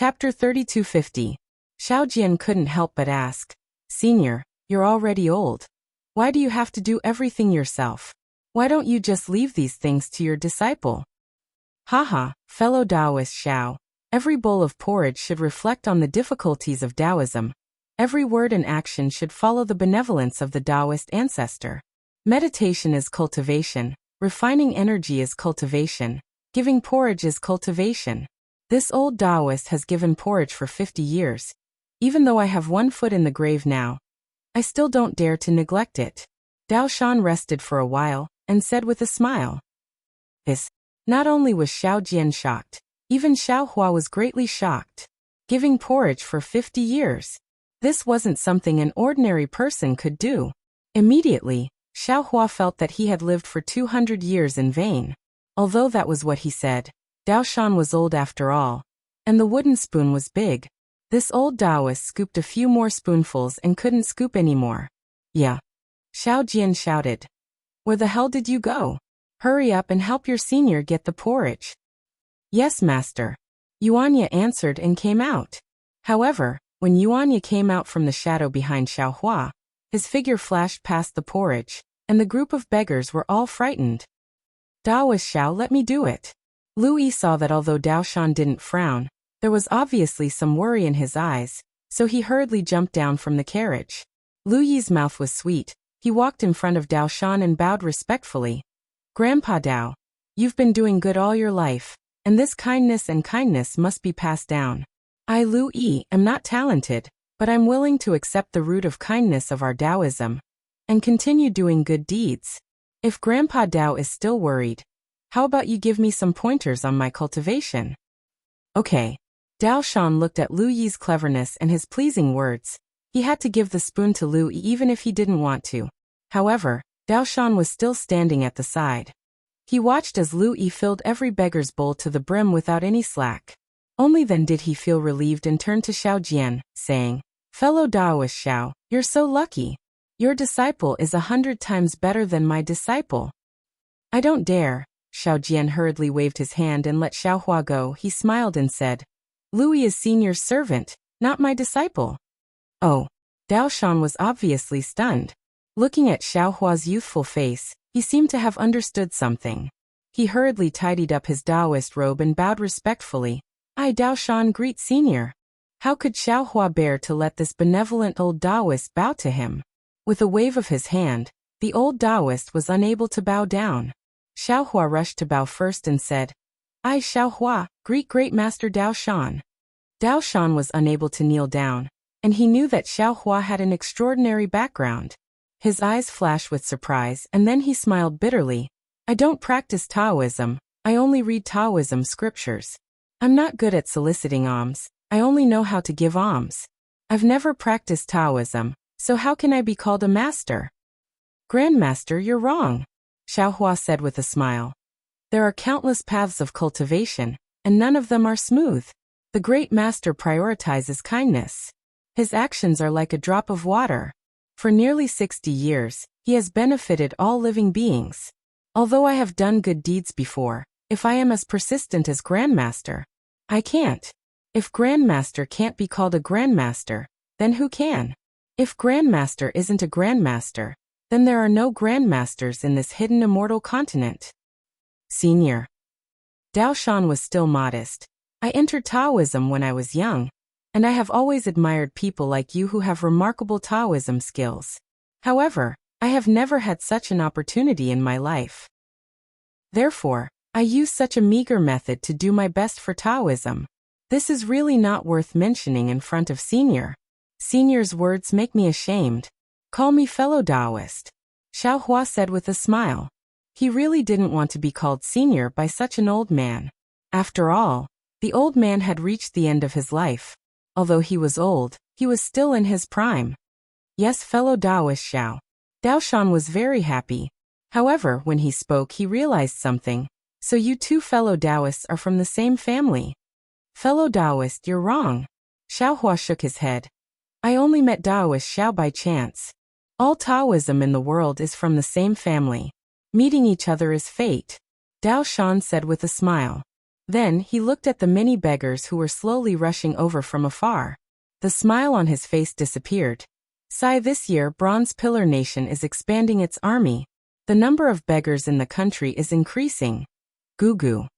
Chapter 3250. Xiao Jian couldn't help but ask, Senior, you're already old. Why do you have to do everything yourself? Why don't you just leave these things to your disciple? Haha, fellow Taoist Xiao. Every bowl of porridge should reflect on the difficulties of Taoism. Every word and action should follow the benevolence of the Taoist ancestor. Meditation is cultivation. Refining energy is cultivation. Giving porridge is cultivation. This old Taoist has given porridge for 50 years. Even though I have one foot in the grave now, I still don't dare to neglect it. Dao Shan rested for a while, and said with a smile. Not only was Xiao Jian shocked, even Xiao Hua was greatly shocked. Giving porridge for 50 years. This wasn't something an ordinary person could do. Immediately, Xiao Hua felt that he had lived for 200 years in vain. Although that was what he said, Dao Shan was old after all, and the wooden spoon was big. This old Taoist scooped a few more spoonfuls and couldn't scoop anymore. Yeah. Xiao Jian shouted. Where the hell did you go? Hurry up and help your senior get the porridge. Yes, master. Yuanya answered and came out. However, when Yuanya came out from the shadow behind Xiao Hua, his figure flashed past the porridge, and the group of beggars were all frightened. Taoist Xiao, let me do it. Lu Yi saw that although Dao Shan didn't frown, there was obviously some worry in his eyes, so he hurriedly jumped down from the carriage. Lu Yi's mouth was sweet. He walked in front of Dao Shan and bowed respectfully. Grandpa Dao, you've been doing good all your life, and this kindness must be passed down. I, Lu Yi, am not talented, but I'm willing to accept the root of kindness of our Taoism, and continue doing good deeds. If Grandpa Dao is still worried, how about you give me some pointers on my cultivation? Okay. Dao Shan looked at Lu Yi's cleverness and his pleasing words. He had to give the spoon to Lu Yi even if he didn't want to. However, Dao Shan was still standing at the side. He watched as Lu Yi filled every beggar's bowl to the brim without any slack. Only then did he feel relieved and turned to Xiao Jian, saying, Fellow Taoist Xiao, you're so lucky. Your disciple is 100 times better than my disciple. I don't dare. Xiao Jian hurriedly waved his hand and let Xiao Hua go. He smiled and said, Lu Yi is senior's servant, not my disciple. Oh. Dao Shan was obviously stunned. Looking at Xiao Hua's youthful face, he seemed to have understood something. He hurriedly tidied up his Taoist robe and bowed respectfully. I, Dao Shan, greet senior. How could Xiao Hua bear to let this benevolent old Taoist bow to him? With a wave of his hand, the old Taoist was unable to bow down. Xiao Hua rushed to bow first and said, I, Xiao Hua, greet great master Dao Shan. Dao Shan was unable to kneel down, and he knew that Xiao Hua had an extraordinary background. His eyes flashed with surprise and then he smiled bitterly. I don't practice Taoism, I only read Taoism scriptures. I'm not good at soliciting alms, I only know how to give alms. I've never practiced Taoism, so how can I be called a master? Grandmaster, you're wrong, Xiao Hua said with a smile. There are countless paths of cultivation, and none of them are smooth. The great master prioritizes kindness. His actions are like a drop of water. For nearly 60 years, he has benefited all living beings. Although I have done good deeds before, if I am as persistent as Grandmaster, I can't. If Grandmaster can't be called a Grandmaster, then who can? If Grandmaster isn't a Grandmaster, then there are no Grandmasters in this hidden immortal continent. Senior. Dao Shan was still modest. I entered Taoism when I was young, and I have always admired people like you who have remarkable Taoism skills. However, I have never had such an opportunity in my life. Therefore, I use such a meager method to do my best for Taoism. This is really not worth mentioning in front of Senior. Senior's words make me ashamed. Call me fellow Taoist, Xiao Hua said with a smile. He really didn't want to be called Senior by such an old man. After all, the old man had reached the end of his life. Although he was old, he was still in his prime. Yes, fellow Taoist Xiao. Dao Shan was very happy. However, when he spoke he realized something. So you two fellow Taoists are from the same family. Fellow Taoist, you're wrong. Xiao Hua shook his head. I only met Taoist Xiao by chance. All Taoism in the world is from the same family. Meeting each other is fate, Dao Shan said with a smile. Then he looked at the many beggars who were slowly rushing over from afar. The smile on his face disappeared. Sigh, this year Bronze Pillar Nation is expanding its army. The number of beggars in the country is increasing. Goo goo.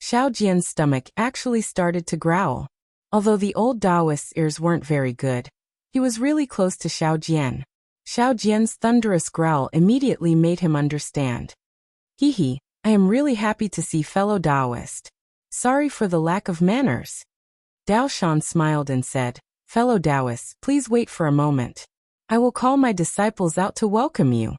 Xiao Jian's stomach actually started to growl. Although the old Taoist's ears weren't very good, he was really close to Xiao Jian. Xiao Jian's thunderous growl immediately made him understand. Hee hee, I am really happy to see fellow Taoist. Sorry for the lack of manners. Dao Shan smiled and said, Fellow Taoists, please wait for a moment. I will call my disciples out to welcome you.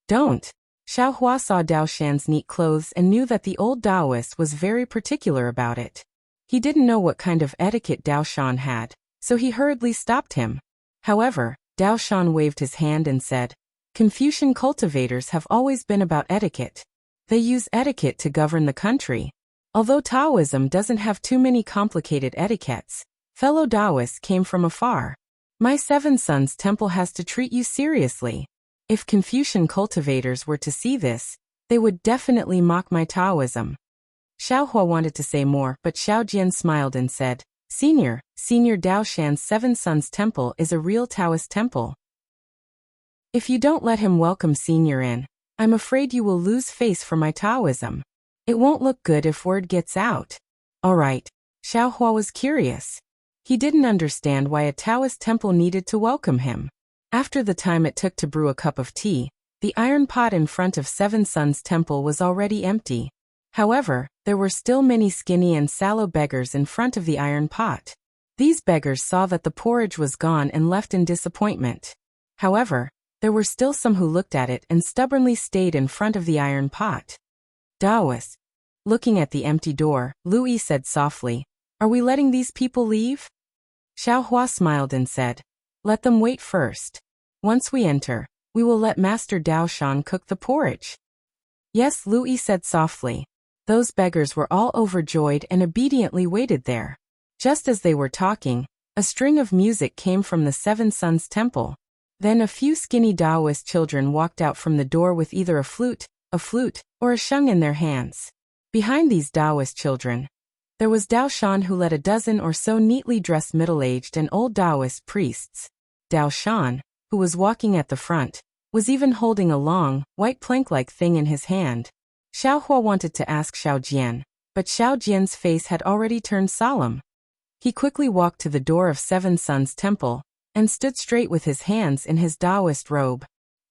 Don't. Xiao Hua saw Dao Shan's neat clothes and knew that the old Taoist was very particular about it. He didn't know what kind of etiquette Dao Shan had, so he hurriedly stopped him. However, Dao Shan waved his hand and said, Confucian cultivators have always been about etiquette. They use etiquette to govern the country. Although Taoism doesn't have too many complicated etiquettes, fellow Taoists came from afar. My Seven Sons Temple has to treat you seriously. If Confucian cultivators were to see this, they would definitely mock my Taoism. Xiao Hua wanted to say more, but Xiao Jian smiled and said, Senior Dao Shan's Seven Sons Temple is a real Taoist temple. If you don't let him welcome Senior in, I'm afraid you will lose face for my Taoism. It won't look good if word gets out. Alright. Xiao Hua was curious. He didn't understand why a Taoist temple needed to welcome him. After the time it took to brew a cup of tea, the iron pot in front of Seven Sons Temple was already empty. However, there were still many skinny and sallow beggars in front of the iron pot. These beggars saw that the porridge was gone and left in disappointment. However, there were still some who looked at it and stubbornly stayed in front of the iron pot. Taoist. Looking at the empty door, Lu Yi said softly, Are we letting these people leave? Xiao Hua smiled and said, Let them wait first. Once we enter, we will let Master Dao Shan cook the porridge. Yes, Lu Yi said softly. Those beggars were all overjoyed and obediently waited there. Just as they were talking, a string of music came from the Seven Sons Temple. Then a few skinny Taoist children walked out from the door with either a flute, or a sheng in their hands. Behind these Taoist children, there was Dao Shan, who led a dozen or so neatly dressed middle-aged and old Taoist priests. Dao Shan, who was walking at the front, was even holding a long, white plank-like thing in his hand. Xiao Hua wanted to ask Xiao Jian, but Xiao Jian's face had already turned solemn. He quickly walked to the door of Seven Sons Temple, and stood straight with his hands in his Taoist robe.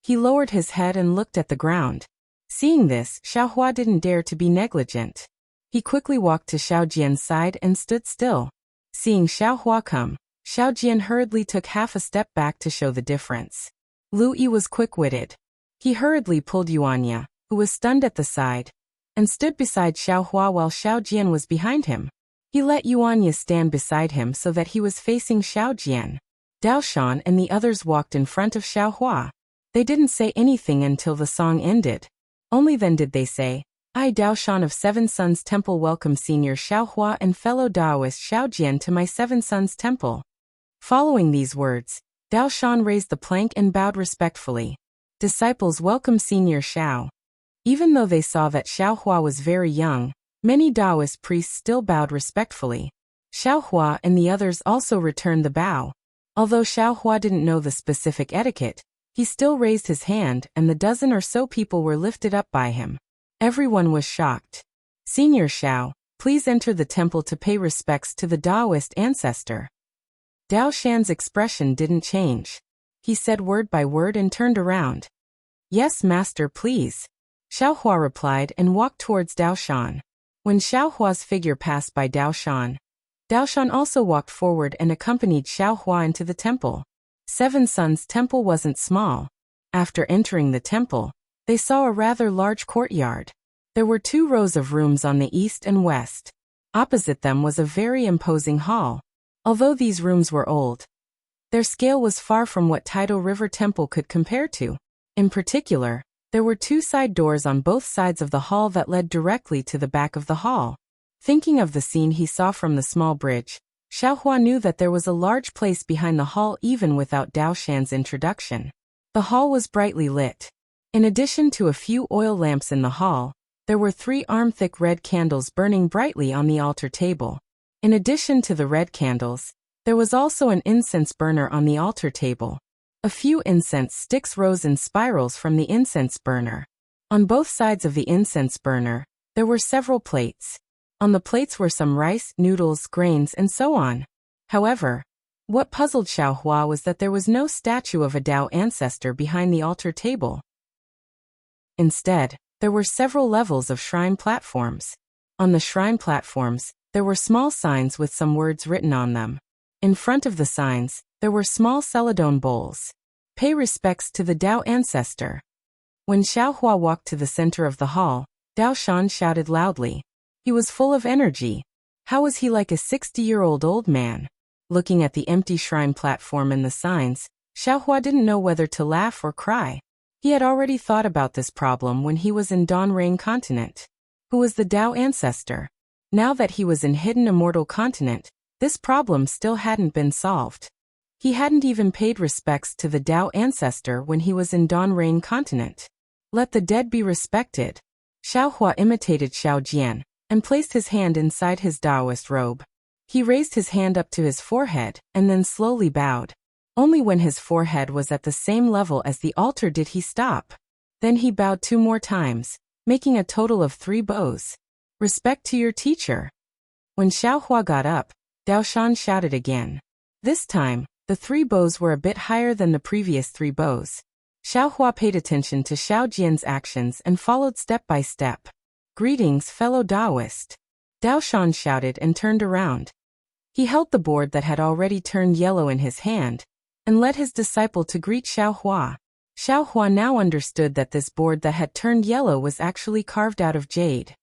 He lowered his head and looked at the ground. Seeing this, Xiao Hua didn't dare to be negligent. He quickly walked to Xiao Jian's side and stood still. Seeing Xiao Hua come, Xiao Jian hurriedly took half a step back to show the difference. Lu Yi was quick-witted. He hurriedly pulled Yuanya, who was stunned at the side, and stood beside Xiao Hua while Xiao Jian was behind him. He let Yuanya stand beside him so that he was facing Xiao Jian. Dao Shan and the others walked in front of Xiao Hua. They didn't say anything until the song ended. Only then did they say, I, Dao Shan of Seven Sons Temple, welcome Senior Xiao Hua and fellow Taoist Xiao Jian to my Seven Sons Temple. Following these words, Dao Shan raised the plank and bowed respectfully. Disciples welcome Senior Xiao. Even though they saw that Xiao Hua was very young, many Taoist priests still bowed respectfully. Xiao Hua and the others also returned the bow. Although Xiao Hua didn't know the specific etiquette, he still raised his hand, and the dozen or so people were lifted up by him. Everyone was shocked. Senior Xiao, please enter the temple to pay respects to the Taoist ancestor. Dao Shan's expression didn't change. He said word by word and turned around. Yes, master, please. Xiao Hua replied and walked towards Dao Shan. When Xiao Hua's figure passed by Dao Shan also walked forward and accompanied Xiao Hua into the temple. Seven Sons Temple wasn't small. After entering the temple, they saw a rather large courtyard. There were 2 rows of rooms on the east and west. Opposite them was a very imposing hall. Although these rooms were old, their scale was far from what Tidal River Temple could compare to. In particular, there were 2 side doors on both sides of the hall that led directly to the back of the hall. Thinking of the scene he saw from the small bridge, Xiao Hua knew that there was a large place behind the hall even without Dao Shan's introduction. The hall was brightly lit. In addition to a few oil lamps in the hall, there were 3 arm-thick red candles burning brightly on the altar table. In addition to the red candles, there was also an incense burner on the altar table. A few incense sticks rose in spirals from the incense burner. On both sides of the incense burner, there were several plates. On the plates were some rice, noodles, grains, and so on. However, what puzzled Xiaohua was that there was no statue of a Dao ancestor behind the altar table. Instead, there were several levels of shrine platforms. On the shrine platforms, there were small signs with some words written on them. In front of the signs, there were small celadone bowls. Pay respects to the Dao ancestor. When Xiaohua walked to the center of the hall, Dao Shan shouted loudly. He was full of energy. How was he like a 60-year-old old man? Looking at the empty shrine platform and the signs, Xiaohua didn't know whether to laugh or cry. He had already thought about this problem when he was in Donrain Continent. Who was the Dao ancestor? Now that he was in Hidden Immortal Continent, this problem still hadn't been solved. He hadn't even paid respects to the Dao ancestor when he was in Donrain Continent. Let the dead be respected. Xiaohua imitated Xiao Jian and placed his hand inside his Daoist robe. He raised his hand up to his forehead and then slowly bowed. Only when his forehead was at the same level as the altar did he stop. Then he bowed 2 more times, making a total of 3 bows. Respect to your teacher. When Xiaohua got up, Dao Shan shouted again. This time, the 3 bows were a bit higher than the previous 3 bows. Xiaohua paid attention to Xiao Jian's actions and followed step by step. Greetings, fellow Daoist. Dao Shan shouted and turned around. He held the board that had already turned yellow in his hand, and led his disciple to greet Xiaohua. Xiaohua now understood that this board that had turned yellow was actually carved out of jade.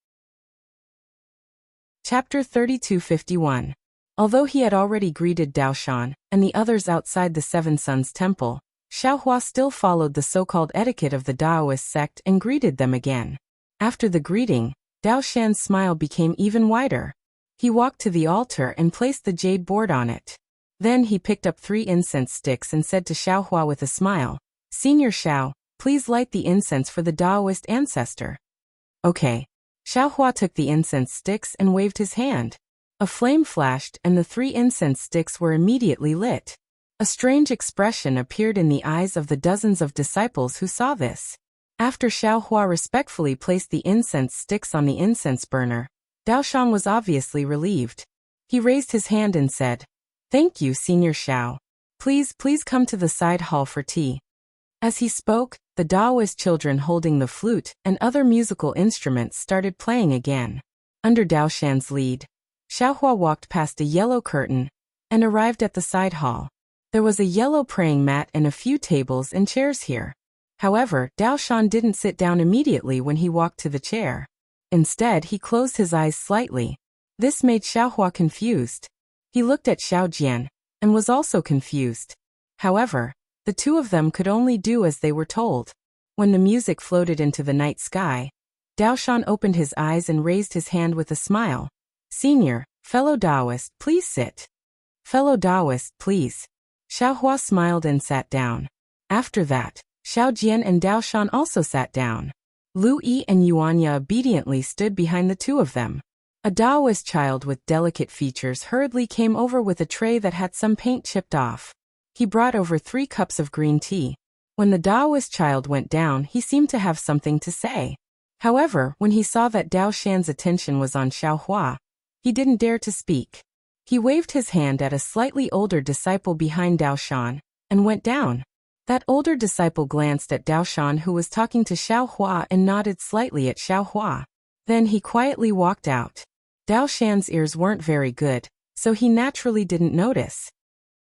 Chapter 3251. Although he had already greeted Dao Shan and the others outside the Seven Suns Temple, Xiaohua still followed the so-called etiquette of the Daoist sect and greeted them again. After the greeting, Dao Shan's smile became even wider. He walked to the altar and placed the jade board on it. Then he picked up 3 incense sticks and said to Xiaohua with a smile, Senior Xiao, please light the incense for the Daoist ancestor. Okay. Xiaohua took the incense sticks and waved his hand. A flame flashed and the 3 incense sticks were immediately lit. A strange expression appeared in the eyes of the dozens of disciples who saw this. After Xiaohua respectfully placed the incense sticks on the incense burner, Dao Shan was obviously relieved. He raised his hand and said, Thank you, Senior Xiao. Please come to the side hall for tea. As he spoke, the Daoist children holding the flute and other musical instruments started playing again. Under Dao Shan's lead, Xiaohua walked past a yellow curtain and arrived at the side hall. There was a yellow praying mat and a few tables and chairs here. However, Dao Shan didn't sit down immediately when he walked to the chair. Instead, he closed his eyes slightly. This made Xiaohua confused. He looked at Xiao Jian and was also confused. However, the 2 of them could only do as they were told. When the music floated into the night sky, Dao Shan opened his eyes and raised his hand with a smile. Senior, fellow Daoist, please sit. Fellow Daoist, please. Xiaohua smiled and sat down. After that, Xiao Jian and Dao Shan also sat down. Lu Yi and Yuanya obediently stood behind the 2 of them. A Daoist child with delicate features hurriedly came over with a tray that had some paint chipped off. He brought over 3 cups of green tea. When the Daoist child went down, he seemed to have something to say. However, when he saw that Dao Shan's attention was on Xiaohua, he didn't dare to speak. He waved his hand at a slightly older disciple behind Dao Shan and went down. That older disciple glanced at Dao Shan, who was talking to Xiaohua, and nodded slightly at Xiaohua. Then he quietly walked out. Dao Shan's ears weren't very good, so he naturally didn't notice.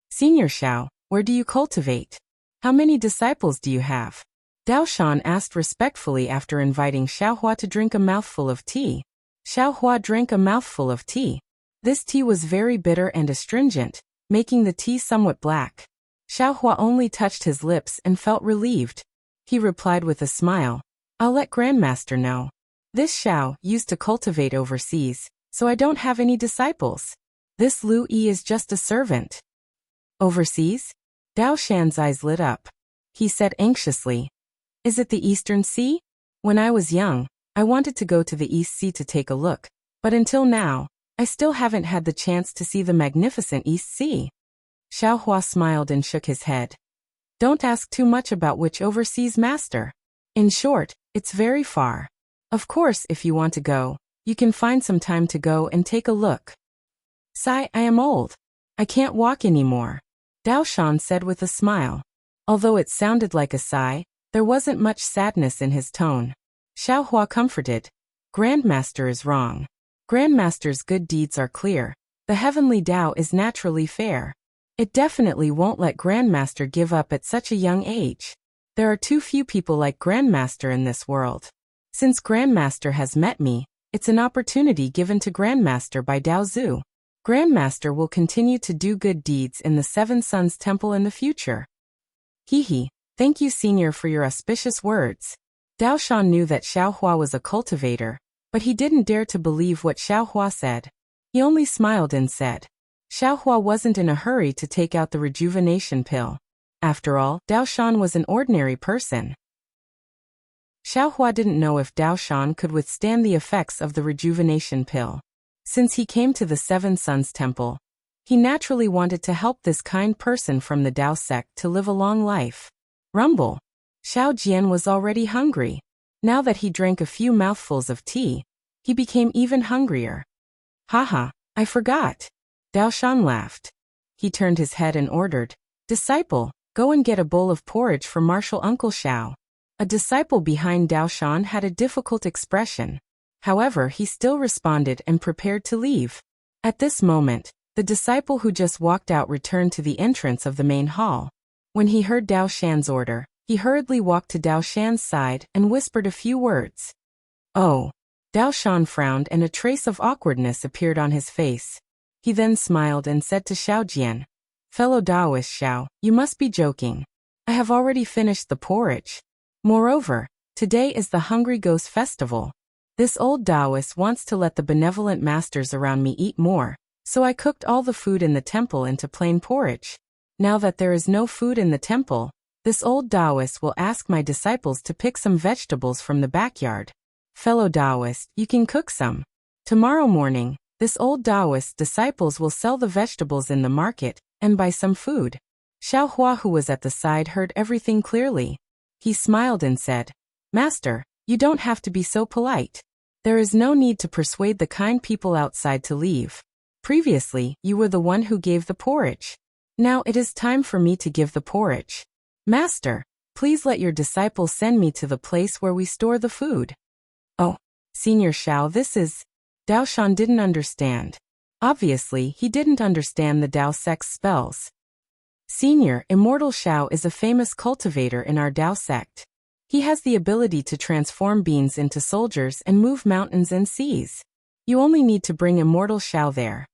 Senior Xiao, where do you cultivate? How many disciples do you have? Dao Shan asked respectfully after inviting Xiaohua to drink a mouthful of tea. Xiaohua drank a mouthful of tea. This tea was very bitter and astringent, making the tea somewhat black. Xiaohua only touched his lips and felt relieved. He replied with a smile, I'll let Grandmaster know. This Xiao used to cultivate overseas, so I don't have any disciples. This Lu Yi is just a servant. Overseas? Dao Shan's eyes lit up. He said anxiously, Is it the Eastern Sea? When I was young, I wanted to go to the East Sea to take a look, but until now, I still haven't had the chance to see the magnificent East Sea. Xiao Hua smiled and shook his head. Don't ask too much about which overseas master. In short, it's very far. Of course, if you want to go, you can find some time to go and take a look. Sigh, I am old. I can't walk anymore, Dao Shan said with a smile. Although it sounded like a sigh, there wasn't much sadness in his tone. Xiao Hua comforted. Grandmaster is wrong. Grandmaster's good deeds are clear. The heavenly Tao is naturally fair. It definitely won't let Grandmaster give up at such a young age. There are too few people like Grandmaster in this world. Since Grandmaster has met me, it's an opportunity given to Grandmaster by Dao Zhu. Grandmaster will continue to do good deeds in the Seven Suns Temple in the future. Hehe, thank you Senior for your auspicious words. Dao Shan knew that Xiao Hua was a cultivator, but he didn't dare to believe what Xiao Hua said. He only smiled and said, Xiao Hua wasn't in a hurry to take out the rejuvenation pill. After all, Dao Shan was an ordinary person. Xiao Hua didn't know if Dao Shan could withstand the effects of the rejuvenation pill. Since he came to the Seven Suns Temple, he naturally wanted to help this kind person from the Dao sect to live a long life. Rumble. Xiao Jian was already hungry. Now that he drank a few mouthfuls of tea, he became even hungrier. Haha, I forgot. Dao Shan laughed. He turned his head and ordered, Disciple, go and get a bowl of porridge for Martial Uncle Xiao. A disciple behind Dao Shan had a difficult expression. However, he still responded and prepared to leave. At this moment, the disciple who just walked out returned to the entrance of the main hall. When he heard Dao Shan's order, he hurriedly walked to Dao Shan's side and whispered a few words. Oh. Dao Shan frowned and a trace of awkwardness appeared on his face. He then smiled and said to Xiao Jian, Fellow Taoist Xiao, you must be joking. I have already finished the porridge. Moreover, today is the Hungry Ghost Festival. This old Taoist wants to let the benevolent masters around me eat more, so I cooked all the food in the temple into plain porridge. Now that there is no food in the temple, this old Taoist will ask my disciples to pick some vegetables from the backyard. Fellow Taoist, you can cook some. Tomorrow morning, this old Taoist's disciples will sell the vegetables in the market and buy some food. Xiao Hua, who was at the side, heard everything clearly. He smiled and said, Master, you don't have to be so polite. There is no need to persuade the kind people outside to leave. Previously, you were the one who gave the porridge. Now it is time for me to give the porridge. Master, please let your disciples send me to the place where we store the food. Oh, Senior Xiao, this is... Dao Shan didn't understand. Obviously, he didn't understand the Dao sect's spells. Senior, Immortal Xiao is a famous cultivator in our Dao sect. He has the ability to transform beings into soldiers and move mountains and seas. You only need to bring Immortal Xiao there.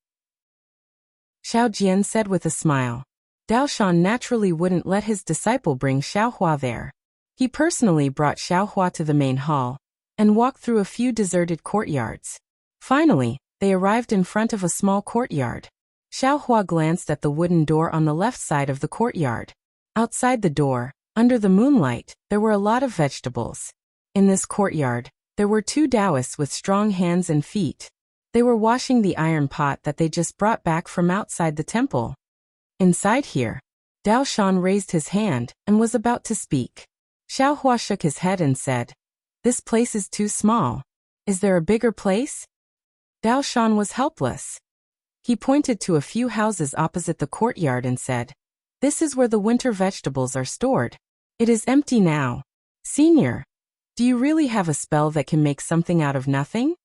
Xiao Jian said with a smile. Dao Shan naturally wouldn't let his disciple bring Xiao Hua there. He personally brought Xiao Hua to the main hall and walked through a few deserted courtyards. Finally, they arrived in front of a small courtyard. Xiao Hua glanced at the wooden door on the left side of the courtyard. Outside the door, under the moonlight, there were a lot of vegetables. In this courtyard, there were two Taoists with strong hands and feet. They were washing the iron pot that they just brought back from outside the temple. Inside here, Dao Shan raised his hand and was about to speak. Xiao Hua shook his head and said, This place is too small. Is there a bigger place? Dao Shan was helpless. He pointed to a few houses opposite the courtyard and said, This is where the winter vegetables are stored. It is empty now. Senior, do you really have a spell that can make something out of nothing?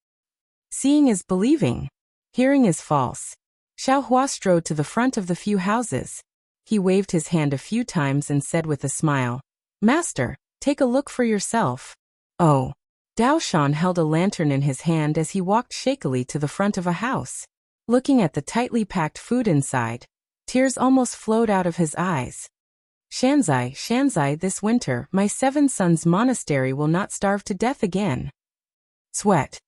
Seeing is believing. Hearing is false. Xiao Hua strode to the front of the few houses. He waved his hand a few times and said with a smile, Master, take a look for yourself. Oh. Dao Shan held a lantern in his hand as he walked shakily to the front of a house. Looking at the tightly packed food inside, tears almost flowed out of his eyes. Shanzai, Shanzai, this winter, my Seven Sons Monastery will not starve to death again. Sweat.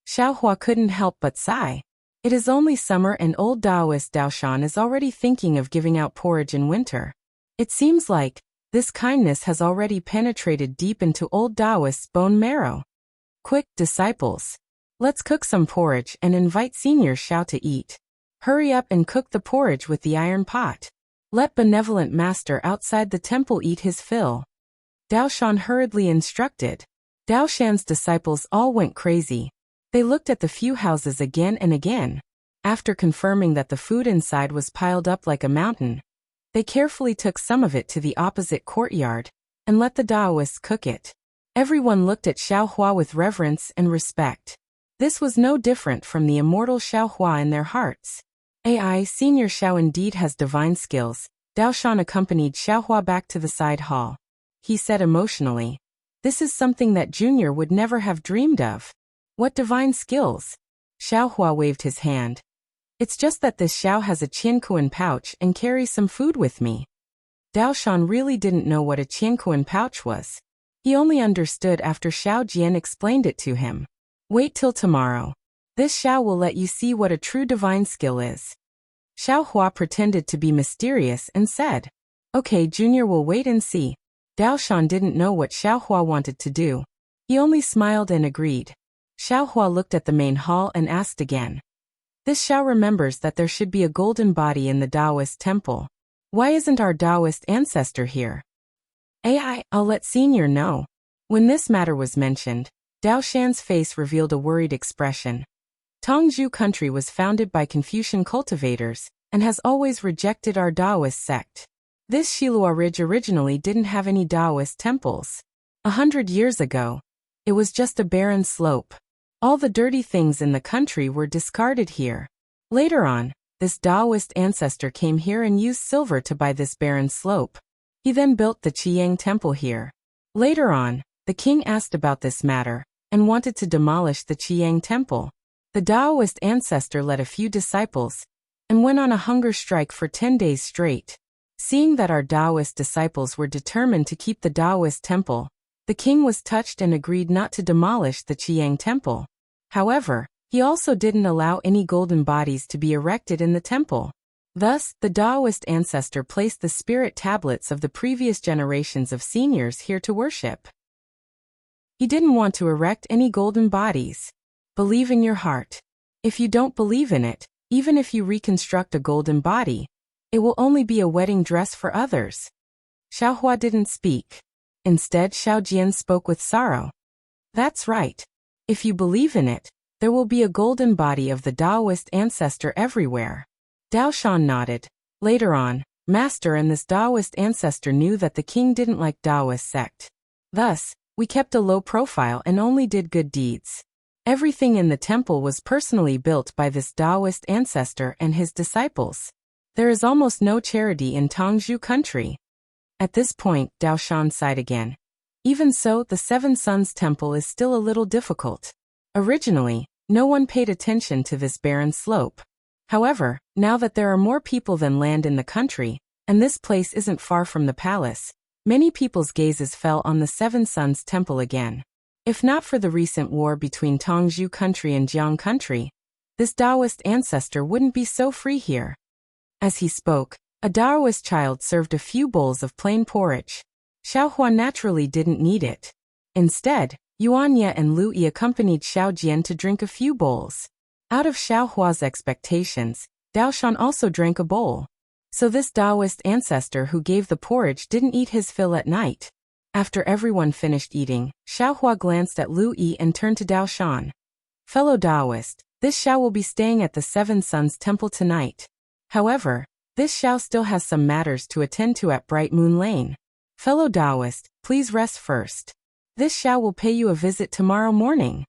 Xiao Hua couldn't help but sigh. It is only summer and old Taoist Dao Shan is already thinking of giving out porridge in winter. It seems like this kindness has already penetrated deep into old Taoist's bone marrow. Quick, disciples. Let's cook some porridge and invite Senior Xiao to eat. Hurry up and cook the porridge with the iron pot. Let benevolent master outside the temple eat his fill. Dao Shan hurriedly instructed. Dao Shan's disciples all went crazy. They looked at the few houses again and again. After confirming that the food inside was piled up like a mountain, they carefully took some of it to the opposite courtyard and let the Taoists cook it. Everyone looked at Xiao Hua with reverence and respect. This was no different from the immortal Xiao Hua in their hearts. AI Senior Xiao indeed has divine skills. Dao Shan accompanied Xiao Hua back to the side hall. He said emotionally, "This is something that Junior would never have dreamed of." "What divine skills?" Xiao Hua waved his hand. "It's just that this Xiao has a qiankuan pouch and carries some food with me." Dao Shan really didn't know what a qiankuan pouch was. He only understood after Xiao Jian explained it to him. "Wait till tomorrow. This Xiao will let you see what a true divine skill is." Xiao Hua pretended to be mysterious and said, "Okay, Junior will wait and see." Dao Shan didn't know what Xiao Hua wanted to do. He only smiled and agreed. Xiao Hua looked at the main hall and asked again. "This Xiao remembers that there should be a golden body in the Taoist temple. Why isn't our Taoist ancestor here?" I'll let Senior know." When this matter was mentioned, Dao Shan's face revealed a worried expression. Tongzhou country was founded by Confucian cultivators and has always rejected our Taoist sect. This Shilua Ridge originally didn't have any Taoist temples. 100 years ago, it was just a barren slope. All the dirty things in the country were discarded here. Later on, this Taoist ancestor came here and used silver to buy this barren slope. He then built the Qiyang temple here. Later on, the king asked about this matter and wanted to demolish the Qiyang temple. The Taoist ancestor led a few disciples and went on a hunger strike for 10 days straight. Seeing that our Taoist disciples were determined to keep the Taoist temple, the king was touched and agreed not to demolish the Qiyang temple. However, he also didn't allow any golden bodies to be erected in the temple. Thus, the Taoist ancestor placed the spirit tablets of the previous generations of seniors here to worship. He didn't want to erect any golden bodies. Believe in your heart. If you don't believe in it, even if you reconstruct a golden body, it will only be a wedding dress for others. Xiao Hua didn't speak. Instead, Xiao Jian spoke with sorrow. "That's right. If you believe in it, there will be a golden body of the Taoist ancestor everywhere." Dao Shan nodded. Later on, Master and this Taoist ancestor knew that the king didn't like Taoist sect. Thus, we kept a low profile and only did good deeds. Everything in the temple was personally built by this Taoist ancestor and his disciples. There is almost no charity in Tongzhou country. At this point, Dao Shan sighed again. Even so, the Seven Sons Temple is still a little difficult. Originally, no one paid attention to this barren slope. However, now that there are more people than land in the country, and this place isn't far from the palace, many people's gazes fell on the Seven Sons Temple again. If not for the recent war between Tongzhou country and Jiang country, this Taoist ancestor wouldn't be so free here. As he spoke, a Taoist child served a few bowls of plain porridge. Xiao Hua naturally didn't need it. Instead, Yuan Ye and Lu Yi accompanied Xiao Jian to drink a few bowls. Out of Xiao Hua's expectations, Dao Shan also drank a bowl. So this Taoist ancestor who gave the porridge didn't eat his fill at night. After everyone finished eating, Xiao Hua glanced at Lu Yi and turned to Dao Shan. "Fellow Taoist, this Xiao will be staying at the Seven Sons Temple tonight. However, this Xiao still has some matters to attend to at Bright Moon Lane. Fellow Taoist, please rest first. This Xiao will pay you a visit tomorrow morning."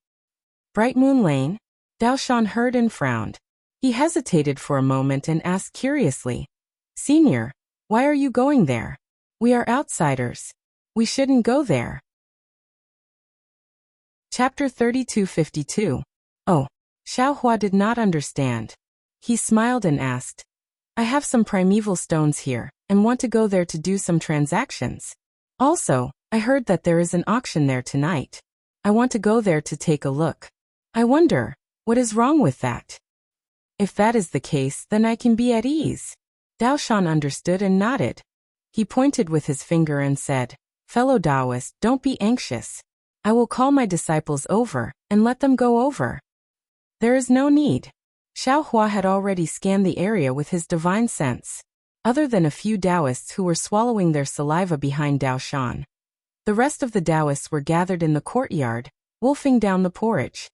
Bright Moon Lane? Dao Shan heard and frowned. He hesitated for a moment and asked curiously, "Senior, why are you going there? We are outsiders. We shouldn't go there." Chapter 3252. Oh, Xiao Hua did not understand. He smiled and asked, "I have some primeval stones here, and want to go there to do some transactions. Also, I heard that there is an auction there tonight. I want to go there to take a look. I wonder, what is wrong with that? If that is the case, then I can be at ease." Dao Shan understood and nodded. He pointed with his finger and said, "Fellow Taoist, don't be anxious. I will call my disciples over, and let them go over. There is no need. Xiao Hua had already scanned the area with his divine sense. Other than a few Taoists who were swallowing their saliva behind Dao Shan, the rest of the Taoists were gathered in the courtyard, wolfing down the porridge.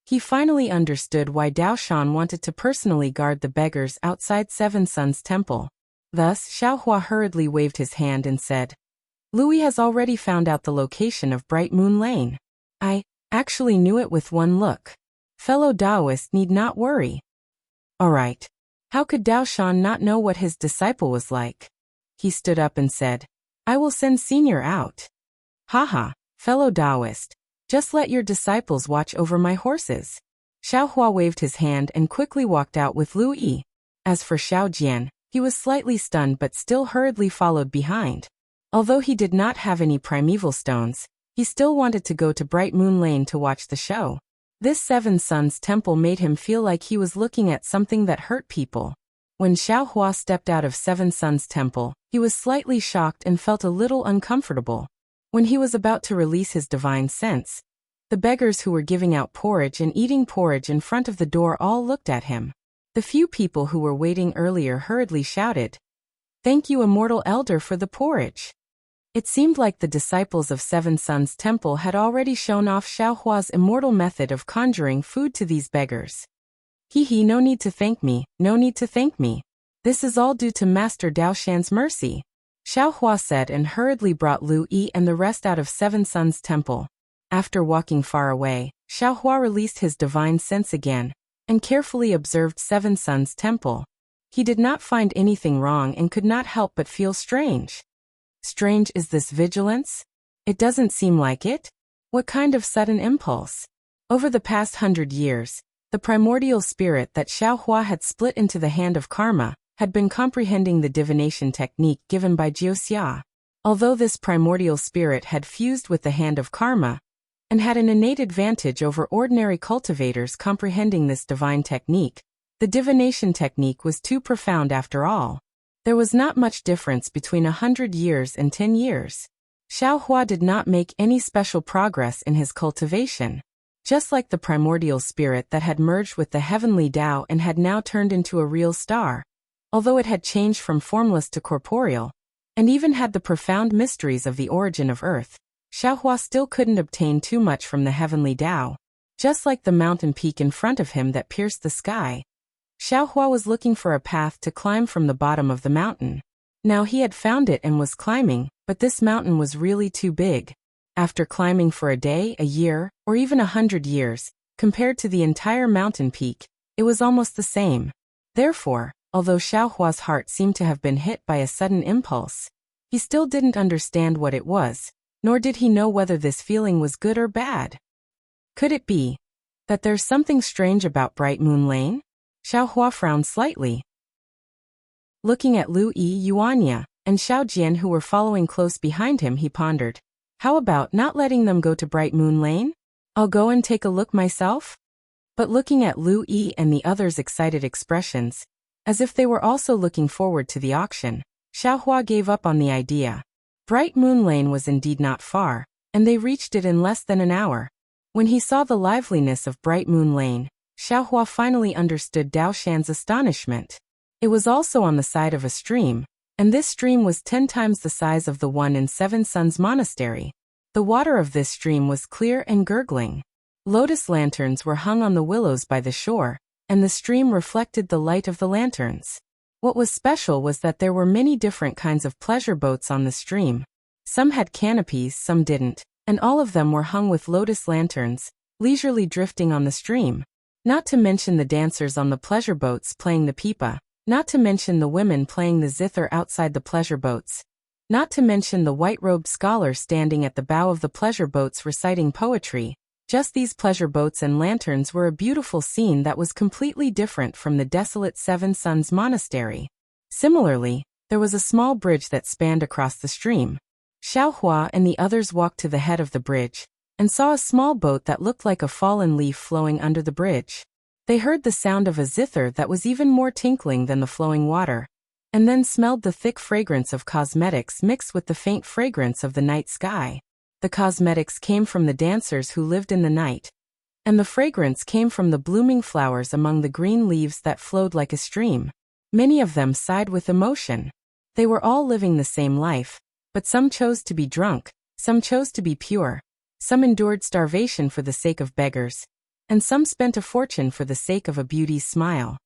He finally understood why Dao Shan wanted to personally guard the beggars outside Seven Suns Temple. Thus, Xiao Hua hurriedly waved his hand and said, Louis has already found out the location of Bright Moon Lane. I actually knew it with one look. Fellow Taoist need not worry. All right. How could Dao Shan not know what his disciple was like? He stood up and said, I will send Senior out. Haha, fellow Taoist. Just let your disciples watch over my horses. Xiao Hua waved his hand and quickly walked out with Lu Yi. As for Xiao Jian, he was slightly stunned but still hurriedly followed behind. Although he did not have any primeval stones, he still wanted to go to Bright Moon Lane to watch the show. This Seven Suns Temple made him feel like he was looking at something that hurt people. When Xiao Hua stepped out of Seven Suns Temple, he was slightly shocked and felt a little uncomfortable. When he was about to release his divine sense, the beggars who were giving out porridge and eating porridge in front of the door all looked at him. The few people who were waiting earlier hurriedly shouted, Thank you, Immortal Elder, for the porridge. It seemed like the disciples of Seven Suns Temple had already shown off Xiao Hua's immortal method of conjuring food to these beggars. Hee, no need to thank me, no need to thank me. This is all due to Master Dao Shan's mercy, Xiao Hua said and hurriedly brought Lu Yi and the rest out of Seven Suns Temple. After walking far away, Xiao Hua released his divine sense again, and carefully observed Seven Suns Temple. He did not find anything wrong and could not help but feel strange. Strange is this vigilance? It doesn't seem like it. What kind of sudden impulse? Over the past 100 years, the primordial spirit that Xiao Hua had split into the hand of karma had been comprehending the divination technique given by Jiuxia. Although this primordial spirit had fused with the hand of karma, and had an innate advantage over ordinary cultivators comprehending this divine technique, the divination technique was too profound after all. There was not much difference between 100 years and 10 years. Xiao Hua did not make any special progress in his cultivation. Just like the primordial spirit that had merged with the heavenly Tao and had now turned into a real star, although it had changed from formless to corporeal, and even had the profound mysteries of the origin of Earth, Xiao Hua still couldn't obtain too much from the heavenly Tao. Just like the mountain peak in front of him that pierced the sky, Xiao Hua was looking for a path to climb from the bottom of the mountain. Now he had found it and was climbing, but this mountain was really too big. After climbing for a day, a year, or even 100 years, compared to the entire mountain peak, it was almost the same. Therefore, although Xiao Hua's heart seemed to have been hit by a sudden impulse, he still didn't understand what it was, nor did he know whether this feeling was good or bad. Could it be that there's something strange about Bright Moon Lane? Xiao Hua frowned slightly. Looking at Lu Yi, Yuanya, and Xiao Jian who were following close behind him, he pondered, how about not letting them go to Bright Moon Lane? I'll go and take a look myself? But looking at Lu Yi and the others' excited expressions, as if they were also looking forward to the auction, Xiao Hua gave up on the idea. Bright Moon Lane was indeed not far, and they reached it in less than an hour. When he saw the liveliness of Bright Moon Lane, Xiao Hua finally understood Dao Shan's astonishment. It was also on the side of a stream, and this stream was 10 times the size of the one in Seven Suns Monastery. The water of this stream was clear and gurgling. Lotus lanterns were hung on the willows by the shore, and the stream reflected the light of the lanterns. What was special was that there were many different kinds of pleasure boats on the stream. Some had canopies, some didn't, and all of them were hung with lotus lanterns, leisurely drifting on the stream. Not to mention the dancers on the pleasure boats playing the pipa, not to mention the women playing the zither outside the pleasure boats, not to mention the white-robed scholar standing at the bow of the pleasure boats reciting poetry. Just these pleasure boats and lanterns were a beautiful scene that was completely different from the desolate Seven Suns Monastery. Similarly, there was a small bridge that spanned across the stream. Xiao Hua and the others walked to the head of the bridge, and saw a small boat that looked like a fallen leaf flowing under the bridge. They heard the sound of a zither that was even more tinkling than the flowing water, and then smelled the thick fragrance of cosmetics mixed with the faint fragrance of the night sky. The cosmetics came from the dancers who lived in the night, and the fragrance came from the blooming flowers among the green leaves that flowed like a stream. Many of them sighed with emotion. They were all living the same life, but some chose to be drunk, some chose to be pure, some endured starvation for the sake of beggars, and some spent a fortune for the sake of a beauty's smile.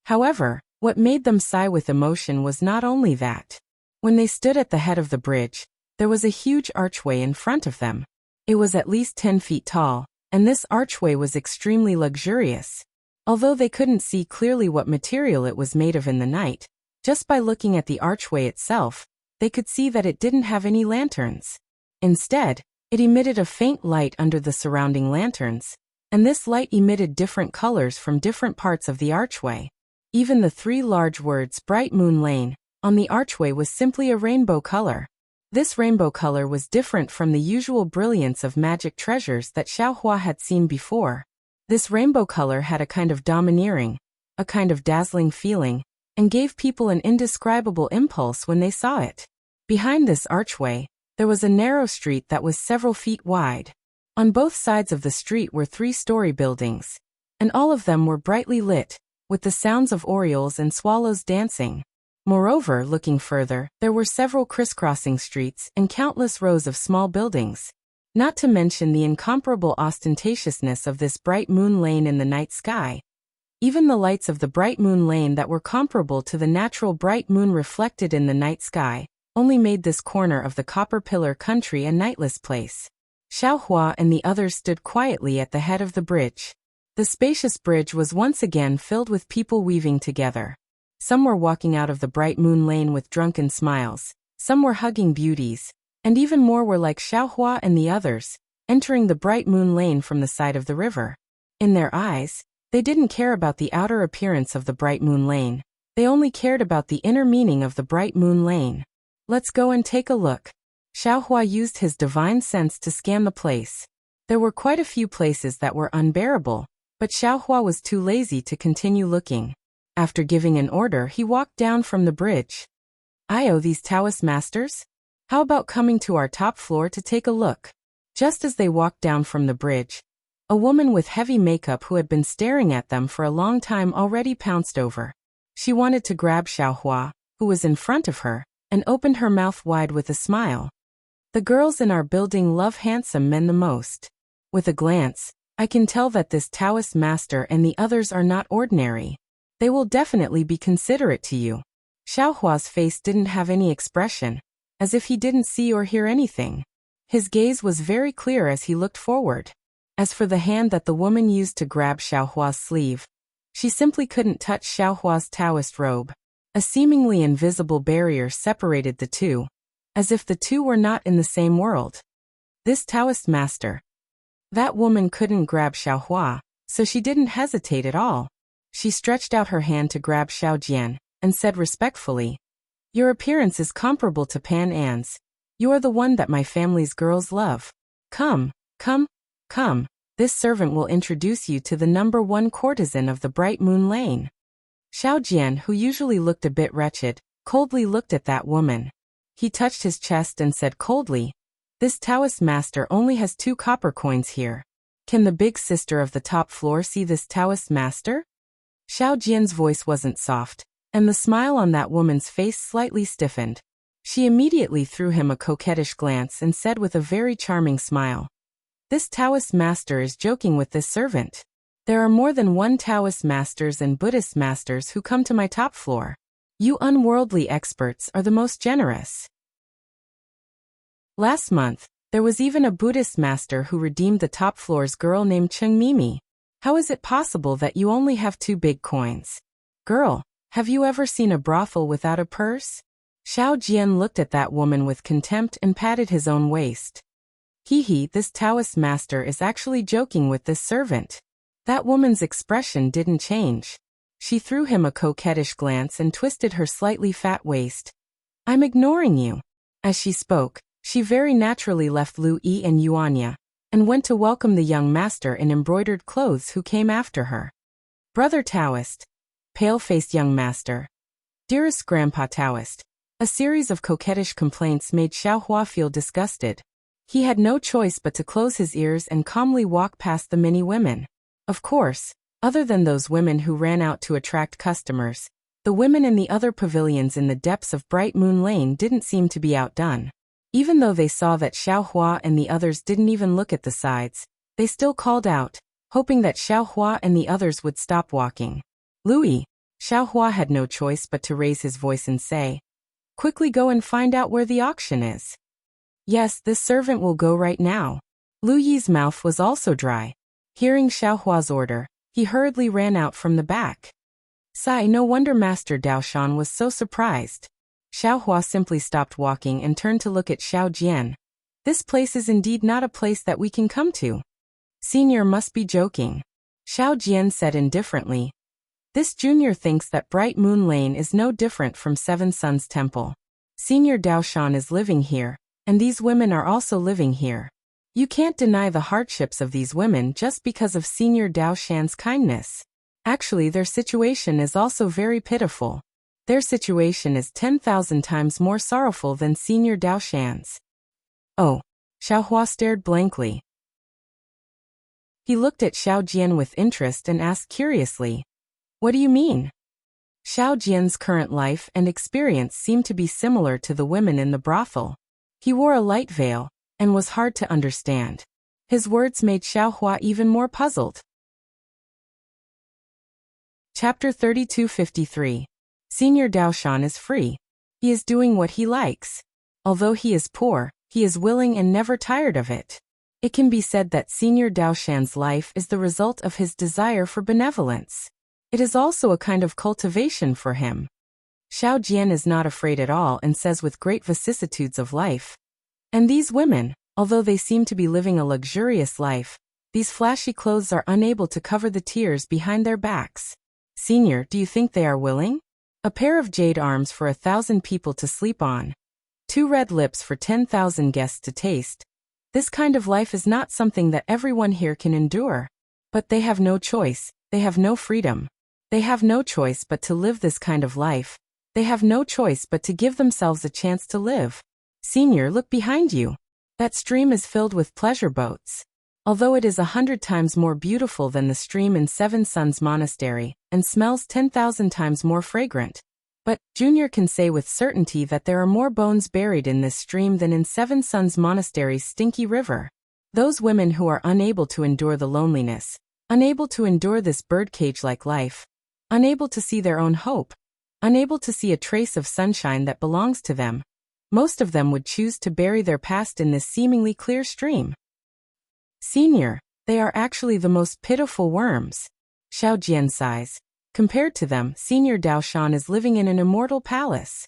However, what made them sigh with emotion was not only that. When they stood at the head of the bridge, there was a huge archway in front of them. It was at least 10 feet tall, and this archway was extremely luxurious. Although they couldn't see clearly what material it was made of in the night, just by looking at the archway itself, they could see that it didn't have any lanterns. Instead, it emitted a faint light under the surrounding lanterns, and this light emitted different colors from different parts of the archway. Even the 3 large words "Bright Moon Lane" on the archway was simply a rainbow color. This rainbow color was different from the usual brilliance of magic treasures that Xiaohua had seen before. This rainbow color had a kind of domineering, a kind of dazzling feeling, and gave people an indescribable impulse when they saw it. Behind this archway, there was a narrow street that was several feet wide. On both sides of the street were 3-story buildings, and all of them were brightly lit, with the sounds of orioles and swallows dancing. Moreover, looking further, there were several crisscrossing streets and countless rows of small buildings. Not to mention the incomparable ostentatiousness of this bright moon lane in the night sky. Even the lights of the bright moon lane that were comparable to the natural bright moon reflected in the night sky only made this corner of the Copper Pillar country a nightless place. Xiaohua and the others stood quietly at the head of the bridge. The spacious bridge was once again filled with people weaving together. Some were walking out of the bright moon lane with drunken smiles, some were hugging beauties, and even more were like Xiaohua and the others, entering the bright moon lane from the side of the river. In their eyes, they didn't care about the outer appearance of the bright moon lane, they only cared about the inner meaning of the bright moon lane. Let's go and take a look. Xiaohua used his divine sense to scan the place. There were quite a few places that were unbearable, but Xiaohua was too lazy to continue looking. After giving an order, he walked down from the bridge. These Taoist masters? How about coming to our top floor to take a look? Just as they walked down from the bridge, a woman with heavy makeup who had been staring at them for a long time already pounced over. She wanted to grab Xiaohua, who was in front of her, and opened her mouth wide with a smile. The girls in our building love handsome men the most. With a glance, I can tell that this Taoist master and the others are not ordinary. They will definitely be considerate to you. Xiaohua's face didn't have any expression, as if he didn't see or hear anything. His gaze was very clear as he looked forward. As for the hand that the woman used to grab Xiaohua's sleeve, she simply couldn't touch Xiaohua's Taoist robe. A seemingly invisible barrier separated the two, as if the two were not in the same world. This Taoist master. That woman couldn't grab Xiaohua, so she didn't hesitate at all. She stretched out her hand to grab Xiaojian, and said respectfully, "Your appearance is comparable to Pan An's. You are the one that my family's girls love. Come, come, come, this servant will introduce you to the #1 courtesan of the Bright Moon Lane." Xiaojian, who usually looked a bit wretched, coldly looked at that woman. He touched his chest and said coldly, "This Taoist master only has 2 copper coins here. Can the big sister of the top floor see this Taoist master?" Xiaojian's voice wasn't soft, and the smile on that woman's face slightly stiffened. She immediately threw him a coquettish glance and said with a very charming smile, "This Taoist master is joking with this servant. There are more than 1 Taoist masters and Buddhist masters who come to my top floor. You unworldly experts are the most generous." Last month, there was even a Buddhist master who redeemed the top floor's girl named Cheng Mimi. How is it possible that you only have 2 big coins? Girl, have you ever seen a brothel without a purse? Xiao Jian looked at that woman with contempt and patted his own waist. This Taoist master is actually joking with this servant. That woman's expression didn't change. She threw him a coquettish glance and twisted her slightly fat waist. "I'm ignoring you." As she spoke, she very naturally left Lu Yi and Yuanya, and went to welcome the young master in embroidered clothes who came after her. "Brother Taoist," pale-faced young master, "Dearest Grandpa Taoist." A series of coquettish complaints made Xiaohua feel disgusted. He had no choice but to close his ears and calmly walk past the many women. Of course, other than those women who ran out to attract customers, the women in the other pavilions in the depths of Bright Moon Lane didn't seem to be outdone. Even though they saw that Xiaohua and the others didn't even look at the sides, they still called out, hoping that Xiaohua and the others would stop walking. Louis, Xiaohua had no choice but to raise his voice and say, "Quickly go and find out where the auction is." "Yes, this servant will go right now." Lu Yi's mouth was also dry. Hearing Xiaohua's order, he hurriedly ran out from the back. Sigh, no wonder Master Daoshan was so surprised. Xiaohua simply stopped walking and turned to look at Xiao Jian. "This place is indeed not a place that we can come to." "Senior must be joking," Xiao Jian said indifferently. "This junior thinks that Bright Moon Lane is no different from Seven Suns Temple. Senior Daoshan is living here, and these women are also living here. You can't deny the hardships of these women just because of Senior Daoshan's kindness. Actually, their situation is also very pitiful. Their situation is 10,000 times more sorrowful than Senior Daoshan's." "Oh." Xiaohua stared blankly. He looked at Xiao Jian with interest and asked curiously, "What do you mean?" Xiao Jian's current life and experience seemed to be similar to the women in the brothel. He wore a light veil and was hard to understand. His words made Xiaohua even more puzzled. Chapter 3253. Senior Daoshan is free. He is doing what he likes. Although he is poor, he is willing and never tired of it. It can be said that Senior Daoshan's life is the result of his desire for benevolence. It is also a kind of cultivation for him. Xiao Jian is not afraid at all and says with great vicissitudes of life. And these women, although they seem to be living a luxurious life, these flashy clothes are unable to cover the tears behind their backs. Senior, do you think they are willing? A pair of jade arms for 1,000 people to sleep on. 2 red lips for 10,000 guests to taste. This kind of life is not something that everyone here can endure. But they have no choice, they have no freedom. They have no choice but to live this kind of life. They have no choice but to give themselves a chance to live. Senior, look behind you. That stream is filled with pleasure boats. Although it is 100 times more beautiful than the stream in Seven Suns Monastery, and smells 10,000 times more fragrant. But, Junior can say with certainty that there are more bones buried in this stream than in Seven Suns Monastery's stinky river. Those women who are unable to endure the loneliness, unable to endure this birdcage-like life, unable to see their own hope, unable to see a trace of sunshine that belongs to them, most of them would choose to bury their past in this seemingly clear stream. Senior, they are actually the most pitiful worms. Xiao Jian sighs. Compared to them, Senior Daoshan is living in an immortal palace.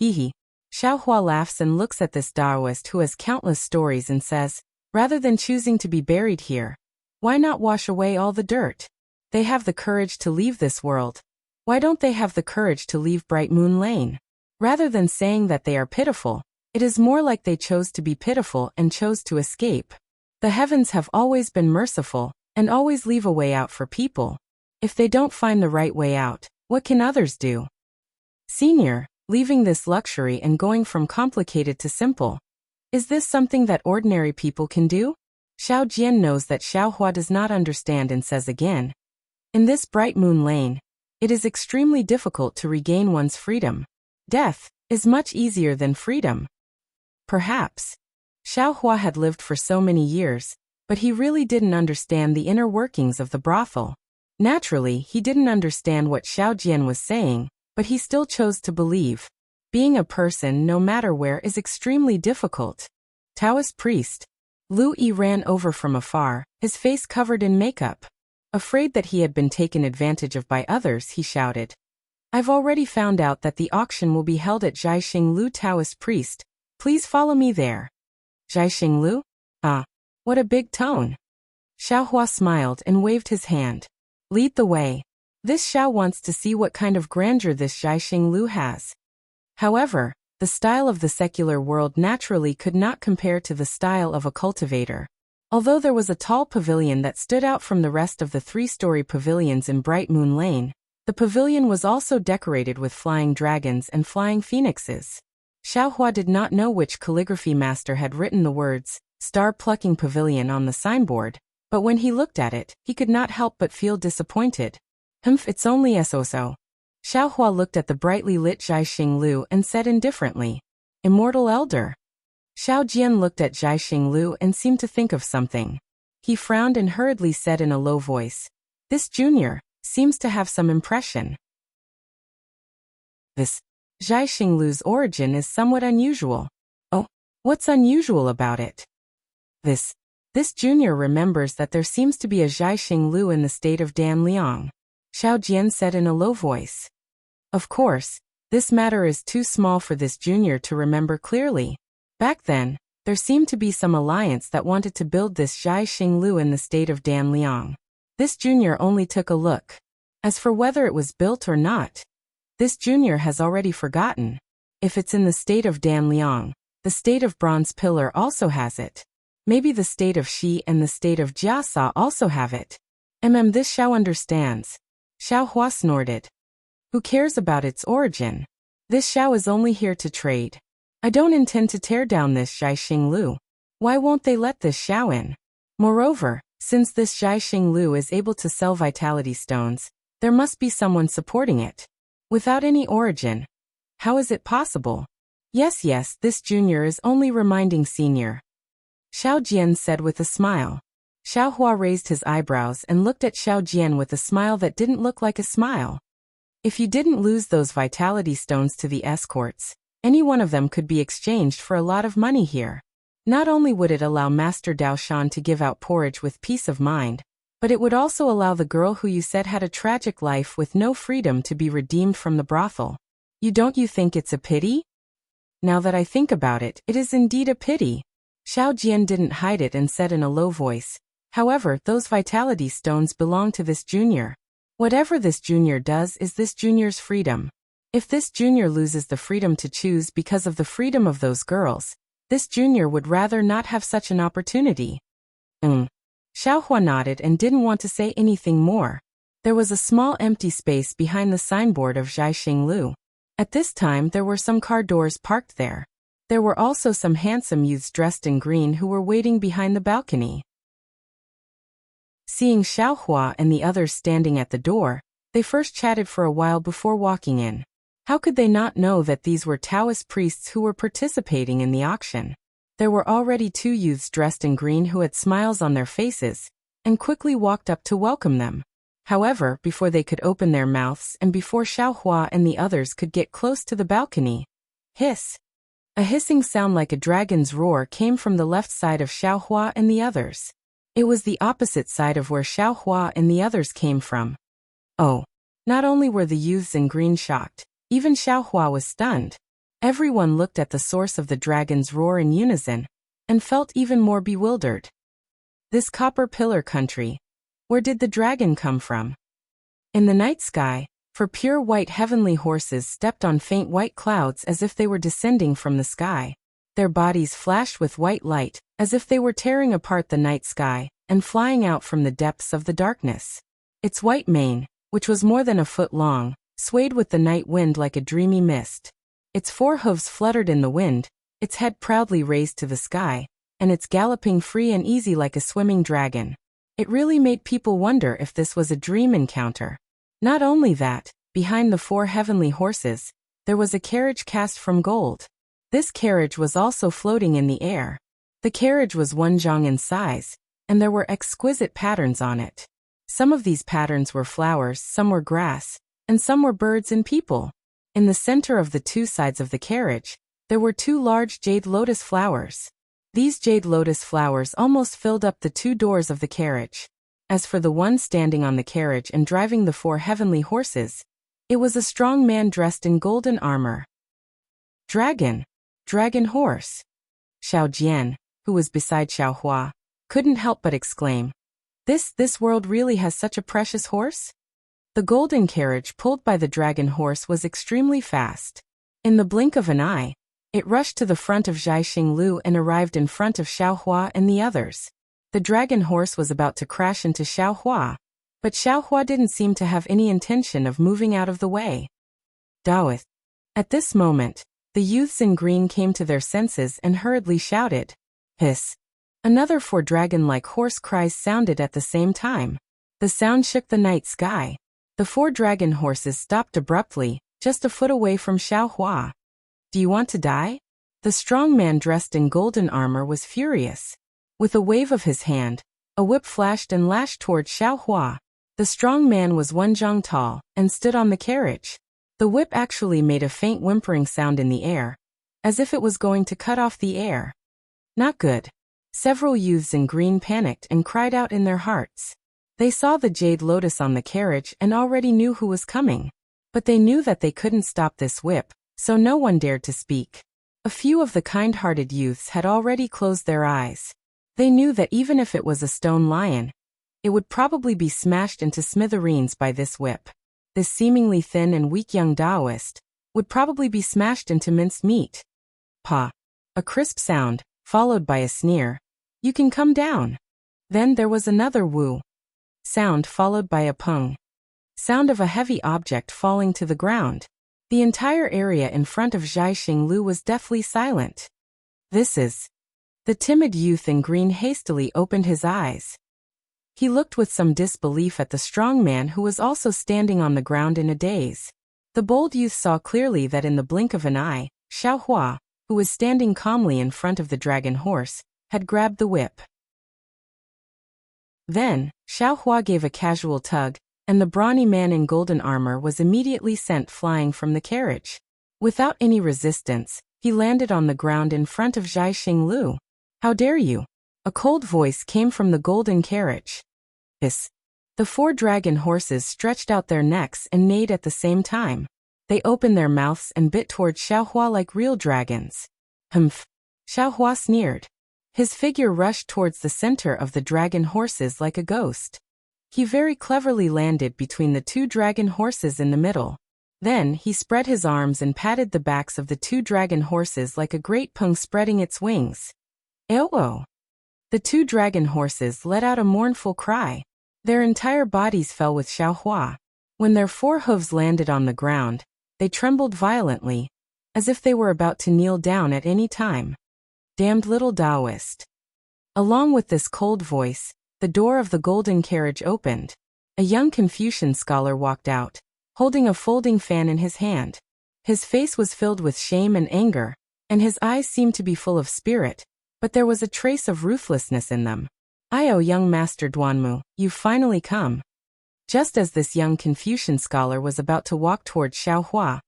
Hehe. Xiaohua laughs and looks at this Taoist who has countless stories and says, rather than choosing to be buried here, why not wash away all the dirt? They have the courage to leave this world. Why don't they have the courage to leave Bright Moon Lane? Rather than saying that they are pitiful, it is more like they chose to be pitiful and chose to escape. The heavens have always been merciful, and always leave a way out for people. If they don't find the right way out, what can others do? Senior, leaving this luxury and going from complicated to simple. Is this something that ordinary people can do? Xiao Jian knows that Xiaohua does not understand and says again. In this Bright Moon Lane, it is extremely difficult to regain one's freedom. Death is much easier than freedom. Perhaps. Xiaohua had lived for so many years, but he really didn't understand the inner workings of the brothel. Naturally, he didn't understand what Xiao Jian was saying, but he still chose to believe. Being a person no matter where is extremely difficult. Taoist priest. Lu Yi ran over from afar, his face covered in makeup. Afraid that he had been taken advantage of by others, he shouted. I've already found out that the auction will be held at Jiaxing Lu Taoist priest. Please follow me there. Jiaxing Lu? Ah, what a big tone. Xiaohua smiled and waved his hand. Lead the way. This Xiao wants to see what kind of grandeur this Jiaxing Lu has. However, the style of the secular world naturally could not compare to the style of a cultivator. Although there was a tall pavilion that stood out from the rest of the 3-story pavilions in Bright Moon Lane, the pavilion was also decorated with flying dragons and flying phoenixes. Xiaohua did not know which calligraphy master had written the words, star-plucking pavilion on the signboard, but when he looked at it, he could not help but feel disappointed. It's only so. Xiaohua looked at the brightly lit Zhaixing Lu and said indifferently, Immortal Elder. Xiao Jian looked at Zhaixing Lu and seemed to think of something. He frowned and hurriedly said in a low voice, This junior seems to have some impression. This Zhaixing Lu's origin is somewhat unusual. Oh, what's unusual about it? This junior remembers that there seems to be a Zhaixing Lu in the state of Danliang. Xiao Jian said in a low voice. Of course, this matter is too small for this junior to remember clearly. Back then, there seemed to be some alliance that wanted to build this Zhaixing Lu in the state of Danliang. This junior only took a look. As for whether it was built or not, this junior has already forgotten. If it's in the state of Danliang, the state of Bronze Pillar also has it. Maybe the state of Shi and the state of Jiasa also have it. This Xiao understands. Xiao Hua snorted. Who cares about its origin? This Xiao is only here to trade. I don't intend to tear down this Zhaixing Lu. Why won't they let this Xiao in? Moreover, since this Zhaixing Lu is able to sell vitality stones, there must be someone supporting it. Without any origin, how is it possible? Yes, this junior is only reminding senior. Xiao Jian said with a smile. Xiao Hua raised his eyebrows and looked at Xiao Jian with a smile that didn't look like a smile. If you didn't lose those vitality stones to the escorts, any one of them could be exchanged for a lot of money here. Not only would it allow Master Dao Shan to give out porridge with peace of mind, but it would also allow the girl who you said had a tragic life with no freedom to be redeemed from the brothel. Don't you think it's a pity? Now that I think about it, it is indeed a pity. Xiao Jian didn't hide it and said in a low voice, However, those vitality stones belong to this junior. Whatever this junior does is this junior's freedom. If this junior loses the freedom to choose because of the freedom of those girls, this junior would rather not have such an opportunity. Xiao Hua nodded and didn't want to say anything more. There was a small empty space behind the signboard of Zhaixing Lu. At this time there were some car doors parked there. There were also some handsome youths dressed in green who were waiting behind the balcony. Seeing Xiao Hua and the others standing at the door, they first chatted for a while before walking in. How could they not know that these were Taoist priests who were participating in the auction? There were already two youths dressed in green who had smiles on their faces, and quickly walked up to welcome them. However, before they could open their mouths and before Xiao Hua and the others could get close to the balcony, hiss! A hissing sound like a dragon's roar came from the left side of Xiao Hua and the others. It was the opposite side of where Xiao Hua and the others came from. Oh! Not only were the youths in green shocked, even Xiao Hua was stunned. Everyone looked at the source of the dragon's roar in unison, and felt even more bewildered. This copper pillar country. Where did the dragon come from? In the night sky, for pure white heavenly horses stepped on faint white clouds as if they were descending from the sky. Their bodies flashed with white light, as if they were tearing apart the night sky, and flying out from the depths of the darkness. Its white mane, which was more than a foot long, swayed with the night wind like a dreamy mist. Its four hooves fluttered in the wind, its head proudly raised to the sky, and its galloping free and easy like a swimming dragon. It really made people wonder if this was a dream encounter. Not only that, behind the four heavenly horses, there was a carriage cast from gold. This carriage was also floating in the air. The carriage was 1 zhang in size, and there were exquisite patterns on it. Some of these patterns were flowers, some were grass, and some were birds and people. In the center of the two sides of the carriage, there were 2 large jade lotus flowers. These jade lotus flowers almost filled up the 2 doors of the carriage. As for the one standing on the carriage and driving the 4 heavenly horses, it was a strong man dressed in golden armor. Dragon horse. Xiao Jian, who was beside Xiao Hua, couldn't help but exclaim, This world really has such a precious horse? The golden carriage pulled by the dragon horse was extremely fast. In the blink of an eye, it rushed to the front of Zhaixing Lu and arrived in front of Xiao Hua and the others. The dragon horse was about to crash into Xiao Hua, but Xiao Hua didn't seem to have any intention of moving out of the way. Daoist. At this moment, the youths in green came to their senses and hurriedly shouted, Hiss! Another four dragon-like horse cries sounded at the same time. The sound shook the night sky. The four dragon horses stopped abruptly, just a foot away from Xiao Hua. Do you want to die? The strong man dressed in golden armor was furious. With a wave of his hand, a whip flashed and lashed toward Xiao Hua. The strong man was 1 zhang tall, and stood on the carriage. The whip actually made a faint whimpering sound in the air, as if it was going to cut off the air. Not good. Several youths in green panicked and cried out in their hearts. They saw the jade lotus on the carriage and already knew who was coming. But they knew that they couldn't stop this whip, so no one dared to speak. A few of the kind-hearted youths had already closed their eyes. They knew that even if it was a stone lion, it would probably be smashed into smithereens by this whip. This seemingly thin and weak young Taoist would probably be smashed into minced meat. Pa. A crisp sound, followed by a sneer. You can come down. Then there was another woo sound followed by a pung sound of a heavy object falling to the ground. The entire area in front of Zhaixing Lu was deathly silent. This is... The timid youth in green hastily opened his eyes. He looked with some disbelief at the strong man who was also standing on the ground in a daze. The bold youth saw clearly that in the blink of an eye, Xiao Hua, who was standing calmly in front of the dragon horse, had grabbed the whip. Then, Xiao Hua gave a casual tug, and the brawny man in golden armor was immediately sent flying from the carriage. Without any resistance, he landed on the ground in front of Zhaixing Lu. How dare you? A cold voice came from the golden carriage. Hiss. The four dragon horses stretched out their necks and neighed at the same time. They opened their mouths and bit toward Xiao Hua like real dragons. Humph. Xiao Hua sneered. His figure rushed towards the center of the dragon horses like a ghost. He very cleverly landed between the two dragon horses in the middle. Then he spread his arms and patted the backs of the two dragon horses like a great pung spreading its wings. Eowo! The two dragon horses let out a mournful cry. Their entire bodies fell with Xiao Hua. When their four hooves landed on the ground, they trembled violently, as if they were about to kneel down at any time. Damned little Taoist. Along with this cold voice, the door of the golden carriage opened. A young Confucian scholar walked out, holding a folding fan in his hand. His face was filled with shame and anger, and his eyes seemed to be full of spirit, but there was a trace of ruthlessness in them. "Io, young Master Duanmu, you've finally come." Just as this young Confucian scholar was about to walk toward Xiao Hua,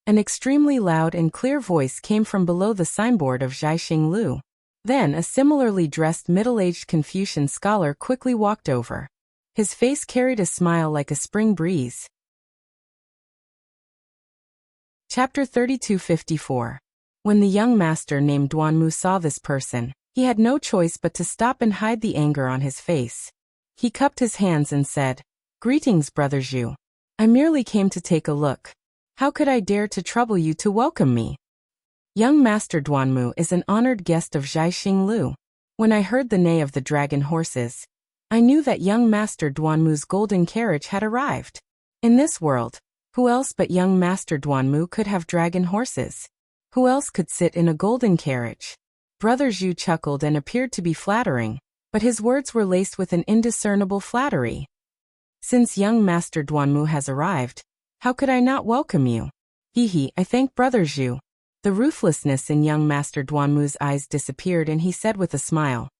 an extremely loud and clear voice came from below the signboard of Zhaixing Lu. Then a similarly dressed middle-aged Confucian scholar quickly walked over. His face carried a smile like a spring breeze. Chapter 3254. When the young master named Duanmu saw this person, he had no choice but to stop and hide the anger on his face. He cupped his hands and said, "Greetings, Brother Zhu. I merely came to take a look. How could I dare to trouble you to welcome me? Young Master Duanmu is an honored guest of Zhaixing Lu." When I heard the neigh of the dragon horses, I knew that young Master Duanmu's golden carriage had arrived. In this world, who else but young Master Duanmu could have dragon horses? Who else could sit in a golden carriage? Brother Zhu chuckled and appeared to be flattering, but his words were laced with an indiscernible flattery. "Since young Master Duanmu has arrived, how could I not welcome you?" "Hee, I thank Brother Zhu." The ruthlessness in young Master Duanmu's eyes disappeared and he said with a smile,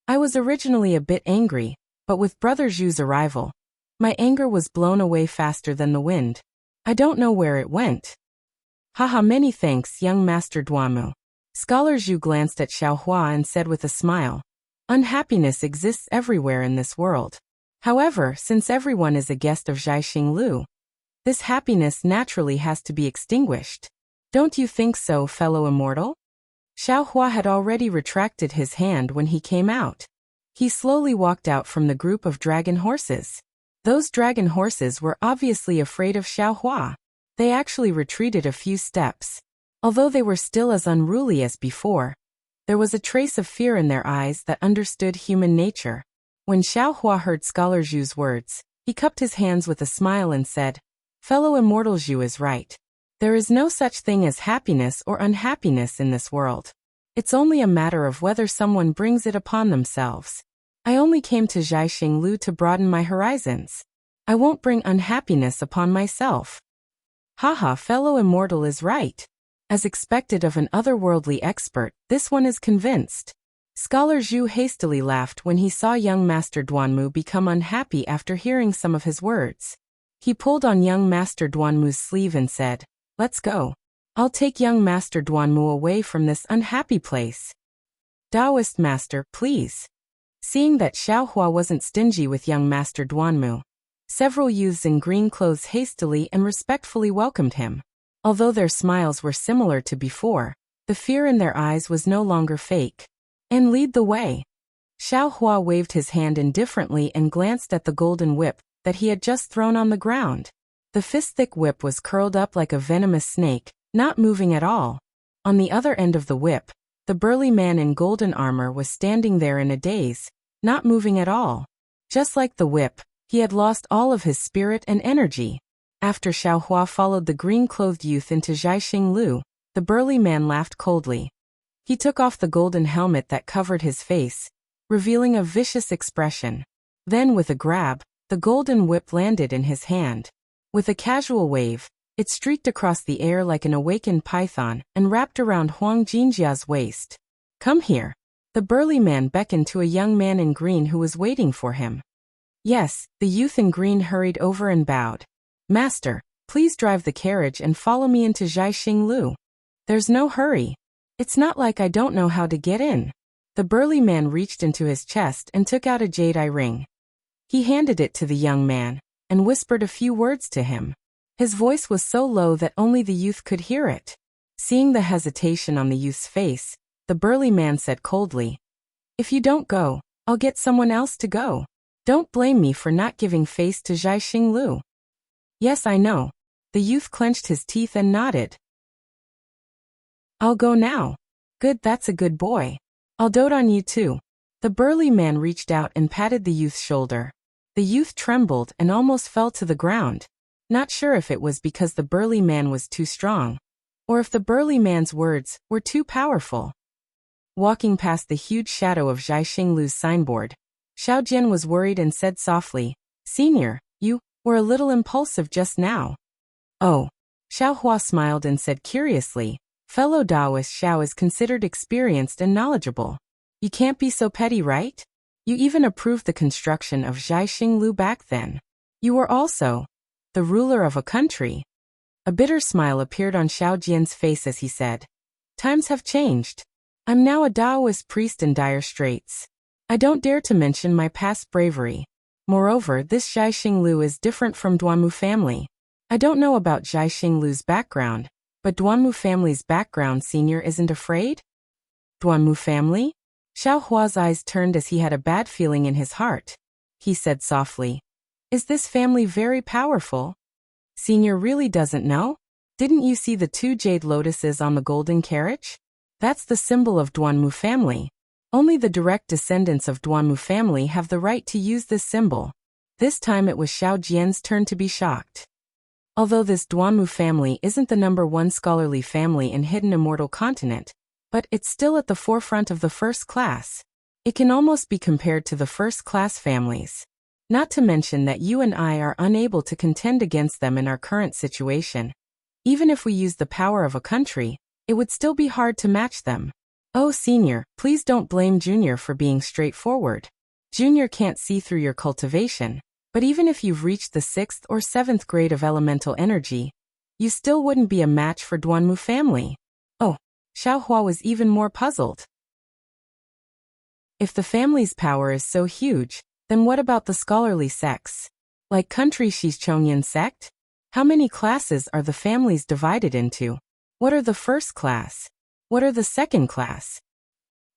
"I was originally a bit angry, but with Brother Zhu's arrival, my anger was blown away faster than the wind. I don't know where it went." "Haha, many thanks, young Master Duanmu." Scholar Zhu glanced at Xiao Hua and said with a smile, "Unhappiness exists everywhere in this world. However, since everyone is a guest of Zhaixing Lu, this happiness naturally has to be extinguished. Don't you think so, fellow immortal?" Xiao Hua had already retracted his hand when he came out. He slowly walked out from the group of dragon horses. Those dragon horses were obviously afraid of Xiao Hua. They actually retreated a few steps. Although they were still as unruly as before, there was a trace of fear in their eyes that understood human nature. When Xiao Hua heard Scholar Zhu's words, he cupped his hands with a smile and said, "Fellow immortal Zhu is right. There is no such thing as happiness or unhappiness in this world. It's only a matter of whether someone brings it upon themselves. I only came to Zhaixing Lu to broaden my horizons. I won't bring unhappiness upon myself. Haha, fellow immortal is right. As expected of an otherworldly expert, this one is convinced. Scholar Zhu hastily laughed when he saw young Master Duanmu become unhappy after hearing some of his words. He pulled on young Master Duanmu's sleeve and said, "Let's go. I'll take young Master Duanmu away from this unhappy place." Taoist Master, please. Seeing that Xiaohua wasn't stingy with young Master Duanmu, several youths in green clothes hastily and respectfully welcomed him. Although their smiles were similar to before, the fear in their eyes was no longer fake. "And lead the way." Xiaohua waved his hand indifferently and glanced at the golden whip that he had just thrown on the ground. The fist-thick whip was curled up like a venomous snake, not moving at all. On the other end of the whip, the burly man in golden armor was standing there in a daze, not moving at all. Just like the whip, he had lost all of his spirit and energy. After Xiaohua followed the green-clothed youth into Zhaixing Lu, the burly man laughed coldly. He took off the golden helmet that covered his face, revealing a vicious expression. Then with a grab, the golden whip landed in his hand. With a casual wave, it streaked across the air like an awakened python and wrapped around Huang Jinjia's waist. "Come here." The burly man beckoned to a young man in green who was waiting for him. Yes, the youth in green hurried over and bowed. "Master, please drive the carriage and follow me into Zhaixing Lu. There's no hurry. It's not like I don't know how to get in." The burly man reached into his chest and took out a jade eye ring. He handed it to the young man and whispered a few words to him. His voice was so low that only the youth could hear it. Seeing the hesitation on the youth's face, the burly man said coldly, "If you don't go, I'll get someone else to go. Don't blame me for not giving face to Zhaixing Lu." "Yes, I know." The youth clenched his teeth and nodded. "I'll go now." "Good, that's a good boy. I'll dote on you too." The burly man reached out and patted the youth's shoulder. The youth trembled and almost fell to the ground, not sure if it was because the burly man was too strong, or if the burly man's words were too powerful. Walking past the huge shadow of Zhaixing Lu's signboard, Xiao Jian was worried and said softly, "Senior, you were a little impulsive just now." "Oh." Xiaohua smiled and said curiously, "Fellow Taoist Xiao is considered experienced and knowledgeable. You can't be so petty, right? You even approved the construction of Zhaixing Lu back then. You were also the ruler of a country." A bitter smile appeared on Xiao Jian's face as he said, "Times have changed. I'm now a Taoist priest in dire straits. I don't dare to mention my past bravery. Moreover, this Zhaixing Lu is different from Duanmu family. I don't know about Zhaixing Lu's background, but Duanmu family's background, senior, isn't afraid?" "Duanmu family?" Xiaohua's eyes turned as he had a bad feeling in his heart. He said softly, "Is this family very powerful?" "Senior really doesn't know? Didn't you see the 2 jade lotuses on the golden carriage? That's the symbol of Duanmu family. Only the direct descendants of Duanmu family have the right to use this symbol." This time it was Xiao Jian's turn to be shocked. Although this Duanmu family isn't the #1 scholarly family in Hidden Immortal Continent, but it's still at the forefront of the first class. It can almost be compared to the first-class families. Not to mention that you and I are unable to contend against them in our current situation. Even if we use the power of a country, it would still be hard to match them. "Oh, senior, please don't blame Junior for being straightforward. Junior can't see through your cultivation, but even if you've reached the 6th or 7th grade of elemental energy, you still wouldn't be a match for Duanmu family." "Oh." Xiaohua was even more puzzled. If the family's power is so huge, then what about the scholarly sects? Like country Shichongyan sect? How many classes are the families divided into? What are the first class? What are the second class?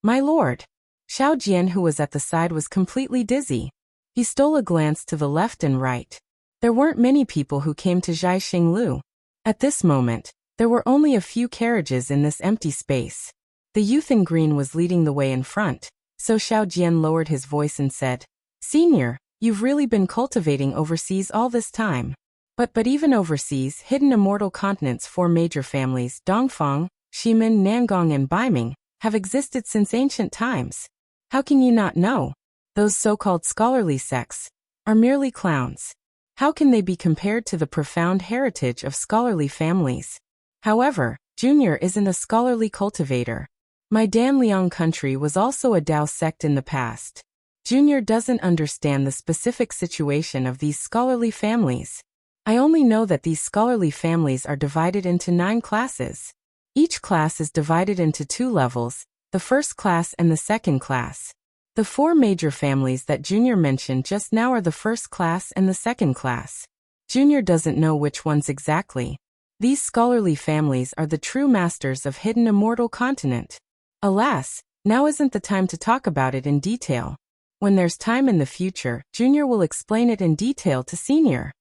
"My lord." Xiao Jian, who was at the side, was completely dizzy. He stole a glance to the left and right. There weren't many people who came to Zhaixing Lu. At this moment, there were only a few carriages in this empty space. The youth in green was leading the way in front, so Xiao Jian lowered his voice and said, "Senior, you've really been cultivating overseas all this time." But even overseas, Hidden Immortal Continent's 4 major families, Dongfang, Ximen, Nangong and Baiming, have existed since ancient times. How can you not know? Those so-called scholarly sects are merely clowns. How can they be compared to the profound heritage of scholarly families? However, Junior isn't a scholarly cultivator. My Dan Liang country was also a Dao sect in the past. Junior doesn't understand the specific situation of these scholarly families. I only know that these scholarly families are divided into 9 classes. Each class is divided into 2 levels, the first class and the second class. The 4 major families that Junior mentioned just now are the first class and the second class. Junior doesn't know which ones exactly. These scholarly families are the true masters of hidden immortal continent. Alas, now isn't the time to talk about it in detail. When there's time in the future, Junior will explain it in detail to Senior.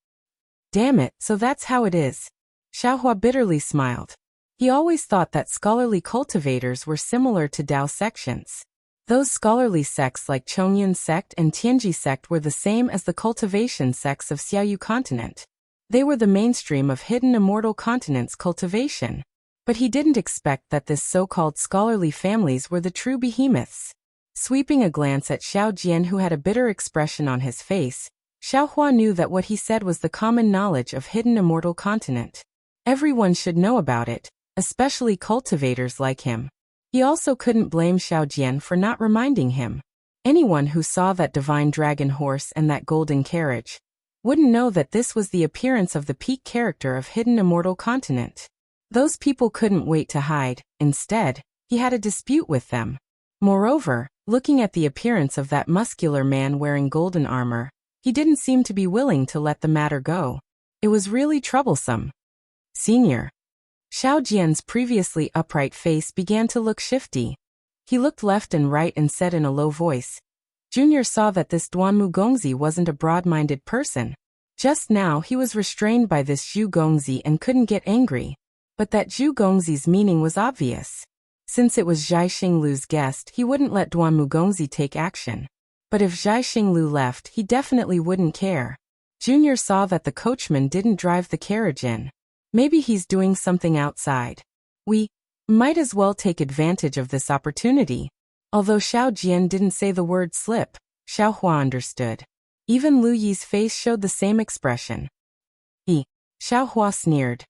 Damn it, so that's how it is. Xiaohua bitterly smiled. He always thought that scholarly cultivators were similar to Dao sections. Those scholarly sects like Chongyun sect and Tianji sect were the same as the cultivation sects of Xiaoyu continent. They were the mainstream of hidden immortal continent's cultivation. But he didn't expect that this so-called scholarly families were the true behemoths. Sweeping a glance at Xiao Jian, who had a bitter expression on his face, Xiaohua knew that what he said was the common knowledge of hidden immortal continent. Everyone should know about it, especially cultivators like him. He also couldn't blame Xiao Jian for not reminding him. Anyone who saw that divine dragon horse and that golden carriage wouldn't know that this was the appearance of the peak character of hidden immortal continent. Those people couldn't wait to hide. Instead, he had a dispute with them. Moreover, looking at the appearance of that muscular man wearing golden armor, he didn't seem to be willing to let the matter go. It was really troublesome. Senior. Xiao Jian's previously upright face began to look shifty. He looked left and right and said in a low voice. Junior saw that this Duanmu Gongzi wasn't a broad-minded person. Just now he was restrained by this Zhu Gongzi and couldn't get angry. But that Zhu Gongzi's meaning was obvious. Since it was Zhai Xinglu's guest, he wouldn't let Duanmu Gongzi take action. But if Zhai Xinglu left, he definitely wouldn't care. Junior saw that the coachman didn't drive the carriage in. Maybe he's doing something outside. We might as well take advantage of this opportunity. Although Xiao Jian didn't say the word slip, Xiaohua understood. Even Lu Yi's face showed the same expression. Xiaohua sneered.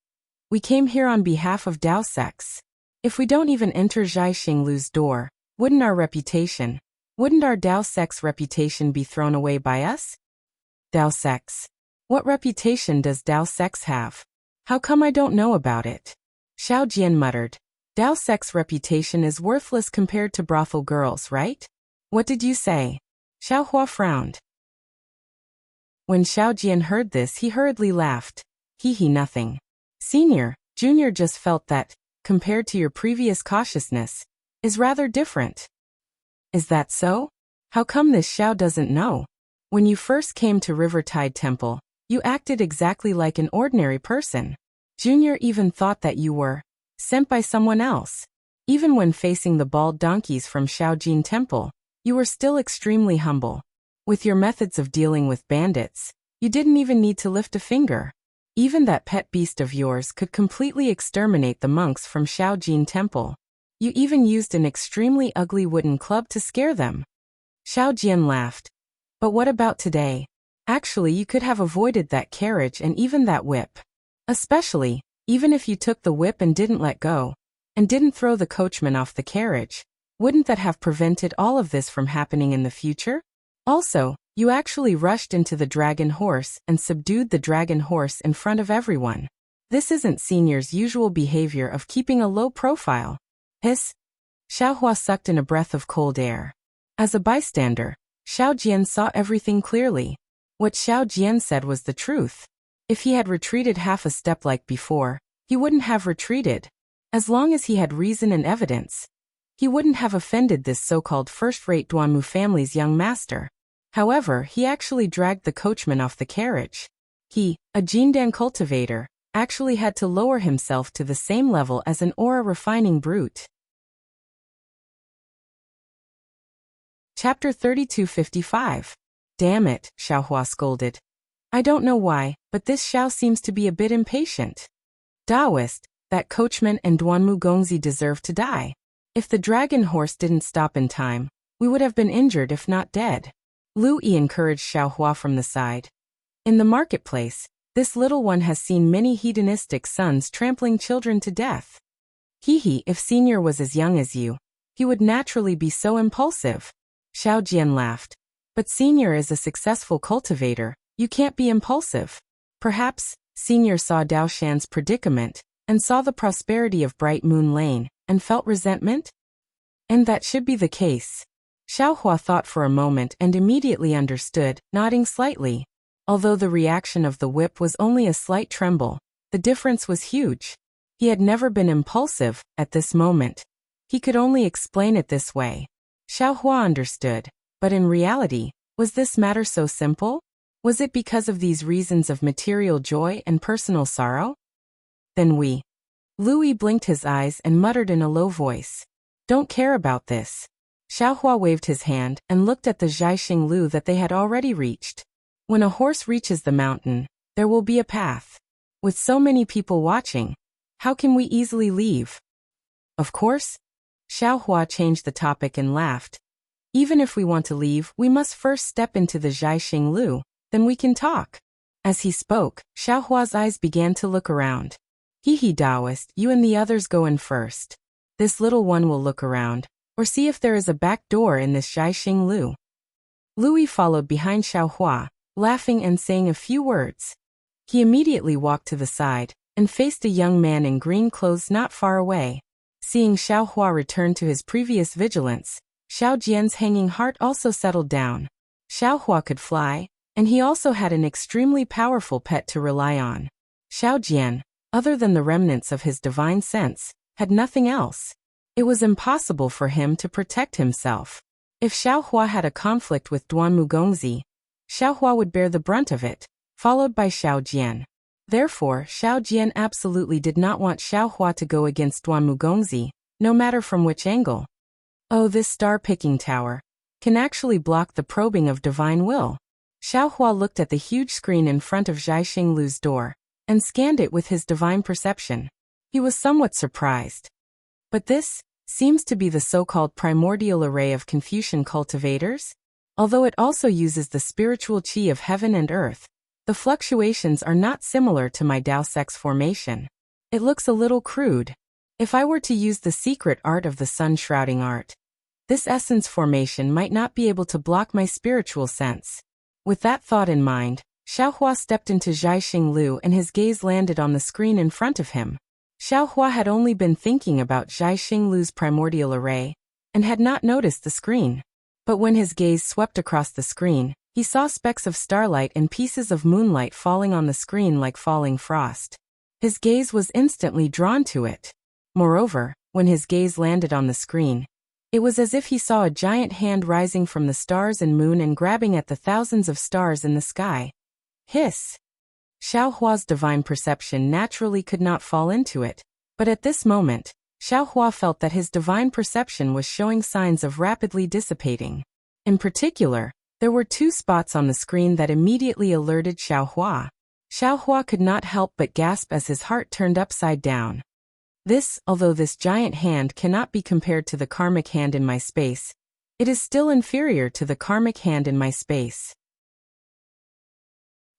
We came here on behalf of Dao sects. If we don't even enter Zhai Xinglu's door, wouldn't our Dao sect's reputation be thrown away by us? Dao sects. What reputation does Dao sects have? How come I don't know about it? Xiao Jian muttered. Dao sect's reputation is worthless compared to brothel girls, right? What did you say? Xiaohua frowned. When Xiao Jian heard this, he hurriedly laughed. Nothing. Senior, Junior just felt that, compared to your previous cautiousness, is rather different. Is that so? How come this Xiao doesn't know? When you first came to Rivertide Temple, you acted exactly like an ordinary person. Junior even thought that you were sent by someone else. Even when facing the bald donkeys from Shaojin Temple, you were still extremely humble. With your methods of dealing with bandits, you didn't even need to lift a finger. Even that pet beast of yours could completely exterminate the monks from Shaojin Temple. You even used an extremely ugly wooden club to scare them. Xiao Jian laughed. But what about today? Actually, you could have avoided that carriage and even that whip. Especially, even if you took the whip and didn't let go, and didn't throw the coachman off the carriage, wouldn't that have prevented all of this from happening in the future? Also, you actually rushed into the dragon horse and subdued the dragon horse in front of everyone. This isn't Senior's usual behavior of keeping a low profile. Hiss. Xiaohua sucked in a breath of cold air. As a bystander, Xiao Jian saw everything clearly. What Xiao Jian said was the truth. If he had retreated half a step like before, he wouldn't have retreated. As long as he had reason and evidence, he wouldn't have offended this so-called first-rate Duanmu family's young master. However, he actually dragged the coachman off the carriage. He, a Jindan cultivator, actually had to lower himself to the same level as an aura-refining brute. Chapter 3255. Damn it, Xiaohua scolded. I don't know why, but this Xiao seems to be a bit impatient. Daoist, that coachman and Duanmu Gongzi deserve to die. If the dragon horse didn't stop in time, we would have been injured if not dead. Lu Yi encouraged Xiaohua from the side. In the marketplace, this little one has seen many hedonistic sons trampling children to death. Hehe, if Senior was as young as you, he would naturally be so impulsive. Xiao Jian laughed. But Senior is a successful cultivator, you can't be impulsive. Perhaps, Senior saw Dao Shan's predicament, and saw the prosperity of Bright Moon Lane, and felt resentment? And that should be the case. Xiaohua thought for a moment and immediately understood, nodding slightly. Although the reaction of the whip was only a slight tremble, the difference was huge. He had never been impulsive, at this moment. He could only explain it this way. Xiaohua understood, but in reality, was this matter so simple? Was it because of these reasons of material joy and personal sorrow? Then we. Louis blinked his eyes and muttered in a low voice. Don't care about this. Xiaohua waved his hand and looked at the Zhaixing Lu that they had already reached. When a horse reaches the mountain, there will be a path. With so many people watching, how can we easily leave? Of course. Xiaohua changed the topic and laughed. Even if we want to leave, we must first step into the Zhaixing Lu, then we can talk. As he spoke, Xiaohua's eyes began to look around. Hehe, Taoist, you and the others go in first. This little one will look around, or see if there is a back door in this Zhaixing Lu. Louis followed behind Xiaohua, laughing and saying a few words. He immediately walked to the side, and faced a young man in green clothes not far away. Seeing Xiaohua return to his previous vigilance, Xiao Jian's hanging heart also settled down. Xiaohua could fly, and he also had an extremely powerful pet to rely on. Xiao Jian, other than the remnants of his divine sense, had nothing else. It was impossible for him to protect himself. If Xiaohua had a conflict with Duanmu Gongzi, Xiaohua would bear the brunt of it, followed by Xiao Jian. Therefore, Xiao Jian absolutely did not want Xiaohua to go against Duanmu Gongzi, no matter from which angle. Oh, this star-picking tower can actually block the probing of divine will. Xiaohua looked at the huge screen in front of Zhaixing Lu's door, and scanned it with his divine perception. He was somewhat surprised. But this seems to be the so-called primordial array of Confucian cultivators? Although it also uses the spiritual qi of heaven and earth, the fluctuations are not similar to my Dao sex formation. It looks a little crude. If I were to use the secret art of the sun-shrouding art, this essence formation might not be able to block my spiritual sense. With that thought in mind, Xiaohua stepped into Zhaixing Lu and his gaze landed on the screen in front of him. Xiaohua had only been thinking about Zhaixing Lu's primordial array, and had not noticed the screen. But when his gaze swept across the screen, he saw specks of starlight and pieces of moonlight falling on the screen like falling frost. His gaze was instantly drawn to it. Moreover, when his gaze landed on the screen, it was as if he saw a giant hand rising from the stars and moon and grabbing at the thousands of stars in the sky. Hiss! Xiaohua's divine perception naturally could not fall into it, but at this moment, Xiaohua felt that his divine perception was showing signs of rapidly dissipating. In particular, there were two spots on the screen that immediately alerted Xiaohua. Xiaohua could not help but gasp as his heart turned upside down. Although this giant hand cannot be compared to the karmic hand in my space, it is still inferior to the karmic hand in my space.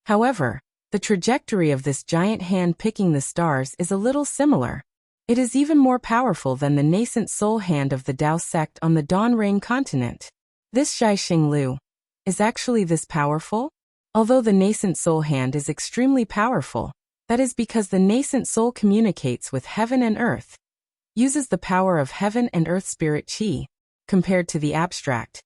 However, the trajectory of this giant hand picking the stars is a little similar. It is even more powerful than the nascent soul hand of the Dao sect on the Dawn Rain continent. This Zhaixing Lu is actually this powerful? Although the nascent soul hand is extremely powerful, that is because the nascent soul communicates with heaven and earth, uses the power of heaven and earth spirit qi, compared to the abstract,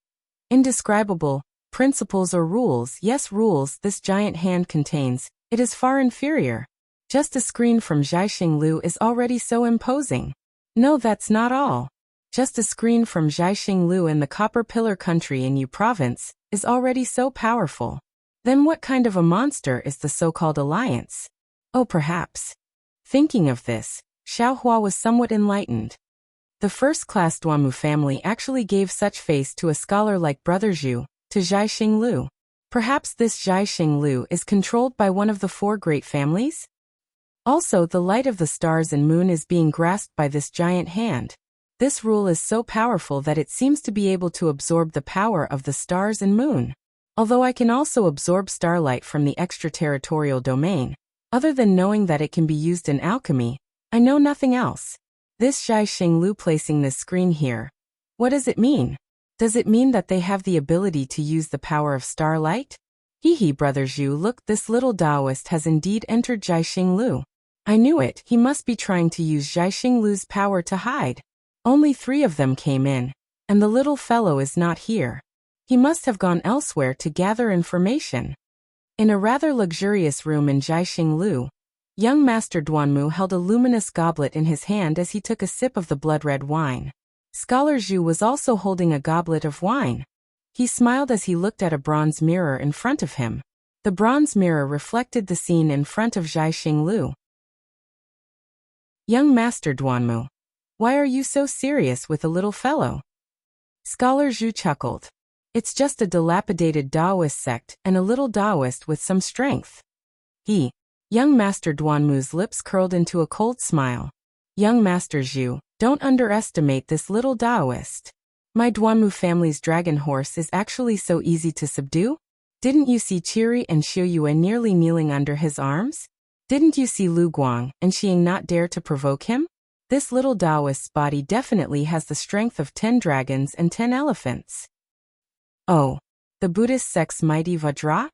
indescribable principles or rules. Yes, rules this giant hand contains, it is far inferior. Just a screen from Zhaixing Lu is already so imposing. No, that's not all. Just a screen from Zhaixing Lu in the Copper Pillar country in Yu province is already so powerful. Then what kind of a monster is the so-called alliance? Oh, perhaps. Thinking of this, Xiaohua was somewhat enlightened. The first-class Duanmu family actually gave such face to a scholar like Brother Zhu, to Zhaixing Lu. Perhaps this Zhaixing Lu is controlled by one of the four great families? Also, the light of the stars and moon is being grasped by this giant hand. This rule is so powerful that it seems to be able to absorb the power of the stars and moon. Although I can also absorb starlight from the extraterritorial domain, other than knowing that it can be used in alchemy, I know nothing else. This Zhaixing Lu placing this screen here. What does it mean? Does it mean that they have the ability to use the power of starlight? Hee brother Zhu, look, this little Taoist has indeed entered Zhaixing Lu. I knew it, he must be trying to use Zhaixing Lu's power to hide. Only 3 of them came in, and the little fellow is not here. He must have gone elsewhere to gather information. In a rather luxurious room in Zhaixing Lu, young Master Duanmu held a luminous goblet in his hand as he took a sip of the blood-red wine. Scholar Zhu was also holding a goblet of wine. He smiled as he looked at a bronze mirror in front of him. The bronze mirror reflected the scene in front of Zhaixing Lu. Young Master Duanmu, why are you so serious with a little fellow? Scholar Zhu chuckled. It's just a dilapidated Taoist sect and a little Taoist with some strength. Young Master Duanmu's lips curled into a cold smile. Young Master Zhu, don't underestimate this little Taoist. My Duanmu family's dragon horse is actually so easy to subdue? Didn't you see Qiri and Xiu Yue nearly kneeling under his arms? Didn't you see Lu Guang and Xiang not dare to provoke him? This little Taoist's body definitely has the strength of 10 dragons and 10 elephants. Oh, the Buddhist sect's mighty Vajra?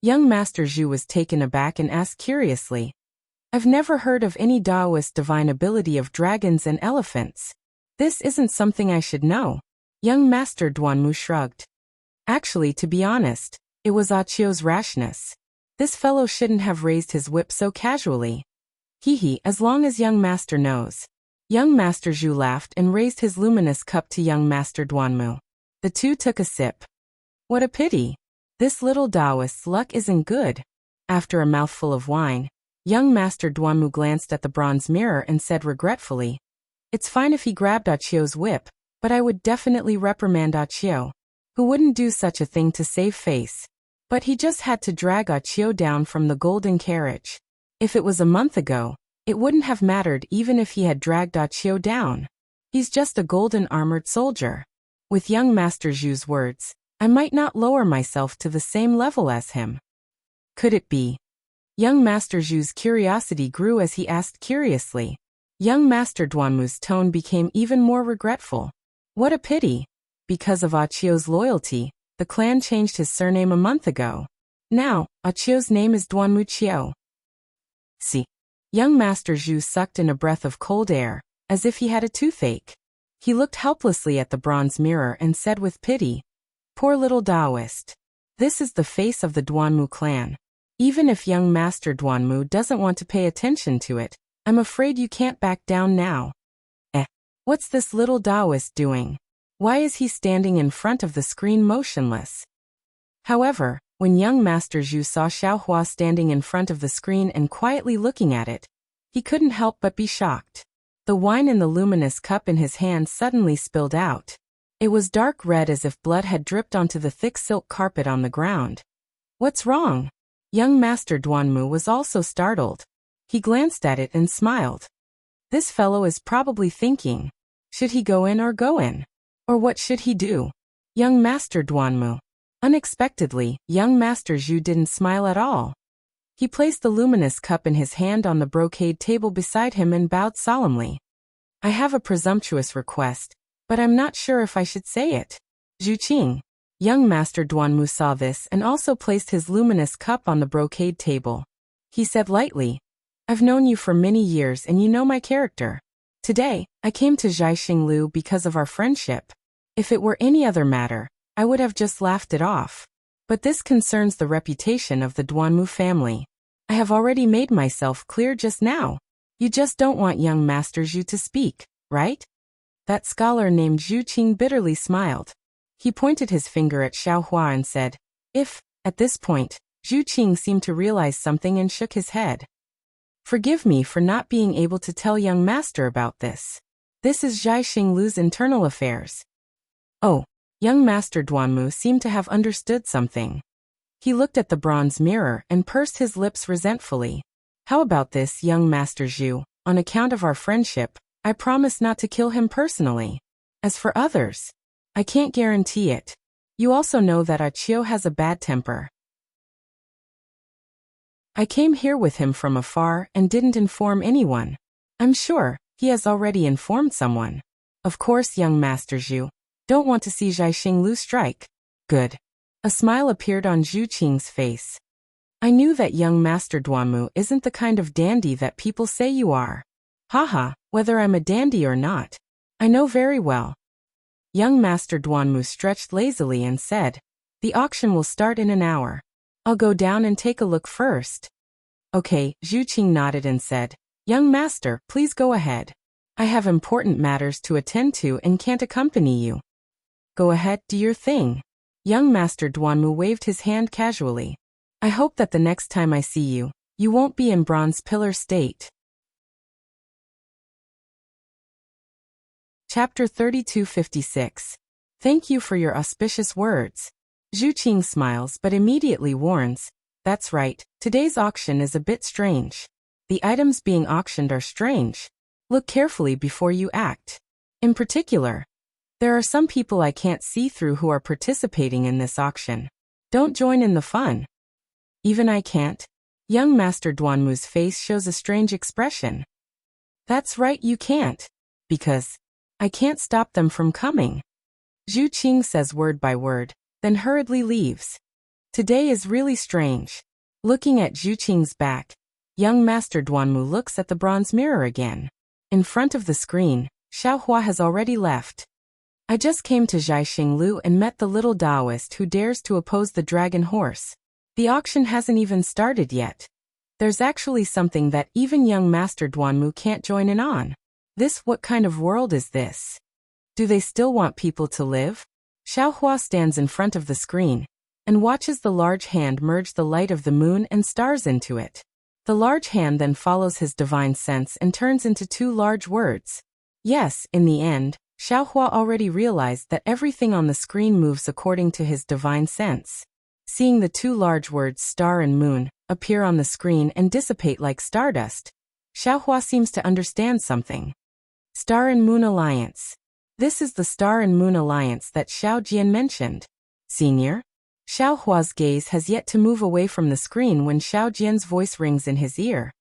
Young Master Zhu was taken aback and asked curiously. I've never heard of any Taoist divine ability of dragons and elephants. This isn't something I should know. Young Master Duanmu shrugged. Actually, to be honest, it was Achio's rashness. This fellow shouldn't have raised his whip so casually. As long as young master knows. Young Master Zhu laughed and raised his luminous cup to young Master Duanmu. The two took a sip. What a pity. This little Taoist's luck isn't good. After a mouthful of wine, young Master Duanmu glanced at the bronze mirror and said regretfully, it's fine if he grabbed Achio's whip, but I would definitely reprimand Achio. Who wouldn't do such a thing to save face? But he just had to drag Achio down from the golden carriage. If it was a month ago, it wouldn't have mattered even if he had dragged Achio down. He's just a golden armored soldier. With young Master Zhu's words, I might not lower myself to the same level as him. Could it be? Young Master Zhu's curiosity grew as he asked curiously. Young Master Duanmu's tone became even more regretful. What a pity. Because of Achio's loyalty, the clan changed his surname a month ago. Now, Achio's name is Duanmu Chiao. See. Young Master Zhu sucked in a breath of cold air, as if he had a toothache. He looked helplessly at the bronze mirror and said with pity, poor little Taoist. This is the face of the Duanmu clan. Even if young Master Duanmu doesn't want to pay attention to it, I'm afraid you can't back down now. What's this little Taoist doing? Why is he standing in front of the screen motionless? However, when young Master Zhu saw Xiaohua standing in front of the screen and quietly looking at it, he couldn't help but be shocked. The wine in the luminous cup in his hand suddenly spilled out. It was dark red as if blood had dripped onto the thick silk carpet on the ground. What's wrong? Young Master Duanmu was also startled. He glanced at it and smiled. This fellow is probably thinking, should he go in or go in? Or what should he do? Young Master Duanmu. Unexpectedly, young Master Zhu didn't smile at all. He placed the luminous cup in his hand on the brocade table beside him and bowed solemnly. I have a presumptuous request, but I'm not sure if I should say it. Zhu Qing. Young Master Duanmu saw this and also placed his luminous cup on the brocade table. He said lightly, I've known you for many years and you know my character. Today, I came to Zhaixing Lu because of our friendship. If it were any other matter, I would have just laughed it off. But this concerns the reputation of the Duanmu family. I have already made myself clear just now. You just don't want young Master Zhu to speak, right? That scholar named Zhu Qing bitterly smiled. He pointed his finger at Xiaohua and said, if, at this point, Zhu Qing seemed to realize something and shook his head. Forgive me for not being able to tell young master about this. This is Zhaixing Lu's internal affairs. Oh, young Master Duanmu seemed to have understood something. He looked at the bronze mirror and pursed his lips resentfully. How about this, young Master Zhu? On account of our friendship, I promise not to kill him personally. As for others, I can't guarantee it. You also know that Achio has a bad temper. I came here with him from afar and didn't inform anyone. I'm sure he has already informed someone. Of course, young Master Zhu. Don't want to see Zhai Xinglu strike. Good. A smile appeared on Zhu Qing's face. I knew that young Master Duanmu isn't the kind of dandy that people say you are. Haha, whether I'm a dandy or not, I know very well. Young Master Duanmu stretched lazily and said, the auction will start in an hour. I'll go down and take a look first. Okay, Zhu Qing nodded and said, young master, please go ahead. I have important matters to attend to and can't accompany you. Go ahead, do your thing. Young Master Duanmu waved his hand casually. I hope that the next time I see you, you won't be in bronze pillar state. Chapter 3256. Thank you for your auspicious words. Zhu Qing smiles but immediately warns, that's right, today's auction is a bit strange. The items being auctioned are strange. Look carefully before you act. In particular, there are some people I can't see through who are participating in this auction. Don't join in the fun. Even I can't? Young Master Duanmu's face shows a strange expression. That's right, you can't. Because I can't stop them from coming. Zhu Qing says word by word, then hurriedly leaves. Today is really strange. Looking at Zhu Qing's back, young Master Duanmu looks at the bronze mirror again. In front of the screen, Xiaohua has already left. I just came to Zhai Xinglu and met the little Taoist who dares to oppose the dragon horse. The auction hasn't even started yet. There's actually something that even young Master Duanmu can't join in on. What kind of world is this? Do they still want people to live? Xiaohua stands in front of the screen and watches the large hand merge the light of the moon and stars into it. The large hand then follows his divine sense and turns into two large words. Yes, in the end, Xiaohua already realized that everything on the screen moves according to his divine sense. Seeing the two large words star and moon appear on the screen and dissipate like stardust, Xiaohua seems to understand something. Star and Moon Alliance. This is the Star and Moon Alliance that Xiao Jian mentioned. Senior? Xiaohua's gaze has yet to move away from the screen when Xiao Jian's voice rings in his ear.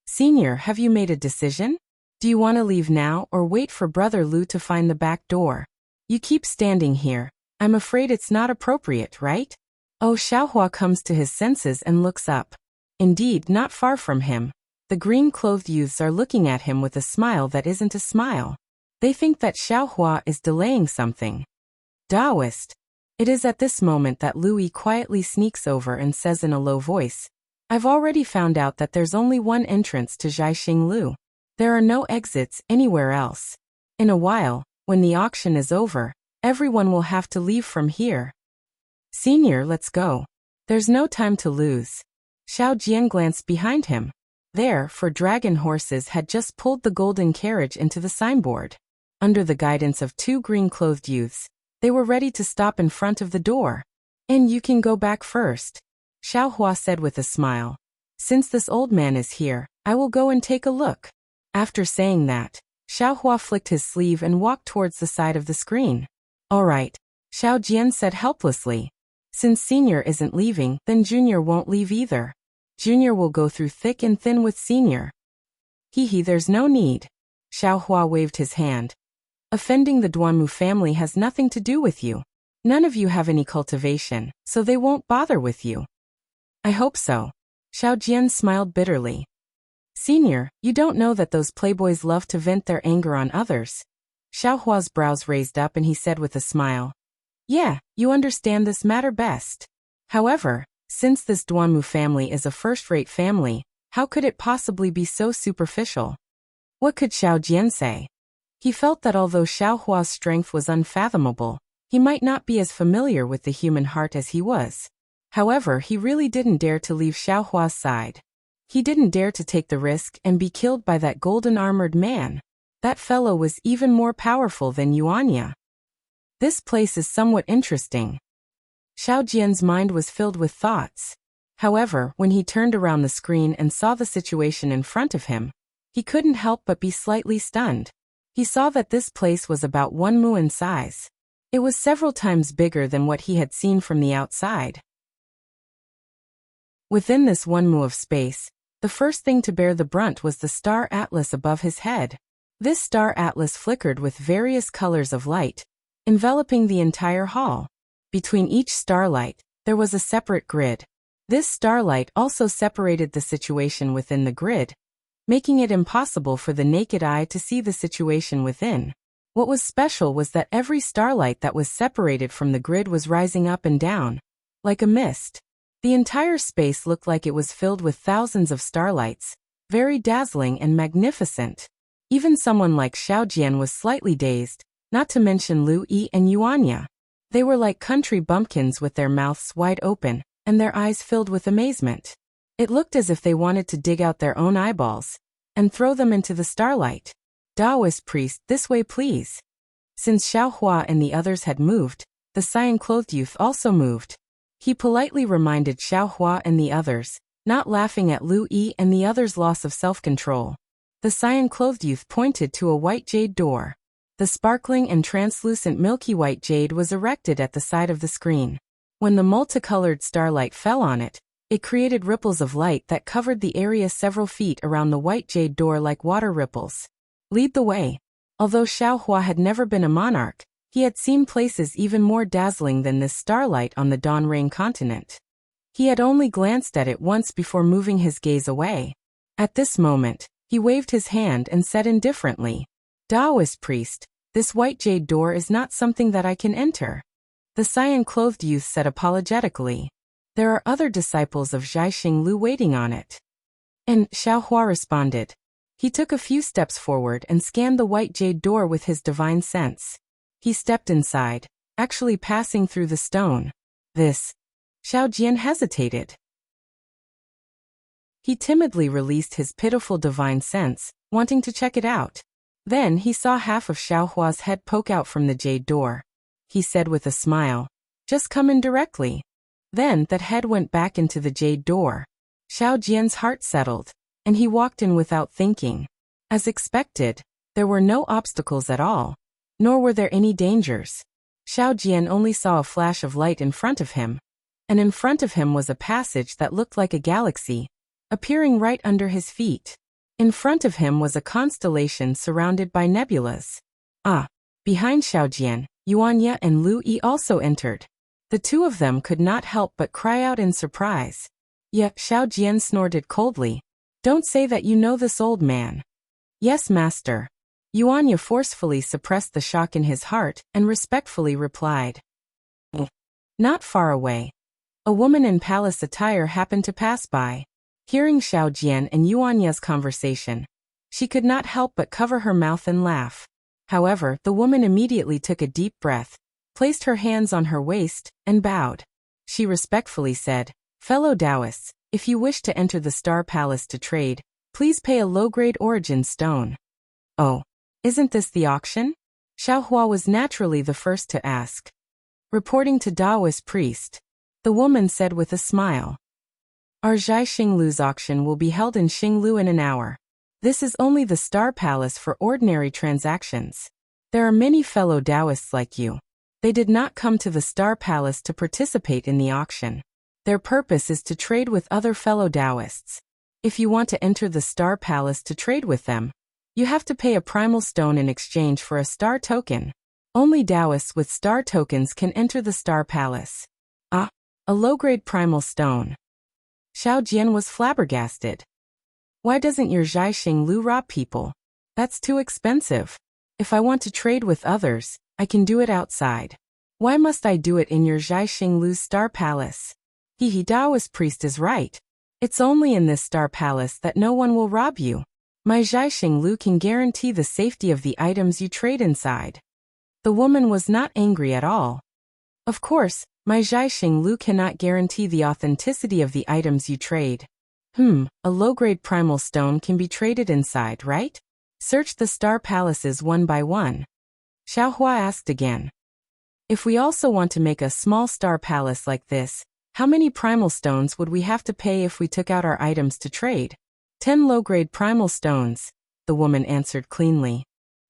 Senior, have you made a decision? Do you want to leave now or wait for Brother Lu to find the back door? You keep standing here. I'm afraid it's not appropriate, right? Oh, Xiaohua comes to his senses and looks up. Indeed, not far from him, the green-clothed youths are looking at him with a smile that isn't a smile. They think that Xiaohua is delaying something. Taoist. It is at this moment that Lui quietly sneaks over and says in a low voice, I've already found out that there's only one entrance to Zhai Xinglu. There are no exits anywhere else. In a while, when the auction is over, everyone will have to leave from here. Senior, let's go. There's no time to lose. Xiao Jian glanced behind him. There, for dragon horses had just pulled the golden carriage into the signboard. Under the guidance of two green-clothed youths, they were ready to stop in front of the door. And you can go back first, Xiaohua said with a smile. Since this old man is here, I will go and take a look. After saying that, Xiaohua flicked his sleeve and walked towards the side of the screen. All right, Xiao Jian said helplessly. Since Senior isn't leaving, then Junior won't leave either. Junior will go through thick and thin with Senior. There's no need. Xiaohua waved his hand. Offending the Duanmu family has nothing to do with you. None of you have any cultivation, so they won't bother with you. I hope so. Xiao Jian smiled bitterly. Senior, you don't know that those playboys love to vent their anger on others. Xiaohua's brows raised up and he said with a smile. Yeah, you understand this matter best. However, since this Duanmu family is a first-rate family, how could it possibly be so superficial? What could Xiao Jian say? He felt that although Xiaohua's strength was unfathomable, he might not be as familiar with the human heart as he was. However, he really didn't dare to leave Xiaohua's side. He didn't dare to take the risk and be killed by that golden-armored man. That fellow was even more powerful than Yuanya. This place is somewhat interesting. Xiao Jian's mind was filled with thoughts. However, when he turned around the screen and saw the situation in front of him, he couldn't help but be slightly stunned. He saw that this place was about 1 mu in size. It was several times bigger than what he had seen from the outside. Within this 1 mu of space, the first thing to bear the brunt was the star atlas above his head. This star atlas flickered with various colors of light, enveloping the entire hall. Between each starlight, there was a separate grid. This starlight also separated the situation within the grid, making it impossible for the naked eye to see the situation within. What was special was that every starlight that was separated from the grid was rising up and down, like a mist. The entire space looked like it was filled with thousands of starlights, very dazzling and magnificent. Even someone like Xiaojian was slightly dazed, not to mention Lu Yi and Yuanya. They were like country bumpkins with their mouths wide open, and their eyes filled with amazement. It looked as if they wanted to dig out their own eyeballs and throw them into the starlight. Taoist priest, this way please. Since Xiao Hua and the others had moved, the cyan-clothed youth also moved. He politely reminded Xiao Hua and the others, not laughing at Lu Yi and the others' loss of self-control. The cyan-clothed youth pointed to a white jade door. The sparkling and translucent milky white jade was erected at the side of the screen. When the multicolored starlight fell on it, it created ripples of light that covered the area several feet around the white jade door like water ripples. Lead the way. Although Xiao Hua had never been a monarch, he had seen places even more dazzling than this starlight on the Dawn Rain continent. He had only glanced at it once before moving his gaze away. At this moment, he waved his hand and said indifferently, Taoist priest, this white jade door is not something that I can enter. The cyan-clothed youth said apologetically, there are other disciples of Zhaixing Lu waiting on it. And Xiao Hua responded. He took a few steps forward and scanned the white jade door with his divine sense. He stepped inside, actually passing through the stone. This. Xiao Jian hesitated. He timidly released his pitiful divine sense, wanting to check it out. Then he saw half of Xiao Hua's head poke out from the jade door. He said with a smile, just come in directly. Then that head went back into the jade door. Xiao Jian's heart settled, and he walked in without thinking. As expected, there were no obstacles at all, nor were there any dangers. Xiao Jian only saw a flash of light in front of him, and in front of him was a passage that looked like a galaxy, appearing right under his feet. In front of him was a constellation surrounded by nebulas. Behind Xiao Jian, Yuanya and Lu Yi also entered. The two of them could not help but cry out in surprise. Yet Xiao Jian snorted coldly. Don't say that you know this old man. Yes, master. Yuanya forcefully suppressed the shock in his heart and respectfully replied. Not far away. A woman in palace attire happened to pass by. Hearing Xiao Jian and Yuanya's conversation, she could not help but cover her mouth and laugh. However, the woman immediately took a deep breath, placed her hands on her waist, and bowed. She respectfully said, fellow Taoists, if you wish to enter the Star Palace to trade, please pay a low-grade origin stone. Oh, isn't this the auction? Xiao Hua was naturally the first to ask. Reporting to Taoist priest, the woman said with a smile. Our Zhaixing Lu's auction will be held in Xinglu in an hour. This is only the Star Palace for ordinary transactions. There are many fellow Taoists like you. They did not come to the Star Palace to participate in the auction. Their purpose is to trade with other fellow Taoists. If you want to enter the Star Palace to trade with them, you have to pay a primal stone in exchange for a star token. Only Taoists with star tokens can enter the Star Palace. A low-grade primal stone. Xiao Jian was flabbergasted. Why doesn't your Zhaixing Lu rob people? That's too expensive. If I want to trade with others, I can do it outside. Why must I do it in your Zhaixing Lu's Star Palace? Taoist priest is right. It's only in this Star Palace that no one will rob you. My Zhaixing Lu can guarantee the safety of the items you trade inside. The woman was not angry at all. Of course, my Zhaixing Lu cannot guarantee the authenticity of the items you trade. A low-grade primal stone can be traded inside, right? Search the Star Palaces one by one. Xiao Hua asked again. If we also want to make a small Star Palace like this, how many primal stones would we have to pay if we took out our items to trade? 10 low-grade primal stones, the woman answered cleanly.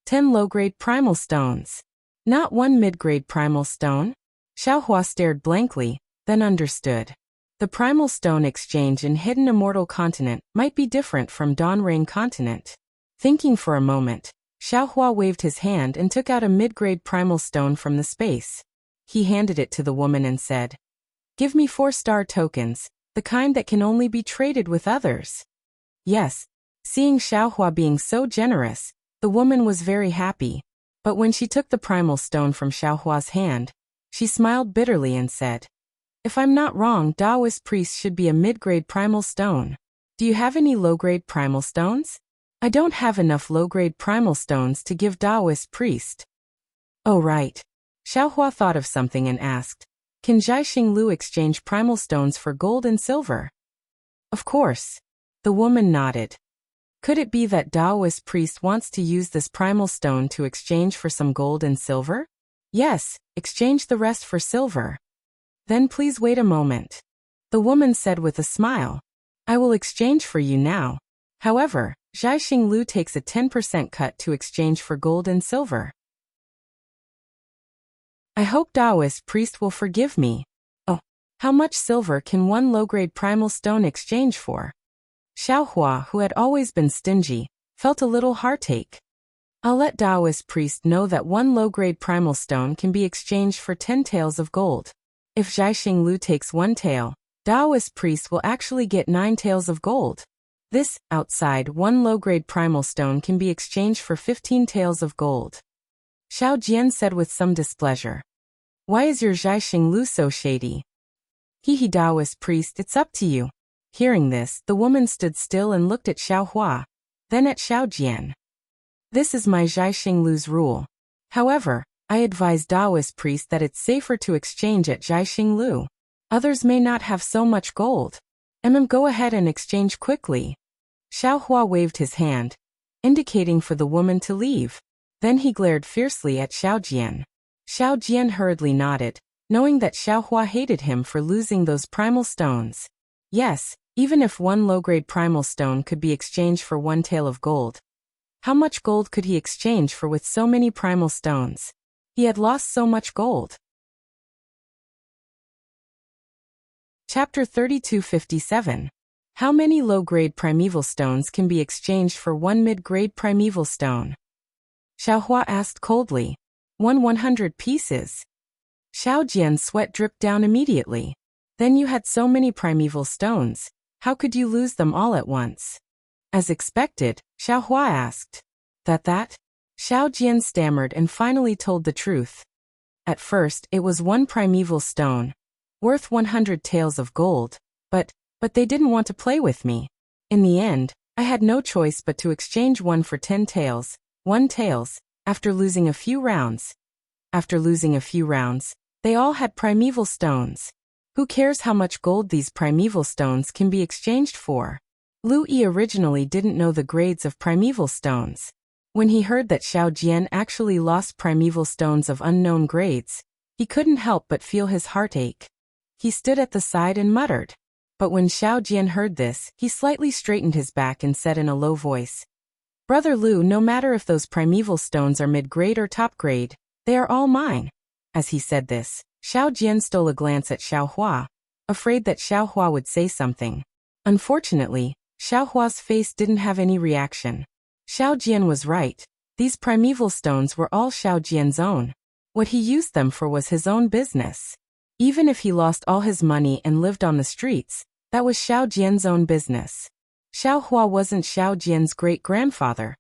10 low-grade primal stones. Not one mid-grade primal stone? Xiaohua stared blankly, then understood. The primal stone exchange in Hidden Immortal Continent might be different from Dawn Rain Continent. Thinking for a moment, Xiaohua waved his hand and took out a mid-grade primal stone from the space. He handed it to the woman and said, "Give me 4-star tokens, the kind that can only be traded with others." Yes. Seeing Xiaohua being so generous, the woman was very happy. But when she took the primal stone from Xiaohua's hand, she smiled bitterly and said, "If I'm not wrong, Taoist priest should be a mid-grade primal stone. Do you have any low-grade primal stones?" "I don't have enough low-grade primal stones to give Taoist priest." "Oh right." Xiaohua thought of something and asked, "Can Zhaixing Lu exchange primal stones for gold and silver?" "Of course." The woman nodded. "Could it be that Taoist priest wants to use this primal stone to exchange for some gold and silver?" "Yes, exchange the rest for silver." "Then please wait a moment," the woman said with a smile. "I will exchange for you now. However, Zhaixing Lu takes a 10% cut to exchange for gold and silver." "I hope Taoist priest will forgive me." "Oh, how much silver can one low-grade primal stone exchange for?" Xiaohua, who had always been stingy, felt a little heartache. "I'll let Taoist priest know that one low-grade primal stone can be exchanged for 10 taels of gold. If Zhaixing Lu takes 1 tael, Taoist priest will actually get 9 taels of gold. This, outside, one low-grade primal stone can be exchanged for 15 taels of gold." Xiao Jian said with some displeasure. "Why is your Zhaixing Lu so shady?" "He Taoist priest, it's up to you." Hearing this, the woman stood still and looked at Xiaohua, then at Xiao Jian. "This is my Zhaixing Lu's rule. However, I advise Taoist priest that it's safer to exchange at Zhaixing Lu. Others may not have so much gold. Go ahead and exchange quickly." Xiaohua waved his hand, indicating for the woman to leave. Then he glared fiercely at Xiao Jian. Xiao Jian hurriedly nodded, knowing that Xiaohua hated him for losing those primal stones. Yes, even if one low-grade primal stone could be exchanged for 1 tael of gold, how much gold could he exchange for with so many primal stones? He had lost so much gold. Chapter 3257. How many low-grade primeval stones can be exchanged for 1 mid-grade primeval stone? Xiaohua asked coldly. 100 pieces. Xiao Jian's sweat dripped down immediately. Then you had so many primeval stones, how could you lose them all at once? As expected, Xiaohua asked. That? Xiao Jian stammered and finally told the truth. At first, it was 1 primeval stone, worth 100 taels of gold, but they didn't want to play with me. In the end, I had no choice but to exchange one for 10 taels, 1 taels, after losing a few rounds. After losing a few rounds, they all had primeval stones. Who cares how much gold these primeval stones can be exchanged for? Lu Yi originally didn't know the grades of primeval stones. When he heard that Xiao Jian actually lost primeval stones of unknown grades, he couldn't help but feel his heart ache. He stood at the side and muttered. But when Xiao Jian heard this, he slightly straightened his back and said in a low voice, "Brother Lu, no matter if those primeval stones are mid-grade or top-grade, they are all mine." As he said this, Xiao Jian stole a glance at Xiaohua, afraid that Xiaohua would say something. Unfortunately, Xiaohua's face didn't have any reaction. Xiao Jian was right. These primeval stones were all Xiao Jian's own. What he used them for was his own business. Even if he lost all his money and lived on the streets, that was Xiao Jian's own business. Xiaohua wasn't Xiao Jian's great-grandfather.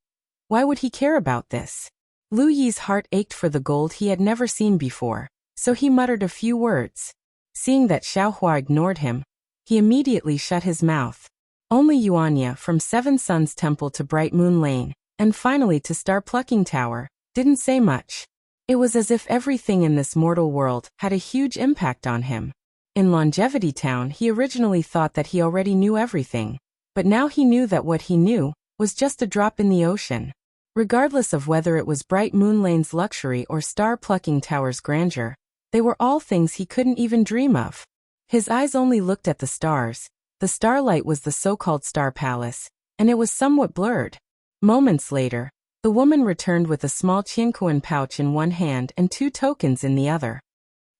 Why would he care about this? Lu Yi's heart ached for the gold he had never seen before, so he muttered a few words. Seeing that Xiaohua ignored him, he immediately shut his mouth. Only Yuanya from Seven Suns Temple to Bright Moon Lane, and finally to Star Plucking Tower, didn't say much. It was as if everything in this mortal world had a huge impact on him. In Longevity Town, he originally thought that he already knew everything, but now he knew that what he knew was just a drop in the ocean. Regardless of whether it was Bright Moon Lane's luxury or Star Plucking Tower's grandeur, they were all things he couldn't even dream of. His eyes only looked at the stars. The starlight was the so-called Star Palace, and it was somewhat blurred. Moments later, The woman returned with a small qiankuan pouch in one hand and 2 tokens in the other.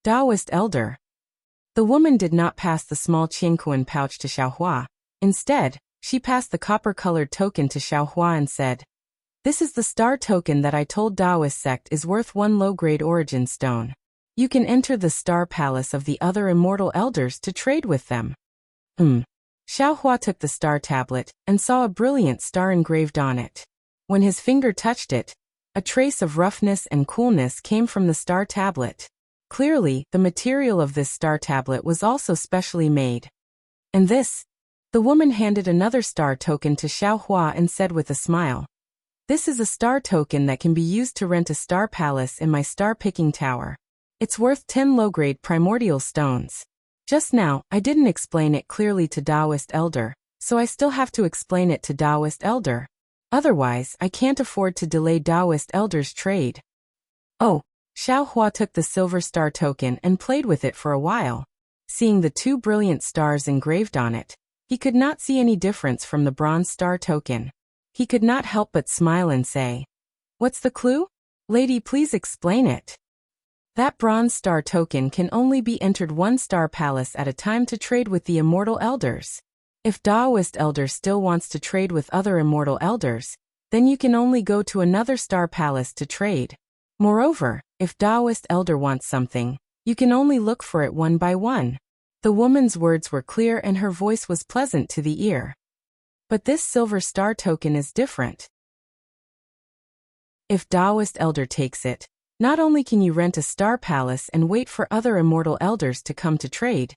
Taoist elder. The woman did not pass the small qiankuan pouch to Xiaohua. Instead, she passed the copper-colored token to Xiaohua and said, "This is the star token that I told Taoist sect is worth 1 low-grade origin stone. You can enter the star palace of the other immortal elders to trade with them." Xiaohua took the star tablet and saw a brilliant star engraved on it. When his finger touched it, a trace of roughness and coolness came from the star tablet. Clearly, the material of this star tablet was also specially made. And this? The woman handed another star token to Xiaohua and said with a smile, "This is a star token that can be used to rent a star palace in my star-picking tower. It's worth 10 low-grade primordial stones. Just now, I didn't explain it clearly to Taoist elder, so I still have to explain it to Taoist elder. Otherwise, I can't afford to delay Taoist elder's trade." Oh, Xiaohua took the silver star token and played with it for a while. Seeing the 2 brilliant stars engraved on it, he could not see any difference from the bronze star token. He could not help but smile and say, "What's the clue? Lady, please explain it." That bronze star token can only be entered 1 star palace at a time to trade with the immortal elders. If Taoist elder still wants to trade with other immortal elders, then you can only go to another star palace to trade. Moreover, if Taoist elder wants something, you can only look for it one by one. The woman's words were clear and her voice was pleasant to the ear. But this silver star token is different. If Taoist elder takes it, not only can you rent a star palace and wait for other immortal elders to come to trade,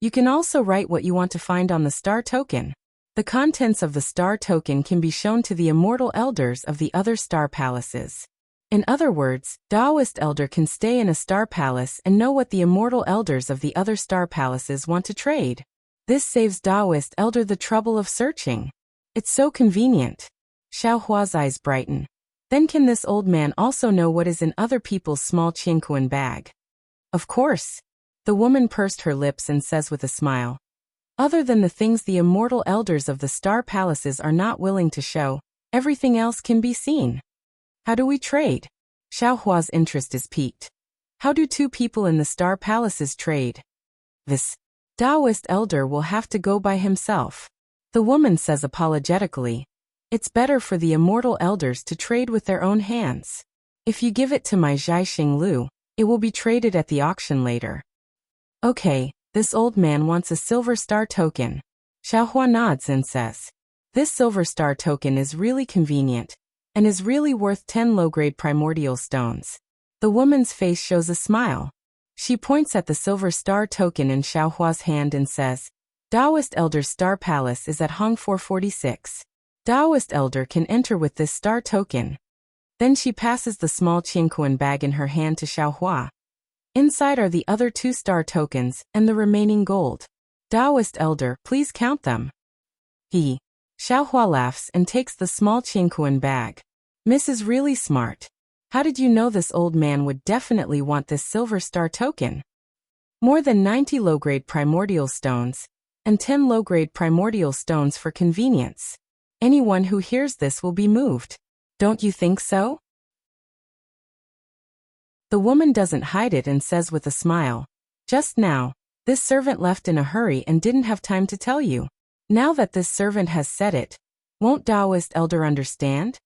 you can also write what you want to find on the star token. The contents of the star token can be shown to the immortal elders of the other star palaces. In other words, Taoist elder can stay in a star palace and know what the immortal elders of the other star palaces want to trade. This saves Taoist elder the trouble of searching. It's so convenient. Xiaohua's eyes brighten. Then can this old man also know what is in other people's small qiankuan bag? Of course. The woman pursed her lips and says with a smile, "Other than the things the immortal elders of the star palaces are not willing to show, everything else can be seen." How do we trade? Xiaohua's interest is piqued. How do 2 people in the star palaces trade? This Taoist elder will have to go by himself. The woman says apologetically, "It's better for the immortal elders to trade with their own hands. If you give it to my Zhaixing Lu, it will be traded at the auction later." Okay, this old man wants a silver star token. Xiaohua nods and says, "This silver star token is really convenient, and is really worth 10 low-grade primordial stones." The woman's face shows a smile. She points at the silver star token in Xiaohua's hand and says, "Taoist elder's star palace is at Hong 446. Taoist elder can enter with this star token." Then she passes the small qiankuan bag in her hand to Xiaohua. Inside are the other 2 star tokens and the remaining gold. "Taoist elder, please count them." Xiaohua laughs and takes the small qiankuan bag. "Miss is really smart. How did you know this old man would definitely want this silver star token? More than 90 low-grade primordial stones, and 10 low-grade primordial stones for convenience. Anyone who hears this will be moved. Don't you think so?" The woman doesn't hide it and says with a smile, "Just now, this servant left in a hurry and didn't have time to tell you. Now that this servant has said it, won't Taoist elder understand?"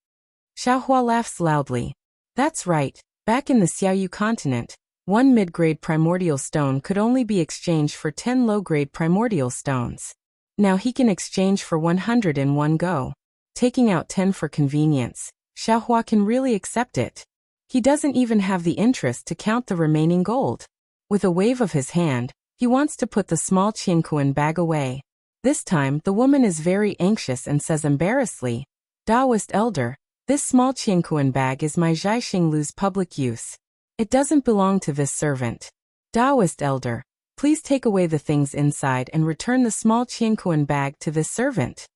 Xiaohua laughs loudly. "That's right, back in the Xiaoyu continent, 1 mid-grade primordial stone could only be exchanged for 10 low-grade primordial stones. Now he can exchange for 100 in one go. Taking out 10 for convenience, Xiaohua can really accept it. He doesn't even have the interest to count the remaining gold. With a wave of his hand, he wants to put the small qiankuan bag away. This time, the woman is very anxious and says embarrassedly, "Taoist elder, this small qiankuan bag is my Zhaixing Lu's public use. It doesn't belong to this servant. Taoist elder, please take away the things inside and return the small qiankuan bag to this servant."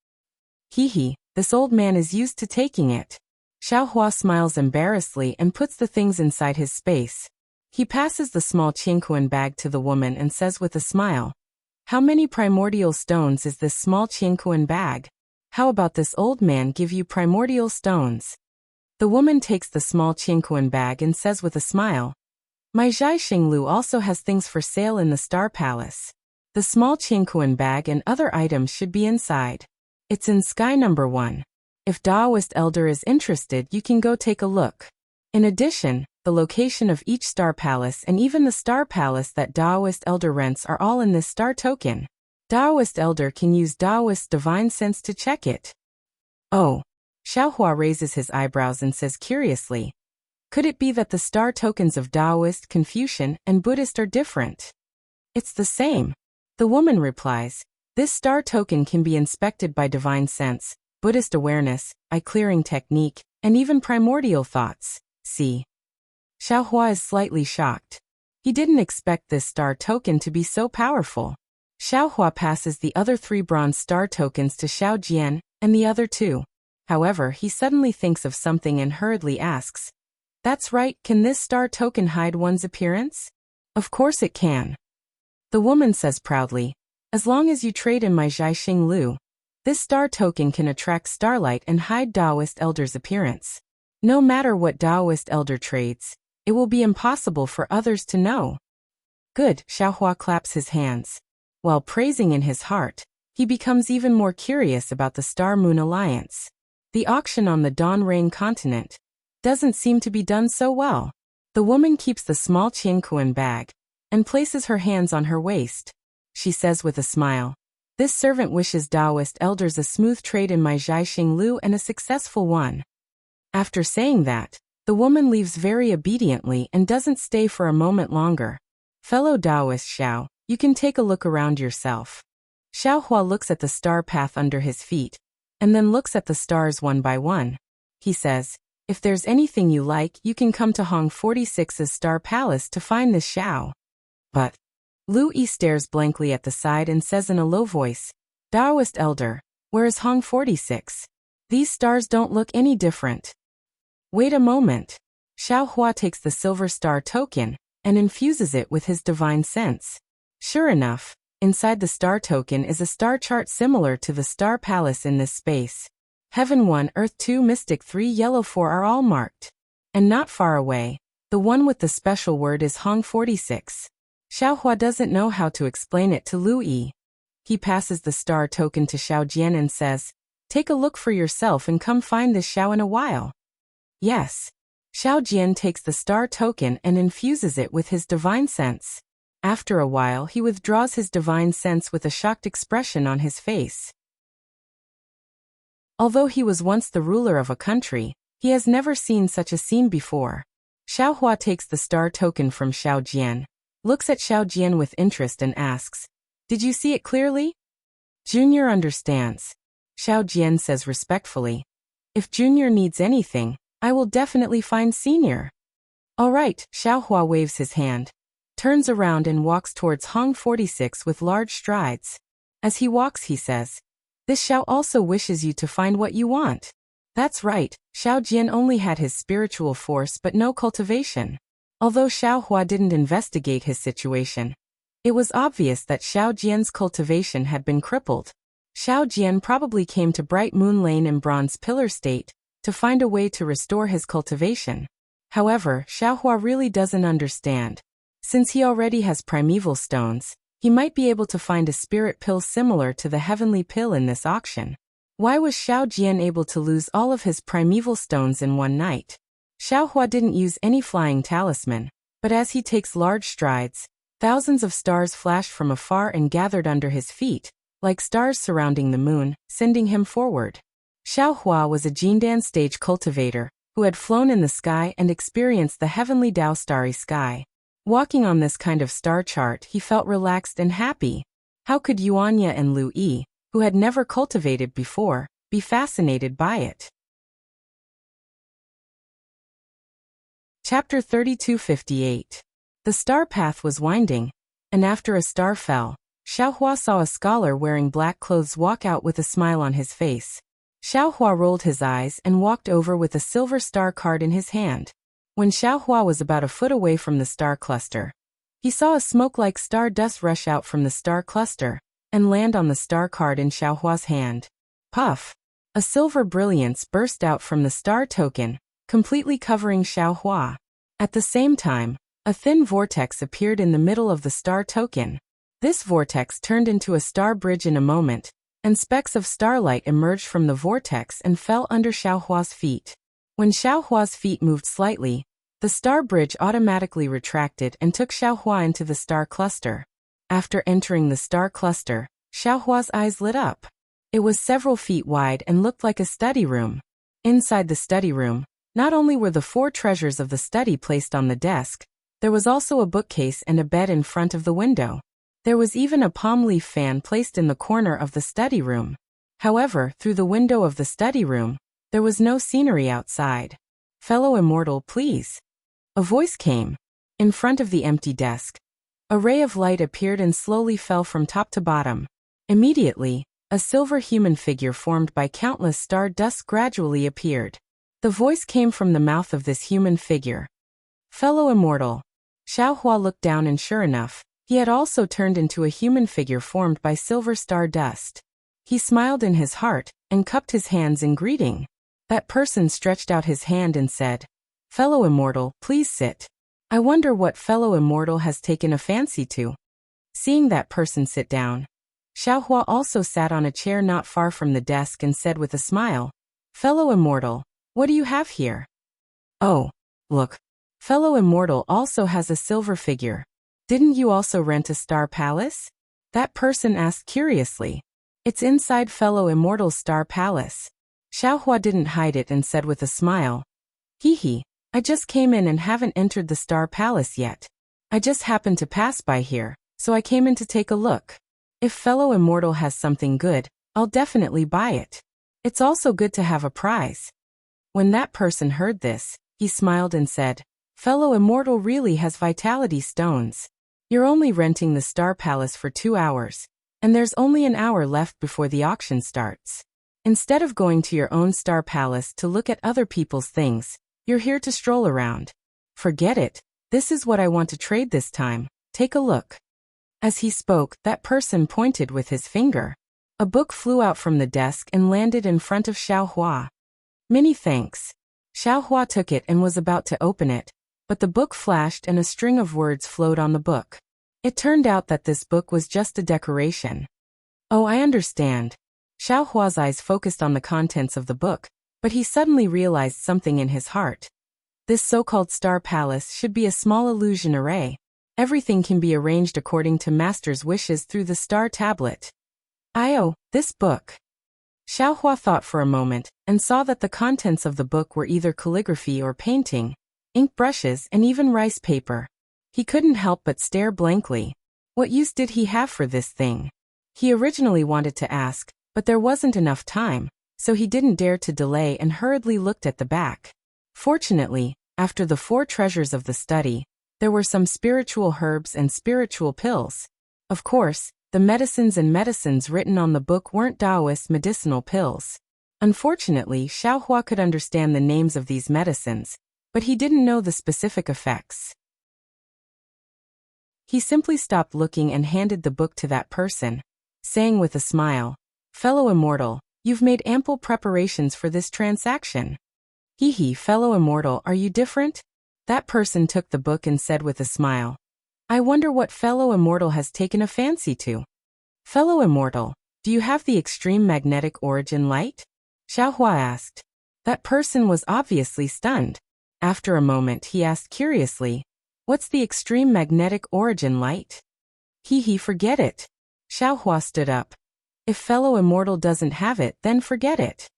This old man is used to taking it. Xiaohua smiles embarrassedly and puts the things inside his space. He passes the small qiankuan bag to the woman and says with a smile, "How many primordial stones is this small qiankuan bag? How about this old man give you primordial stones?" The woman takes the small Qingquan bag and says with a smile, "My Zhaixing Lu also has things for sale in the Star Palace. The small Qingquan bag and other items should be inside. It's in sky number 1. If Taoist elder is interested, you can go take a look. In addition, the location of each star palace and even the star palace that Taoist elder rents are all in this star token. Taoist elder can use Taoist's divine sense to check it." Oh. Xiaohua raises his eyebrows and says curiously, "Could it be that the star tokens of Taoist, Confucian, and Buddhist are different?" "It's the same." The woman replies, "This star token can be inspected by divine sense, Buddhist awareness, eye-clearing technique, and even primordial thoughts. See?" Xiaohua is slightly shocked. He didn't expect this star token to be so powerful. Xiaohua passes the other 3 bronze star tokens to Xiao Jian and the other 2. However, he suddenly thinks of something and hurriedly asks, "That's right, can this star token hide one's appearance?" "Of course it can." The woman says proudly, "As long as you trade in my Zhaixing Lu, this star token can attract starlight and hide Taoist elder's appearance. No matter what Taoist elder trades, it will be impossible for others to know." "Good," Xiaohua claps his hands. While praising in his heart, he becomes even more curious about the Star-Moon Alliance. The auction on the Dawn Rain continent doesn't seem to be done so well. The woman keeps the small Qingquan bag and places her hands on her waist. She says with a smile, "This servant wishes Taoist elders a smooth trade in my Zhaixing Lu and a successful one." After saying that, the woman leaves very obediently and doesn't stay for a moment longer. "Fellow Taoist Xiao, you can take a look around yourself." Xiaohua looks at the star path under his feet, and then looks at the stars one by one. He says, "If there's anything you like, you can come to Hong 46's Star Palace to find this Xiao." But Lu Yi stares blankly at the side and says in a low voice, "Taoist elder, where is Hong 46? These stars don't look any different." "Wait a moment." Xiaohua takes the silver star token and infuses it with his divine sense. Sure enough, inside the star token is a star chart similar to the Star Palace in this space. Heaven 1, Earth 2, Mystic 3, Yellow 4 are all marked. And not far away, the one with the special word is Hong 46. Xiaohua doesn't know how to explain it to Lu Yi. He passes the star token to Xiao Jian and says, "Take a look for yourself and come find this Xiao in a while." Yes. Xiao Jian takes the star token and infuses it with his divine sense. After a while, he withdraws his divine sense with a shocked expression on his face. Although he was once the ruler of a country, he has never seen such a scene before. Xiaohua takes the star token from Xiao Jian, looks at Xiao Jian with interest and asks, "Did you see it clearly?" "Junior understands." Xiao Jian says respectfully, "If Junior needs anything, I will definitely find Senior." "All right," Xiaohua waves his hand, turns around and walks towards Hong 46 with large strides. As he walks, he says, "This Xiao also wishes you to find what you want." That's right, Xiao Jian only had his spiritual force but no cultivation. Although Xiaohua didn't investigate his situation, it was obvious that Xiao Jian's cultivation had been crippled. Xiao Jian probably came to Bright Moon Lane in Bronze Pillar State to find a way to restore his cultivation. However, Xiaohua really doesn't understand. Since he already has primeval stones, he might be able to find a spirit pill similar to the heavenly pill in this auction. Why was Xiao Jian able to lose all of his primeval stones in one night? Xiaohua didn't use any flying talisman, but as he takes large strides, thousands of stars flashed from afar and gathered under his feet, like stars surrounding the moon, sending him forward. Xiaohua was a Jindan stage cultivator, who had flown in the sky and experienced the heavenly Tao starry sky. Walking on this kind of star chart, he felt relaxed and happy. How could Yuanya and Lu Yi, who had never cultivated before, be fascinated by it? Chapter 3258. The star path was winding, and after a star fell, Xiaohua saw a scholar wearing black clothes walk out with a smile on his face. Xiaohua rolled his eyes and walked over with a silver star card in his hand. When Xiaohua was about a foot away from the star cluster, he saw a smoke-like star dust rush out from the star cluster and land on the star card in Xiaohua's hand. Puff! A silver brilliance burst out from the star token, completely covering Xiaohua. At the same time, a thin vortex appeared in the middle of the star token. This vortex turned into a star bridge in a moment, and specks of starlight emerged from the vortex and fell under Xiaohua's feet. When Xiaohua's feet moved slightly, the star bridge automatically retracted and took Xiaohua into the star cluster. After entering the star cluster, Xiaohua's eyes lit up. It was several feet wide and looked like a study room. Inside the study room, not only were the 4 treasures of the study placed on the desk, there was also a bookcase and a bed in front of the window. There was even a palm leaf fan placed in the corner of the study room. However, through the window of the study room, there was no scenery outside. "Fellow immortal, please." A voice came. In front of the empty desk, a ray of light appeared and slowly fell from top to bottom. Immediately, a silver human figure formed by countless star dust gradually appeared. The voice came from the mouth of this human figure. "Fellow immortal." Xiaohua looked down and sure enough, he had also turned into a human figure formed by silver star dust. He smiled in his heart and cupped his hands in greeting. That person stretched out his hand and said, "Fellow immortal, please sit. I wonder what fellow immortal has taken a fancy to." Seeing that person sit down, Xiaohua also sat on a chair not far from the desk and said with a smile, "Fellow immortal, what do you have here?" "Oh, look. Fellow immortal also has a silver figure. Didn't you also rent a star palace?" That person asked curiously. "It's inside fellow immortal's star palace." Xiaohua didn't hide it and said with a smile, "Hee, I just came in and haven't entered the star palace yet. I just happened to pass by here, so I came in to take a look. If fellow immortal has something good, I'll definitely buy it. It's also good to have a prize." When that person heard this, he smiled and said, "Fellow immortal really has vitality stones. You're only renting the star palace for 2 hours, and there's only an hour left before the auction starts. Instead of going to your own star palace to look at other people's things, you're here to stroll around. Forget it. This is what I want to trade this time. Take a look." As he spoke, that person pointed with his finger. A book flew out from the desk and landed in front of Xiaohua. "Many thanks." Xiaohua took it and was about to open it, but the book flashed and a string of words flowed on the book. It turned out that this book was just a decoration. "Oh, I understand." Xiaohua's eyes focused on the contents of the book, but he suddenly realized something in his heart. This so-called star palace should be a small illusion array. Everything can be arranged according to master's wishes through the star tablet. This book. Xiaohua thought for a moment and saw that the contents of the book were either calligraphy or painting, ink brushes and even rice paper. He couldn't help but stare blankly. What use did he have for this thing? He originally wanted to ask, but there wasn't enough time, so he didn't dare to delay and hurriedly looked at the back. Fortunately, after the 4 treasures of the study, there were some spiritual herbs and spiritual pills. Of course, the medicines written on the book weren't Taoist medicinal pills. Unfortunately, Xiaohua could understand the names of these medicines, but he didn't know the specific effects. He simply stopped looking and handed the book to that person, saying with a smile, "Fellow immortal, you've made ample preparations for this transaction." "Hee, fellow immortal, are you different?" That person took the book and said with a smile, "I wonder what fellow immortal has taken a fancy to." "Fellow immortal, do you have the extreme magnetic origin light?" Xiaohua asked. That person was obviously stunned. After a moment he asked curiously, "What's the extreme magnetic origin light?" Forget it." Xiaohua stood up. "If fellow immortal doesn't have it, then forget it.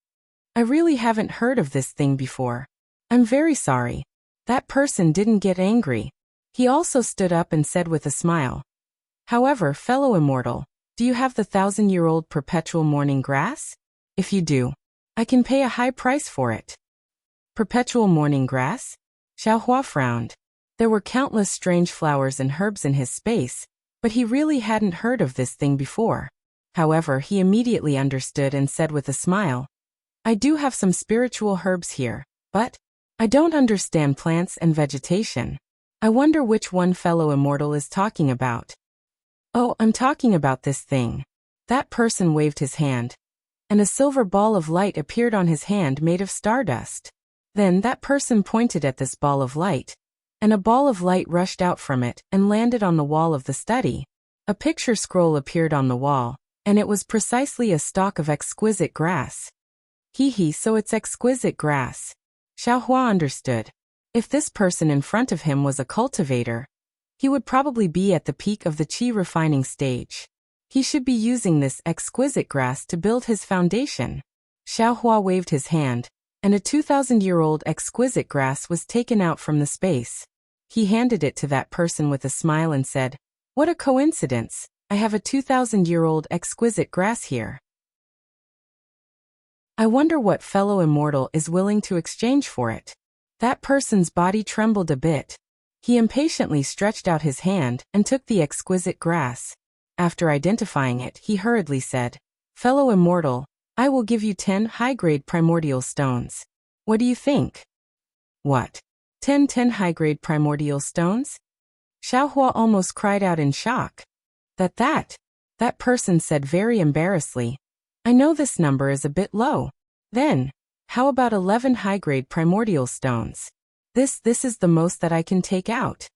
I really haven't heard of this thing before. I'm very sorry." That person didn't get angry. He also stood up and said with a smile, "However, fellow immortal, do you have the 1,000-year-old perpetual morning grass? If you do, I can pay a high price for it." Perpetual morning grass? Xiaohua frowned. There were countless strange flowers and herbs in his space, but he really hadn't heard of this thing before. However, he immediately understood and said with a smile, "I do have some spiritual herbs here, but I don't understand plants and vegetation. I wonder which one fellow immortal is talking about." "Oh, I'm talking about this thing." That person waved his hand, and a silver ball of light appeared on his hand made of stardust. Then that person pointed at this ball of light, and a ball of light rushed out from it and landed on the wall of the study. A picture scroll appeared on the wall, and it was precisely a stalk of exquisite grass. So it's exquisite grass. Xiaohua understood. If this person in front of him was a cultivator, he would probably be at the peak of the qi refining stage. He should be using this exquisite grass to build his foundation. Xiaohua waved his hand, and a 2,000-year-old exquisite grass was taken out from the space. He handed it to that person with a smile and said, "What a coincidence, I have a 2,000-year-old exquisite grass here. I wonder what fellow immortal is willing to exchange for it." That person's body trembled a bit. He impatiently stretched out his hand and took the exquisite grass. After identifying it, he hurriedly said, "Fellow immortal, I will give you 10 high-grade primordial stones. What do you think?" "What? 10 high-grade primordial stones?" Xiaohua almost cried out in shock. That person said very embarrassedly, "I know this number is a bit low. Then, how about 11 high-grade primordial stones? This is the most that I can take out."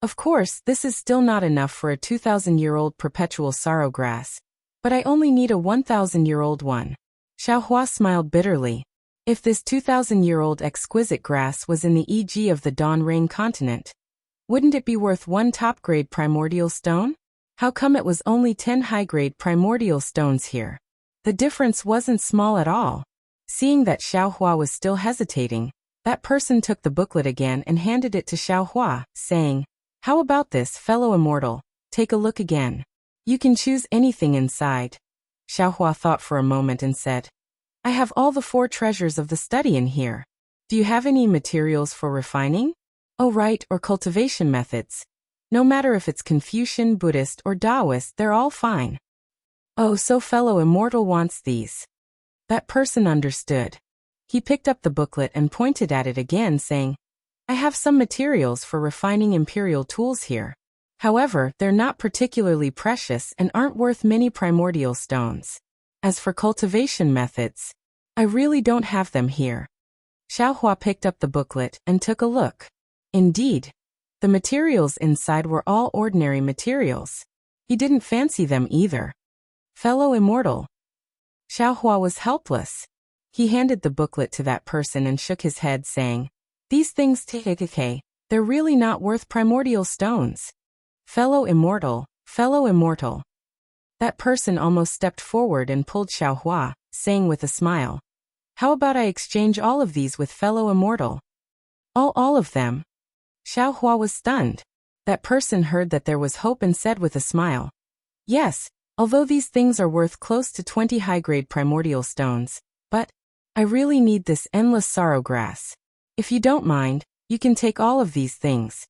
Of course, this is still not enough for a 2,000-year-old perpetual sorrow grass, but I only need a 1,000-year-old one. Xiaohua smiled bitterly. If this 2,000-year-old exquisite grass was in the EG of the Dawn Rain continent, wouldn't it be worth 1 top-grade primordial stone? How come it was only 10 high-grade primordial stones here? The difference wasn't small at all. Seeing that Xiaohua was still hesitating, that person took the booklet again and handed it to Xiaohua, saying, "How about this, fellow immortal? Take a look again. You can choose anything inside." Xiaohua thought for a moment and said, "I have all the 4 treasures of the study in here. Do you have any materials for refining? Oh right, or cultivation methods. No matter if it's Confucian, Buddhist, or Taoist, they're all fine." "Oh, so fellow immortal wants these." That person understood. He picked up the booklet and pointed at it again, saying, "I have some materials for refining imperial tools here. However, they're not particularly precious and aren't worth many primordial stones. As for cultivation methods, I really don't have them here." Xiaohua picked up the booklet and took a look. Indeed, the materials inside were all ordinary materials. He didn't fancy them either. Fellow immortal. Xiaohua was helpless. He handed the booklet to that person and shook his head, saying, "These things they're really not worth primordial stones. Fellow immortal, fellow immortal." That person almost stepped forward and pulled Xiaohua, saying with a smile, "How about I exchange all of these with fellow immortal?" All of them?" Xiaohua was stunned. That person heard that there was hope and said with a smile, "Yes, although these things are worth close to 20 high-grade primordial stones, but I really need this endless sorrow grass. If you don't mind, you can take all of these things."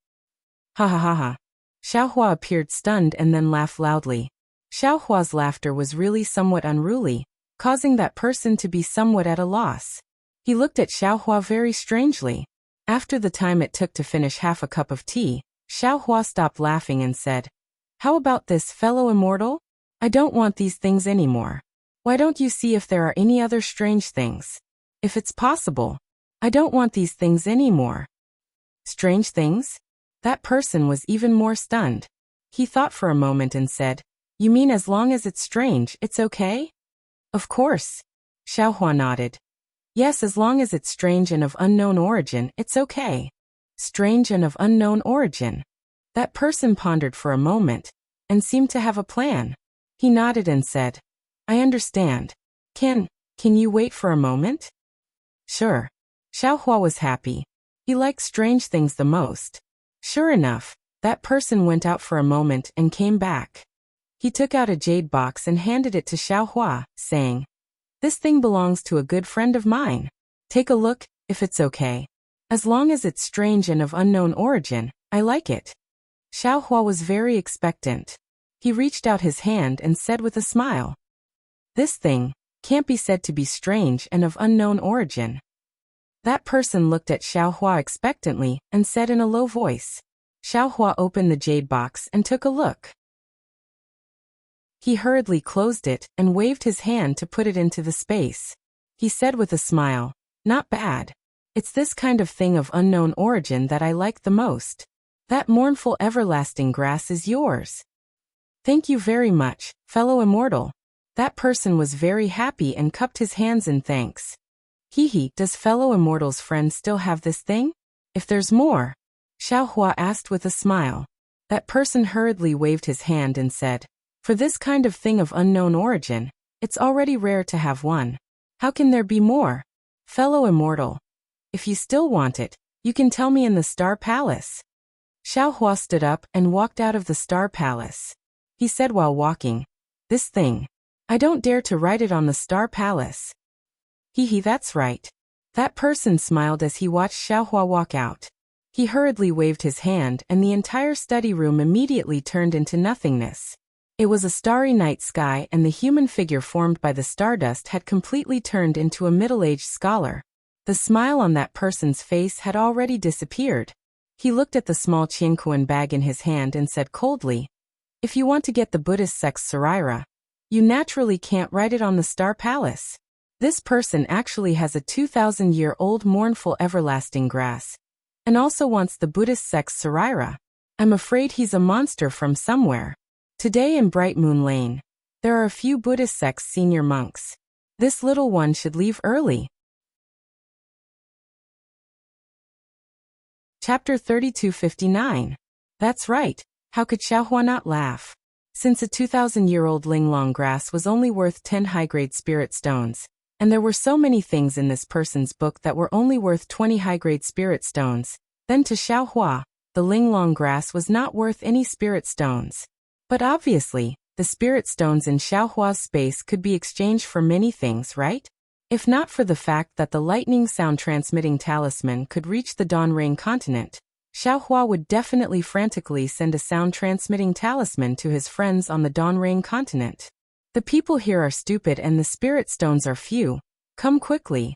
"Ha ha ha ha." Xiaohua appeared stunned and then laughed loudly. Xiaohua's laughter was really somewhat unruly, causing that person to be somewhat at a loss. He looked at Xiaohua very strangely. After the time it took to finish half a cup of tea, Xiaohua stopped laughing and said, "How about this, fellow immortal? I don't want these things anymore. Why don't you see if there are any other strange things? If it's possible, I don't want these things anymore." "Strange things?" That person was even more stunned. He thought for a moment and said, "You mean as long as it's strange, it's okay?" "Of course." Xiaohua nodded. "Yes, as long as it's strange and of unknown origin, it's okay." Strange and of unknown origin. That person pondered for a moment, and seemed to have a plan. He nodded and said, "I understand. Can you wait for a moment?" "Sure." Xiaohua was happy. He liked strange things the most. Sure enough, that person went out for a moment and came back. He took out a jade box and handed it to Xiaohua, saying, "This thing belongs to a good friend of mine. Take a look, if it's okay. As long as it's strange and of unknown origin, I like it." Xiaohua was very expectant. He reached out his hand and said with a smile, "This thing can't be said to be strange and of unknown origin." That person looked at Xiaohua expectantly and said in a low voice. Xiaohua opened the jade box and took a look. He hurriedly closed it and waved his hand to put it into the space. He said with a smile, "Not bad. It's this kind of thing of unknown origin that I like the most. That mournful everlasting grass is yours. Thank you very much, fellow immortal. That person was very happy and cupped his hands in thanks. Hee, does fellow immortal's friend still have this thing? If there's more? Xiaohua asked with a smile. That person hurriedly waved his hand and said, for this kind of thing of unknown origin, it's already rare to have one. How can there be more? Fellow immortal. If you still want it, you can tell me in the Star Palace. Xiaohua stood up and walked out of the Star Palace. He said while walking, this thing. I don't dare to write it on the Star Palace. Hee, that's right. That person smiled as he watched Xiaohua walk out. He hurriedly waved his hand and the entire study room immediately turned into nothingness. It was a starry night sky and the human figure formed by the stardust had completely turned into a middle-aged scholar. The smile on that person's face had already disappeared. He looked at the small Qianquan bag in his hand and said coldly, if you want to get the Buddhist sect's Saraira, you naturally can't write it on the Star Palace. This person actually has a 2,000-year-old mournful everlasting grass, and also wants the Buddhist sect's Saraira. I'm afraid he's a monster from somewhere. Today in Bright Moon Lane, there are a few Buddhist sect's senior monks. This little one should leave early. Chapter 3259. That's right. How could Xiaohua not laugh? Since a 2,000-year-old linglong grass was only worth 10 high-grade spirit stones, and there were so many things in this person's book that were only worth 20 high-grade spirit stones, then to Xiaohua, the linglong grass was not worth any spirit stones. But obviously, the spirit stones in Xiaohua's space could be exchanged for many things, right? If not for the fact that the lightning sound-transmitting talisman could reach the Dawn Rain continent, Xiaohua would definitely frantically send a sound-transmitting talisman to his friends on the Dawn Rain continent. The people here are stupid and the spirit stones are few. Come quickly.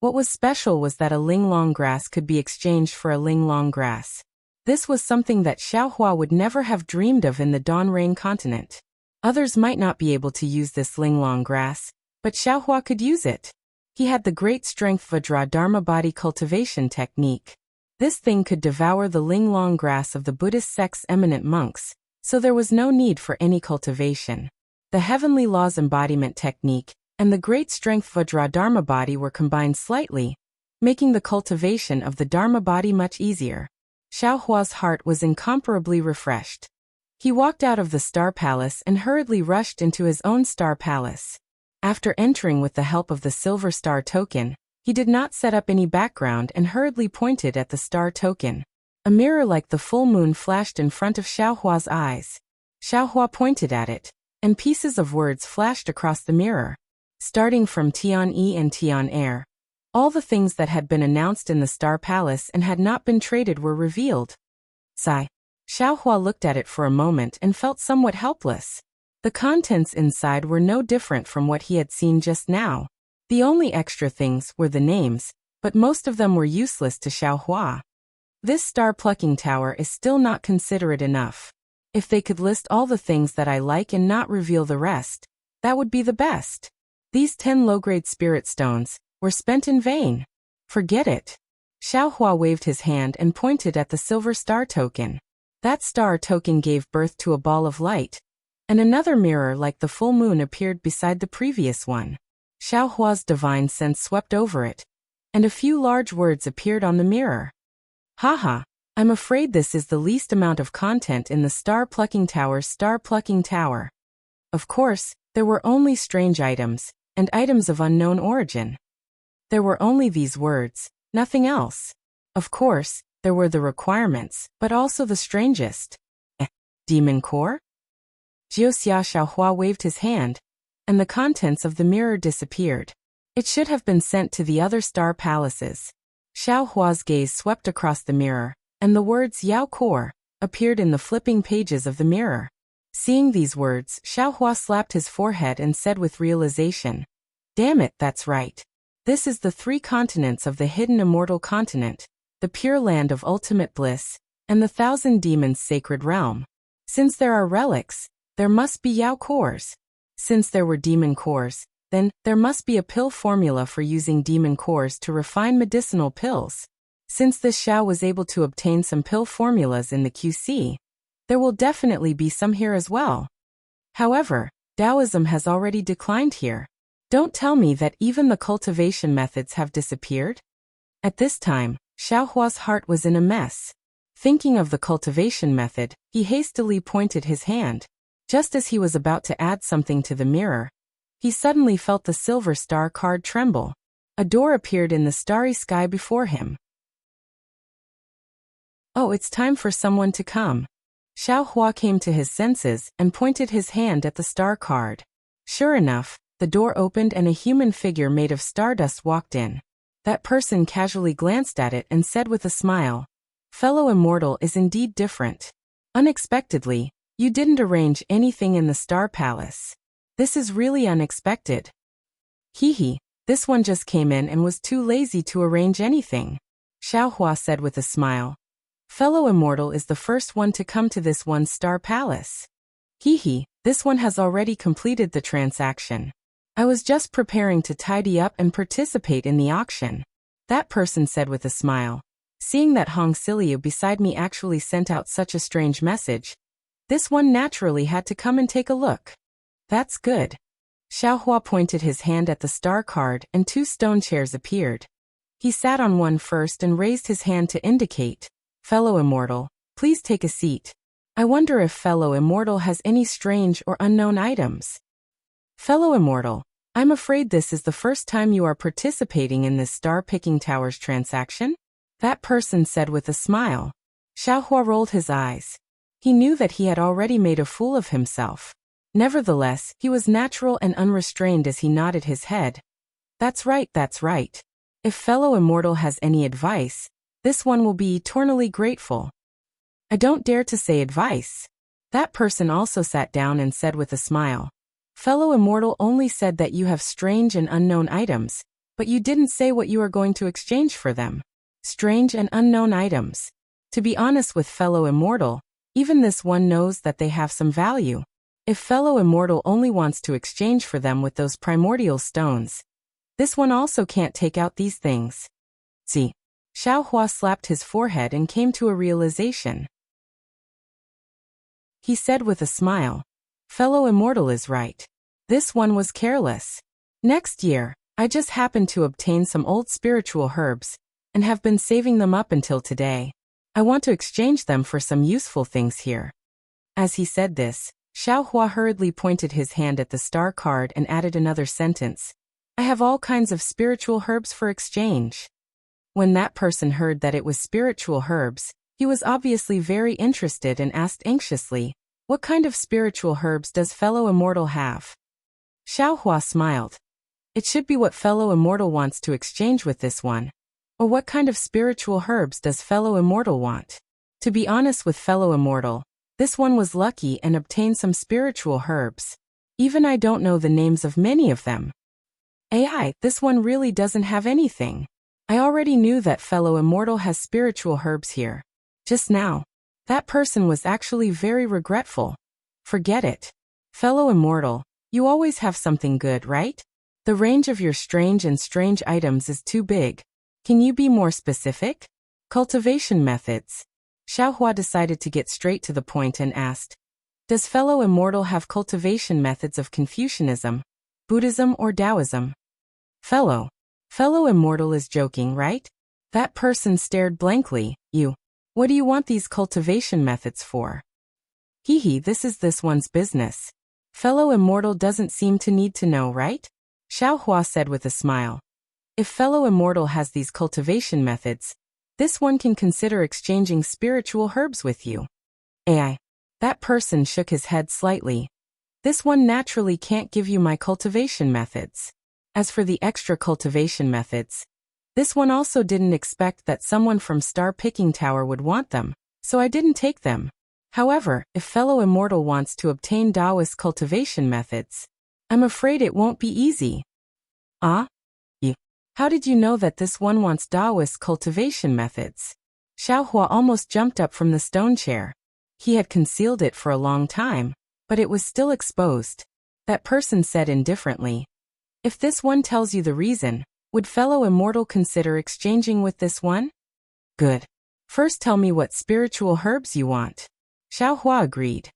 What was special was that a linglong grass could be exchanged for a linglong grass. This was something that Xiaohua would never have dreamed of in the Dawn Rain continent. Others might not be able to use this linglong grass, but Xiaohua could use it. He had the great strength Vajra Dharma body cultivation technique. This thing could devour the linglong grass of the Buddhist sect's eminent monks, so there was no need for any cultivation. The heavenly laws embodiment technique and the great strength Vajra Dharma body were combined slightly, making the cultivation of the Dharma body much easier. Xiaohua's heart was incomparably refreshed. He walked out of the Star Palace and hurriedly rushed into his own Star Palace. After entering with the help of the Silver Star token, he did not set up any background and hurriedly pointed at the star token. A mirror like the full moon flashed in front of Xiaohua's eyes. Xiaohua pointed at it, and pieces of words flashed across the mirror. Starting from Tian-E and Tian-Air, all the things that had been announced in the Star Palace and had not been traded were revealed. Sigh. Xiaohua looked at it for a moment and felt somewhat helpless. The contents inside were no different from what he had seen just now. The only extra things were the names, but most of them were useless to Xiaohua. This star-plucking tower is still not considerate enough. If they could list all the things that I like and not reveal the rest, that would be the best. These 10 low-grade spirit stones were spent in vain. Forget it. Xiaohua waved his hand and pointed at the silver star token. That star token gave birth to a ball of light, and another mirror like the full moon appeared beside the previous one. Xiaohua's divine sense swept over it, and a few large words appeared on the mirror. Haha, I'm afraid this is the least amount of content in the star-plucking tower's star-plucking tower. Of course, there were only strange items, and items of unknown origin. There were only these words, nothing else. Of course, there were the requirements, but also the strangest. Demon core? Jiuxia Xiaohua waved his hand, and the contents of the mirror disappeared. It should have been sent to the other star palaces. Xiaohua's gaze swept across the mirror, and the words Yao Core appeared in the flipping pages of the mirror. Seeing these words, Xiaohua slapped his forehead and said with realization, "Damn it, that's right. This is the 3 continents of the hidden immortal continent, the pure land of ultimate bliss, and the 1,000 demons' sacred realm. Since there are relics, there must be Yao cores. Since there were demon cores, Then, there must be a pill formula for using demon cores to refine medicinal pills. Since this Xiao was able to obtain some pill formulas in the QC, there will definitely be some here as well. However, Taoism has already declined here. Don't tell me that even the cultivation methods have disappeared? At this time, Xiaohua's heart was in a mess. Thinking of the cultivation method, he hastily pointed his hand. Just as he was about to add something to the mirror, he suddenly felt the silver star card tremble. A door appeared in the starry sky before him. Oh, it's time for someone to come. Xiaohua came to his senses and pointed his hand at the star card. Sure enough, the door opened and a human figure made of stardust walked in. That person casually glanced at it and said with a smile, "Fellow immortal is indeed different. Unexpectedly, you didn't arrange anything in the Star Palace. This is really unexpected." "Hee, this one just came in and was too lazy to arrange anything," Xiaohua said with a smile. "Fellow immortal is the first one to come to this one Star Palace. Hee, this one has already completed the transaction. I was just preparing to tidy up and participate in the auction," that person said with a smile. Seeing that Hong Siliu beside me actually sent out such a strange message, this one naturally had to come and take a look. "That's good." Xiaohua pointed his hand at the star card and 2 stone chairs appeared. He sat on one first and raised his hand to indicate, "Fellow immortal, please take a seat. I wonder if fellow immortal has any strange or unknown items." "Fellow immortal, I'm afraid this is the first time you are participating in this star-picking towers transaction," that person said with a smile. Xiaohua rolled his eyes. He knew that he had already made a fool of himself. Nevertheless, he was natural and unrestrained as he nodded his head. That's right. If fellow immortal has any advice, this one will be eternally grateful." "I don't dare to say advice." That person also sat down and said with a smile. "Fellow immortal only said that you have strange and unknown items, but you didn't say what you are going to exchange for them." Strange and unknown items. To be honest with fellow immortal, even this one knows that they have some value. If fellow immortal only wants to exchange for them with those primordial stones, this one also can't take out these things. See. Xiaohua slapped his forehead and came to a realization. He said with a smile, "Fellow immortal is right. This one was careless. Next year, I just happened to obtain some old spiritual herbs, and have been saving them up until today. I want to exchange them for some useful things here." As he said this, Xiaohua hurriedly pointed his hand at the star card and added another sentence. "I have all kinds of spiritual herbs for exchange." When that person heard that it was spiritual herbs, he was obviously very interested and asked anxiously, "What kind of spiritual herbs does fellow immortal have?" Xiaohua smiled. "It should be what fellow immortal wants to exchange with this one. Or what kind of spiritual herbs does fellow immortal want?" To be honest with fellow immortal, this one was lucky and obtained some spiritual herbs. Even I don't know the names of many of them. AI, this one really doesn't have anything. I already knew that fellow immortal has spiritual herbs here. Just now, that person was actually very regretful. Forget it. Fellow immortal, you always have something good, right? The range of your strange items is too big. Can you be more specific? Cultivation methods. Xiaohua decided to get straight to the point and asked, "Does fellow immortal have cultivation methods of Confucianism, Buddhism or Taoism?" Fellow immortal is joking, right? That person stared blankly. What do you want these cultivation methods for?" This is this one's business. Fellow immortal doesn't seem to need to know, right? Xiaohua said with a smile. If fellow immortal has these cultivation methods, this one can consider exchanging spiritual herbs with you. AI. That person shook his head slightly. This one naturally can't give you my cultivation methods. As for the extra cultivation methods, this one also didn't expect that someone from Star Picking Tower would want them, so I didn't take them. However, if fellow immortal wants to obtain Taoist cultivation methods, I'm afraid it won't be easy. How did you know that this one wants Taoist cultivation methods? Xiaohua almost jumped up from the stone chair. He had concealed it for a long time, but it was still exposed. That person said indifferently, If this one tells you the reason, would fellow immortal consider exchanging with this one? Good. First tell me what spiritual herbs you want. Xiaohua agreed.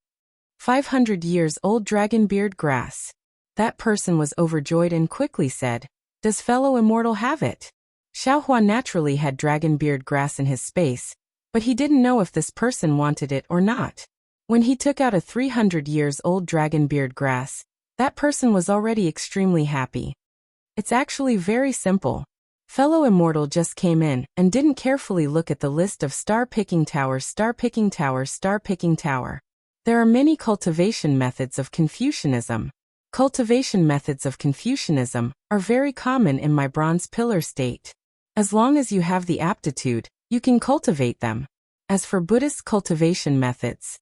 500 years old dragonbeard grass. That person was overjoyed and quickly said, does fellow immortal have it? Xiaohua naturally had dragonbeard grass in his space, but he didn't know if this person wanted it or not. When he took out a 300 years old dragonbeard grass, that person was already extremely happy. It's actually very simple. Fellow immortal just came in and didn't carefully look at the list of star-picking towers, star-picking towers, star-picking tower. There are many cultivation methods of Confucianism. Cultivation methods of Confucianism are very common in my bronze pillar state. As long as you have the aptitude, you can cultivate them. As for Buddhist cultivation methods,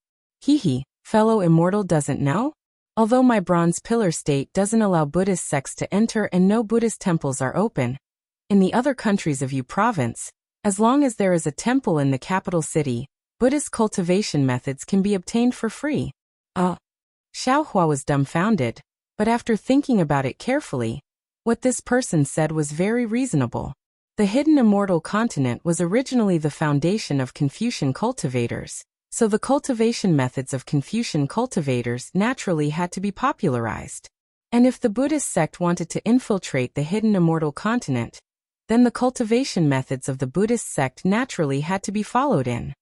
fellow immortal doesn't know? Although my bronze pillar state doesn't allow Buddhist sects to enter and no Buddhist temples are open, in the other countries of Yu province, as long as there is a temple in the capital city, Buddhist cultivation methods can be obtained for free. Xiaohua was dumbfounded, but after thinking about it carefully, what this person said was very reasonable. The hidden immortal continent was originally the foundation of Confucian cultivators, so the cultivation methods of Confucian cultivators naturally had to be popularized. And if the Buddhist sect wanted to infiltrate the hidden immortal continent, then the cultivation methods of the Buddhist sect naturally had to be followed in.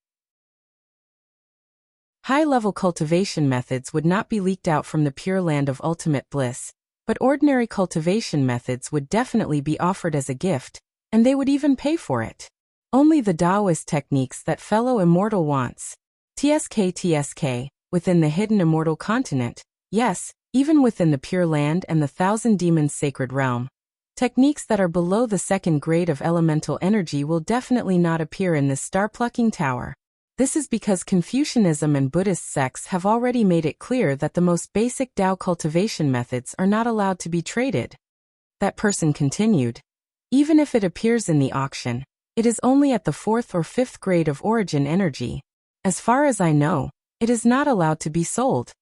High-level cultivation methods would not be leaked out from the Pure Land of Ultimate Bliss, but ordinary cultivation methods would definitely be offered as a gift, and they would even pay for it. Only the Taoist techniques that fellow immortal wants. TSK, within the hidden immortal continent, yes, even within the Pure Land and the Thousand Demons Sacred Realm. Techniques that are below the second grade of elemental energy will definitely not appear in this star-plucking tower. This is because Confucianism and Buddhist sects have already made it clear that the most basic Tao cultivation methods are not allowed to be traded. That person continued. Even if it appears in the auction, it is only at the 4th or 5th grade of origin energy. As far as I know, it is not allowed to be sold.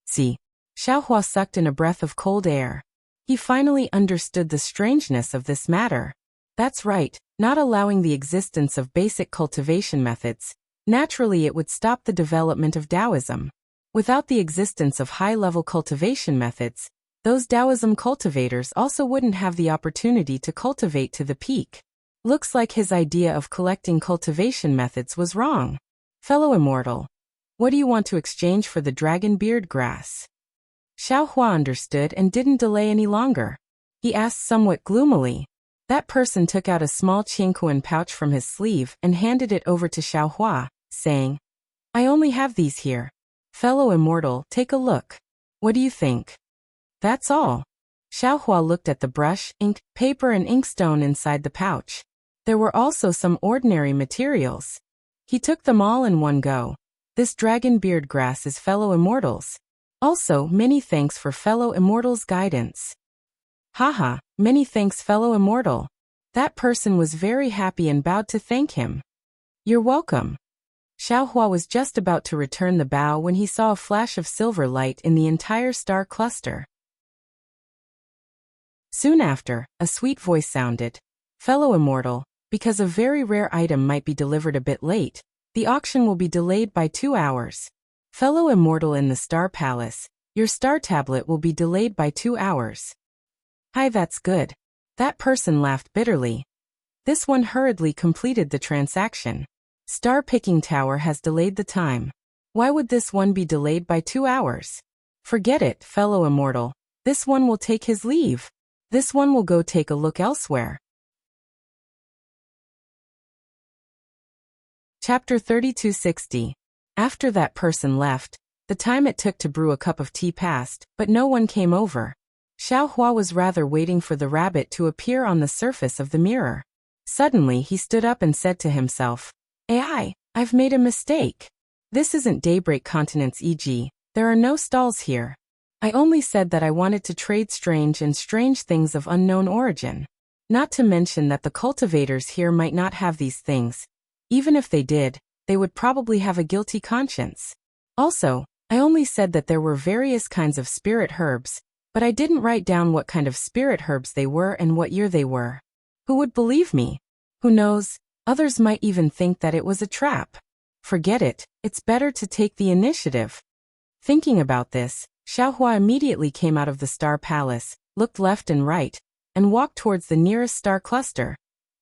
See. Xiaohua sucked in a breath of cold air. He finally understood the strangeness of this matter. That's right, not allowing the existence of basic cultivation methods. Naturally it would stop the development of Taoism. Without the existence of high-level cultivation methods, those Taoism cultivators also wouldn't have the opportunity to cultivate to the peak. Looks like his idea of collecting cultivation methods was wrong. Fellow immortal, what do you want to exchange for the dragonbeard grass? Xiaohua understood and didn't delay any longer. He asked somewhat gloomily. That person took out a small Qingkuan pouch from his sleeve and handed it over to Xiaohua, saying, I only have these here. Fellow immortal, take a look. What do you think? That's all. Xiaohua looked at the brush, ink, paper and inkstone inside the pouch. There were also some ordinary materials. He took them all in one go. This dragonbeard grass is fellow immortals. Also, many thanks for fellow immortal's guidance. Haha, many thanks fellow immortal. That person was very happy and bowed to thank him. You're welcome. Xiaohua was just about to return the bow when he saw a flash of silver light in the entire star cluster. Soon after, a sweet voice sounded. Fellow immortal, because a very rare item might be delivered a bit late, the auction will be delayed by 2 hours. Fellow immortal in the Star Palace, your star tablet will be delayed by 2 hours. Hi, that's good. That person laughed bitterly. This one hurriedly completed the transaction. Star Picking Tower has delayed the time. Why would this one be delayed by 2 hours? Forget it, fellow immortal. This one will take his leave. This one will go take a look elsewhere. Chapter 3260. After that person left, the time it took to brew a cup of tea passed, but no one came over. Xiaohua was rather waiting for the rabbit to appear on the surface of the mirror. Suddenly he stood up and said to himself, I've made a mistake. This isn't Daybreak Continent's e.g., there are no stalls here. I only said that I wanted to trade strange things of unknown origin. Not to mention that the cultivators here might not have these things. Even if they did, they would probably have a guilty conscience. Also, I only said that there were various kinds of spirit herbs, But I didn't write down what kind of spirit herbs they were and what year they were. Who would believe me? Who knows, others might even think that it was a trap. Forget it, it's better to take the initiative. Thinking about this, Xiaohua immediately came out of the star palace, looked left and right, and walked towards the nearest star cluster.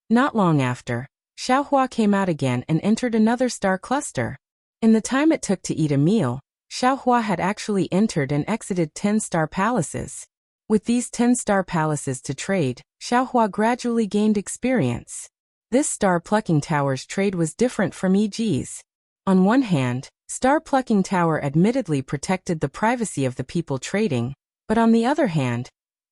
Not long after, Xiaohua came out again and entered another star cluster. In the time it took to eat a meal, Xiaohua had actually entered and exited 10 star palaces. With these 10 star palaces to trade, Xiaohua gradually gained experience. This star plucking tower's trade was different from EG's. On one hand, star plucking tower admittedly protected the privacy of the people trading, but on the other hand,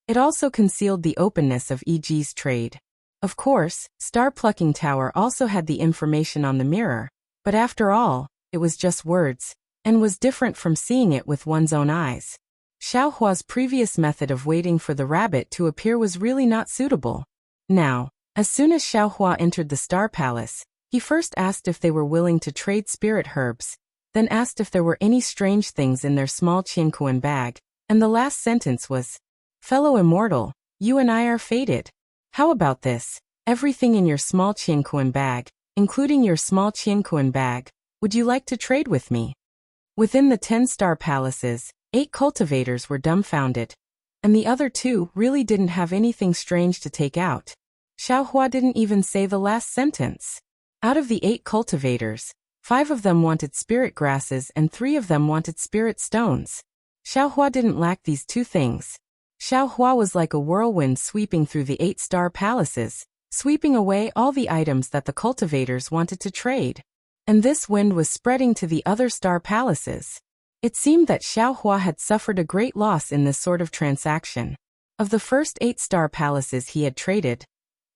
it also concealed the openness of EG's trade. Of course, star plucking tower also had the information on the mirror, but after all, it was just words, and was different from seeing it with one's own eyes. Xiaohua's previous method of waiting for the rabbit to appear was really not suitable. Now, as soon as Xiaohua entered the Star Palace, he first asked if they were willing to trade spirit herbs, then asked if there were any strange things in their small qiankuan bag, and the last sentence was, "Fellow immortal, you and I are fated. How about this? Everything in your small qiankuan bag, including your small qiankuan bag, would you like to trade with me?" Within the 10 star palaces, 8 cultivators were dumbfounded, and the other 2 really didn't have anything strange to take out. Xiaohua didn't even say the last sentence. Out of the 8 cultivators, 5 of them wanted spirit grasses and 3 of them wanted spirit stones. Xiaohua didn't lack these 2 things. Xiaohua was like a whirlwind sweeping through the 8 star palaces, sweeping away all the items that the cultivators wanted to trade. And this wind was spreading to the other star palaces. It seemed that Xiaohua had suffered a great loss in this sort of transaction. Of the first 8 star palaces he had traded,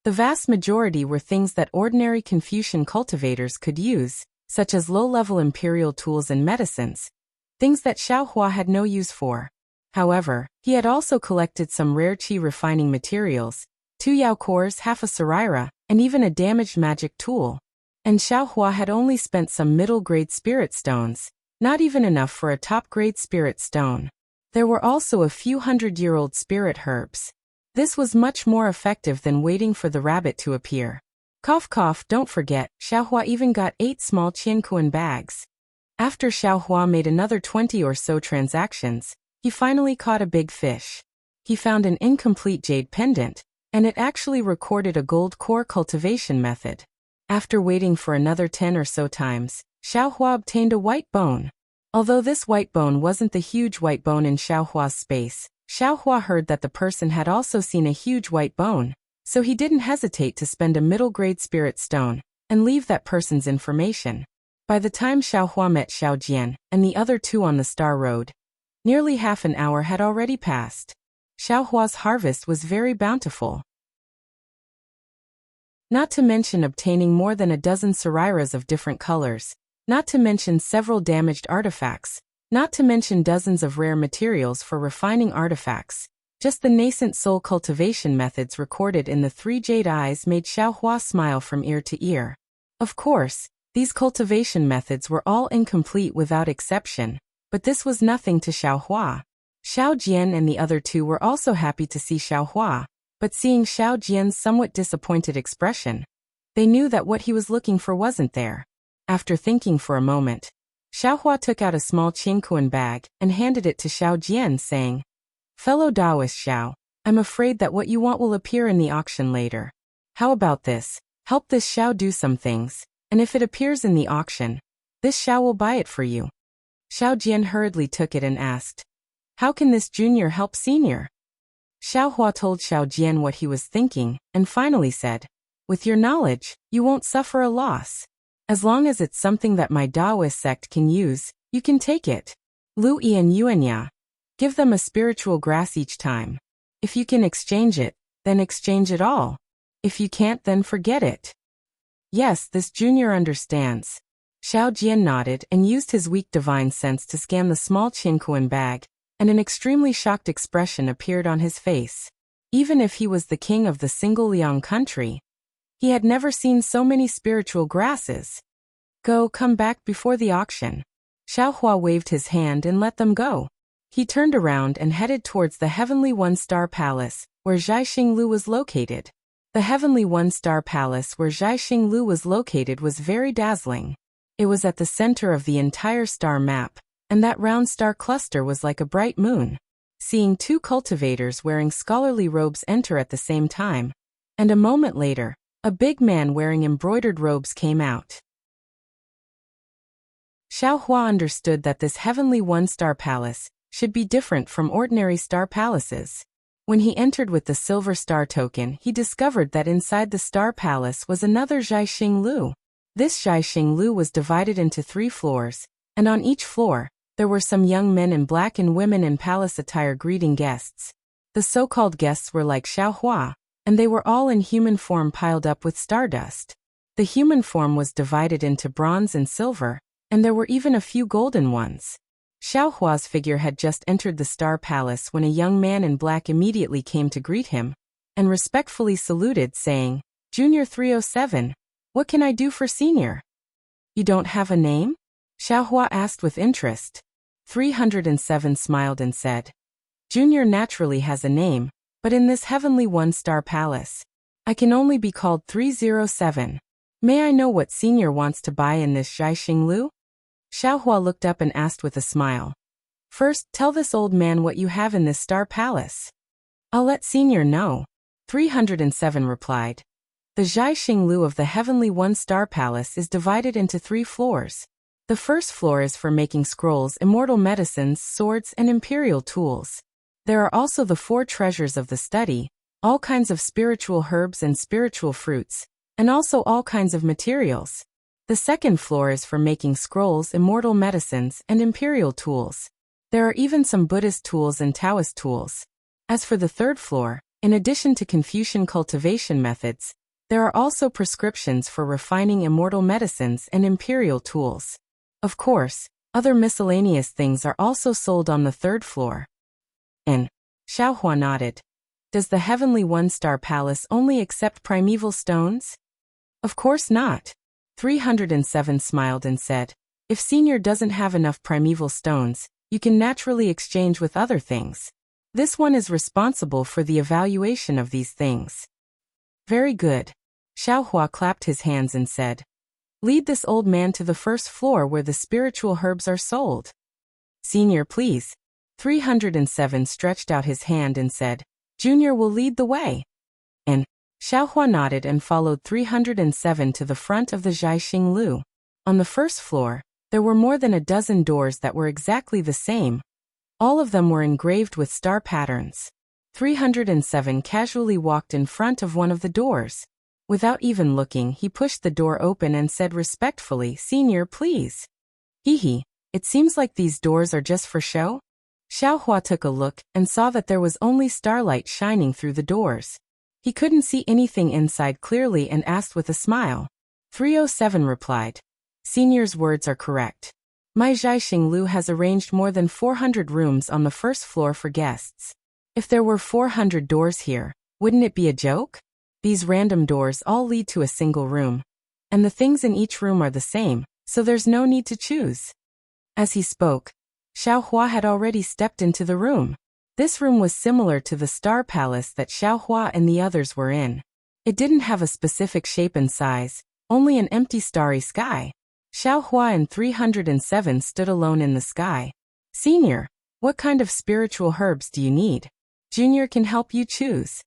the vast majority were things that ordinary Confucian cultivators could use, such as low-level imperial tools and medicines, things that Xiaohua had no use for. However, he had also collected some rare qi refining materials, 2 yao cores, half a saraira, and even a damaged magic tool. And Xiaohua had only spent some middle-grade spirit stones, not even enough for a top-grade spirit stone. There were also a few hundred-year-old spirit herbs. This was much more effective than waiting for the rabbit to appear. Cough cough, don't forget, Xiaohua even got 8 small qiankuan bags. After Xiaohua made another 20 or so transactions, he finally caught a big fish. He found an incomplete jade pendant, and it actually recorded a gold core cultivation method. After waiting for another 10 or so times, Xiaohua obtained a white bone. Although this white bone wasn't the huge white bone in Xiaohua's space, Xiaohua heard that the person had also seen a huge white bone, so he didn't hesitate to spend a middle-grade spirit stone and leave that person's information. By the time Xiaohua met Xiaojian and the other 2 on the Star Road, nearly half an hour had already passed. Xiaohua's harvest was very bountiful. Not to mention obtaining more than a dozen sarairas of different colors, not to mention several damaged artifacts, not to mention dozens of rare materials for refining artifacts. Just the nascent soul cultivation methods recorded in the 3 jade eyes made Xiaohua smile from ear to ear. Of course, these cultivation methods were all incomplete without exception, but this was nothing to Xiaohua. Xiaojian and the other 2 were also happy to see Xiaohua, but seeing Xiaojian's somewhat disappointed expression, they knew that what he was looking for wasn't there. After thinking for a moment, Xiaohua took out a small qiankuan bag and handed it to Xiaojian, saying, "Fellow Taoist Xiao, I'm afraid that what you want will appear in the auction later. How about this? Help this Xiao do some things, and if it appears in the auction, this Xiao will buy it for you." Xiaojian hurriedly took it and asked, "How can this junior help senior?" Xiaohua told Xiaojian what he was thinking, and finally said, "With your knowledge, you won't suffer a loss. As long as it's something that my Taoist sect can use, you can take it. Lu Yi and Yuanya. Give them a spiritual grass each time. If you can exchange it, then exchange it all. If you can't, then forget it." Yes, this junior understands. Xiaojian nodded and used his weak divine sense to scan the small qiankuan bag, and an extremely shocked expression appeared on his face. Even if he was the king of the single Liang country, he had never seen so many spiritual grasses. Come back before the auction." Xiaohua waved his hand and let them go. He turned around and headed towards the Heavenly One-Star Palace, where Zhaixing Lu was located. The Heavenly One-Star Palace where Zhaixing Lu was located was very dazzling. It was at the center of the entire star map, and that round star cluster was like a bright moon. Seeing two cultivators wearing scholarly robes enter at the same time, and a moment later, a big man wearing embroidered robes came out. Xiao Hua understood that this Heavenly One-Star Palace should be different from ordinary star palaces. When he entered with the silver star token, he discovered that inside the star palace was another Zhaixing Lu. This Zhaixing Lu was divided into 3 floors, and on each floor, there were some young men in black and women in palace attire greeting guests. The so-called guests were like Xiao Hua, and they were all in human form piled up with stardust. The human form was divided into bronze and silver, and there were even a few golden ones. Xiao Hua's figure had just entered the star palace when a young man in black immediately came to greet him, and respectfully saluted, saying, "Junior 307, what can I do for Senior?" "You don't have a name?" Xiao Hua asked with interest. 307 smiled and said, "Junior naturally has a name, but in this Heavenly One-Star Palace, I can only be called 307. May I know what Senior wants to buy in this Zhaixing Lu?" Xiao Hua looked up and asked with a smile. "First, tell this old man what you have in this star palace." "I'll let Senior know," 307 replied. The Zhaixing Lu of the Heavenly One-Star Palace is divided into 3 floors. The first floor is for making scrolls, immortal medicines, swords, and imperial tools. There are also the 4 treasures of the study, all kinds of spiritual herbs and spiritual fruits, and also all kinds of materials. The second floor is for making scrolls, immortal medicines, and imperial tools. There are even some Buddhist tools and Taoist tools. As for the third floor, in addition to Confucian cultivation methods, there are also prescriptions for refining immortal medicines and imperial tools. Of course, other miscellaneous things are also sold on the third floor. And Xiao Hua nodded. Does the Heavenly One-Star Palace only accept primeval stones? Of course not. 307 smiled and said, "If Senior doesn't have enough primeval stones, you can naturally exchange with other things. This one is responsible for the evaluation of these things." "Very good." Xiao Hua clapped his hands and said, "Lead this old man to the first floor where the spiritual herbs are sold." "Senior, please." 307 stretched out his hand and said, "Junior will lead the way." And Xiao Hua nodded and followed 307 to the front of the Zhaixing Lu. On the first floor, there were more than a dozen doors that were exactly the same. All of them were engraved with star patterns. 307 casually walked in front of one of the doors. Without even looking, he pushed the door open and said respectfully, "Senior, please." "Hee, it seems like these doors are just for show?" Xiao Hua took a look and saw that there was only starlight shining through the doors. He couldn't see anything inside clearly and asked with a smile. 307 replied, "Senior's words are correct. My Zhaixing Lu has arranged more than 400 rooms on the first floor for guests. If there were 400 doors here, wouldn't it be a joke? These random doors all lead to a single room. And the things in each room are the same, so there's no need to choose." As he spoke, Xiao Hua had already stepped into the room. This room was similar to the star palace that Xiao Hua and the others were in. It didn't have a specific shape and size, only an empty starry sky. Xiao Hua and 307 stood alone in the sky. "Senior, what kind of spiritual herbs do you need? Junior can help you choose."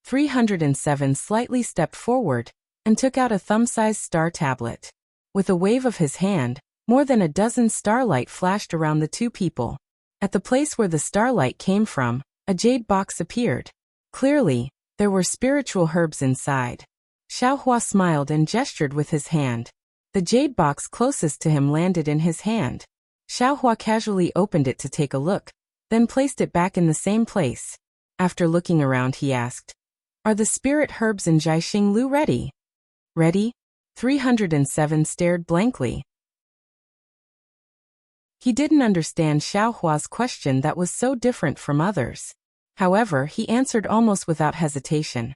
307 slightly stepped forward and took out a thumb-sized star tablet. With a wave of his hand, more than a dozen starlight flashed around the 2 people. At the place where the starlight came from, a jade box appeared. Clearly, there were spiritual herbs inside. Xiao Hua smiled and gestured with his hand. The jade box closest to him landed in his hand. Xiao Hua casually opened it to take a look, then placed it back in the same place. After looking around, he asked, "Are the spirit herbs in Zhaixing Lu ready?" "Ready?" 307 stared blankly. He didn't understand Xiao Hua's question that was so different from others. However, he answered almost without hesitation.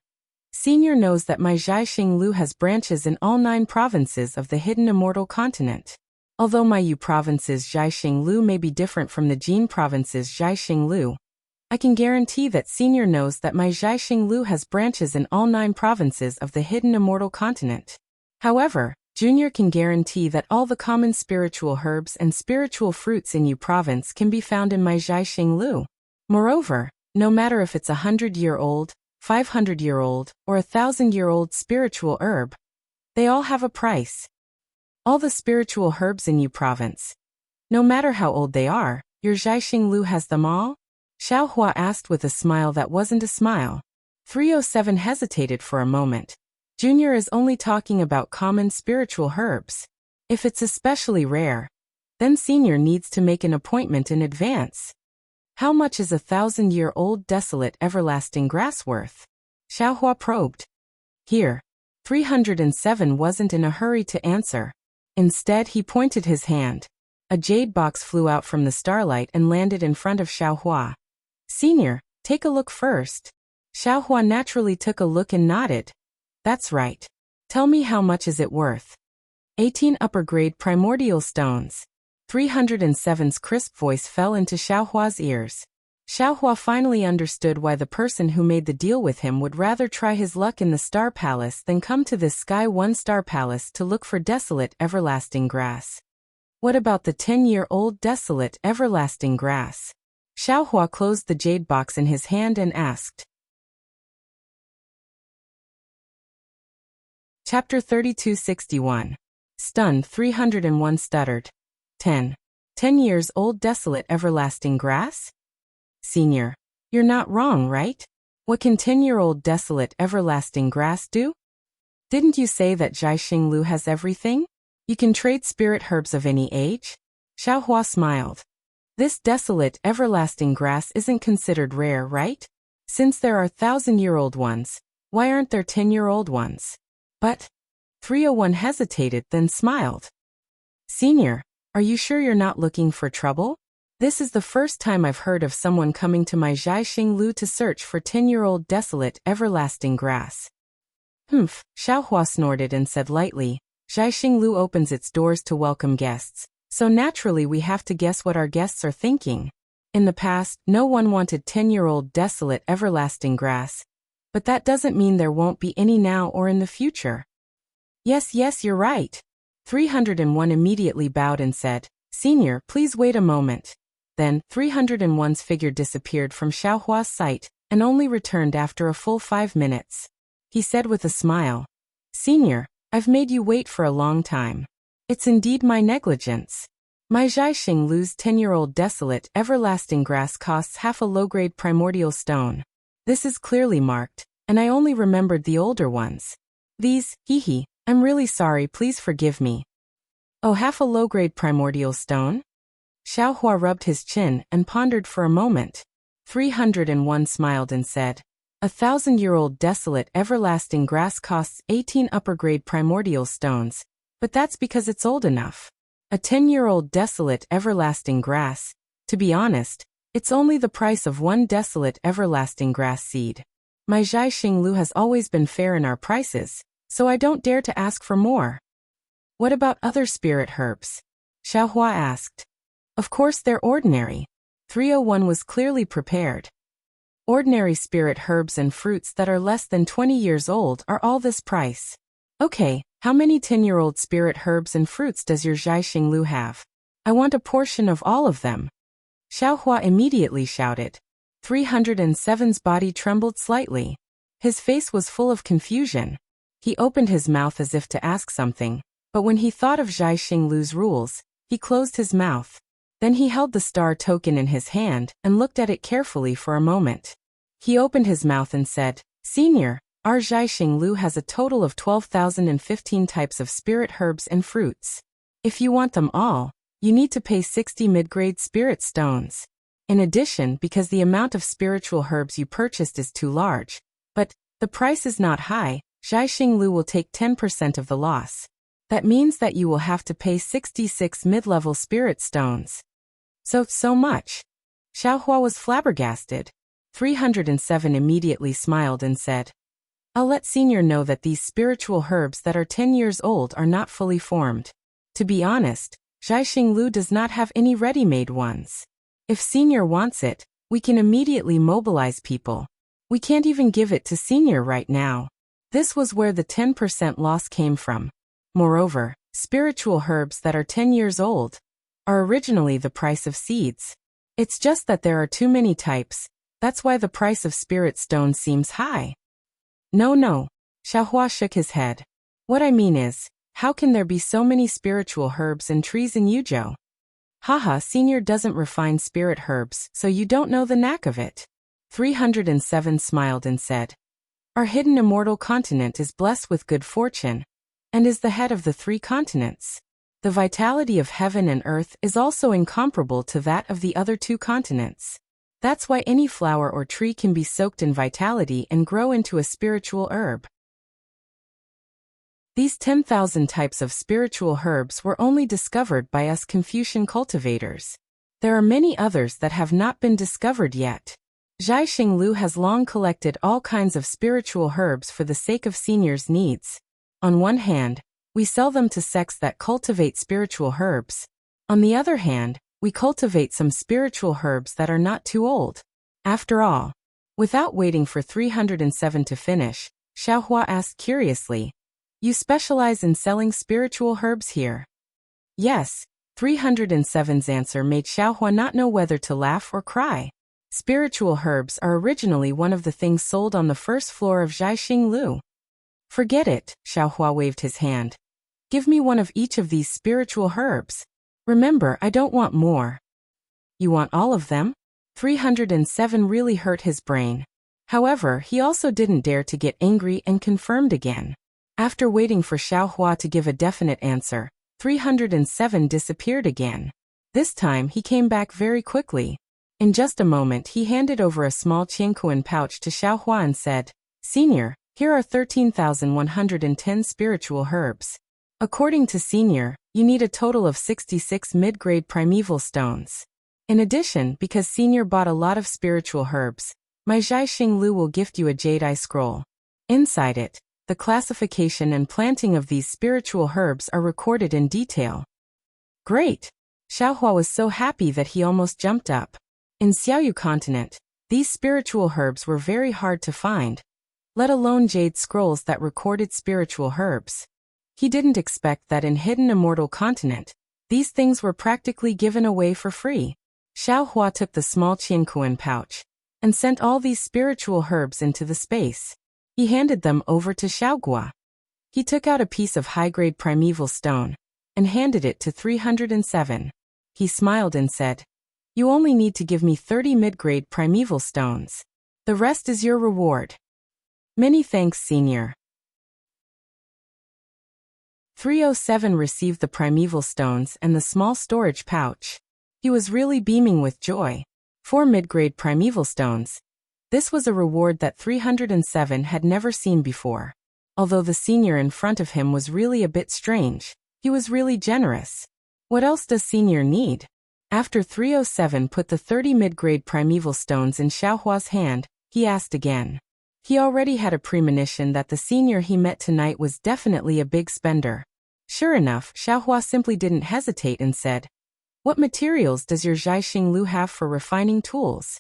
"Senior knows that my Zhaixing Lu has branches in all 9 provinces of the hidden immortal continent. Although my Yu province's Jiaxing Lu may be different from the Jin province's Jiaxing Lu, I can guarantee that Senior knows that my Jiaxing Lu has branches in all 9 provinces of the hidden immortal continent. However, Junior can guarantee that all the common spiritual herbs and spiritual fruits in Yu province can be found in my Jiaxing Lu. Moreover, no matter if it's 100-year-old, 500-year-old, or 1,000-year-old spiritual herb, they all have a price. All the spiritual herbs in Yu province. No matter how old they are, your Jiaxing Lu has them all? Xiao Hua asked with a smile that wasn't a smile. 307 hesitated for a moment. Junior is only talking about common spiritual herbs. If it's especially rare, then Senior needs to make an appointment in advance. How much is 1,000-year-old desolate everlasting grass worth? Xiao Hua probed. Here. 307 wasn't in a hurry to answer. Instead, he pointed his hand. A jade box flew out from the starlight and landed in front of Xiao Hua. Senior, take a look first. Xiao Hua naturally took a look and nodded. That's right. Tell me how much is it worth? 18 upper-grade primordial stones. 307's crisp voice fell into Xiao Hua's ears. Xiao Hua finally understood why the person who made the deal with him would rather try his luck in the Star Palace than come to this Sky One Star Palace to look for desolate everlasting grass. What about the 10-year-old desolate everlasting grass? Xiao Hua closed the jade box in his hand and asked. Chapter 3261. Stunned 301 stuttered. 10 years old desolate everlasting grass? Senior, you're not wrong, right? What can 10-year-old desolate everlasting grass do? Didn't you say that Jiaxing Lu has everything? You can trade spirit herbs of any age? Xiao Hua smiled. This desolate, everlasting grass isn't considered rare, right? Since there are 1,000-year-old ones, why aren't there 10-year-old ones? But 301 hesitated, then smiled. Senior, are you sure you're not looking for trouble? This is the first time I've heard of someone coming to my Jiaxing Lu to search for 10-year-old desolate, everlasting grass. Humph, Xiao Hua snorted and said lightly, Jiaxing Lu opens its doors to welcome guests. So naturally we have to guess what our guests are thinking. In the past, no one wanted 10-year-old desolate everlasting grass. But that doesn't mean there won't be any now or in the future. Yes, you're right. 301 immediately bowed and said, Senior, please wait a moment. Then, 301's figure disappeared from Xiao Hua's sight, and only returned after a full 5 minutes. He said with a smile, Senior, I've made you wait for a long time. It's indeed my negligence. My Jiaxing Lu's 10-year-old desolate, everlasting grass costs half a low-grade primordial stone. This is clearly marked, and I only remembered the older ones. These, I'm really sorry, please forgive me. Oh, half a low-grade primordial stone? Xiao Hua rubbed his chin and pondered for a moment. 301 smiled and said, 1,000-year-old desolate, everlasting grass costs 18 upper-grade primordial stones. But that's because it's old enough. A 10-year-old desolate everlasting grass, to be honest, it's only the price of 1 desolate everlasting grass seed. My Jiaxing Lu has always been fair in our prices, so I don't dare to ask for more. What about other spirit herbs? Xiao Hua asked. Of course they're ordinary. 301 was clearly prepared. Ordinary spirit herbs and fruits that are less than 20 years old are all this price. Okay. How many 10-year-old spirit herbs and fruits does your Jiaxing Lu have? I want a portion of all of them. Xiao Hua immediately shouted. 307's body trembled slightly. His face was full of confusion. He opened his mouth as if to ask something, but when he thought of Jiaxing Lu's rules, he closed his mouth. Then he held the star token in his hand and looked at it carefully for a moment. He opened his mouth and said, Senior, our Jiaxing Lu has a total of 12,015 types of spirit herbs and fruits. If you want them all, you need to pay 60 mid-grade spirit stones. In addition, because the amount of spiritual herbs you purchased is too large, but the price is not high, Jiaxing Lu will take 10% of the loss. That means that you will have to pay 66 mid-level spirit stones. So much. Xiao Hua was flabbergasted. 307 immediately smiled and said, I'll let Senior know that these spiritual herbs that are 10 years old are not fully formed. To be honest, Zhaixing Lu does not have any ready-made ones. If Senior wants it, we can immediately mobilize people. We can't even give it to Senior right now. This was where the 10% loss came from. Moreover, spiritual herbs that are 10 years old are originally the price of seeds. It's just that there are too many types. That's why the price of spirit stone seems high. No. Xiaohua shook his head. What I mean is, how can there be so many spiritual herbs and trees in Yuzhou? Haha, Senior doesn't refine spirit herbs, so you don't know the knack of it. 307 smiled and said, our hidden immortal continent is blessed with good fortune, and is the head of the 3 continents. The vitality of heaven and earth is also incomparable to that of the other 2 continents. That's why any flower or tree can be soaked in vitality and grow into a spiritual herb. These 10,000 types of spiritual herbs were only discovered by us Confucian cultivators. There are many others that have not been discovered yet. Zhaixing Lu has long collected all kinds of spiritual herbs for the sake of Senior's needs. On one hand, we sell them to sects that cultivate spiritual herbs. On the other hand, we cultivate some spiritual herbs that are not too old. After all, without waiting for 307 to finish, Xiaohua asked curiously, you specialize in selling spiritual herbs here? Yes, 307's answer made Xiaohua not know whether to laugh or cry. Spiritual herbs are originally one of the things sold on the first floor of Zhaixing Lu. Forget it, Xiaohua waved his hand. Give me one of each of these spiritual herbs. Remember, I don't want more. You want all of them? 307 really hurt his brain. However, he also didn't dare to get angry and confirmed again. After waiting for Xiaohua to give a definite answer, 307 disappeared again. This time he came back very quickly. In just a moment he handed over a small qiankuan pouch to Xiaohua and said, Senior, here are 13,110 spiritual herbs. According to Senior, you need a total of 66 mid-grade primeval stones. In addition, because Senior bought a lot of spiritual herbs, my Zhaixing Lu will gift you a jade-eye scroll. Inside it, the classification and planting of these spiritual herbs are recorded in detail. Great! Xiaohua was so happy that he almost jumped up. In Xiaoyu continent, these spiritual herbs were very hard to find, let alone jade scrolls that recorded spiritual herbs. He didn't expect that in hidden immortal continent, these things were practically given away for free. Xiaohua took the small qiankuan pouch and sent all these spiritual herbs into the space. He handed them over to Xiaogua. He took out a piece of high-grade primeval stone and handed it to 307. He smiled and said, you only need to give me 30 mid-grade primeval stones. The rest is your reward. Many thanks, Senior. 307 received the primeval stones and the small storage pouch. He was really beaming with joy. 4 mid-grade primeval stones. This was a reward that 307 had never seen before. Although the Senior in front of him was really a bit strange, he was really generous. What else does Senior need? After 307 put the 30 mid-grade primeval stones in Xiaohua's hand, he asked again. He already had a premonition that the Senior he met tonight was definitely a big spender. Sure enough, Xiaohua simply didn't hesitate and said, what materials does your Zhaixing Lu have for refining tools?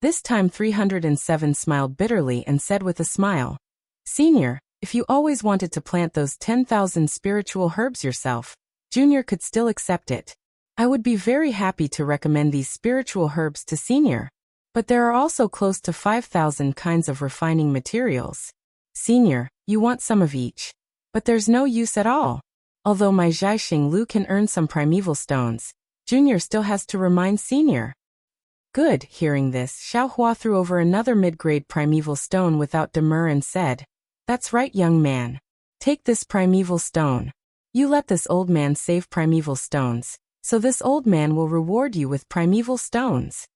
This time 307 smiled bitterly and said with a smile, Senior, if you always wanted to plant those 10,000 spiritual herbs yourself, Junior could still accept it. I would be very happy to recommend these spiritual herbs to Senior. But there are also close to 5,000 kinds of refining materials. Senior, you want some of each. But there's no use at all. Although my Zhaixing Lu can earn some primeval stones, Junior still has to remind Senior. Good. Hearing this, Xiaohua threw over another mid-grade primeval stone without demur and said, that's right, young man. Take this primeval stone. You let this old man save primeval stones, so this old man will reward you with primeval stones.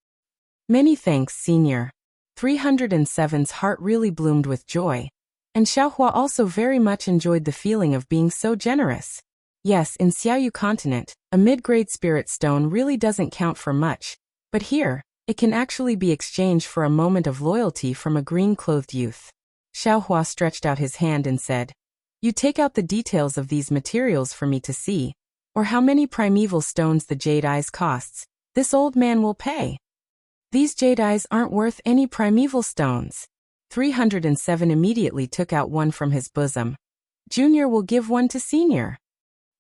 Many thanks, Senior. 307's heart really bloomed with joy. And Xiaohua also very much enjoyed the feeling of being so generous. Yes, in Xiaoyu continent, a mid-grade spirit stone really doesn't count for much. But here, it can actually be exchanged for a moment of loyalty from a green-clothed youth. Xiaohua stretched out his hand and said, you take out the details of these materials for me to see. or how many primeval stones the jade eyes costs, this old man will pay. These jade eyes aren't worth any primeval stones. 307 immediately took out one from his bosom. Junior will give one to Senior.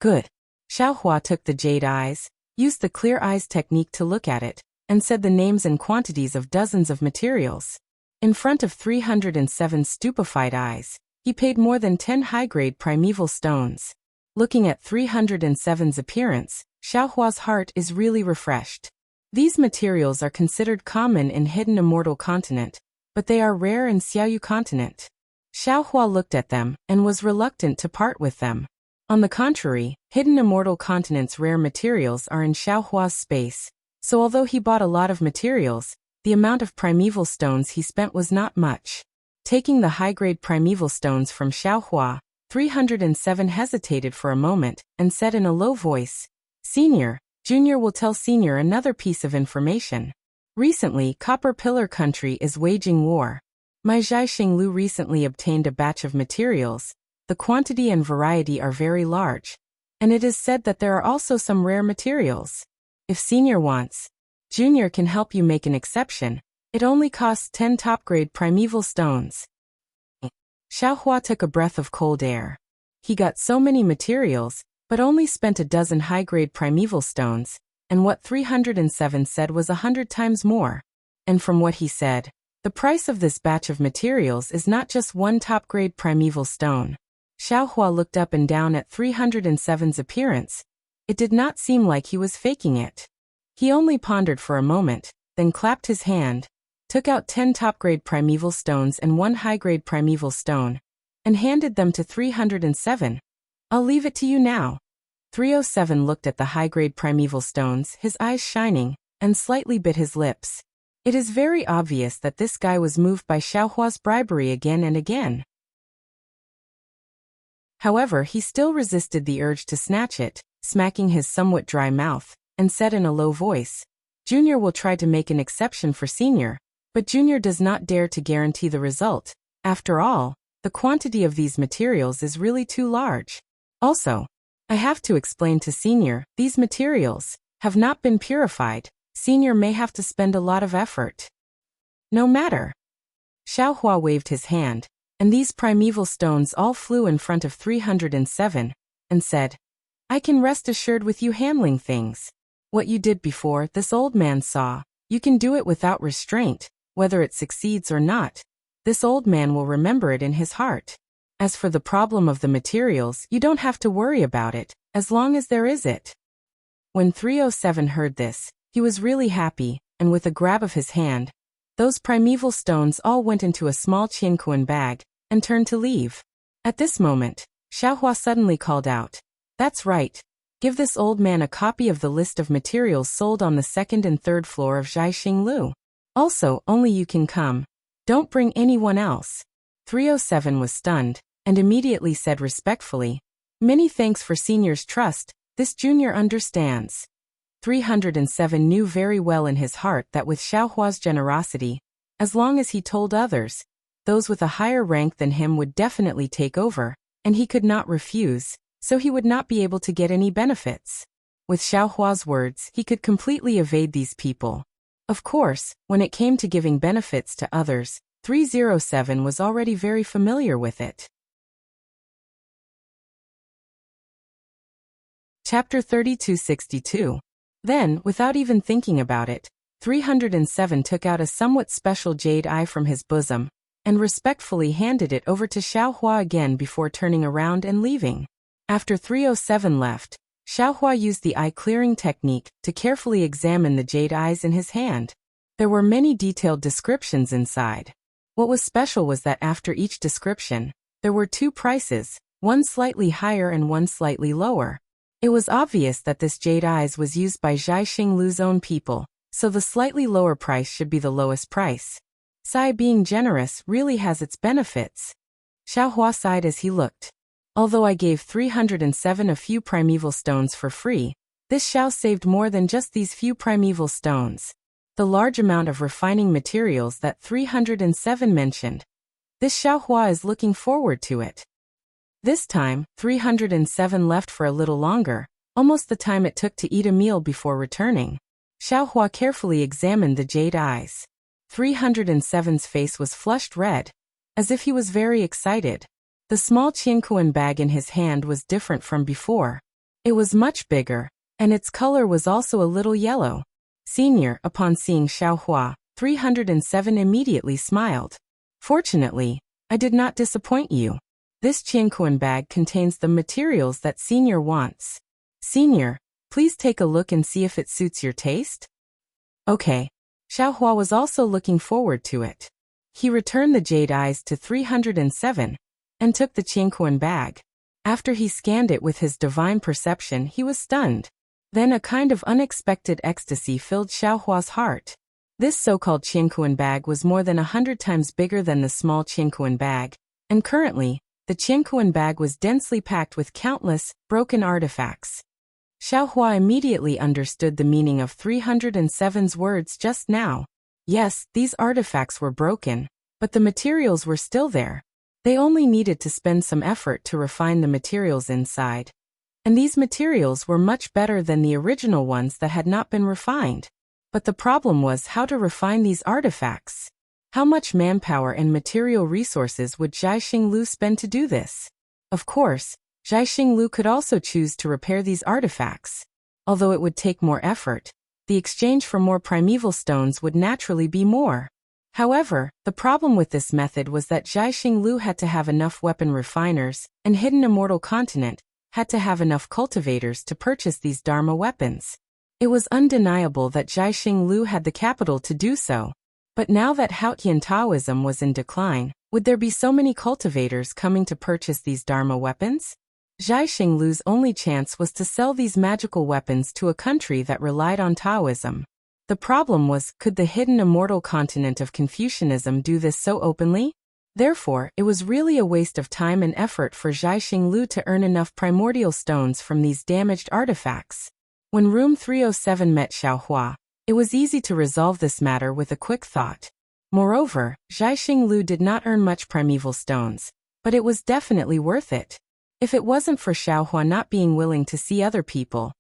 Good. Xiaohua took the jade eyes, used the clear eyes technique to look at it, and said the names and quantities of dozens of materials. In front of 307 stupefied eyes, he paid more than 10 high-grade primeval stones. Looking at 307's appearance, Xiaohua's heart is really refreshed. These materials are considered common in Hidden Immortal Continent, but they are rare in Xiaoyu Continent. Xiaohua looked at them and was reluctant to part with them. On the contrary, Hidden Immortal Continent's rare materials are in Xiaohua's space, so although he bought a lot of materials, the amount of primeval stones he spent was not much. Taking the high-grade primeval stones from Xiaohua, 307 hesitated for a moment and said in a low voice, Senior, Junior will tell Senior another piece of information. Recently, Copper Pillar Country is waging war. My Zhaixing Lu recently obtained a batch of materials. The quantity and variety are very large, and it is said that there are also some rare materials. If Senior wants, Junior can help you make an exception. It only costs 10 top-grade primeval stones. Xiaohua took a breath of cold air. He got so many materials, but only spent a dozen high-grade primeval stones, and what 307 said was 100 times more. And from what he said, the price of this batch of materials is not just one top-grade primeval stone. Xiaohua looked up and down at 307's appearance. It did not seem like he was faking it. He only pondered for a moment, then clapped his hand, took out 10 top-grade primeval stones and 1 high-grade primeval stone, and handed them to 307. I'll leave it to you now. 307 looked at the high-grade primeval stones, his eyes shining, and slightly bit his lips. It is very obvious that this guy was moved by Xiaohua's bribery again and again. However, he still resisted the urge to snatch it, smacking his somewhat dry mouth, and said in a low voice, Junior will try to make an exception for Senior, but Junior does not dare to guarantee the result. After all, the quantity of these materials is really too large. Also, I have to explain to Senior, these materials have not been purified. Senior may have to spend a lot of effort. No matter. Xiaohua waved his hand, and these primeval stones all flew in front of 307, and said, I can rest assured with you handling things. What you did before, this old man saw. You can do it without restraint, whether it succeeds or not. This old man will remember it in his heart. As for the problem of the materials, you don't have to worry about it, as long as there is it. When 307 heard this, he was really happy, and with a grab of his hand, those primeval stones all went into a small Qianquan bag, and turned to leave. At this moment, Xiaohua suddenly called out, That's right. Give this old man a copy of the list of materials sold on the 2nd and 3rd floor of Zhaixing Lu. Also, only you can come. Don't bring anyone else. 307 was stunned, and immediately said respectfully, Many thanks for Senior's trust, this Junior understands. 307 knew very well in his heart that with Xiaohua's generosity, as long as he told others, those with a higher rank than him would definitely take over, and he could not refuse, so he would not be able to get any benefits. With Xiaohua's words, he could completely evade these people. Of course, when it came to giving benefits to others, 307 was already very familiar with it. Chapter 3262. Then, without even thinking about it, 307 took out a somewhat special jade eye from his bosom, and respectfully handed it over to Xiaohua again before turning around and leaving. After 307 left, Xiaohua used the eye-clearing technique to carefully examine the jade eyes in his hand. There were many detailed descriptions inside. What was special was that after each description, there were 2 prices, one slightly higher and one slightly lower. It was obvious that this jade eyes was used by Zhaixing Lu's own people, so the slightly lower price should be the lowest price. Sai being generous really has its benefits. Xiaohua sighed as he looked. Although I gave 307 a few primeval stones for free, this Xiao saved more than just these few primeval stones. The large amount of refining materials that 307 mentioned. This Xiaohua is looking forward to it. This time, 307 left for a little longer, almost the time it took to eat a meal before returning. Xiaohua carefully examined the jade eyes. 307's face was flushed red, as if he was very excited. The small Qiankuan bag in his hand was different from before. It was much bigger, and its color was also a little yellow. Senior, upon seeing Xiaohua, 307 immediately smiled. Fortunately, I did not disappoint you. This Qiankuan bag contains the materials that Senior wants. Senior, please take a look and see if it suits your taste. Okay. Xiaohua was also looking forward to it. He returned the jade eyes to 307 and took the Qiankuan bag. After he scanned it with his divine perception, he was stunned. Then a kind of unexpected ecstasy filled Xiaohua's heart. This so-called Qiankuan bag was more than 100 times bigger than the small Qiankuan bag, and currently, the Qiankuan bag was densely packed with countless, broken artifacts. Xiaohua immediately understood the meaning of 307's words just now. Yes, these artifacts were broken, but the materials were still there. They only needed to spend some effort to refine the materials inside. And these materials were much better than the original ones that had not been refined. But the problem was how to refine these artifacts. How much manpower and material resources would Zhaixing Lu spend to do this? Of course, Zhaixing Lu could also choose to repair these artifacts. Although it would take more effort, the exchange for more primeval stones would naturally be more. However, the problem with this method was that Zhaixing Lu had to have enough weapon refiners, and Hidden Immortal Continent had to have enough cultivators to purchase these Dharma weapons. It was undeniable that Zhaixing Lu had the capital to do so. But now that Haotian Taoism was in decline, would there be so many cultivators coming to purchase these Dharma weapons? Zhaixing Lu's only chance was to sell these magical weapons to a country that relied on Taoism. The problem was, could the Hidden Immortal Continent of Confucianism do this so openly? Therefore, it was really a waste of time and effort for Zhaixing Lu to earn enough primordial stones from these damaged artifacts. When Room 307 met Xiaohua, it was easy to resolve this matter with a quick thought. Moreover, Zhaixing Lu did not earn much primeval stones, but it was definitely worth it. If it wasn't for Xiaohua not being willing to see other people,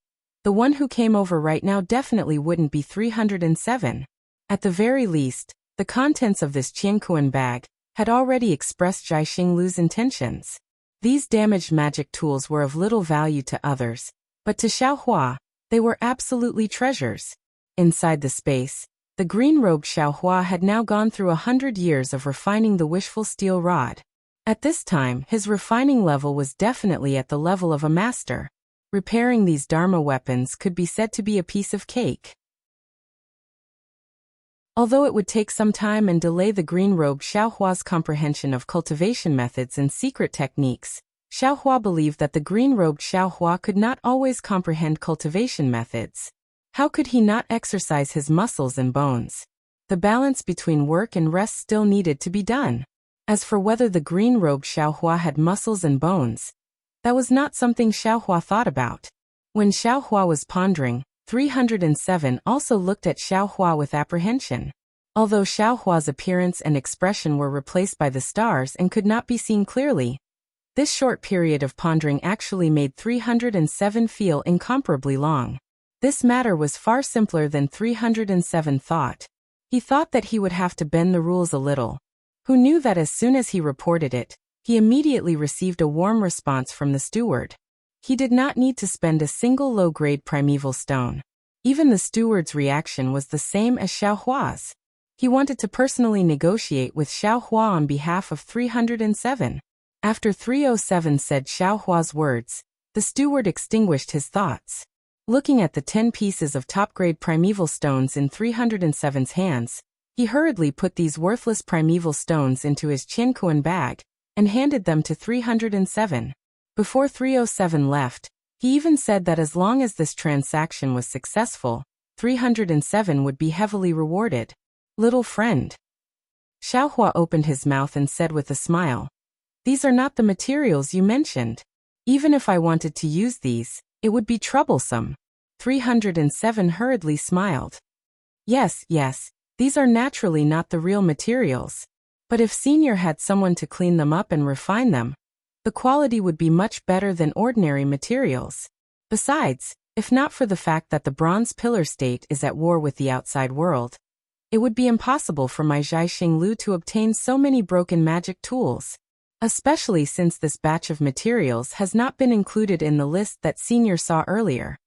the one who came over right now definitely wouldn't be 307. At the very least, the contents of this Qiankuan bag had already expressed Zhaixing Lu's intentions. These damaged magic tools were of little value to others, but to Xiaohua, they were absolutely treasures. Inside the space, the green-robed Xiaohua had now gone through 100 years of refining the wishful steel rod. At this time, his refining level was definitely at the level of a master. Repairing these Dharma weapons could be said to be a piece of cake. Although it would take some time and delay the green-robed Xiaohua's comprehension of cultivation methods and secret techniques, Xiaohua believed that the green-robed Xiaohua could not always comprehend cultivation methods. How could he not exercise his muscles and bones? The balance between work and rest still needed to be done. As for whether the green-robed Xiaohua had muscles and bones, that was not something Xiaohua thought about. When Xiaohua was pondering, 307 also looked at Xiaohua with apprehension. Although Xiaohua's appearance and expression were replaced by the stars and could not be seen clearly, this short period of pondering actually made 307 feel incomparably long. This matter was far simpler than 307 thought. He thought that he would have to bend the rules a little. Who knew that as soon as he reported it, he immediately received a warm response from the steward. He did not need to spend a single low-grade primeval stone. Even the steward's reaction was the same as Xiaohua's. He wanted to personally negotiate with Xiaohua on behalf of 307. After 307 said Xiaohua's words, the steward extinguished his thoughts. Looking at the 10 pieces of top-grade primeval stones in 307's hands, he hurriedly put these worthless primeval stones into his Qiankuan bag and handed them to 307. Before 307 left, he even said that as long as this transaction was successful, 307 would be heavily rewarded. Little friend. Xiaohua opened his mouth and said with a smile, "These are not the materials you mentioned. Even if I wanted to use these, it would be troublesome." 307 hurriedly smiled. Yes, these are naturally not the real materials. But if Senior had someone to clean them up and refine them, the quality would be much better than ordinary materials. Besides, if not for the fact that the bronze pillar state is at war with the outside world, it would be impossible for my Zhaixing Lu to obtain so many broken magic tools, especially since this batch of materials has not been included in the list that senior saw earlier.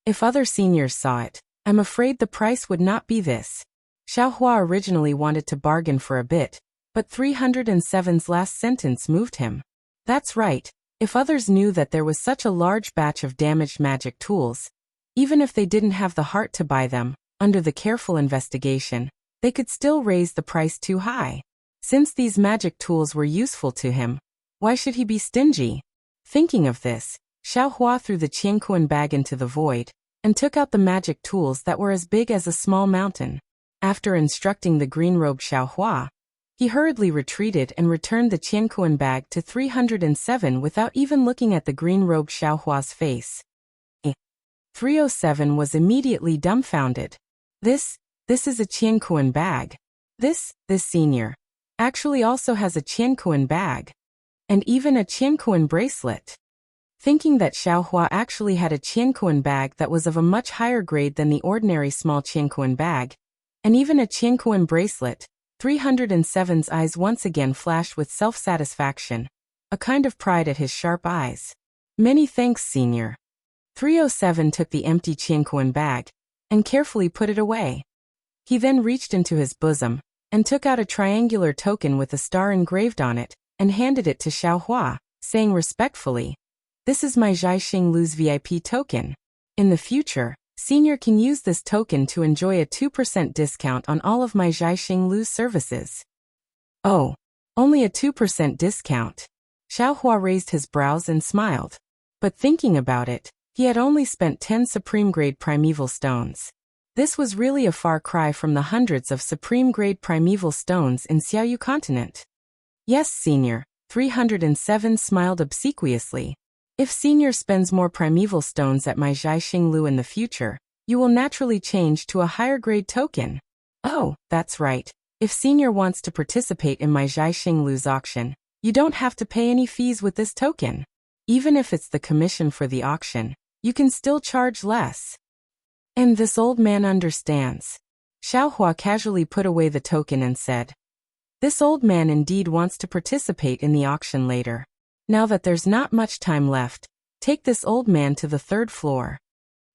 If other seniors saw it, I'm afraid the price would not be this. Xiaohua originally wanted to bargain for a bit, but 307's last sentence moved him. That's right, if others knew that there was such a large batch of damaged magic tools, even if they didn't have the heart to buy them, under the careful investigation, they could still raise the price too high. Since these magic tools were useful to him, why should he be stingy? Thinking of this, Xiaohua threw the Qianquan bag into the void, and took out the magic tools that were as big as a small mountain. After instructing the green-robed Xiaohua, he hurriedly retreated and returned the Qianquan bag to 307 without even looking at the green-robed Xiaohua's face. 307 was immediately dumbfounded. This is a Qianquan bag. This senior actually also has a Qianquan bag. And even a Qianquan bracelet. Thinking that Xiaohua actually had a Qianquan bag that was of a much higher grade than the ordinary small Qianquan bag, and even a Qianquan bracelet, 307's eyes once again flashed with self-satisfaction, a kind of pride at his sharp eyes. Many thanks, senior. 307 took the empty Qianquan bag, and carefully put it away. He then reached into his bosom, and took out a triangular token with a star engraved on it, and handed it to Xiaohua, saying respectfully, "This is my Zhaixing Lu's VIP token. In the future, senior can use this token to enjoy a 2% discount on all of my Zhaixing Lu's services." Oh, only a 2% discount. Xiaohua raised his brows and smiled. But thinking about it, he had only spent 10 supreme-grade primeval stones. This was really a far cry from the hundreds of supreme-grade primeval stones in Xiaoyu continent. Yes, senior, 307 smiled obsequiously. If senior spends more primeval stones at my Zhaixing Lu in the future, you will naturally change to a higher grade token. Oh, that's right. If senior wants to participate in my Zhaixing Lu's auction, you don't have to pay any fees with this token. Even if it's the commission for the auction, you can still charge less. And this old man understands. Xiaohua casually put away the token and said, "This old man indeed wants to participate in the auction later. Now that there's not much time left, take this old man to the 3rd floor."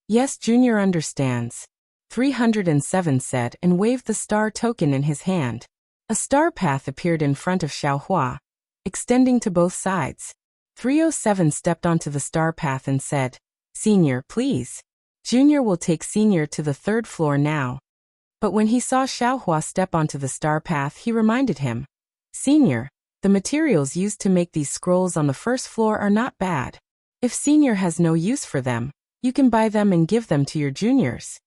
"Yes, Junior understands," 307 said and waved the star token in his hand. A star path appeared in front of Xiaohua, extending to both sides. 307 stepped onto the star path and said, "Senior, please." Junior will take Senior to the 3rd floor now. But when he saw Xiaohua step onto the star path, he reminded him, "Senior, the materials used to make these scrolls on the 1st floor are not bad. If senior has no use for them, you can buy them and give them to your juniors."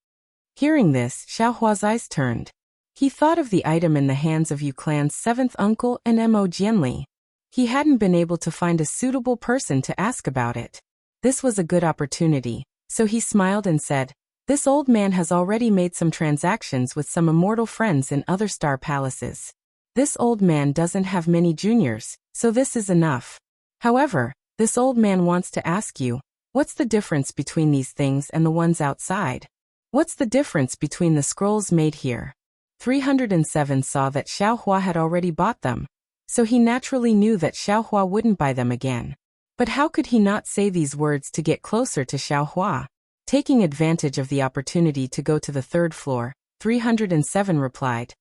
Hearing this, Xiaohua's eyes turned. He thought of the item in the hands of Yu Clan's 7th uncle and Mo Jianli. He hadn't been able to find a suitable person to ask about it. This was a good opportunity, so he smiled and said, "This old man has already made some transactions with some immortal friends in other star palaces. This old man doesn't have many juniors, so this is enough. However, this old man wants to ask you, what's the difference between these things and the ones outside? What's the difference between the scrolls made here?" 307 saw that Xiaohua had already bought them, so he naturally knew that Xiaohua wouldn't buy them again. But how could he not say these words to get closer to Xiaohua? Taking advantage of the opportunity to go to the 3rd floor, 307 replied,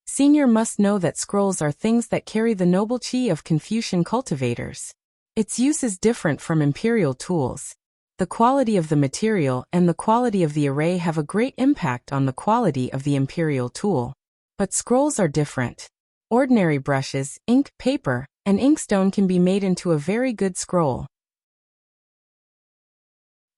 "Senior must know that scrolls are things that carry the noble qi of Confucian cultivators. Its use is different from imperial tools. The quality of the material and the quality of the array have a great impact on the quality of the imperial tool. But scrolls are different. Ordinary brushes, ink, paper, and inkstone can be made into a very good scroll.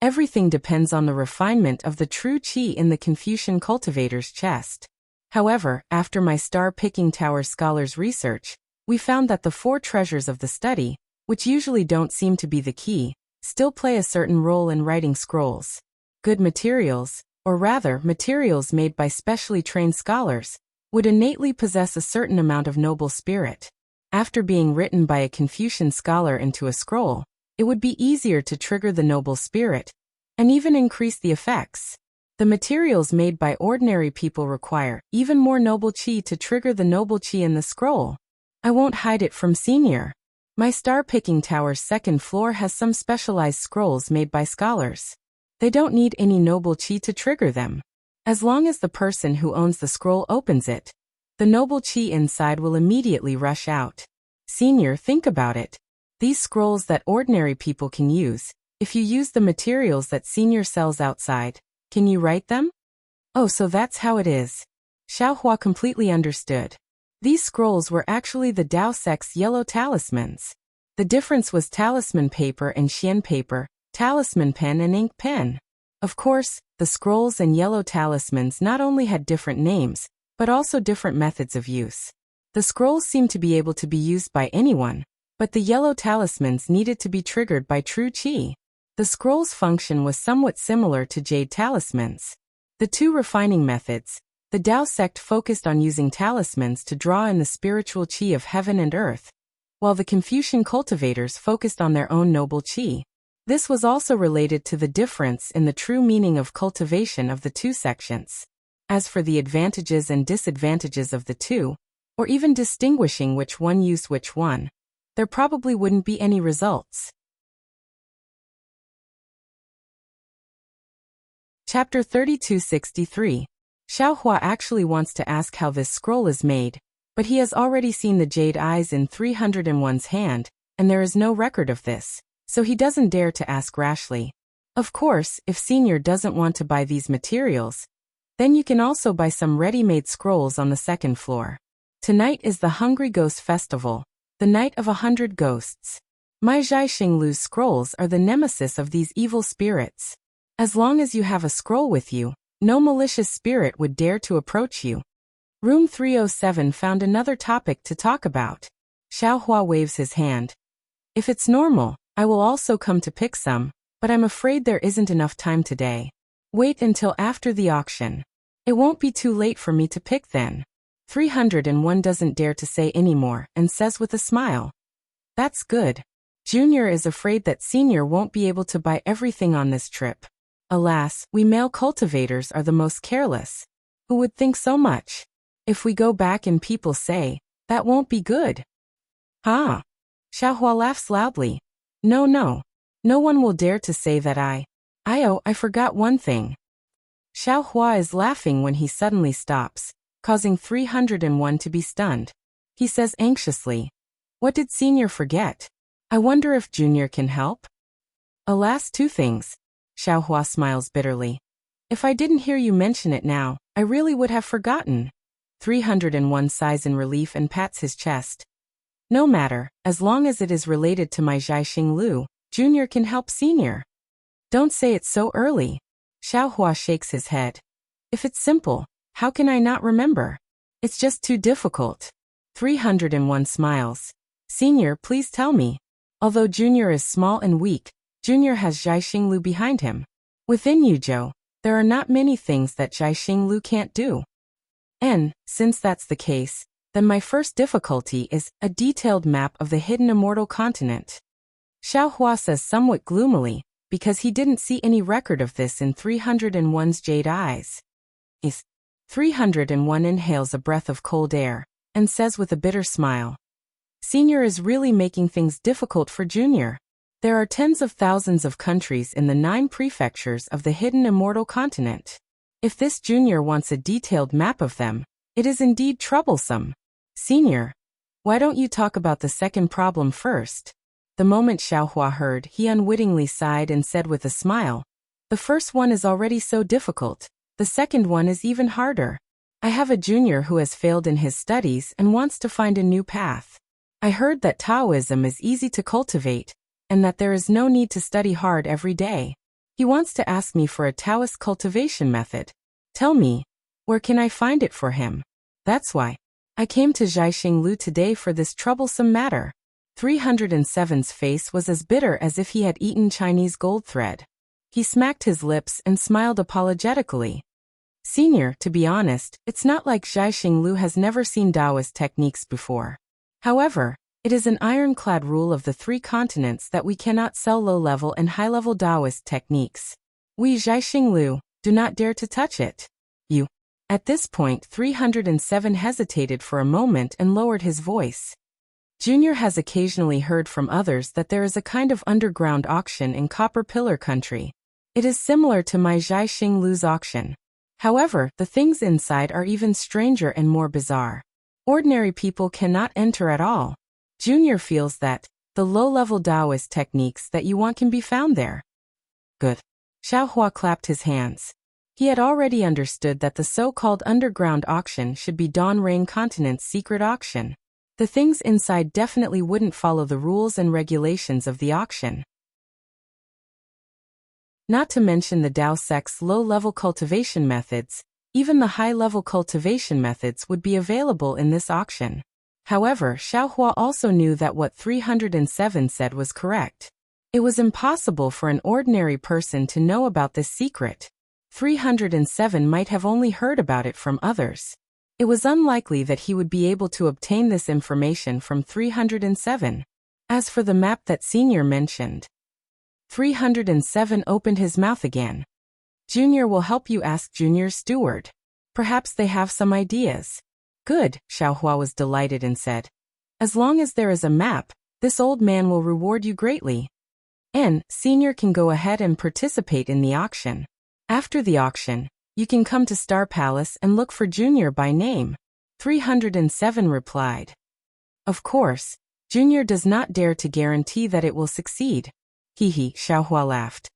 Everything depends on the refinement of the true qi in the Confucian cultivator's chest. However, after my star-picking tower scholars' research, we found that the 4 treasures of the study, which usually don't seem to be the key, still play a certain role in writing scrolls. Good materials, or rather materials made by specially trained scholars, would innately possess a certain amount of noble spirit. After being written by a Confucian scholar into a scroll, It would be easier to trigger the noble spirit, and even increase the effects. The materials made by ordinary people require even more noble chi to trigger the noble chi in the scroll. I won't hide it from Senior. My star-picking tower's second floor has some specialized scrolls made by scholars. They don't need any noble chi to trigger them. As long as the person who owns the scroll opens it, the noble chi inside will immediately rush out. Senior, think about it. These scrolls that ordinary people can use, if you use the materials that Senior sells outside, can you write them? Oh, so that's how it is. Xiaohua completely understood. These scrolls were actually the Dao sect's yellow talismans. The difference was talisman paper and xian paper, talisman pen and ink pen. Of course, the scrolls and yellow talismans not only had different names, but also different methods of use. The scrolls seemed to be able to be used by anyone, but the yellow talismans needed to be triggered by true qi. The scroll's function was somewhat similar to jade talismans. The two refining methods, the Dao sect focused on using talismans to draw in the spiritual qi of heaven and earth, while the Confucian cultivators focused on their own noble qi. This was also related to the difference in the true meaning of cultivation of the two sections. As for the advantages and disadvantages of the two, or even distinguishing which one used which one, there probably wouldn't be any results. Chapter 3263. Xiaohua actually wants to ask how this scroll is made, but he has already seen the jade eyes in 301's hand, and there is no record of this, so he doesn't dare to ask rashly. Of course, if Senior doesn't want to buy these materials, then you can also buy some ready-made scrolls on the second floor. Tonight is the Hungry Ghost Festival, the night of 100 ghosts. My Zhai Xinglu's scrolls are the nemesis of these evil spirits. As long as you have a scroll with you, no malicious spirit would dare to approach you. Room 307 found another topic to talk about. Xiaohua waves his hand. If it's normal, I will also come to pick some, but I'm afraid there isn't enough time today. Wait until after the auction. It won't be too late for me to pick then. 301 doesn't dare to say any more and says with a smile. That's good. Junior is afraid that Senior won't be able to buy everything on this trip. Alas, we male cultivators are the most careless. Who would think so much? If we go back and people say, that won't be good. Huh? Xiaohua laughs loudly. No. No one will dare to say that I forgot one thing. Xiaohua is laughing when he suddenly stops, causing 301 to be stunned. He says anxiously, what did Senior forget? I wonder if Junior can help? Alas, two things. Xiaohua smiles bitterly. If I didn't hear you mention it now, I really would have forgotten. 301 sighs in relief and pats his chest. No matter, as long as it is related to my Zhai Xinglu, Junior can help Senior. Don't say it so early. Xiaohua shakes his head. If it's simple, how can I not remember? It's just too difficult. 301 smiles. Senior, please tell me. Although Junior is small and weak, Junior has Zhai Xinglu behind him. Within Yuzhou, there are not many things that Zhai Xinglu can't do. And, since that's the case, then my first difficulty is a detailed map of the hidden immortal continent. Xiaohua says somewhat gloomily, because he didn't see any record of this in 301's jade eyes. 301 inhales a breath of cold air, and says with a bitter smile. Senior is really making things difficult for Junior. There are tens of thousands of countries in the 9 prefectures of the hidden immortal continent. If this Junior wants a detailed map of them, it is indeed troublesome. Senior, why don't you talk about the second problem first? The moment Xiaohua heard, he unwittingly sighed and said with a smile, the first one is already so difficult. The second one is even harder. I have a Junior who has failed in his studies and wants to find a new path. I heard that Taoism is easy to cultivate, and that there is no need to study hard every day. He wants to ask me for a Taoist cultivation method. Tell me, where can I find it for him? That's why I came to Zhai Xinglu today for this troublesome matter. 307's face was as bitter as if he had eaten Chinese gold thread. He smacked his lips and smiled apologetically. Senior, to be honest, it's not like Zhai Xinglu has never seen Taoist techniques before. However, It is an ironclad rule of the 3 continents that we cannot sell low-level and high-level Taoist techniques. We Zhaixing Lu do not dare to touch it. You. At this point 307 hesitated for a moment and lowered his voice. Junior has occasionally heard from others that there is a kind of underground auction in Copper Pillar Country. It is similar to my Zhaixing Lu's auction. However, the things inside are even stranger and more bizarre. Ordinary people cannot enter at all. Junior feels that the low-level Taoist techniques that you want can be found there. Good. Xiaohua clapped his hands. He had already understood that the so-called underground auction should be Dawn Rain Continent's secret auction. The things inside definitely wouldn't follow the rules and regulations of the auction. Not to mention the Dao sect's low-level cultivation methods, even the high-level cultivation methods would be available in this auction. However, Xiaohua also knew that what 307 said was correct. It was impossible for an ordinary person to know about this secret. 307 might have only heard about it from others. It was unlikely that he would be able to obtain this information from 307. As for the map that Senior mentioned, 307 opened his mouth again. Junior will help you ask Junior's steward. Perhaps they have some ideas. Good, Xiaohua was delighted and said. As long as there is a map, this old man will reward you greatly. Senior can go ahead and participate in the auction. After the auction, you can come to Star Palace and look for Junior by name. 307 replied. Of course, Junior does not dare to guarantee that it will succeed. Xiaohua laughed.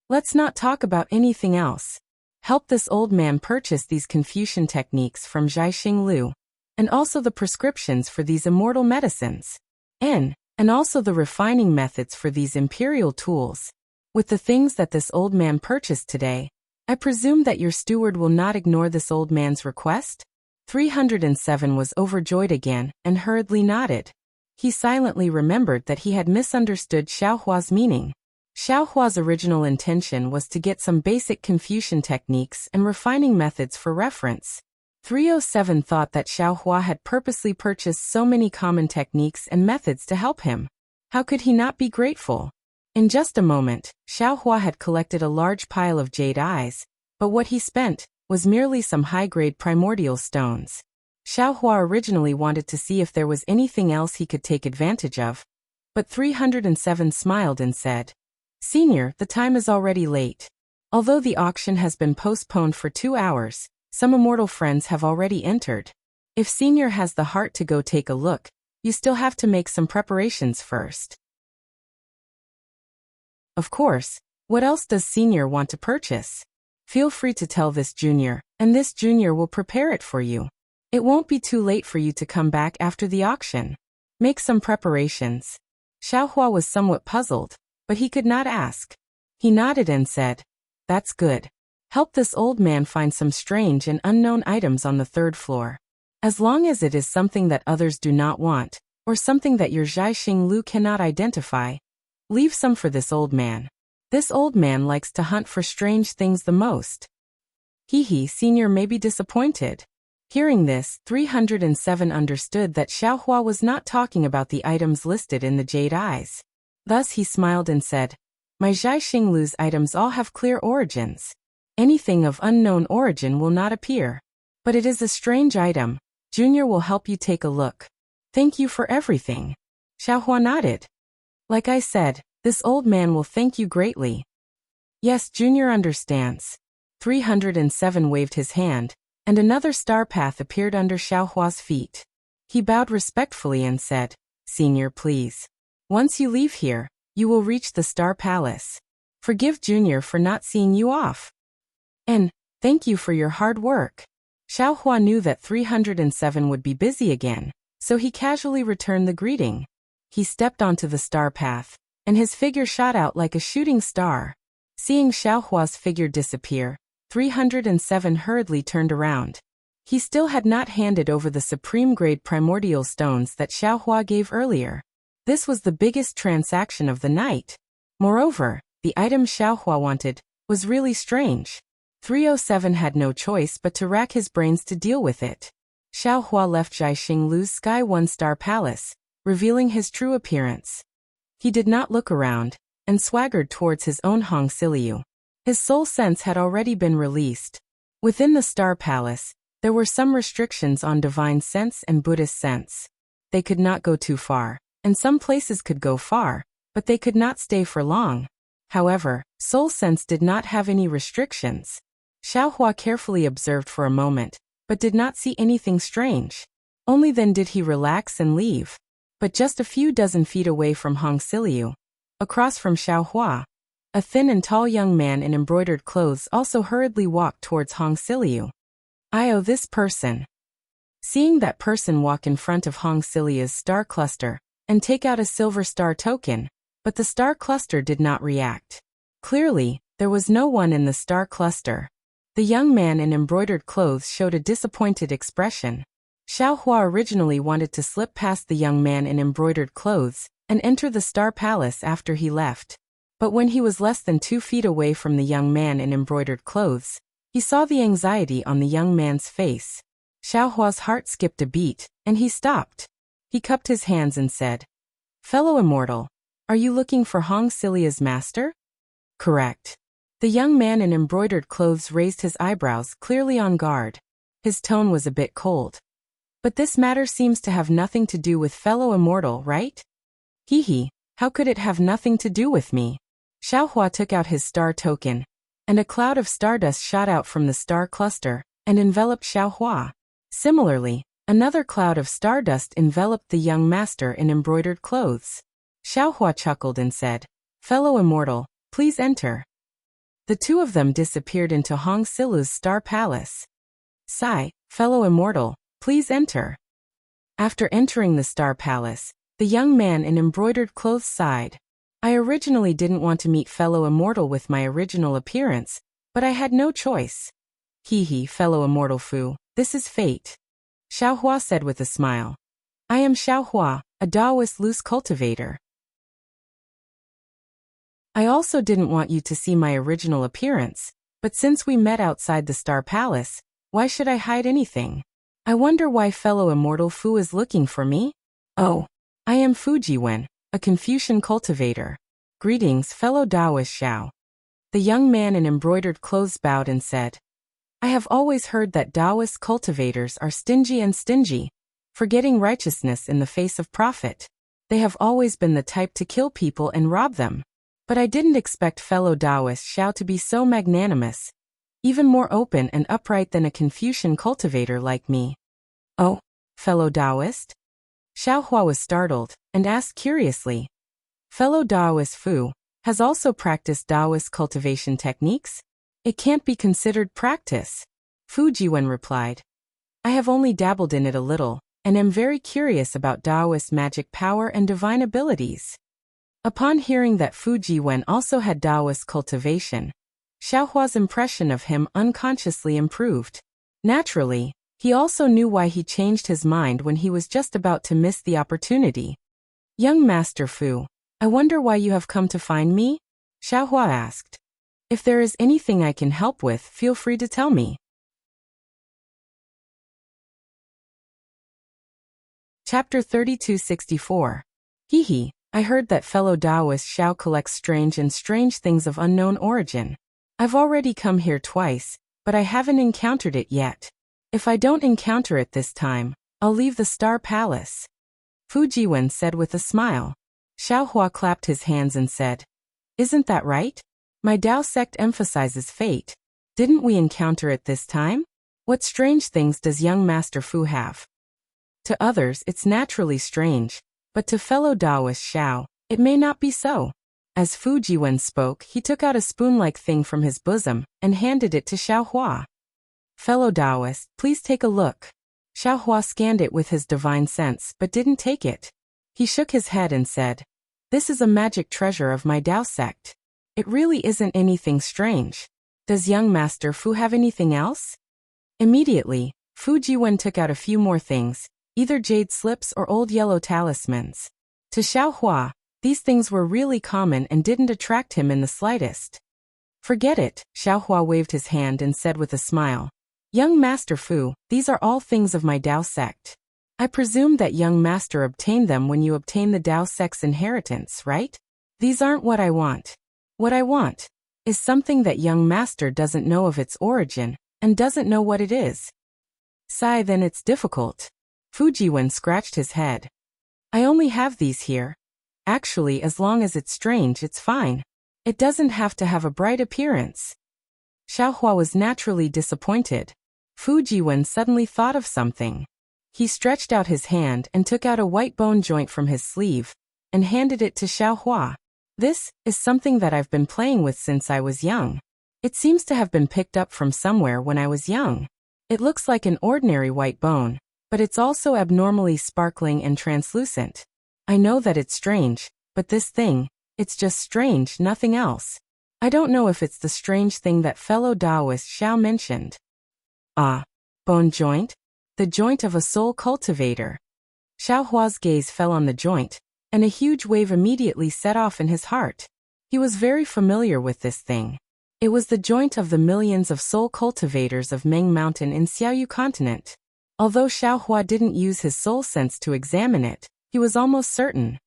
Let's not talk about anything else. Help this old man purchase these Confucian techniques from Zhaixing Lu, and also the prescriptions for these immortal medicines. And also the refining methods for these imperial tools. With the things that this old man purchased today, I presume that your steward will not ignore this old man's request? 307 was overjoyed again and hurriedly nodded. He silently remembered that he had misunderstood Xiaohua's meaning. Xiaohua's original intention was to get some basic Confucian techniques and refining methods for reference. 307 thought that Xiaohua had purposely purchased so many common techniques and methods to help him. How could he not be grateful? In just a moment, Xiaohua had collected a large pile of jade eyes, but what he spent was merely some high-grade primordial stones. Xiaohua originally wanted to see if there was anything else he could take advantage of, but 307 smiled and said, Senior, the time is already late. Although the auction has been postponed for 2 hours, some immortal friends have already entered. If Senior has the heart to go take a look, you still have to make some preparations first. Of course, what else does Senior want to purchase? Feel free to tell this Junior, and this Junior will prepare it for you. It won't be too late for you to come back after the auction. Make some preparations. Xiaohua was somewhat puzzled, but he could not ask. He nodded and said, That's good. Help this old man find some strange and unknown items on the 3rd floor. As long as it is something that others do not want, or something that your Zhaixing Lu cannot identify, leave some for this old man. This old man likes to hunt for strange things the most. Senior may be disappointed. Hearing this, 307 understood that Xiaohua was not talking about the items listed in the jade eyes. Thus he smiled and said, My Zhaixing Lu's items all have clear origins. Anything of unknown origin will not appear. But it is a strange item. Junior will help you take a look. Thank you for everything. Xiaohua nodded. Like I said, this old man will thank you greatly. Yes, Junior understands. 307 waved his hand, and another star path appeared under Xiaohua's feet. He bowed respectfully and said, Senior, please. Once you leave here, you will reach the Star Palace. Forgive Junior for not seeing you off. And thank you for your hard work. Xiaohua knew that 307 would be busy again, so he casually returned the greeting. He stepped onto the star path, and his figure shot out like a shooting star. Seeing Xiaohua's figure disappear, 307 hurriedly turned around. He still had not handed over the supreme-grade primordial stones that Xiaohua gave earlier. This was the biggest transaction of the night. Moreover, the item Xiaohua wanted was really strange. 307 had no choice but to rack his brains to deal with it. Xiaohua left Zhaixing Lu's Sky 1-star palace, revealing his true appearance. He did not look around, and swaggered towards his own Hong Siliu. His soul sense had already been released. Within the Star Palace, there were some restrictions on divine sense and Buddhist sense. They could not go too far, and some places could go far, but they could not stay for long. However, soul sense did not have any restrictions. Xiaohua carefully observed for a moment, but did not see anything strange. Only then did he relax and leave. But just a few dozen feet away from Hong Siliu, across from Xiaohua, a thin and tall young man in embroidered clothes also hurriedly walked towards Hong Siliu. I owe this person. Seeing that person walk in front of Hong Siliu's star cluster, and take out a silver star token, but the star cluster did not react. Clearly, there was no one in the star cluster. The young man in embroidered clothes showed a disappointed expression. Xiaohua originally wanted to slip past the young man in embroidered clothes and enter the Star Palace after he left. But when he was less than 2 feet away from the young man in embroidered clothes, he saw the anxiety on the young man's face. Xiaohua's heart skipped a beat, and he stopped. He cupped his hands and said, "Fellow immortal, are you looking for Hong Silia's master?" "Correct." The young man in embroidered clothes raised his eyebrows, clearly on guard. His tone was a bit cold. "But this matter seems to have nothing to do with fellow immortal, right?" "Hee, how could it have nothing to do with me?" Xiaohua took out his star token, and a cloud of stardust shot out from the star cluster and enveloped Xiaohua. Similarly, another cloud of stardust enveloped the young master in embroidered clothes. Xiaohua chuckled and said, "Fellow immortal, please enter." The two of them disappeared into Hong Siliu's Star Palace. "Sigh, fellow immortal, please enter." After entering the Star Palace, the young man in embroidered clothes sighed. "I originally didn't want to meet fellow immortal with my original appearance, but I had no choice." "Hee, fellow immortal Fu, this is fate," Xiaohua said with a smile. "I am Xiaohua, a Taoist loose cultivator. I also didn't want you to see my original appearance, but since we met outside the Star Palace, why should I hide anything? I wonder why fellow immortal Fu is looking for me? Oh, I am Fujiwen, a Confucian cultivator. Greetings, fellow Taoist Xiao." The young man in embroidered clothes bowed and said, "I have always heard that Taoist cultivators are stingy, forgetting righteousness in the face of profit. They have always been the type to kill people and rob them. But I didn't expect fellow Taoist Xiao to be so magnanimous, even more open and upright than a Confucian cultivator like me." "Oh, fellow Taoist?" Xiaohua was startled, and asked curiously. "Fellow Taoist Fu has also practiced Taoist cultivation techniques? It can't be considered practice." Fujiwen replied, "I have only dabbled in it a little, and am very curious about Taoist magic power and divine abilities." Upon hearing that Fujiwen also had Taoist cultivation, Xiaohua's impression of him unconsciously improved. Naturally, he also knew why he changed his mind when he was just about to miss the opportunity. "Young Master Fu, I wonder why you have come to find me?" Xiaohua asked. "If there is anything I can help with, feel free to tell me." Chapter 3264. Hee, I heard that fellow Taoist Xiao collects strange things of unknown origin. I've already come here twice, but I haven't encountered it yet. If I don't encounter it this time, I'll leave the Star Palace," Fujiwen said with a smile. Xiaohua clapped his hands and said, "Isn't that right? My Tao sect emphasizes fate. Didn't we encounter it this time? What strange things does young Master Fu have?" To others it's naturally strange, but to fellow Taoist Xiao, it may not be so. As Fujiwen spoke, he took out a spoon-like thing from his bosom and handed it to Xiaohua. "Fellow Taoist, please take a look." Xiaohua scanned it with his divine sense but didn't take it. He shook his head and said, "This is a magic treasure of my Tao sect. It really isn't anything strange. Does young Master Fu have anything else?" Immediately, Fujiwen took out a few more things, either jade slips or old yellow talismans. To Xiaohua, these things were really common and didn't attract him in the slightest. "Forget it," Xiaohua waved his hand and said with a smile. "Young Master Fu, these are all things of my Tao sect. I presume that young master obtained them when you obtain the Dao Sect's inheritance, right? These aren't what I want. What I want is something that young master doesn't know of its origin, and doesn't know what it is. Sigh, then it's difficult. Fujiwen scratched his head. I only have these here. Actually, as long as it's strange, it's fine. It doesn't have to have a bright appearance. Xiaohua was naturally disappointed. Fujiwen suddenly thought of something. He stretched out his hand and took out a white bone joint from his sleeve, and handed it to Xiaohua. This is something that I've been playing with since I was young. It seems to have been picked up from somewhere when I was young. It looks like an ordinary white bone, but it's also abnormally sparkling and translucent. I know that it's strange, but this thing, it's just strange, nothing else. I don't know if it's the strange thing that fellow Taoist Xiao mentioned. Ah, bone joint? The joint of a soul cultivator. Xiaohua's gaze fell on the joint, and a huge wave immediately set off in his heart. He was very familiar with this thing. It was the joint of the millions of soul cultivators of Meng Mountain in Xiaoyu continent. Although Xiaohua didn't use his soul sense to examine it, he was almost certain.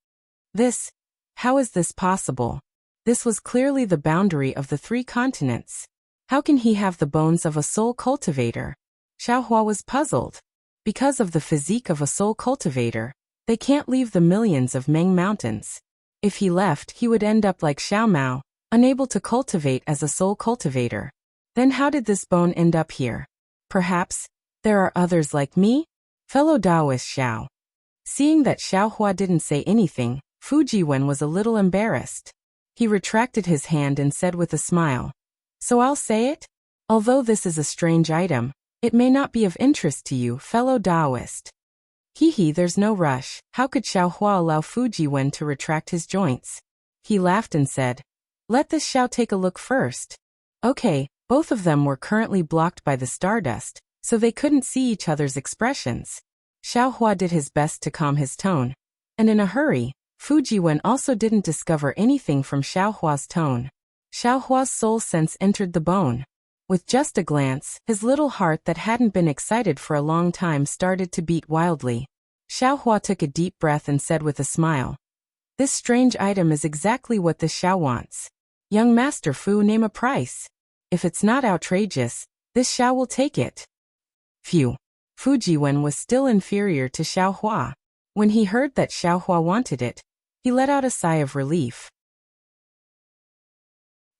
How is this possible? This was clearly the boundary of the 3 continents. How can he have the bones of a soul cultivator? Xiaohua was puzzled. Because of the physique of a soul cultivator, they can't leave the millions of Meng Mountains. If he left, he would end up like Xiao Mao, unable to cultivate as a soul cultivator. Then how did this bone end up here? Perhaps there are others like me? Fellow Taoist Xiao. Seeing that Xiaohua didn't say anything, Fujiwen was a little embarrassed. He retracted his hand and said with a smile, "So I'll say it? Although this is a strange item, it may not be of interest to you, fellow Taoist." There's no rush. How could Xiaohua allow Fujiwen to retract his joints? He laughed and said, "Let this Xiao take a look first." Okay, both of them were currently blocked by the stardust, so they couldn't see each other's expressions. Xiaohua did his best to calm his tone, and in a hurry, Fujiwen also didn't discover anything from Xiaohua's tone. Xiaohua's soul sense entered the bone. With just a glance, his little heart that hadn't been excited for a long time started to beat wildly. Xiaohua took a deep breath and said with a smile, "This strange item is exactly what this Xiao wants. Young Master Fu, name a price. If it's not outrageous, this Xiao will take it." Phew. Fujiwen was still inferior to Xiaohua. When he heard that Xiaohua wanted it, he let out a sigh of relief.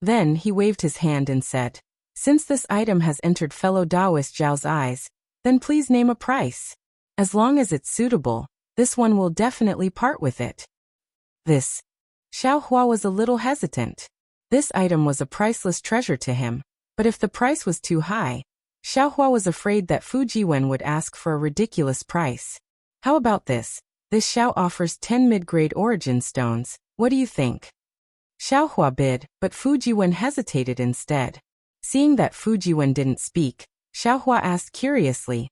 Then he waved his hand and said, "Since this item has entered fellow Taoist Zhao's eyes, then please name a price. As long as it's suitable, this one will definitely part with it." Xiaohua was a little hesitant. This item was a priceless treasure to him, but if the price was too high, Xiaohua was afraid that Fujiwen would ask for a ridiculous price. "How about this? This Xiao offers 10 mid-grade origin stones. What do you think?" Xiaohua bid, but Fujiwen hesitated instead. Seeing that Fujiwen didn't speak, Xiaohua asked curiously,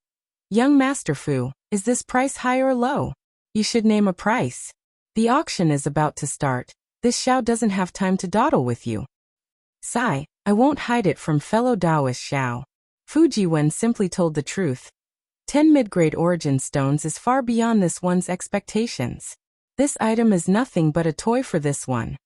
"Young Master Fu, is this price high or low? You should name a price. The auction is about to start. This Xiao doesn't have time to dawdle with you." Sigh, I won't hide it from fellow Taoist Xiao. Fujiwen simply told the truth. 10 mid-grade origin stones is far beyond this one's expectations. This item is nothing but a toy for this one.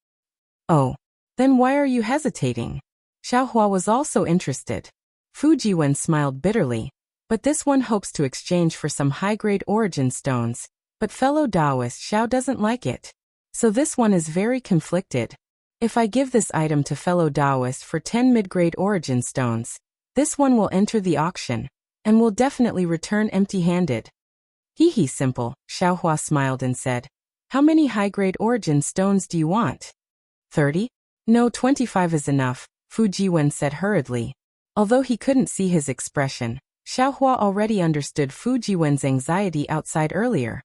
Oh, then why are you hesitating? Xiaohua was also interested. Fujiwen smiled bitterly. But this one hopes to exchange for some high-grade origin stones, but fellow Taoist Xiao doesn't like it. So this one is very conflicted. If I give this item to fellow Taoist for 10 mid-grade origin stones, this one will enter the auction, and will definitely return empty-handed. Simple, Xiaohua smiled and said. How many high-grade origin stones do you want? 30? No, 25 is enough, Fujiwen said hurriedly. Although he couldn't see his expression, Xiaohua already understood Fujiwen's anxiety outside earlier.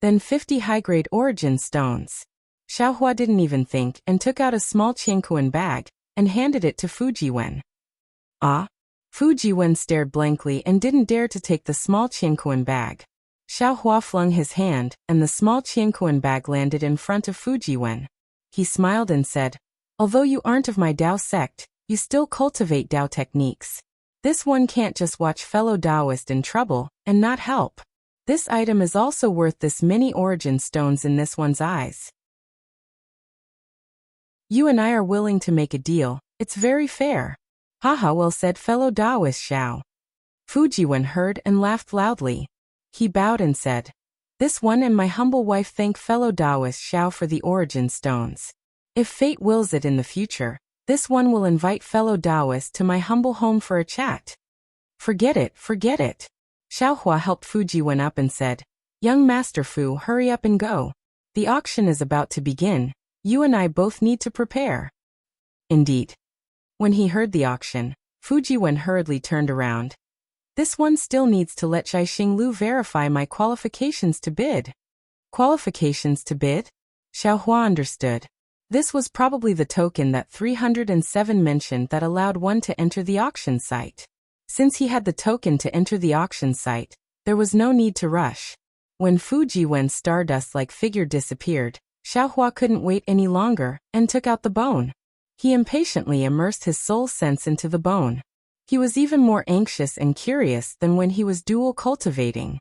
Then 50 high-grade origin stones. Xiaohua didn't even think and took out a small qiankuan bag and handed it to Fujiwen. Ah? Fujiwen stared blankly and didn't dare to take the small qiankuan bag. Xiaohua flung his hand, and the small qiankuan bag landed in front of Fujiwen. He smiled and said, "Although you aren't of my Dao sect, you still cultivate Dao techniques. This one can't just watch fellow Taoist in trouble and not help. This item is also worth this many origin stones in this one's eyes. You and I are willing to make a deal. It's very fair. Haha, well said, fellow Taoist Xiao. Fujiwen heard and laughed loudly. He bowed and said, "This one and my humble wife thank fellow Taoist Xiao for the origin stones. If fate wills it in the future, this one will invite fellow Taoist to my humble home for a chat." Forget it, forget it. Xiaohua helped Fujiwen up and said, "Young Master Fu, hurry up and go. The auction is about to begin. You and I both need to prepare." Indeed. When he heard the auction, Fujiwen hurriedly turned around. This one still needs to let Chai Xinglu verify my qualifications to bid. Qualifications to bid? Xiaohua understood. This was probably the token that 307 mentioned that allowed one to enter the auction site. Since he had the token to enter the auction site, there was no need to rush. When Fujiwen's stardust-like figure disappeared, Xiaohua couldn't wait any longer and took out the bone. He impatiently immersed his soul sense into the bone. He was even more anxious and curious than when he was dual cultivating.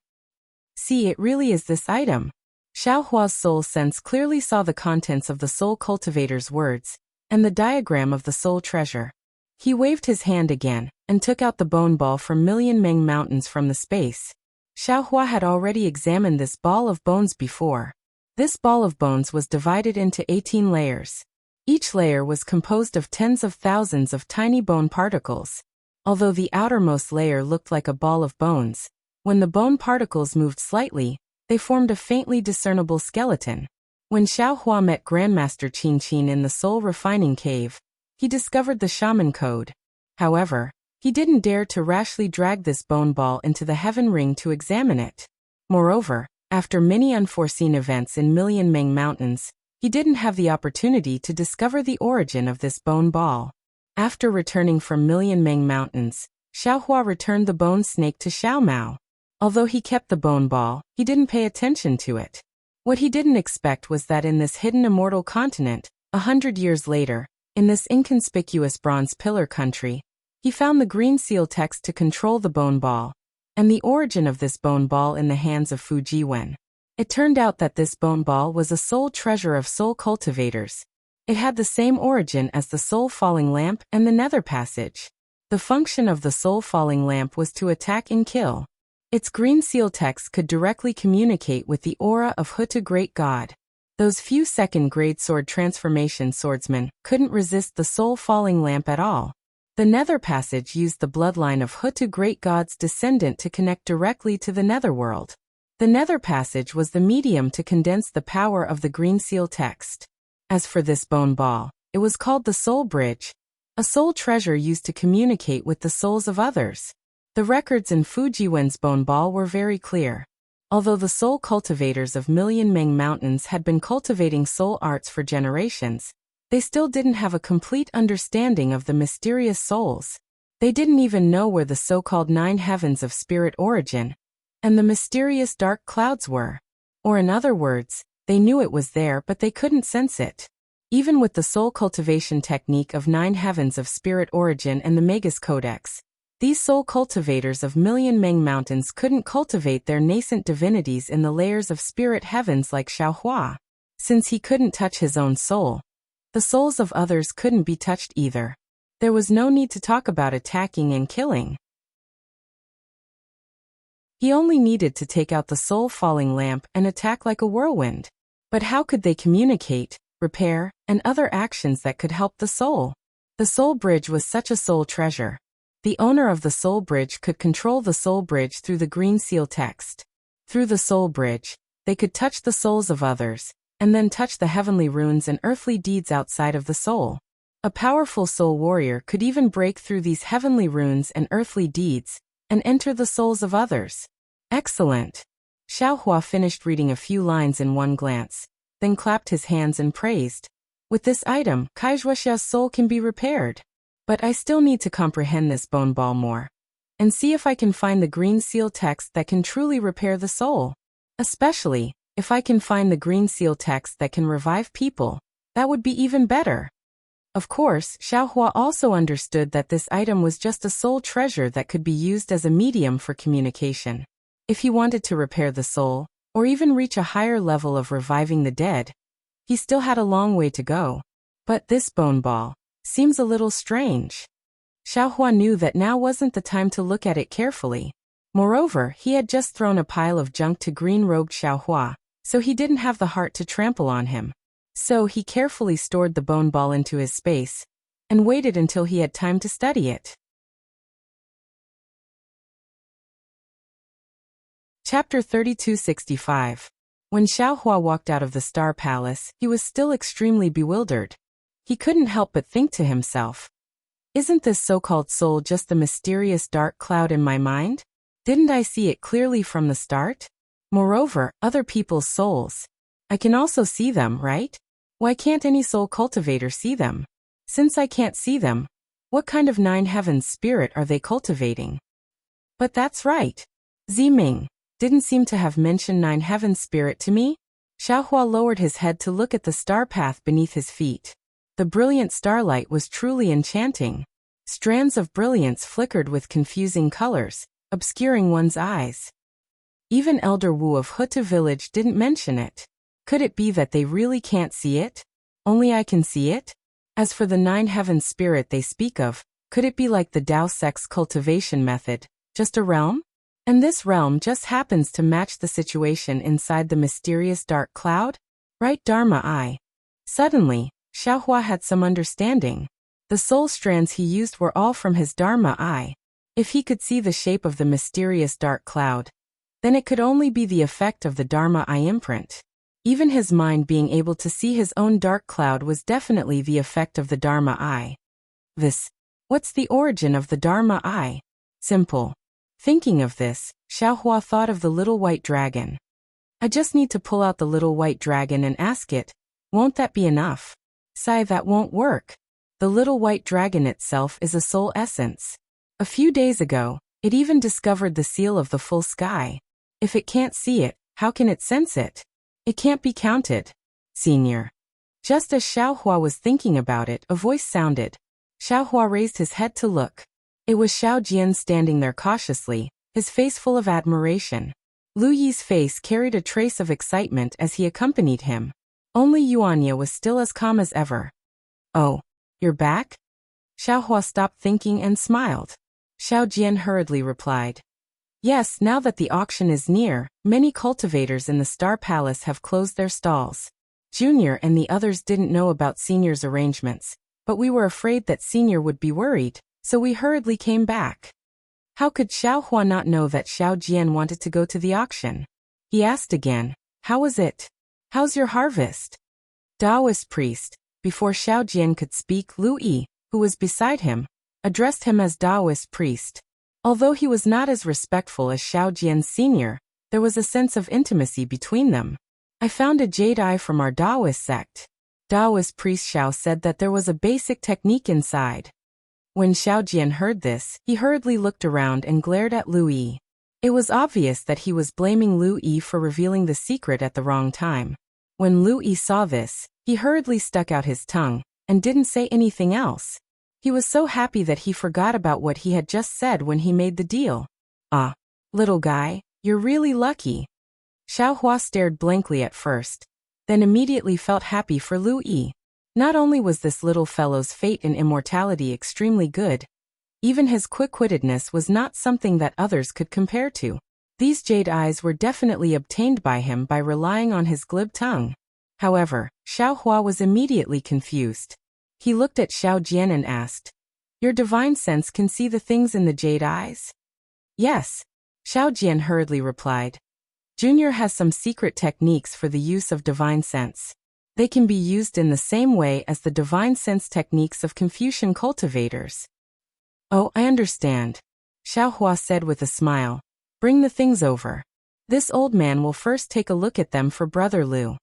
See, it really is this item. Xiaohua's soul sense clearly saw the contents of the soul cultivator's words and the diagram of the soul treasure. He waved his hand again and took out the bone ball from Million Meng Mountains from the space. Xiaohua had already examined this ball of bones before. This ball of bones was divided into 18 layers. Each layer was composed of tens of thousands of tiny bone particles. Although the outermost layer looked like a ball of bones, when the bone particles moved slightly, they formed a faintly discernible skeleton. When Xiaohua met Grandmaster Qin Qin in the soul refining cave, he discovered the shaman code. However, he didn't dare to rashly drag this bone ball into the heaven ring to examine it. Moreover, after many unforeseen events in Million Meng Mountains, he didn't have the opportunity to discover the origin of this bone ball. After returning from Million Meng Mountains, Xiaohua returned the bone snake to Xiaomao. Although he kept the bone ball, he didn't pay attention to it. What he didn't expect was that in this hidden immortal continent, 100 years later, in this inconspicuous bronze pillar country, he found the green seal text to control the bone ball, and the origin of this bone ball in the hands of Fujiwen. It turned out that this bone ball was a soul treasure of soul cultivators. It had the same origin as the soul falling lamp and the nether passage. The function of the soul falling lamp was to attack and kill. Its green seal text could directly communicate with the aura of Huta Great God. Those few second-grade sword transformation swordsmen couldn't resist the soul falling lamp at all. The nether passage used the bloodline of Huta Great God's descendant to connect directly to the netherworld. The nether passage was the medium to condense the power of the green seal text. As for this bone ball, it was called the soul bridge, a soul treasure used to communicate with the souls of others. The records in Fujiwen's bone ball were very clear. Although the soul cultivators of Million Meng Mountains had been cultivating soul arts for generations, they still didn't have a complete understanding of the mysterious souls. They didn't even know where the so-called 9 heavens of spirit origin and the mysterious dark clouds were. Or in other words, they knew it was there but they couldn't sense it. Even with the soul cultivation technique of 9 heavens of spirit origin and the Magus Codex, these soul cultivators of Million Meng Mountains couldn't cultivate their nascent divinities in the layers of spirit heavens like Xiaohua. Since he couldn't touch his own soul, the souls of others couldn't be touched either. There was no need to talk about attacking and killing. He only needed to take out the soul falling lamp and attack like a whirlwind. But how could they communicate, repair, and other actions that could help the soul? The soul bridge was such a soul treasure. The owner of the soul bridge could control the soul bridge through the green seal text. Through the soul bridge, they could touch the souls of others, and then touch the heavenly runes and earthly deeds outside of the soul. A powerful soul warrior could even break through these heavenly runes and earthly deeds, and enter the souls of others. Excellent! Xiaohua finished reading a few lines in one glance, then clapped his hands and praised. With this item, Kaizhuaxia's soul can be repaired. But I still need to comprehend this bone ball more, and see if I can find the green seal text that can truly repair the soul. Especially, if I can find the green seal text that can revive people, that would be even better. Of course, Xiaohua also understood that this item was just a soul treasure that could be used as a medium for communication. If he wanted to repair the soul, or even reach a higher level of reviving the dead, he still had a long way to go. But this bone ball seems a little strange. Xiaohua knew that now wasn't the time to look at it carefully. Moreover, he had just thrown a pile of junk to green-robed Xiaohua, so he didn't have the heart to trample on him. So he carefully stored the bone ball into his space, and waited until he had time to study it. Chapter 3265. When Xiaohua walked out of the Star Palace, he was still extremely bewildered. He couldn't help but think to himself, "Isn't this so-called soul just the mysterious dark cloud in my mind? Didn't I see it clearly from the start? Moreover, other people's souls. I can also see them, right? Why can't any soul cultivator see them? Since I can't see them, what kind of nine heavens spirit are they cultivating?" But that's right. Ziming didn't seem to have mentioned nine heavens spirit to me. Xiaohua lowered his head to look at the star path beneath his feet. The brilliant starlight was truly enchanting. Strands of brilliance flickered with confusing colors, obscuring one's eyes. Even Elder Wu of Huta village didn't mention it. Could it be that they really can't see it? Only I can see it? As for the nine heavens spirit they speak of, could it be like the Dao sex cultivation method, just a realm? And this realm just happens to match the situation inside the mysterious dark cloud? Right, Dharma Eye. Suddenly, Xiaohua had some understanding. The soul strands he used were all from his Dharma Eye. If he could see the shape of the mysterious dark cloud, then it could only be the effect of the Dharma Eye imprint. Even his mind being able to see his own dark cloud was definitely the effect of the Dharma Eye. What's the origin of the Dharma Eye? Simple. Thinking of this, Xiaohua thought of the little white dragon. I just need to pull out the little white dragon and ask it, won't that be enough? Sigh, that won't work. The little white dragon itself is a soul essence. A few days ago, it even discovered the seal of the full sky. If it can't see it, how can it sense it? It can't be counted. Senior. Just as Xiaohua was thinking about it, a voice sounded. Xiaohua raised his head to look. It was Xiao Jian standing there cautiously, his face full of admiration. Lu Yi's face carried a trace of excitement as he accompanied him. Only Yuanya was still as calm as ever. "Oh, you're back?" Xiaohua stopped thinking and smiled. Xiao Jian hurriedly replied, "Yes, now that the auction is near, many cultivators in the Star Palace have closed their stalls. Junior and the others didn't know about Senior's arrangements, but we were afraid that Senior would be worried, so we hurriedly came back." How could Xiaohua not know that Xiao Jian wanted to go to the auction? He asked again, "How was it? How's your harvest?" Taoist priest. Before Xiao Jian could speak, Lu Yi, who was beside him, addressed him as Taoist priest. Although he was not as respectful as Xiao Jian's senior, there was a sense of intimacy between them. "I found a jade eye from our Taoist sect." Taoist priest Xiao said that there was a basic technique inside. When Xiao Jian heard this, he hurriedly looked around and glared at Lu Yi. It was obvious that he was blaming Lu Yi for revealing the secret at the wrong time. When Lu Yi saw this, he hurriedly stuck out his tongue, and didn't say anything else. He was so happy that he forgot about what he had just said when he made the deal. "Ah, little guy, you're really lucky." Xiaohua stared blankly at first, then immediately felt happy for Lu Yi. Not only was this little fellow's fate and immortality extremely good, even his quick-wittedness was not something that others could compare to. These jade eyes were definitely obtained by him by relying on his glib tongue. However, Xiaohua was immediately confused. He looked at Xiao Jian and asked, "Your divine sense can see the things in the jade eyes?" "Yes," Xiao Jian hurriedly replied. "Junior has some secret techniques for the use of divine sense. They can be used in the same way as the divine sense techniques of Confucian cultivators." "Oh, I understand," Xiaohua said with a smile. "Bring the things over. This old man will first take a look at them for Brother Lu.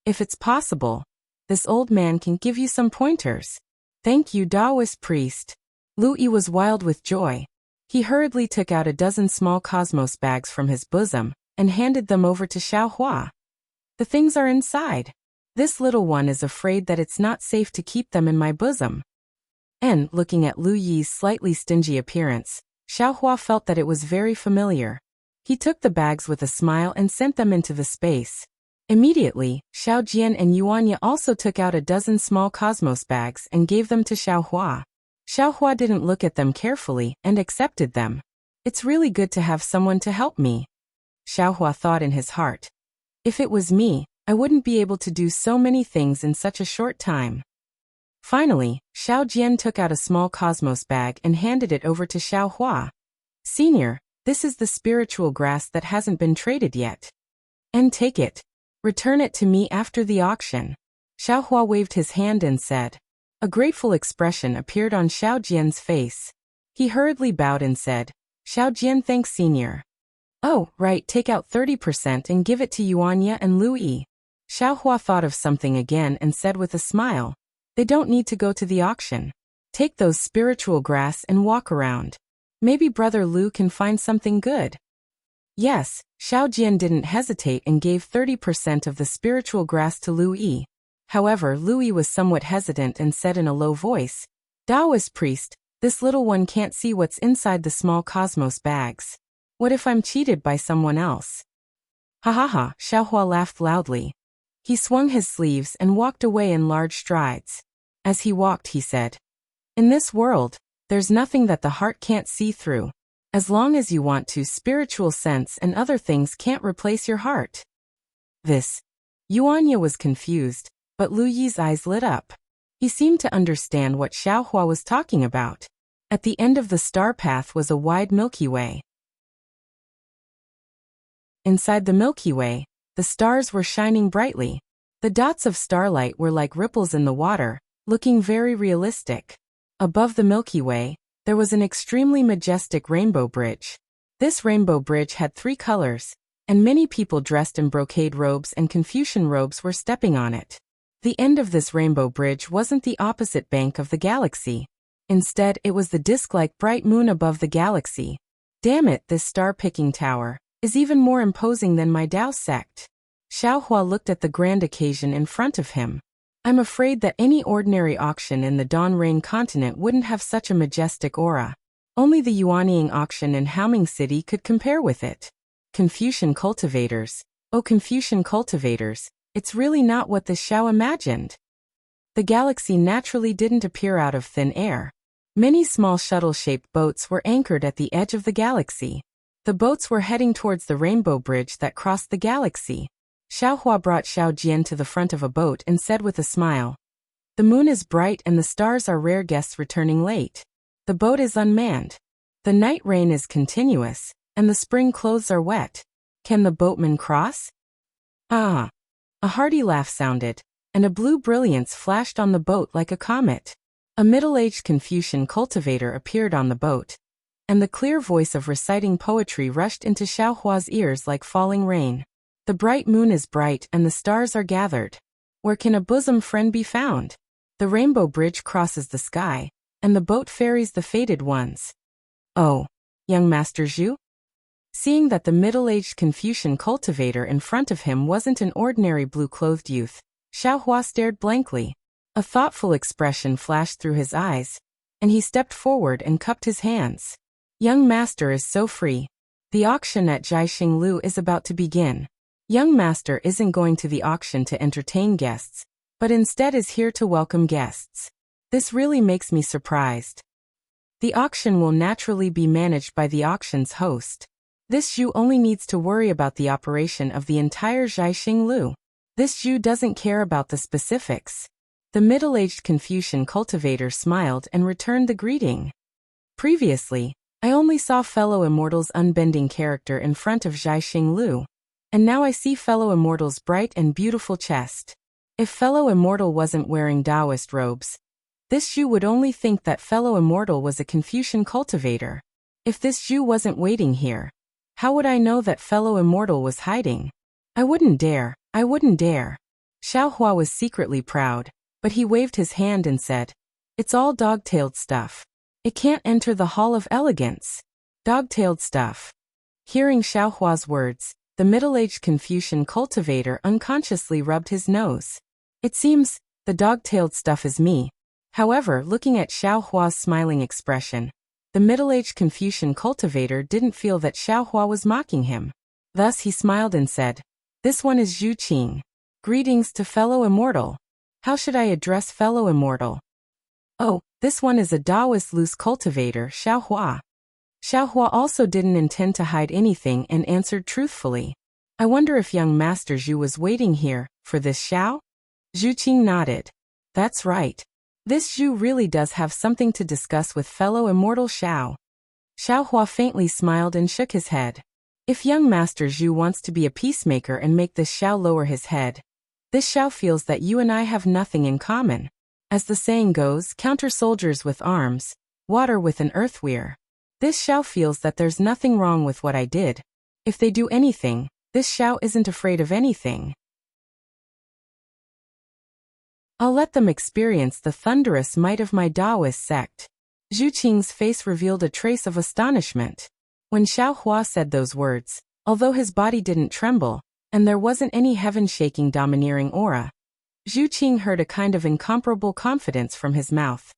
If it's possible, this old man can give you some pointers." "Thank you, Taoist priest." Lu Yi was wild with joy. He hurriedly took out a dozen small cosmos bags from his bosom, and handed them over to Xiaohua. "The things are inside. This little one is afraid that it's not safe to keep them in my bosom." And, looking at Lu Yi's slightly stingy appearance, Xiaohua felt that it was very familiar. He took the bags with a smile and sent them into the space. Immediately, Xiao Jian and Yuanya also took out a dozen small cosmos bags and gave them to Xiaohua. Xiaohua didn't look at them carefully and accepted them. It's really good to have someone to help me, Xiaohua thought in his heart. If it was me, I wouldn't be able to do so many things in such a short time. Finally, Xiao Jian took out a small cosmos bag and handed it over to Xiaohua. Senior, this is the spiritual grass that hasn't been traded yet. And take it. Return it to me after the auction. Xiaohua waved his hand and said. A grateful expression appeared on Xiao Jian's face. He hurriedly bowed and said, Xiao Jian, thanks, Senior. Oh, right, take out 30% and give it to Yuanya and Lui. Xiaohua thought of something again and said with a smile, they don't need to go to the auction. Take those spiritual grass and walk around. Maybe Brother Lu can find something good. Yes, Xiao Jian didn't hesitate and gave 30% of the spiritual grass to Lui. However, Lui was somewhat hesitant and said in a low voice, Taoist priest, this little one can't see what's inside the small cosmos bags. What if I'm cheated by someone else? Ha ha ha, Xiaohua laughed loudly. He swung his sleeves and walked away in large strides. As he walked, he said, in this world, there's nothing that the heart can't see through. As long as you want to, spiritual sense and other things can't replace your heart. Yuanya was confused, but Lu Yi's eyes lit up. He seemed to understand what Xiaohua was talking about. At the end of the star path was a wide Milky Way. Inside the Milky Way, the stars were shining brightly. The dots of starlight were like ripples in the water, looking very realistic. Above the Milky Way, there was an extremely majestic rainbow bridge. This rainbow bridge had 3 colors, and many people dressed in brocade robes and Confucian robes were stepping on it. The end of this rainbow bridge wasn't the opposite bank of the galaxy. Instead, it was the disc-like bright moon above the galaxy. Damn it, this star-picking tower is even more imposing than my Dao sect. Xiaohua looked at the grand occasion in front of him. I'm afraid that any ordinary auction in the Dawn Rain continent wouldn't have such a majestic aura. Only the Yuanying auction in Haoming City could compare with it. Confucian cultivators. Oh, Confucian cultivators, it's really not what the Xiao imagined. The galaxy naturally didn't appear out of thin air. Many small shuttle-shaped boats were anchored at the edge of the galaxy. The boats were heading towards the rainbow bridge that crossed the galaxy. Xiaohua brought Xiao Jian to the front of a boat and said with a smile, the moon is bright and the stars are rare guests returning late. The boat is unmanned. The night rain is continuous, and the spring clothes are wet. Can the boatman cross? Ah! A hearty laugh sounded, and a blue brilliance flashed on the boat like a comet. A middle-aged Confucian cultivator appeared on the boat, and the clear voice of reciting poetry rushed into Xiaohua's ears like falling rain. The bright moon is bright and the stars are gathered. Where can a bosom friend be found? The rainbow bridge crosses the sky, and the boat ferries the fated ones. Oh, young Master Zhu? Seeing that the middle-aged Confucian cultivator in front of him wasn't an ordinary blue-clothed youth, Xiaohua stared blankly. A thoughtful expression flashed through his eyes, and he stepped forward and cupped his hands. Young Master is so free. The auction at Jiaxing Lu is about to begin. Young Master isn't going to the auction to entertain guests, but instead is here to welcome guests. This really makes me surprised. The auction will naturally be managed by the auction's host. This Zhu only needs to worry about the operation of the entire Jiaxing Lu. This Zhu doesn't care about the specifics. The middle-aged Confucian cultivator smiled and returned the greeting. Previously, I only saw fellow immortal's unbending character in front of Jiaxing Lu. And now I see fellow immortal's bright and beautiful chest. If fellow immortal wasn't wearing Taoist robes, this Zhu would only think that fellow immortal was a Confucian cultivator. If this Zhu wasn't waiting here, how would I know that fellow immortal was hiding? I wouldn't dare. Xiaohua was secretly proud, but he waved his hand and said, it's all dog-tailed stuff. It can't enter the Hall of Elegance. Dog-tailed stuff. Hearing Xiaohua's words, the middle-aged Confucian cultivator unconsciously rubbed his nose. It seems, the dog-tailed stuff is me. However, looking at Xiaohua's smiling expression, The middle-aged Confucian cultivator didn't feel that Xiaohua was mocking him. Thus he smiled and said, "This one is Zhu Qing. Greetings to fellow immortal. How should I address fellow immortal?" "Oh, this one is a Taoist loose cultivator, Xiaohua." Xiaohua also didn't intend to hide anything and answered truthfully. "I wonder if young Master Zhu was waiting here, for this Xiao?" Zhu Qing nodded. "That's right. This Zhu really does have something to discuss with fellow immortal Xiao." Xiaohua faintly smiled and shook his head. "If young Master Zhu wants to be a peacemaker and make this Xiao lower his head, this Xiao feels that you and I have nothing in common. As the saying goes, counter soldiers with arms, water with an earthweir. This Xiao feels that there's nothing wrong with what I did. If they do anything, this Xiao isn't afraid of anything. I'll let them experience the thunderous might of my Taoist sect." Zhu Qing's face revealed a trace of astonishment. When Xiaohua said those words, although his body didn't tremble, and there wasn't any heaven-shaking domineering aura, Zhu Qing heard a kind of incomparable confidence from his mouth.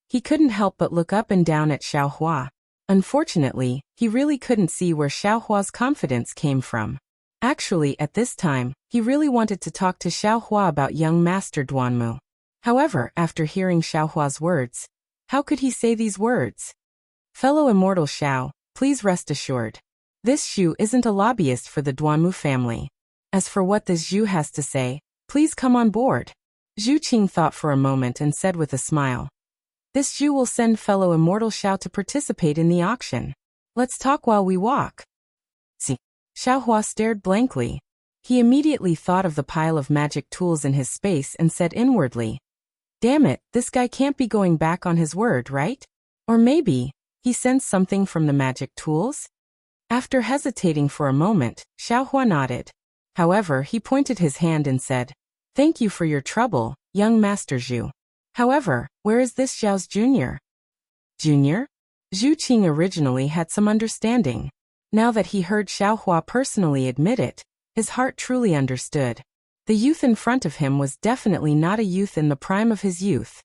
He couldn't help but look up and down at Xiaohua. Unfortunately, he really couldn't see where Xiaohua's confidence came from. Actually, at this time, he really wanted to talk to Xiaohua about young Master Duanmu. However, after hearing Xiaohua's words, how could he say these words? "Fellow immortal Xiao, please rest assured. This Zhu isn't a lobbyist for the Duanmu family. As for what this Zhu has to say, please come on board." Zhu Qing thought for a moment and said with a smile, "This Zhu will send fellow immortal Xiao to participate in the auction. Let's talk while we walk." See. Xiaohua stared blankly. He immediately thought of the pile of magic tools in his space and said inwardly, "Damn it, this guy can't be going back on his word, right? Or maybe he sensed something from the magic tools?" After hesitating for a moment, Xiaohua nodded. However, he pointed his hand and said, "Thank you for your trouble, young Master Zhu. However, where is this Xiao's junior?" Junior? Zhu Qing originally had some understanding. Now that he heard Xiaohua personally admit it, his heart truly understood. The youth in front of him was definitely not a youth in the prime of his youth.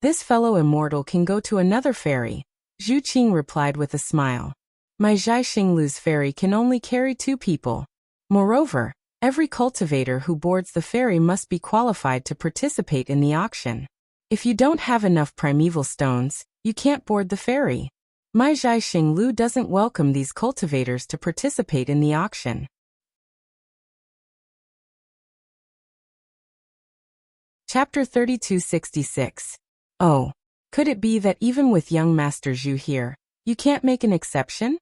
"This fellow immortal can go to another ferry," Zhu Qing replied with a smile. "My Zhai Xinglu's ferry can only carry 2 people. Moreover, every cultivator who boards the ferry must be qualified to participate in the auction. If you don't have enough primeval stones, you can't board the ferry. My Zhai Xinglu doesn't welcome these cultivators to participate in the auction." Chapter 3266. Oh, could it be that even with young Master Zhu here, you can't make an exception?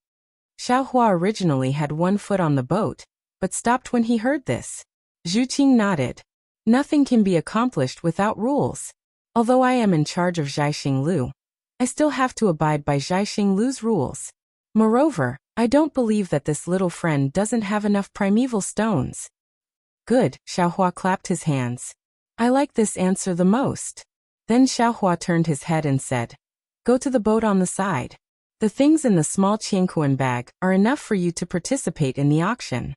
Xiaohua originally had one foot on the boat, but stopped when he heard this. Zhu Qing nodded. "Nothing can be accomplished without rules. Although I am in charge of Zhai Xinglu, I still have to abide by Zhai Xinglu's rules. Moreover, I don't believe that this little friend doesn't have enough primeval stones." "Good," Xiaohua clapped his hands. "I like this answer the most." Then Xiaohua turned his head and said, "Go to the boat on the side. The things in the small qiankuan bag are enough for you to participate in the auction."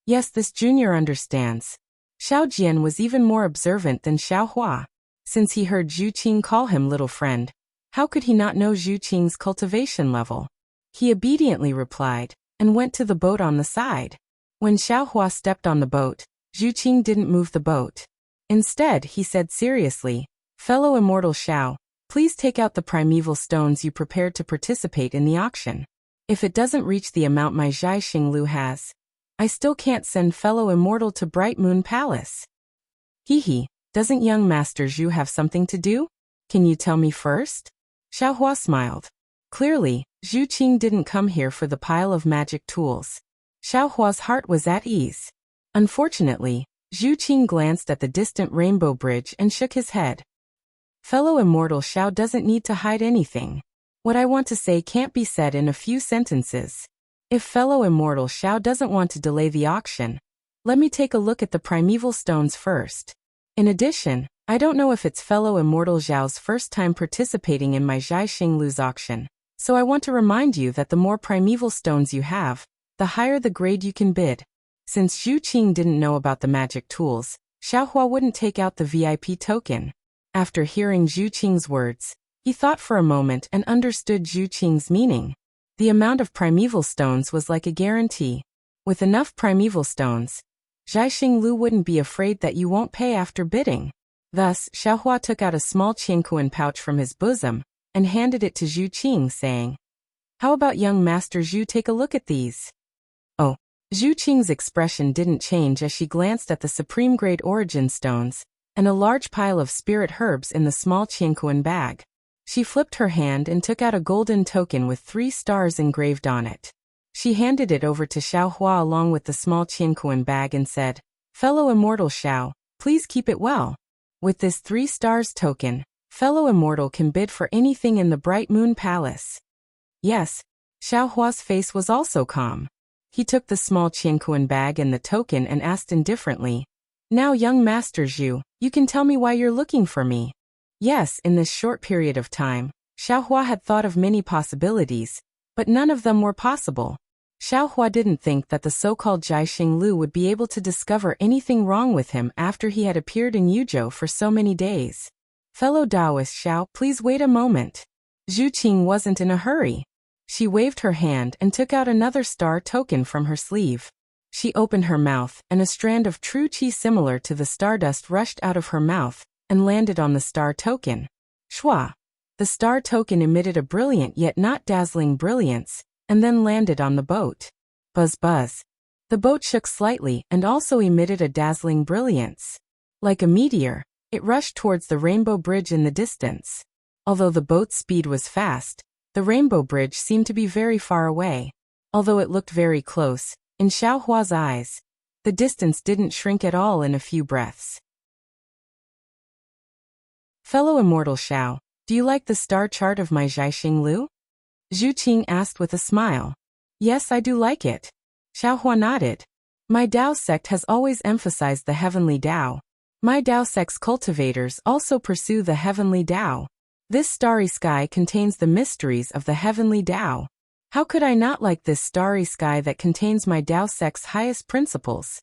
Yes, this junior understands. Xiao Jian was even more observant than Xiaohua. Since he heard Zhu Qing call him little friend, how could he not know Zhu Qing's cultivation level? He obediently replied, and went to the boat on the side. When Xiaohua stepped on the boat, Zhu Qing didn't move the boat. Instead, he said seriously, "Fellow immortal Xiao, please take out the primeval stones you prepared to participate in the auction. If it doesn't reach the amount my Zhai Xinglu has, I still can't send fellow immortal to Bright Moon Palace." "Hee, doesn't young Master Zhu have something to do? Can you tell me first?" Xiaohua smiled. Clearly, Zhu Qing didn't come here for the pile of magic tools. Xiaohua's heart was at ease. Unfortunately, Zhu Qing glanced at the distant rainbow bridge and shook his head. "Fellow immortal Xiao doesn't need to hide anything. What I want to say can't be said in a few sentences. If fellow immortal Xiao doesn't want to delay the auction, let me take a look at the primeval stones first. In addition, I don't know if it's fellow immortal Zhao's first time participating in my Zhai Xinglu's auction, so I want to remind you that the more primeval stones you have, the higher the grade you can bid." Since Zhu Qing didn't know about the magic tools, Xiaohua wouldn't take out the VIP token. After hearing Zhu Qing's words, He thought for a moment and understood Zhu Qing's meaning. The amount of primeval stones was like a guarantee. With enough primeval stones, Zhaixing Lu wouldn't be afraid that you won't pay after bidding. Thus, Xiaohua took out a small Qiankuan pouch from his bosom and handed it to Zhu Qing, saying, "How about young Master Zhu take a look at these?" Oh, Zhu Qing's expression didn't change as she glanced at the supreme-grade origin stones and a large pile of spirit herbs in the small Qiankuan bag. She flipped her hand and took out a golden token with 3 stars engraved on it. She handed it over to Xiaohua along with the small Qiankuan bag and said, "Fellow immortal Xiao, please keep it well. With this 3 stars token, fellow immortal can bid for anything in the Bright Moon Palace." Yes, Xiaohua's face was also calm. He took the small Qiankuan bag and the token and asked indifferently, "Now young Master Zhu, you can tell me why you're looking for me." Yes, in this short period of time, Xiaohua had thought of many possibilities, but none of them were possible. Xiaohua didn't think that the so-called Zhaixing Lu would be able to discover anything wrong with him after he had appeared in Yuzhou for so many days. "Fellow Taoist Xiao, please wait a moment." Zhu Qing wasn't in a hurry. She waved her hand and took out another star token from her sleeve. She opened her mouth, and a strand of true qi similar to the stardust rushed out of her mouth and landed on the star token. Shwa! The star token emitted a brilliant yet not dazzling brilliance, and then landed on the boat. Buzz buzz. The boat shook slightly and also emitted a dazzling brilliance. Like a meteor, it rushed towards the Rainbow Bridge in the distance. Although the boat's speed was fast, the Rainbow Bridge seemed to be very far away. Although it looked very close, in Xiaohua's eyes, the distance didn't shrink at all in a few breaths. "Fellow immortal Xiao, do you like the star chart of my Zhaixing Lu?" Zhu Qing asked with a smile. "Yes, I do like it." Xiaohua nodded. "My Dao sect has always emphasized the heavenly Dao. My Dao sect's cultivators also pursue the heavenly Dao. This starry sky contains the mysteries of the heavenly Dao. How could I not like this starry sky that contains my Dao sect's highest principles?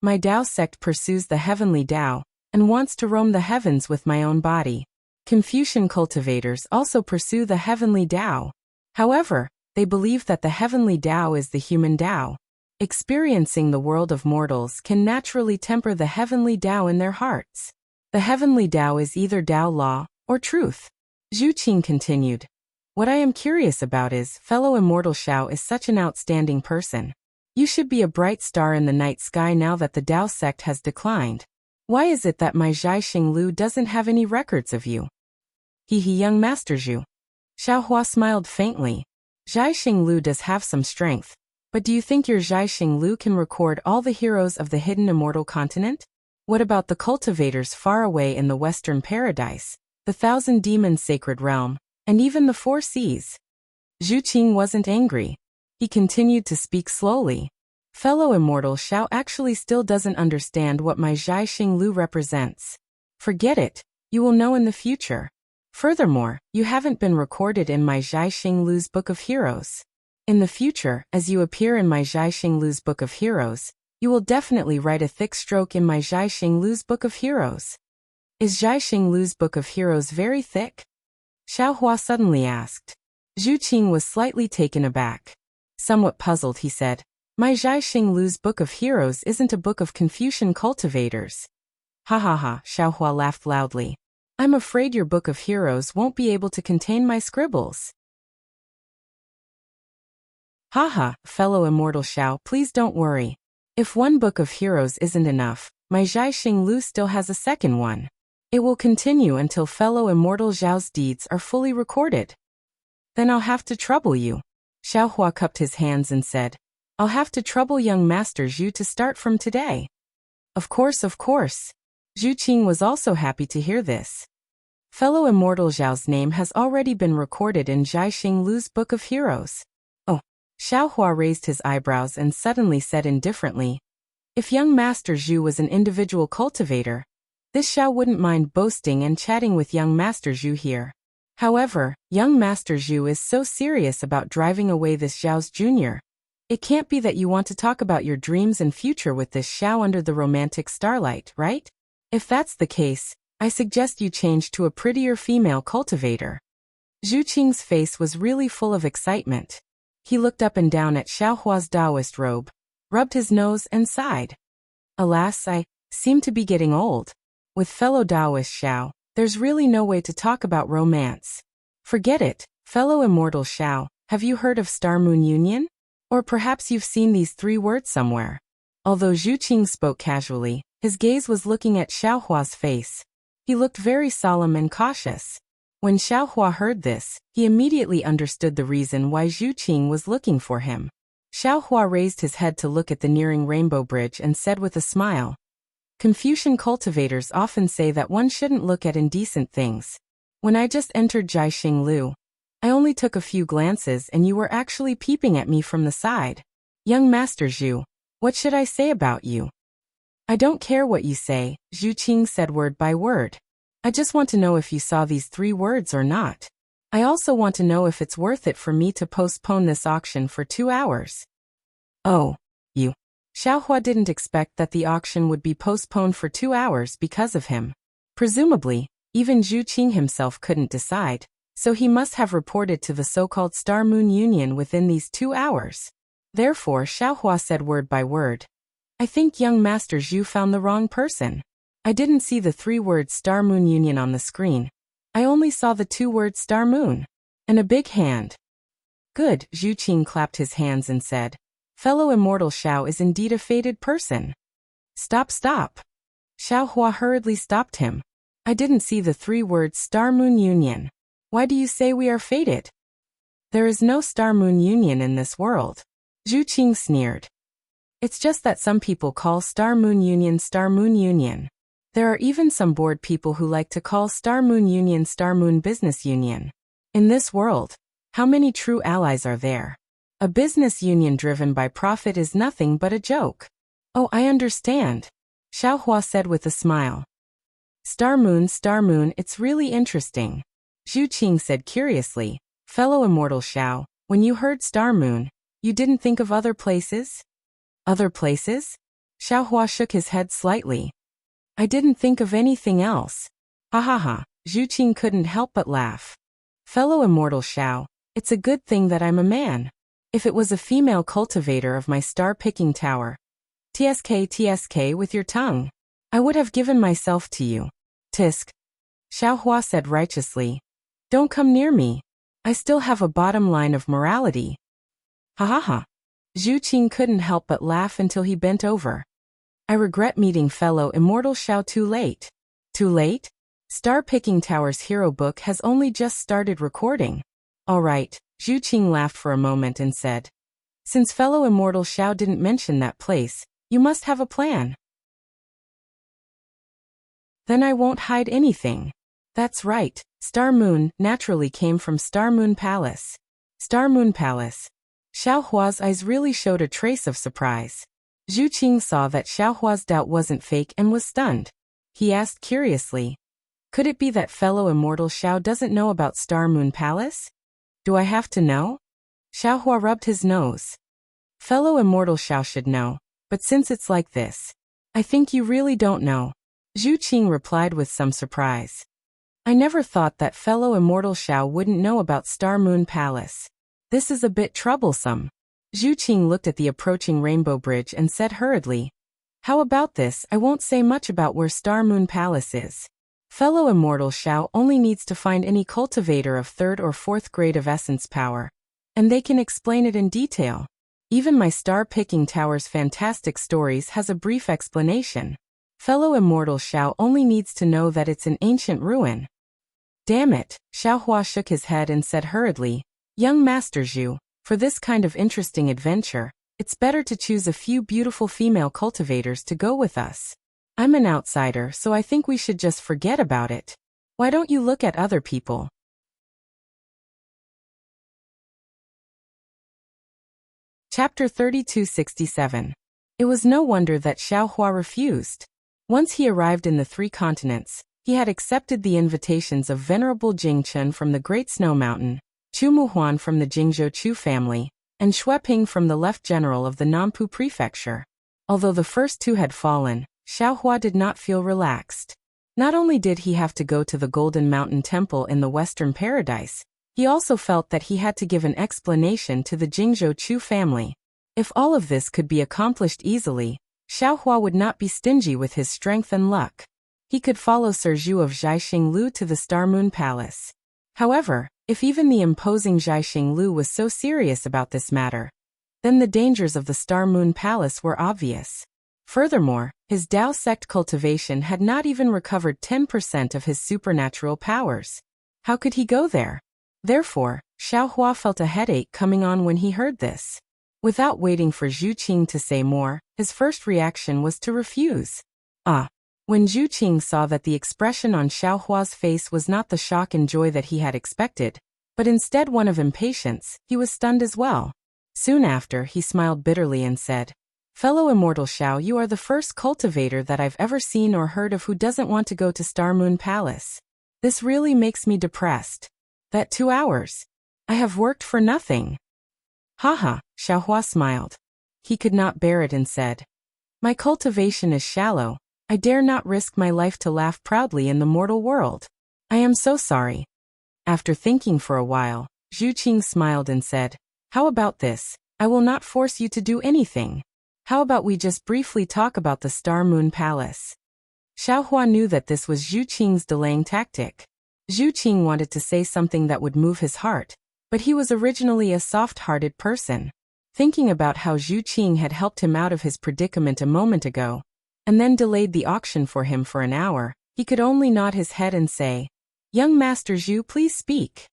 My Dao sect pursues the heavenly Dao and wants to roam the heavens with my own body. Confucian cultivators also pursue the heavenly Dao. However, they believe that the heavenly Dao is the human Dao. Experiencing the world of mortals can naturally temper the heavenly Dao in their hearts. The heavenly Dao is either Dao law or truth." Zhu Qing continued. "What I am curious about is, fellow immortal Xiao is such an outstanding person. You should be a bright star in the night sky now that the Dao sect has declined. Why is it that my Zhaixing Lu doesn't have any records of you?" "He young Master Zhu." Xiaohua smiled faintly. "Zhaixing Lu does have some strength, but do you think your Zhaixing Lu can record all the heroes of the hidden immortal continent? What about the cultivators far away in the Western Paradise, the Thousand Demons Sacred Realm, and even the 4 seas?" Zhu Qing wasn't angry. He continued to speak slowly. "Fellow immortal Xiao actually still doesn't understand what my Zhaixing Lu represents. Forget it, you will know in the future. Furthermore, you haven't been recorded in my Zhaixing Lu's Book of Heroes. In the future, as you appear in my Zhaixing Lu's Book of Heroes, you will definitely write a thick stroke in my Zhaixing Lu's Book of Heroes." "Is Zhaixing Lu's Book of Heroes very thick?" Xiaohua suddenly asked. Zhu Qing was slightly taken aback. Somewhat puzzled, he said, "My Zhaixing Lu's Book of Heroes isn't a book of Confucian cultivators." "Ha ha ha," Xiaohua laughed loudly. "I'm afraid your Book of Heroes won't be able to contain my scribbles." "Ha ha, fellow immortal Xiao, please don't worry. If one Book of Heroes isn't enough, my Zhaixing Lu still has a second one. It will continue until fellow immortal Zhao's deeds are fully recorded. Then I'll have to trouble you." Xiaohua cupped his hands and said, "I'll have to trouble young Master Zhu to start from today." Of course, of course." Zhu Qing was also happy to hear this. Fellow immortal Zhao's name has already been recorded in Zhaixing Lu's Book of Heroes. "Oh." Xiaohua raised his eyebrows and suddenly said indifferently, "If young Master Zhu was an individual cultivator, this Xiao wouldn't mind boasting and chatting with young Master Zhu here. However, young Master Zhu is so serious about driving away this Xiao's junior. It can't be that you want to talk about your dreams and future with this Xiao under the romantic starlight, right? If that's the case, I suggest you change to a prettier female cultivator. Zhu Qing's face was really full of excitement. He looked up and down at Xiaohua's Taoist robe, rubbed his nose and sighed. Alas, I seem to be getting old. With fellow Taoist Xiao, there's really no way to talk about romance. Forget it, fellow immortal Xiao, have you heard of Star-Moon Union? Or perhaps you've seen these 3 words somewhere. Although Zhu Qing spoke casually, his gaze was looking at Xiaohua's face. He looked very solemn and cautious. When Xiaohua heard this, he immediately understood the reason why Zhu Qing was looking for him. Xiaohua raised his head to look at the nearing rainbow bridge and said with a smile, Confucian cultivators often say that one shouldn't look at indecent things. When I just entered Jiaxing Lu, I only took a few glances and you were actually peeping at me from the side. Young Master Zhu, what should I say about you? I don't care what you say, Zhu Qing said word by word. I just want to know if you saw these 3 words or not. I also want to know if it's worth it for me to postpone this auction for 2 hours. Oh, you. Xiaohua didn't expect that the auction would be postponed for 2 hours because of him. Presumably, even Zhu Qing himself couldn't decide, so he must have reported to the so-called Star-Moon Union within these 2 hours. Therefore, Xiaohua said word by word, I think young Master Zhu found the wrong person. I didn't see the 3 words Star-Moon Union on the screen. I only saw the 2 words Star-Moon. And a big hand. Good, Zhu Qing clapped his hands and said, Fellow immortal Xiao is indeed a fated person. Stop. Xiaohua hurriedly stopped him. I didn't see the 3 words Star-Moon Union. Why do you say we are fated? There is no Star-Moon Union in this world. Zhu Qing sneered. It's just that some people call Star-Moon Union Star-Moon Union. There are even some bored people who like to call Star-Moon Union Star-Moon Business Union. In this world, how many true allies are there? A business union driven by profit is nothing but a joke. Oh, I understand, Xiaohua said with a smile. Star-Moon, it's really interesting. Zhu Qing said curiously, Fellow immortal Xiao, when you heard Star-Moon, you didn't think of other places? Other places? Xiaohua shook his head slightly. I didn't think of anything else. Ha ha ha, Zhu Qing couldn't help but laugh. Fellow immortal Xiao, it's a good thing that I'm a man. If it was a female cultivator of my star-picking tower, TSK with your tongue, I would have given myself to you. Tisk. Xiaohua said righteously. Don't come near me. I still have a bottom line of morality. Ha ha ha. Zhu Qing couldn't help but laugh until he bent over. I regret meeting fellow immortal Xiao too late. Too late? Star Picking Tower's hero book has only just started recording. All right, Zhu Qing laughed for a moment and said. Since fellow immortal Xiao didn't mention that place, you must have a plan. Then I won't hide anything. That's right, Star Moon naturally came from Star Moon Palace. Star Moon Palace. Xiaohua's eyes really showed a trace of surprise. Zhu Qing saw that Xiaohua's doubt wasn't fake and was stunned. He asked curiously, could it be that fellow immortal Xiao doesn't know about Star Moon Palace? Do I have to know? Xiaohua rubbed his nose. Fellow immortal Xiao should know, but since it's like this, I think you really don't know. Zhu Qing replied with some surprise. I never thought that fellow immortal Xiao wouldn't know about Star Moon Palace. This is a bit troublesome. Zhu Qing looked at the approaching rainbow bridge and said hurriedly, how about this? I won't say much about where Star Moon Palace is. Fellow immortal Xiao only needs to find any cultivator of 3rd or 4th grade of essence power, and they can explain it in detail. Even my star-picking tower's fantastic stories has a brief explanation. Fellow immortal Xiao only needs to know that it's an ancient ruin. Damn it, Xiaohua shook his head and said hurriedly, young Master Zhu, for this kind of interesting adventure, it's better to choose a few beautiful female cultivators to go with us. I'm an outsider, so I think we should just forget about it. Why don't you look at other people? Chapter 3267. It was no wonder that Xiaohua refused. Once he arrived in the 3 continents, he had accepted the invitations of Venerable Jingchen from the Great Snow Mountain, Chu Muhuan from the Jingzhou Chu family, and Xue Ping from the Left General of the Nampu Prefecture. Although the first 2 had fallen, Xiaohua did not feel relaxed. Not only did he have to go to the Golden Mountain Temple in the Western Paradise, he also felt that he had to give an explanation to the Jingzhou Chu family. If all of this could be accomplished easily, Xiaohua would not be stingy with his strength and luck. He could follow Sir Zhu of Zhaixing Lu to the Star Moon Palace. However, if even the imposing Zhaixing Lu was so serious about this matter, then the dangers of the Star Moon Palace were obvious. Furthermore, his Dao sect cultivation had not even recovered 10% of his supernatural powers. How could he go there? Therefore, Xiaohua felt a headache coming on when he heard this. Without waiting for Zhu Qing to say more, his first reaction was to refuse. When Zhu Qing saw that the expression on Xiaohua's face was not the shock and joy that he had expected, but instead one of impatience, he was stunned as well. Soon after, he smiled bitterly and said, "Fellow immortal Xiao, you are the first cultivator that I've ever seen or heard of who doesn't want to go to Star Moon Palace. This really makes me depressed. That 2 hours. I have worked for nothing." Haha, Xiaohua smiled. He could not bear it and said, "My cultivation is shallow. I dare not risk my life to laugh proudly in the mortal world. I am so sorry." After thinking for a while, Zhu Qing smiled and said, "How about this? I will not force you to do anything. How about we just briefly talk about the Star Moon Palace?" Xiaohua knew that this was Zhu Qing's delaying tactic. Zhu Qing wanted to say something that would move his heart, but he was originally a soft-hearted person. Thinking about how Zhu Qing had helped him out of his predicament a moment ago, and then delayed the auction for him for an hour, he could only nod his head and say, "Young Master Zhu, please speak."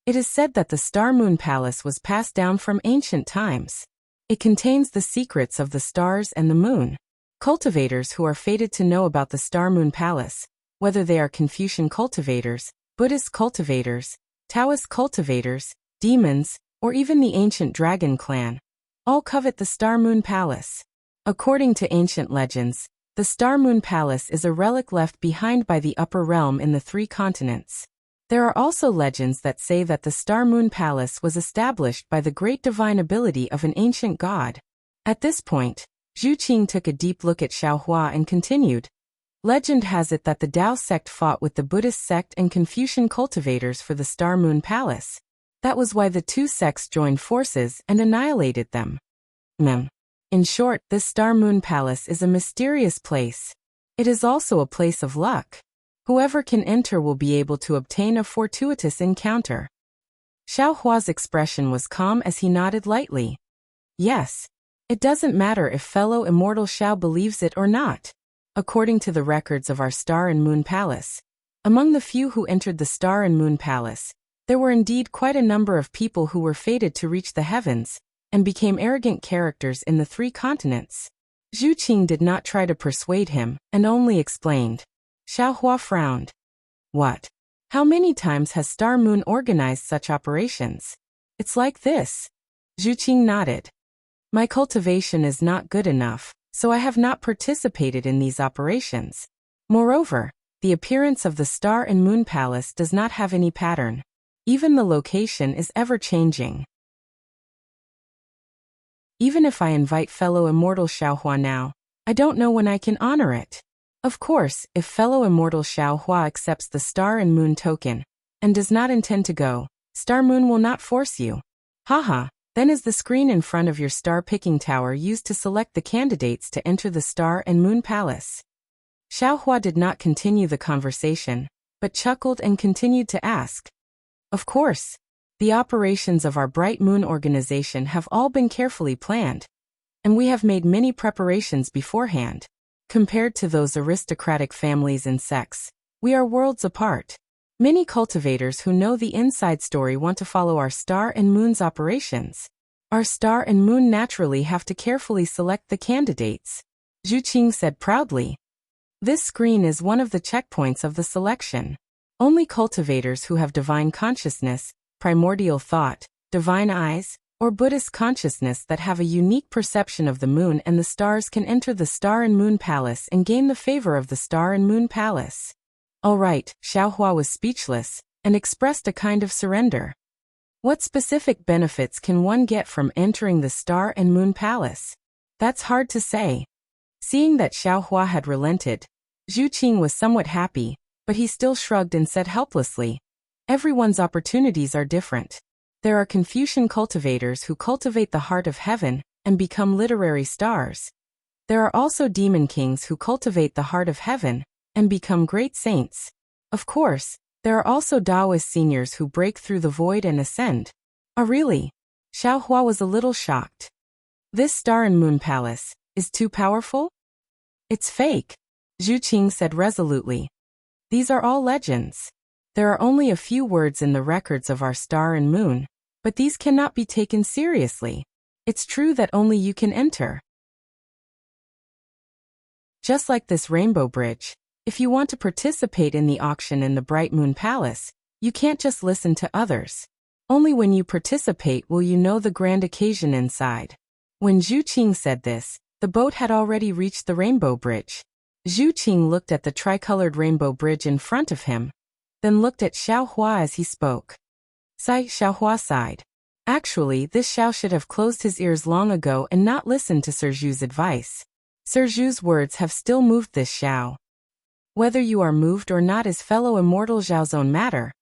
It is said that the Star Moon Palace was passed down from ancient times. It contains the secrets of the stars and the moon. Cultivators who are fated to know about the Star Moon Palace, whether they are Confucian cultivators, Buddhist cultivators, Taoist cultivators, demons, or even the ancient dragon clan, all covet the Star Moon Palace. According to ancient legends, the Star Moon Palace is a relic left behind by the upper realm in the 3 continents. There are also legends that say that the Star Moon Palace was established by the great divine ability of an ancient god. At this point, Zhu Qing took a deep look at Xiaohua and continued, "Legend has it that the Dao sect fought with the Buddhist sect and Confucian cultivators for the Star Moon Palace. That was why the 2 sects joined forces and annihilated them. In short, this Star Moon Palace is a mysterious place. It is also a place of luck. Whoever can enter will be able to obtain a fortuitous encounter." Xiaohua's expression was calm as he nodded lightly. "Yes. It doesn't matter if fellow immortal Xiao believes it or not. According to the records of our Star and Moon Palace, among the few who entered the Star and Moon Palace, there were indeed quite a number of people who were fated to reach the heavens, and became arrogant characters in the 3 continents." Zhu Qing did not try to persuade him, and only explained. Xiaohua frowned. "What? How many times has Star Moon organized such operations?" "It's like this." Zhu Qing nodded. "My cultivation is not good enough, so I have not participated in these operations. Moreover, the appearance of the Star and Moon Palace does not have any pattern. Even the location is ever-changing. Even if I invite fellow immortal Xiaohua now, I don't know when I can honor it. Of course, if fellow immortal Xiaohua accepts the Star and Moon token, and does not intend to go, Star Moon will not force you. Haha, then is the screen in front of your star picking tower used to select the candidates to enter the Star and Moon Palace." Xiaohua did not continue the conversation, but chuckled and continued to ask, "Of course. The operations of our Bright Moon organization have all been carefully planned, and we have made many preparations beforehand. Compared to those aristocratic families and sects, we are worlds apart. Many cultivators who know the inside story want to follow our Star and Moon's operations. Our Star and Moon naturally have to carefully select the candidates," Zhu Qing said proudly. "This screen is one of the checkpoints of the selection. Only cultivators who have divine consciousness, primordial thought, divine eyes, or Buddhist consciousness that have a unique perception of the moon and the stars can enter the Star and Moon Palace and gain the favor of the Star and Moon Palace." All right, Xiaohua was speechless, and expressed a kind of surrender. What specific benefits can one get from entering the Star and Moon Palace? That's hard to say. Seeing that Xiaohua had relented, Zhu Qing was somewhat happy, but he still shrugged and said helplessly, "Everyone's opportunities are different. There are Confucian cultivators who cultivate the heart of heaven and become literary stars. There are also demon kings who cultivate the heart of heaven and become great saints. Of course, there are also Taoist seniors who break through the void and ascend." "Oh really?" Xiao Hua was a little shocked. "This star and moon palace is too powerful?" "It's fake," Zhu Qing said resolutely. "These are all legends. There are only a few words in the records of our star and moon, but these cannot be taken seriously. It's true that only you can enter. Just like this rainbow bridge, if you want to participate in the auction in the Bright Moon Palace, you can't just listen to others. Only when you participate will you know the grand occasion inside." When Zhu Qing said this, the boat had already reached the rainbow bridge. Zhu Qing looked at the tricolored rainbow bridge in front of him, then looked at Xiao Hua as he spoke. Xiao Hua sighed. Actually, this Xiao should have closed his ears long ago and not listened to Sir Zhu's advice. Sir Zhu's words have still moved this Xiao. Whether you are moved or not is fellow immortal Zhao's own matter.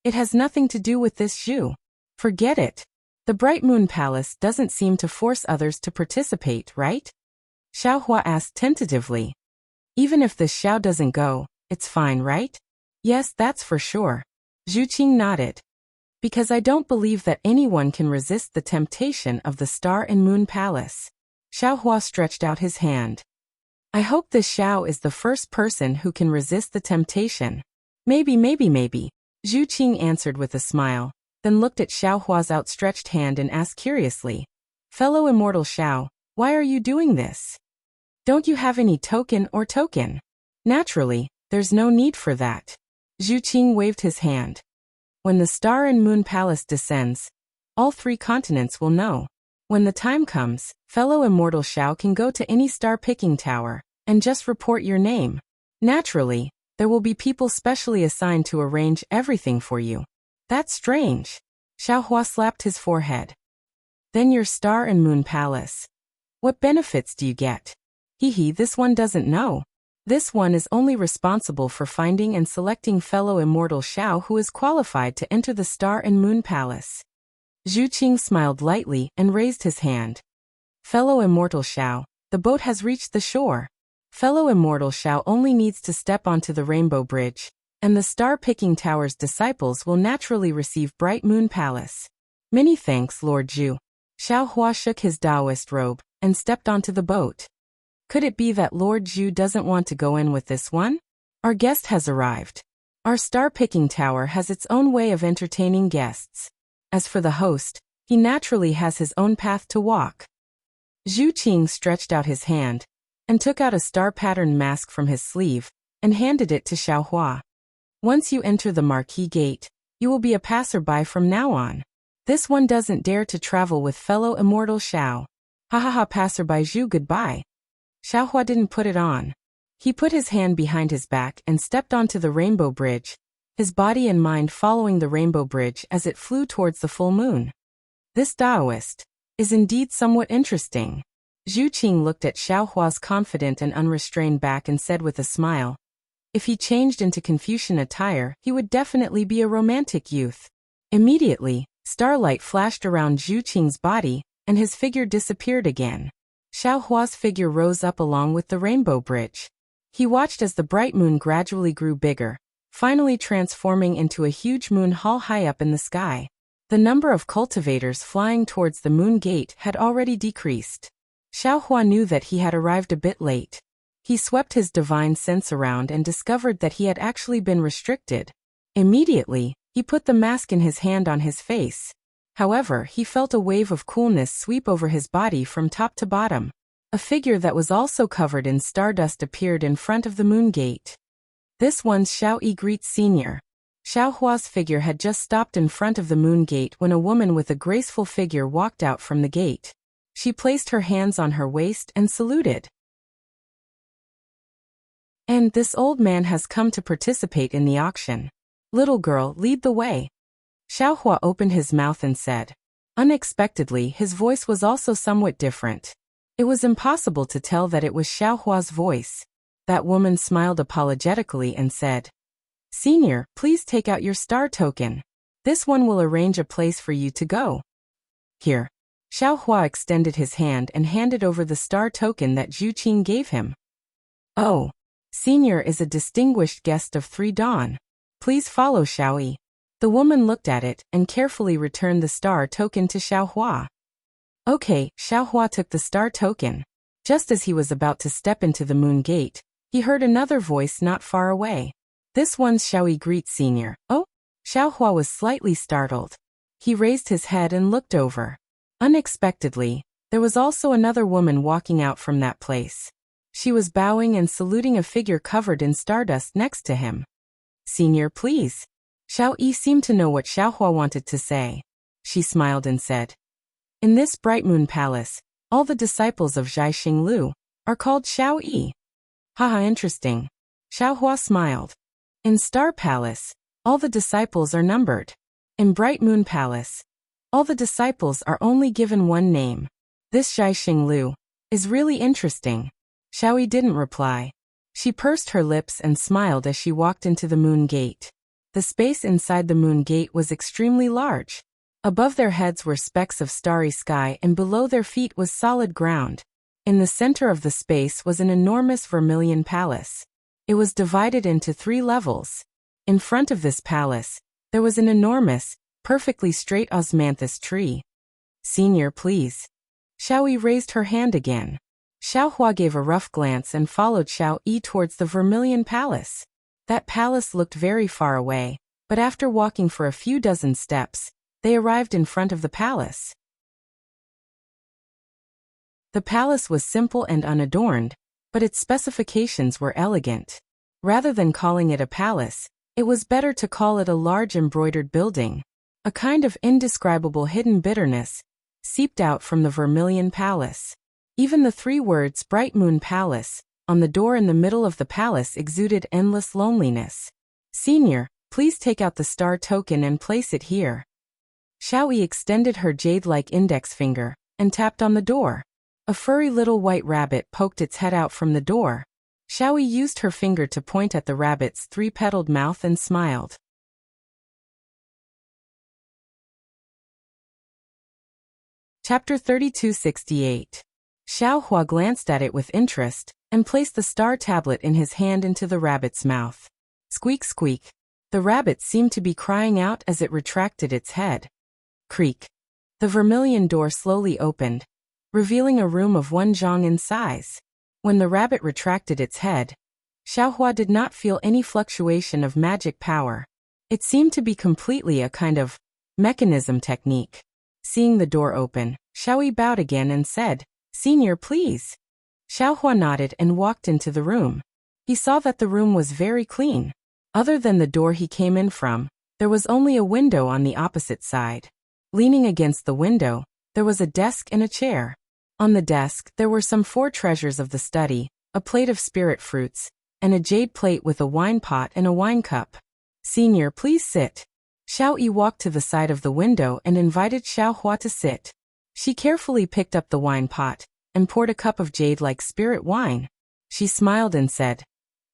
It has nothing to do with this Zhu. Forget it. The Bright Moon Palace doesn't seem to force others to participate, right? Xiao Hua asked tentatively. Even if this Xiao doesn't go, it's fine, right? Yes, that's for sure. Zhu Qing nodded. Because I don't believe that anyone can resist the temptation of the Star and Moon Palace. Xiao Hua stretched out his hand. I hope this Xiao is the first person who can resist the temptation. Maybe. Zhu Qing answered with a smile, then looked at Xiao Hua's outstretched hand and asked curiously, "Fellow immortal Xiao, why are you doing this? Don't you have any token? Naturally, there's no need for that." Zhu Qing waved his hand. "When the Star and Moon Palace descends, all 3 continents will know. When the time comes, fellow immortal Xiao can go to any star-picking tower and just report your name. Naturally, there will be people specially assigned to arrange everything for you." "That's strange." Xiao Hua slapped his forehead. "Then your Star and Moon Palace. What benefits do you get?" This one doesn't know. This one is only responsible for finding and selecting fellow immortal Xiao who is qualified to enter the Star and Moon Palace. Zhu Qing smiled lightly and raised his hand. "Fellow immortal Xiao, the boat has reached the shore. Fellow immortal Xiao only needs to step onto the rainbow bridge, and the star-picking tower's disciples will naturally receive Bright Moon Palace." "Many thanks, Lord Zhu." Xiao Hua shook his Taoist robe and stepped onto the boat. "Could it be that Lord Zhu doesn't want to go in with this one? Our guest has arrived. Our star-picking tower has its own way of entertaining guests. As for the host, he naturally has his own path to walk." Zhu Qing stretched out his hand and took out a star-patterned mask from his sleeve and handed it to Xiao Hua. "Once you enter the Marquee Gate, you will be a passerby from now on. This one doesn't dare to travel with fellow immortal Xiao. Ha, passerby Zhu, goodbye." Xiao Hua didn't put it on. He put his hand behind his back and stepped onto the rainbow bridge, his body and mind following the rainbow bridge as it flew towards the full moon. This Taoist is indeed somewhat interesting. Zhu Qing looked at Xiao Hua's confident and unrestrained back and said with a smile, "If he changed into Confucian attire, he would definitely be a romantic youth." Immediately, starlight flashed around Zhu Qing's body, and his figure disappeared again. Xiao Hua's figure rose up along with the rainbow bridge. He watched as the bright moon gradually grew bigger, finally transforming into a huge moon hall high up in the sky. The number of cultivators flying towards the moon gate had already decreased. Xiao Hua knew that he had arrived a bit late. He swept his divine sense around and discovered that he had actually been restricted. Immediately, he put the mask in his hand on his face. However, he felt a wave of coolness sweep over his body from top to bottom. A figure that was also covered in stardust appeared in front of the moon gate. This one's Xiao Yi greets Senior. Xiao Hua's figure had just stopped in front of the moon gate when a woman with a graceful figure walked out from the gate. She placed her hands on her waist and saluted. "And this old man has come to participate in the auction. Little girl, lead the way." Xiao Hua opened his mouth and said. Unexpectedly, his voice was also somewhat different. It was impossible to tell that it was Xiao Hua's voice. That woman smiled apologetically and said, "Senior, please take out your star token. This one will arrange a place for you to go." Here. Xiao Hua extended his hand and handed over the star token that Zhu Qing gave him. "Oh, Senior is a distinguished guest of 3 Dawn. Please follow Xiaoyi." The woman looked at it and carefully returned the star token to Xiao Hua. Okay, Xiao Hua took the star token. Just as he was about to step into the moon gate, he heard another voice not far away. "This one's Xiaoyi greet Senior." Oh? Xiao Hua was slightly startled. He raised his head and looked over. Unexpectedly, there was also another woman walking out from that place. She was bowing and saluting a figure covered in stardust next to him. "Senior, please." Xiao Yi seemed to know what Xiao Hua wanted to say. She smiled and said, "In this Bright Moon Palace, all the disciples of Zhaixing Lu are called Xiao Yi." Haha, interesting. Xiao Hua smiled. In Star Palace, all the disciples are numbered. In Bright Moon Palace, all the disciples are only given one name. This Zhaixing Lu is really interesting. Xiaoyi didn't reply. She pursed her lips and smiled as she walked into the moon gate. The space inside the moon gate was extremely large. Above their heads were specks of starry sky and below their feet was solid ground. In the center of the space was an enormous vermilion palace. It was divided into 3 levels. In front of this palace, there was an enormous, perfectly straight osmanthus tree. "Senior, please." Xiaoyi raised her hand again. Xiao Hua gave a rough glance and followed Xiao Yi towards the vermilion palace. That palace looked very far away, but after walking for a few dozen steps, they arrived in front of the palace. The palace was simple and unadorned, but its specifications were elegant. Rather than calling it a palace, it was better to call it a large embroidered building. A kind of indescribable hidden bitterness seeped out from the vermilion palace. Even the 3 words Bright Moon Palace on the door in the middle of the palace exuded endless loneliness. "Senior, please take out the star token and place it here." Xiaoyi extended her jade-like index finger and tapped on the door. A furry little white rabbit poked its head out from the door. Xiaoyi used her finger to point at the rabbit's 3-petaled mouth and smiled. Chapter 3268. Xiao Hua glanced at it with interest and placed the star tablet in his hand into the rabbit's mouth. Squeak, squeak. The rabbit seemed to be crying out as it retracted its head. Creak. The vermilion door slowly opened, revealing a room of 1 zhang in size. When the rabbit retracted its head, Xiao Hua did not feel any fluctuation of magic power. It seemed to be completely a kind of mechanism technique. Seeing the door open, Xiaoyi bowed again and said, "Senior, please." Xiao Hua nodded and walked into the room. He saw that the room was very clean. Other than the door he came in from, there was only a window on the opposite side. Leaning against the window, there was a desk and a chair. On the desk, there were some 4 treasures of the study, a plate of spirit fruits, and a jade plate with a wine pot and a wine cup. "Senior, please sit." Xiao Yi walked to the side of the window and invited Xiao Hua to sit. She carefully picked up the wine pot and poured a cup of jade-like spirit wine. She smiled and said,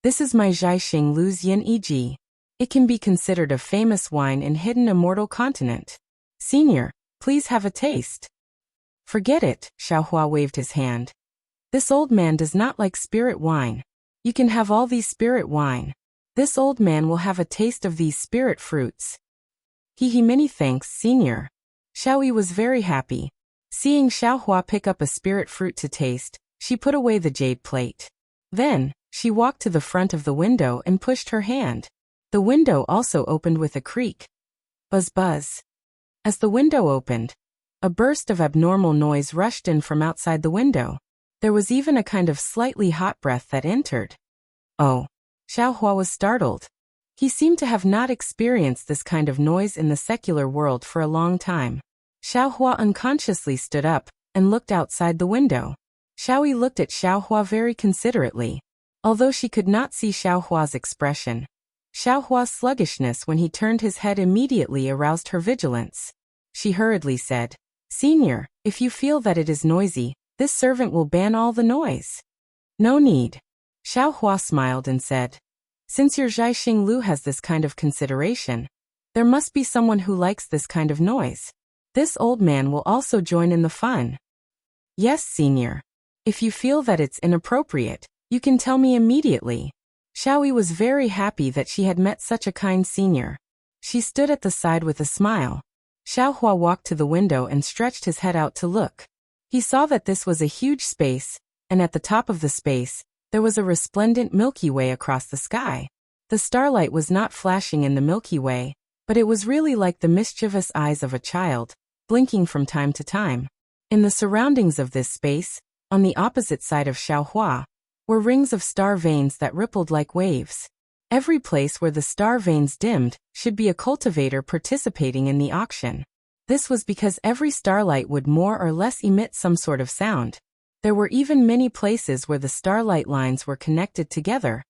"This is my Zhaixing Lu's Yin Yi. It can be considered a famous wine in hidden immortal continent. Senior, please have a taste." "Forget it," Xiao Hua waved his hand. "This old man does not like spirit wine. You can have all these spirit wine. This old man will have a taste of these spirit fruits." He many thanks, Senior." Xiaoyi was very happy. Seeing Xiao Hua pick up a spirit fruit to taste, she put away the jade plate. Then, she walked to the front of the window and pushed her hand. The window also opened with a creak. Buzz buzz. As the window opened, a burst of abnormal noise rushed in from outside the window. There was even a kind of slightly hot breath that entered. Oh. Xiao Hua was startled. He seemed to have not experienced this kind of noise in the secular world for a long time. Xiao Hua unconsciously stood up and looked outside the window. Xiaoyi looked at Xiao Hua very considerately. Although she could not see Xiao Hua's expression, Xiao Hua's sluggishness when he turned his head immediately aroused her vigilance. She hurriedly said, "Senior, if you feel that it is noisy, this servant will ban all the noise." "No need." Xiao Hua smiled and said, "Since your Zhaixing Lu has this kind of consideration, there must be someone who likes this kind of noise. This old man will also join in the fun." "Yes, senior. If you feel that it's inappropriate, you can tell me immediately." Xiaoyi was very happy that she had met such a kind senior. She stood at the side with a smile. Xiao Hua walked to the window and stretched his head out to look. He saw that this was a huge space, and at the top of the space, there was a resplendent Milky Way across the sky. The starlight was not flashing in the Milky Way, but it was really like the mischievous eyes of a child, blinking from time to time. In the surroundings of this space, on the opposite side of Xiaohua, were rings of star veins that rippled like waves. Every place where the star veins dimmed should be a cultivator participating in the auction. This was because every starlight would more or less emit some sort of sound. There were even many places where the starlight lines were connected together,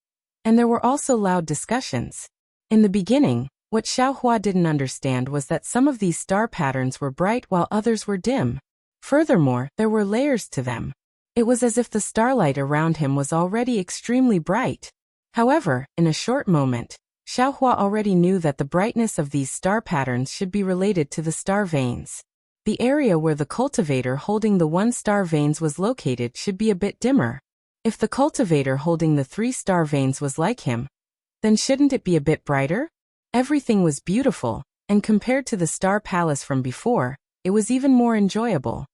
and there were also loud discussions. In the beginning, what Xiaohua didn't understand was that some of these star patterns were bright while others were dim. Furthermore, there were layers to them. It was as if the starlight around him was already extremely bright. However, in a short moment, Xiaohua already knew that the brightness of these star patterns should be related to the star veins. The area where the cultivator holding the 1-star veins was located should be a bit dimmer. If the cultivator holding the 3-star veins was like him, then shouldn't it be a bit brighter? Everything was beautiful, and compared to the star palace from before, it was even more enjoyable.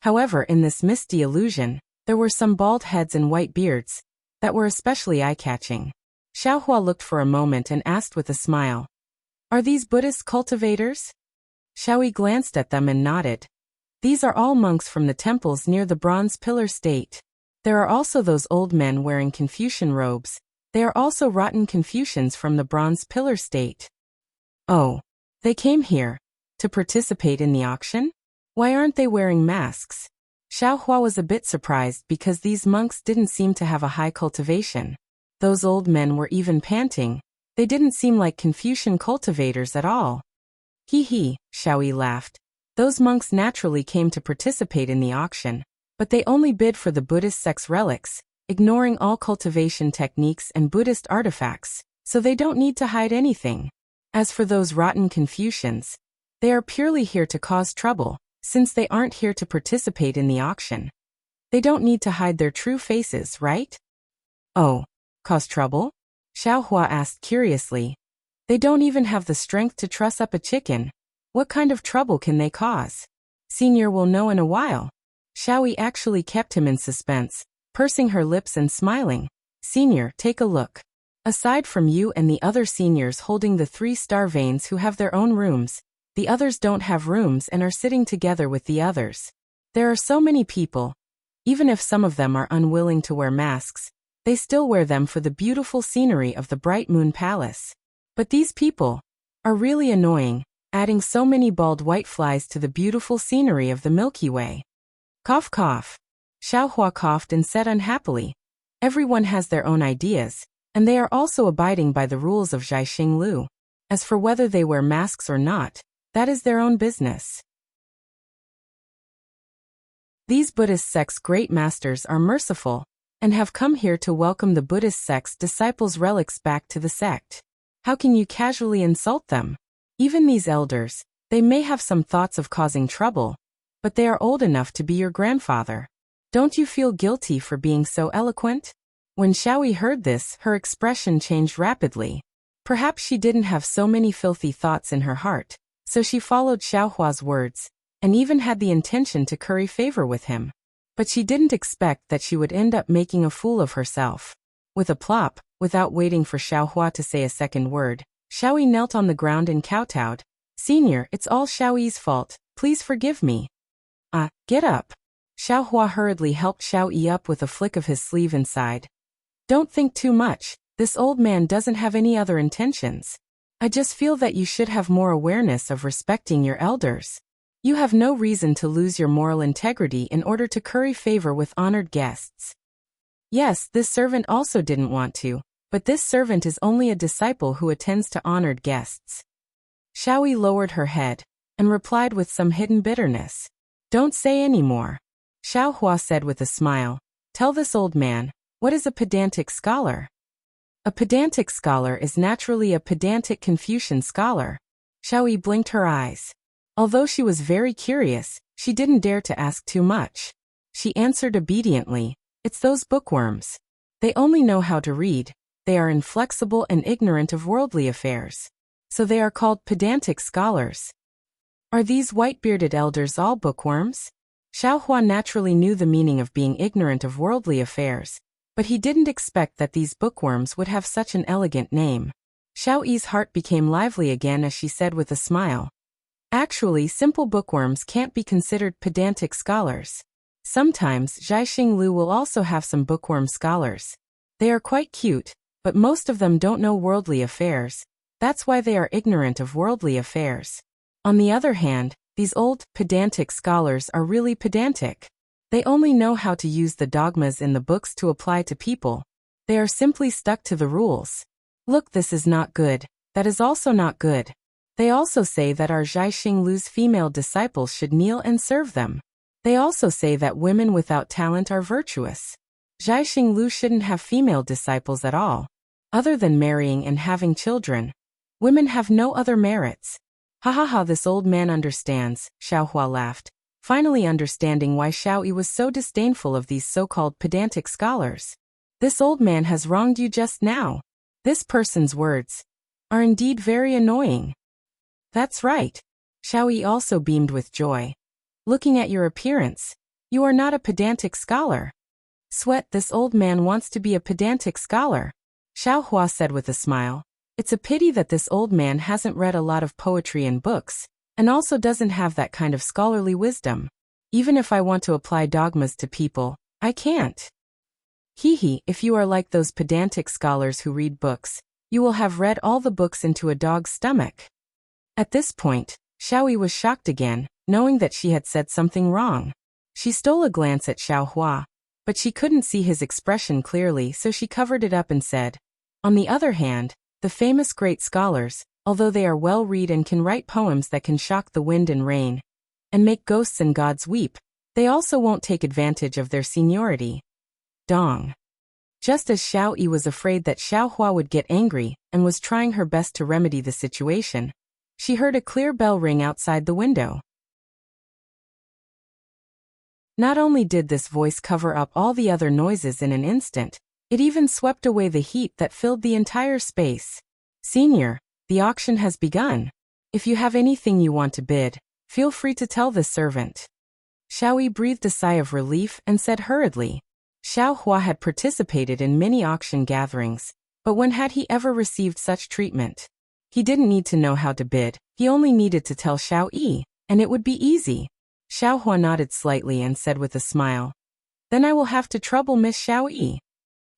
However, in this misty illusion, there were some bald heads and white beards that were especially eye-catching. Xiaohua looked for a moment and asked with a smile, "Are these Buddhist cultivators?" Xiaoyi glanced at them and nodded. "These are all monks from the temples near the Bronze Pillar State. There are also those old men wearing Confucian robes. They are also rotten Confucians from the Bronze Pillar State." "Oh, they came here to participate in the auction? Why aren't they wearing masks?" Xiaohua was a bit surprised because these monks didn't seem to have a high cultivation. Those old men were even panting. They didn't seem like Confucian cultivators at all. Hee, Xiaoyi laughed. Those monks naturally came to participate in the auction, but they only bid for the Buddhist sex relics, ignoring all cultivation techniques and Buddhist artifacts, so they don't need to hide anything. As for those rotten Confucians, they are purely here to cause trouble. Since they aren't here to participate in the auction, they don't need to hide their true faces, right? "Oh, cause trouble?" Xiaohua asked curiously. "They don't even have the strength to truss up a chicken. What kind of trouble can they cause?" "Senior will know in a while." Xiaoyi actually kept him in suspense, pursing her lips and smiling. "Senior, take a look. Aside from you and the other seniors holding the 3-star veins who have their own rooms, the others don't have rooms and are sitting together with the others. There are so many people. Even if some of them are unwilling to wear masks, they still wear them for the beautiful scenery of the Bright Moon Palace. But these people are really annoying, adding so many bald white flies to the beautiful scenery of the Milky Way." Cough cough. Xiaohua coughed and said unhappily, "Everyone has their own ideas, and they are also abiding by the rules of Zhaixing Lu. As for whether they wear masks or not, that is their own business." These Buddhist sect's great masters are merciful, and have come here to welcome the Buddhist sect's disciples' relics back to the sect. How can you casually insult them? Even these elders, they may have some thoughts of causing trouble, but they are old enough to be your grandfather. Don't you feel guilty for being so eloquent? When Xiaoyi heard this, her expression changed rapidly. Perhaps she didn't have so many filthy thoughts in her heart, so she followed Xiaohua's words, and even had the intention to curry favor with him. But she didn't expect that she would end up making a fool of herself. With a plop, without waiting for Xiaohua to say a second word, Xiaoyi knelt on the ground and kowtowed. "Senior, it's all Xiaoyi's fault. Please forgive me." Get up." Xiaohua hurriedly helped Xiaoyi up with a flick of his sleeve and sighed. "Don't think too much. This old man doesn't have any other intentions. I just feel that you should have more awareness of respecting your elders. You have no reason to lose your moral integrity in order to curry favor with honored guests." Yes, this servant also didn't want to, but this servant is only a disciple who attends to honored guests. Xiaoyi lowered her head and replied with some hidden bitterness. "Don't say any more," Xiaohua said with a smile. Tell this old man, what is a pedantic scholar? A pedantic scholar is naturally a pedantic Confucian scholar. Xiao Yi blinked her eyes. Although she was very curious, she didn't dare to ask too much. She answered obediently, it's those bookworms. They only know how to read. They are inflexible and ignorant of worldly affairs. So they are called pedantic scholars. Are these white-bearded elders all bookworms? Xiao Hua naturally knew the meaning of being ignorant of worldly affairs, but he didn't expect that these bookworms would have such an elegant name. Xiao Yi's heart became lively again as she said with a smile. Actually, simple bookworms can't be considered pedantic scholars. Sometimes Zhaixing Lu will also have some bookworm scholars. They are quite cute, but most of them don't know worldly affairs. That's why they are ignorant of worldly affairs. On the other hand, these old, pedantic scholars are really pedantic. They only know how to use the dogmas in the books to apply to people. They are simply stuck to the rules. Look, this is not good. That is also not good. They also say that our Zhaixing Lu's female disciples should kneel and serve them. They also say that women without talent are virtuous. Zhaixing Lu shouldn't have female disciples at all. Other than marrying and having children, women have no other merits. Ha ha ha, this old man understands, Xiao Hua laughed, finally understanding why Xiao Yi was so disdainful of these so-called pedantic scholars. This old man has wronged you just now. This person's words are indeed very annoying. That's right. Xiao Yi also beamed with joy. Looking at your appearance, you are not a pedantic scholar. Sweat, this old man wants to be a pedantic scholar. Xiao Hua said with a smile. It's a pity that this old man hasn't read a lot of poetry and books, and also doesn't have that kind of scholarly wisdom. Even if I want to apply dogmas to people, I can't. Hee, if you are like those pedantic scholars who read books, you will have read all the books into a dog's stomach. At this point, Xiao Yi was shocked again, knowing that she had said something wrong. She stole a glance at Xiao Hua, but she couldn't see his expression clearly, so she covered it up and said, on the other hand, the famous great scholars, although they are well-read and can write poems that can shock the wind and rain, and make ghosts and gods weep, they also won't take advantage of their seniority. Dong. Just as Xiao Yi was afraid that Xiao Hua would get angry and was trying her best to remedy the situation, she heard a clear bell ring outside the window. Not only did this voice cover up all the other noises in an instant, it even swept away the heat that filled the entire space. Senior, the auction has begun. If you have anything you want to bid, feel free to tell the servant. Xiao Yi breathed a sigh of relief and said hurriedly. Xiao Hua had participated in many auction gatherings, but when had he ever received such treatment? He didn't need to know how to bid, he only needed to tell Xiao Yi, and it would be easy. Xiao Hua nodded slightly and said with a smile, then I will have to trouble Miss Xiao Yi.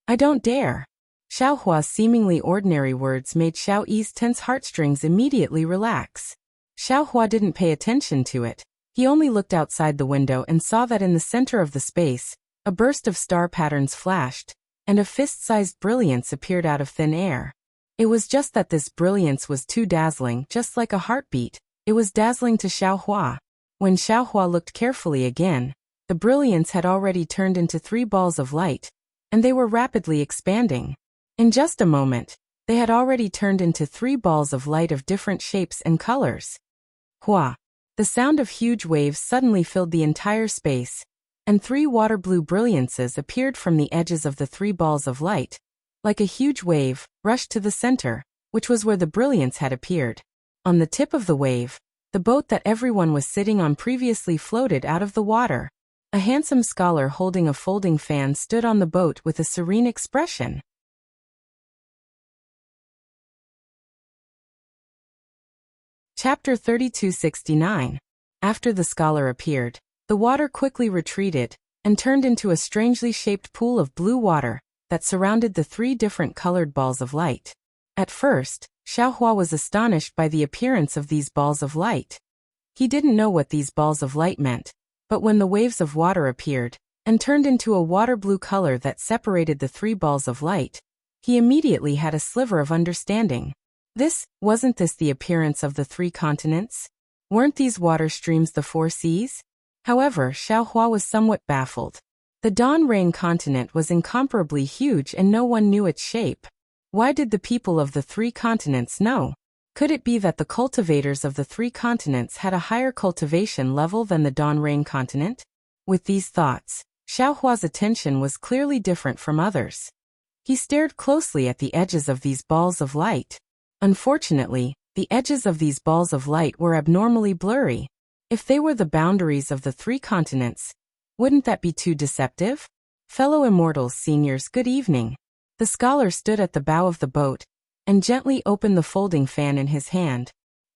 I don't dare. Xiao Hua's seemingly ordinary words made Xiao Yi's tense heartstrings immediately relax. Xiao Hua didn't pay attention to it. He only looked outside the window and saw that in the center of the space, a burst of star patterns flashed, and a fist-sized brilliance appeared out of thin air. It was just that this brilliance was too dazzling, just like a heartbeat. It was dazzling to Xiao Hua. When Xiao Hua looked carefully again, the brilliance had already turned into 3 balls of light, and they were rapidly expanding. In just a moment, they had already turned into 3 balls of light of different shapes and colors. Hua! The sound of huge waves suddenly filled the entire space, and 3 water blue brilliances appeared from the edges of the 3 balls of light, like a huge wave, rushed to the center, which was where the brilliance had appeared. On the tip of the wave, the boat that everyone was sitting on previously floated out of the water. A handsome scholar holding a folding fan stood on the boat with a serene expression. Chapter 3269. After the scholar appeared, the water quickly retreated and turned into a strangely shaped pool of blue water that surrounded the 3 different colored balls of light. At first, Xiao Hua was astonished by the appearance of these balls of light. He didn't know what these balls of light meant, but when the waves of water appeared and turned into a water blue color that separated the 3 balls of light, he immediately had a sliver of understanding. Wasn't this the appearance of the 3 continents? Weren't these water streams the 4 seas? However, Xiao Hua was somewhat baffled. The Dawn Rain continent was incomparably huge and no one knew its shape. Why did the people of the 3 continents know? Could it be that the cultivators of the 3 continents had a higher cultivation level than the Dawn Rain continent? With these thoughts, Xiaohua's attention was clearly different from others. He stared closely at the edges of these balls of light. Unfortunately, the edges of these balls of light were abnormally blurry. If they were the boundaries of the 3 continents, wouldn't that be too deceptive? Fellow immortals, seniors, good evening. The scholar stood at the bow of the boat and gently opened the folding fan in his hand.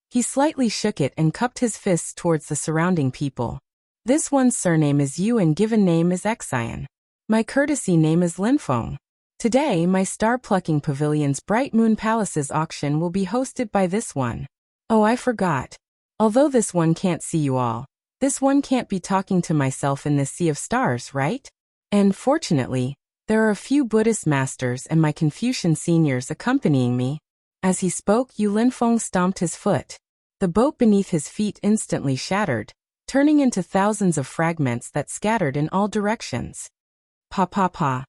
He slightly shook it and cupped his fists towards the surrounding people. This one's surname is Yu and given name is Xian. My courtesy name is Linfeng. Today, my star-plucking pavilion's Bright Moon Palace's auction will be hosted by this one. Oh, I forgot. Although this one can't see you all, this one can't be talking to myself in this sea of stars, right? And fortunately, there are a few Buddhist masters and my Confucian seniors accompanying me. As he spoke, Yu Linfeng stomped his foot. The boat beneath his feet instantly shattered, turning into thousands of fragments that scattered in all directions. Pa pa pa.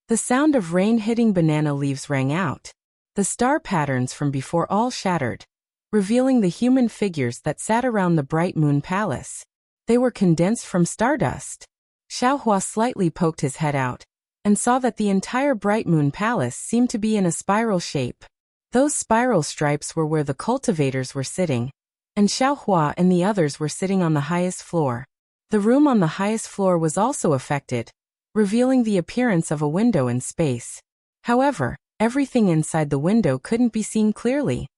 The sound of rain hitting banana leaves rang out. The star patterns from before all shattered, revealing the human figures that sat around the Bright Moon Palace. They were condensed from stardust. Xiaohua slightly poked his head out and saw that the entire Bright Moon Palace seemed to be in a spiral shape. Those spiral stripes were where the cultivators were sitting, and Xiaohua and the others were sitting on the highest floor. The room on the highest floor was also affected, revealing the appearance of a window in space. However, everything inside the window couldn't be seen clearly.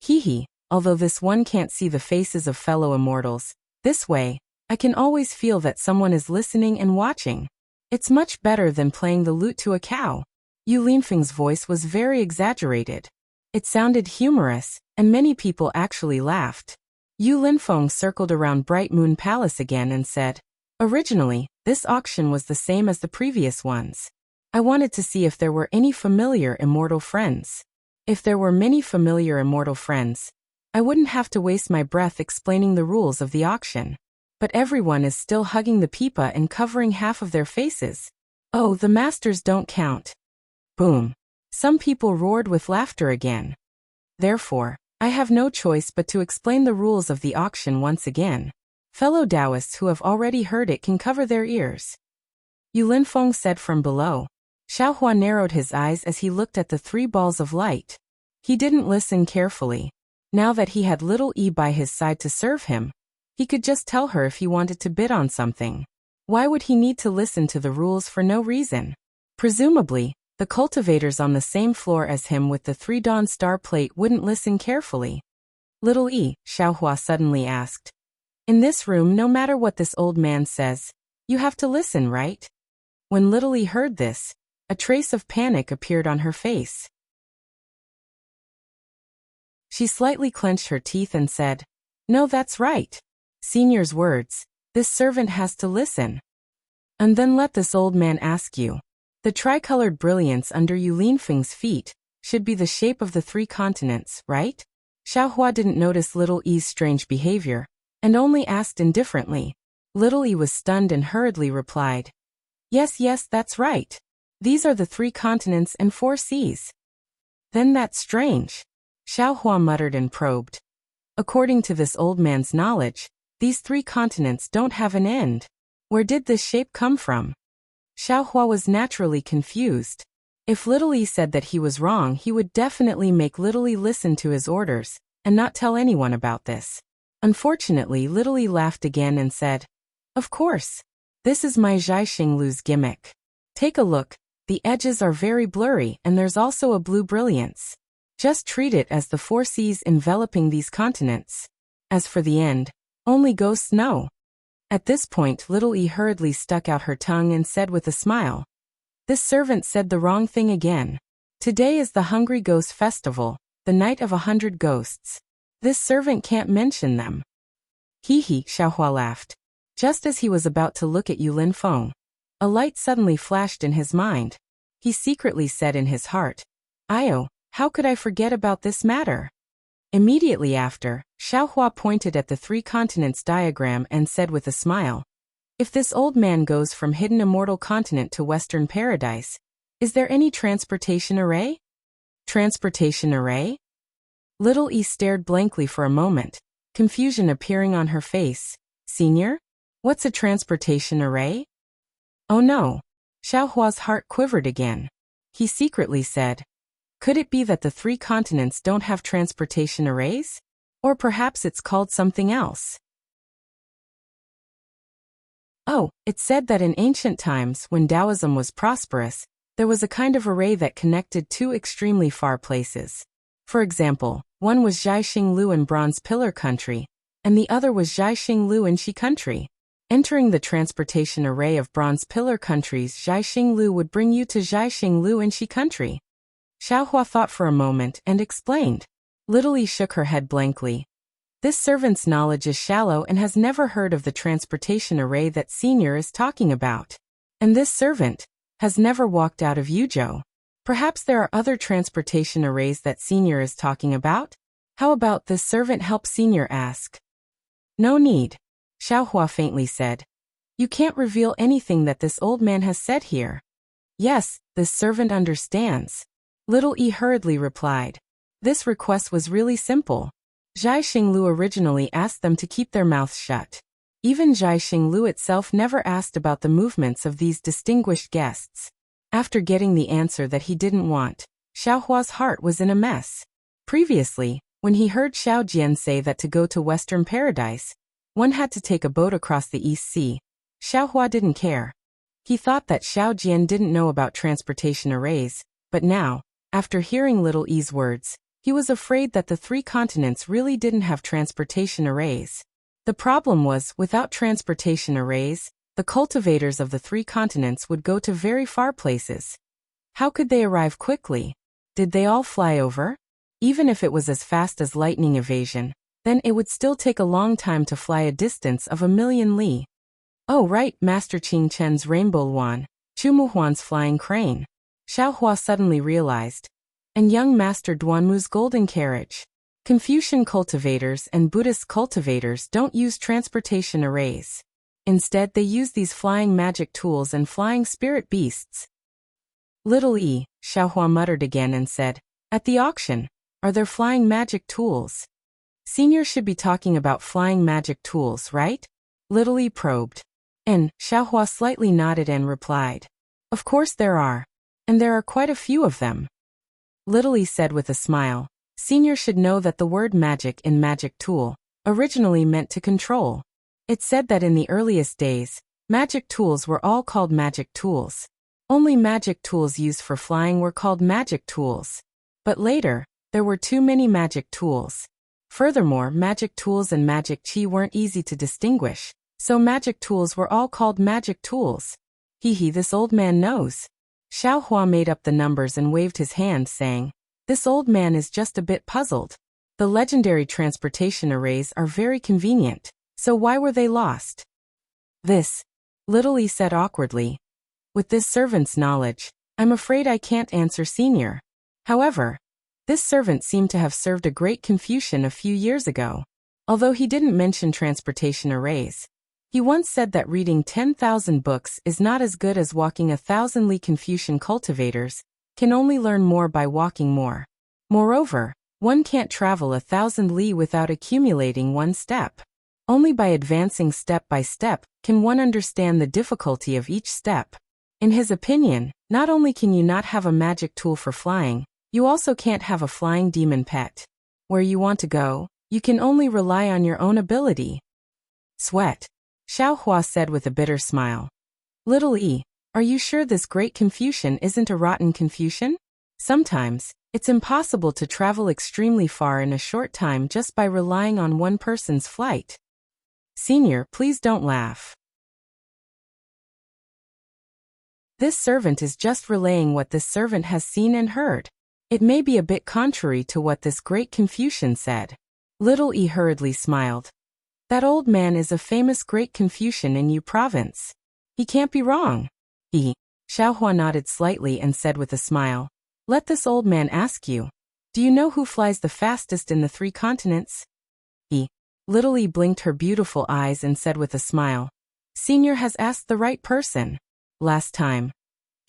Hee, although this one can't see the faces of fellow immortals, this way, I can always feel that someone is listening and watching. It's much better than playing the lute to a cow. Yu Linfeng's voice was very exaggerated. It sounded humorous, and many people actually laughed. Yu Linfeng circled around Bright Moon Palace again and said, originally, this auction was the same as the previous ones. I wanted to see if there were any familiar immortal friends. If there were many familiar immortal friends, I wouldn't have to waste my breath explaining the rules of the auction. But everyone is still hugging the pipa and covering half of their faces. Oh, the masters don't count. Boom. Some people roared with laughter again. Therefore, I have no choice but to explain the rules of the auction once again. Fellow Taoists who have already heard it can cover their ears. Yu Linfeng said from below. Xiaohua narrowed his eyes as he looked at the 3 balls of light. He didn't listen carefully. Now that he had little E by his side to serve him, he could just tell her if he wanted to bid on something. Why would he need to listen to the rules for no reason? Presumably, the cultivators on the same floor as him with the 3 Dawn Star plate wouldn't listen carefully. Little E, Xiaohua suddenly asked. In this room, no matter what this old man says, you have to listen, right? When Little E heard this, a trace of panic appeared on her face. She slightly clenched her teeth and said, no, that's right. Senior's words, this servant has to listen. And then let this old man ask you. The tricolored brilliance under Yu Linfeng's feet should be the shape of the 3 continents, right? Xiaohua didn't notice Little E's strange behavior, and only asked indifferently. Little E was stunned and hurriedly replied, yes, that's right. These are the 3 continents and 4 seas. Then that's strange. Xiaohua muttered and probed. According to this old man's knowledge, these 3 continents don't have an end. Where did this shape come from? Xiaohua was naturally confused. If Little E said that he was wrong, he would definitely make Little E listen to his orders and not tell anyone about this. Unfortunately, Little E laughed again and said, of course. This is my Zhai Xinglu's gimmick. Take a look, the edges are very blurry and there's also a blue brilliance. Just treat it as the 4 seas enveloping these continents. As for the end, only ghosts know. At this point, Little E hurriedly stuck out her tongue and said with a smile, this servant said the wrong thing again. Today is the Hungry Ghost Festival, the night of 100 ghosts. This servant can't mention them. Hee, Xiaohua laughed. Just as he was about to look at Yu Linfeng, a light suddenly flashed in his mind. He secretly said in his heart, Io, how could I forget about this matter? Immediately after, Xiaohua pointed at the 3 continents diagram and said with a smile, If this old man goes from hidden immortal continent to Western paradise, is there any transportation array? Transportation array? Little E stared blankly for a moment, confusion appearing on her face. Senior? What's a transportation array? Oh no. Xiaohua's heart quivered again. He secretly said, could it be that the 3 continents don't have transportation arrays? Or perhaps it's called something else. Oh, it's said that in ancient times, when Taoism was prosperous, there was a kind of array that connected 2 extremely far places. For example, one was Jiaxing Lu in Bronze Pillar Country, and the other was Jiaxing Lu in Shi Country. Entering the transportation array of Bronze Pillar Countries, Jiaxing Lu would bring you to Jiaxing Lu in Shi Country. Xiaohua thought for a moment and explained. Little E shook her head blankly. This servant's knowledge is shallow and has never heard of the transportation array that Senior is talking about. And this servant has never walked out of Yuzhou. Perhaps there are other transportation arrays that Senior is talking about? How about this servant help Senior ask? No need, Xiaohua faintly said. You can't reveal anything that this old man has said here. Yes, this servant understands. Little E hurriedly replied. This request was really simple. Jiaxing Lu originally asked them to keep their mouths shut. Even Jiaxing Lu itself never asked about the movements of these distinguished guests. After getting the answer that he didn't want, Xiaohua's heart was in a mess. Previously, when he heard Xiao Jian say that to go to Western Paradise, one had to take a boat across the East Sea, Xiaohua didn't care. He thought that Xiao Jian didn't know about transportation arrays, but now, after hearing Little E's words, he was afraid that the 3 continents really didn't have transportation arrays. The problem was, without transportation arrays, the cultivators of the 3 continents would go to very far places. How could they arrive quickly? Did they all fly over? Even if it was as fast as lightning evasion, then it would still take a long time to fly a distance of 1,000,000 li. Oh right, Master Qing Chen's rainbow luan, Chumuhuan's flying crane. Xiaohua suddenly realized. And young Master Duanmu's golden carriage. Confucian cultivators and Buddhist cultivators don't use transportation arrays. Instead, they use these flying magic tools and flying spirit beasts. Little E, Xiaohua muttered again and said, at the auction, are there flying magic tools? Senior should be talking about flying magic tools, right? Little E probed. And Xiaohua slightly nodded and replied, of course there are. And there are quite a few of them. Little E said with a smile, Senior should know that the word magic in magic tool originally meant to control. It said that in the earliest days, magic tools were all called magic tools. Only magic tools used for flying were called magic tools. But later, there were too many magic tools. Furthermore, magic tools and magic chi weren't easy to distinguish, so magic tools were all called magic tools. Hee, this old man knows. Xiaohua made up the numbers and waved his hand, saying, this old man is just a bit puzzled. The legendary transportation arrays are very convenient, so why were they lost? This, Little E said awkwardly. With this servant's knowledge, I'm afraid I can't answer Senior. However, this servant seemed to have served a great Confucian a few years ago. Although he didn't mention transportation arrays, he once said that reading 10,000 books is not as good as walking 1,000 li. Confucian cultivators can only learn more by walking more. Moreover, one can't travel 1,000 li without accumulating one step. Only by advancing step by step can one understand the difficulty of each step. In his opinion, not only can you not have a magic tool for flying, you also can't have a flying demon pet. Where you want to go, you can only rely on your own ability. Sweat. Xiaohua said with a bitter smile. Little E, are you sure this great Confucian isn't a rotten Confucian? Sometimes, it's impossible to travel extremely far in a short time just by relying on one person's flight. Senior, please don't laugh. This servant is just relaying what this servant has seen and heard. It may be a bit contrary to what this great Confucian said. Little E hurriedly smiled. That old man is a famous great Confucian in Yu province. He can't be wrong. Xiaohua nodded slightly and said with a smile, let this old man ask you. Do you know who flies the fastest in the 3 continents? Little E blinked her beautiful eyes and said with a smile, Senior has asked the right person. Last time.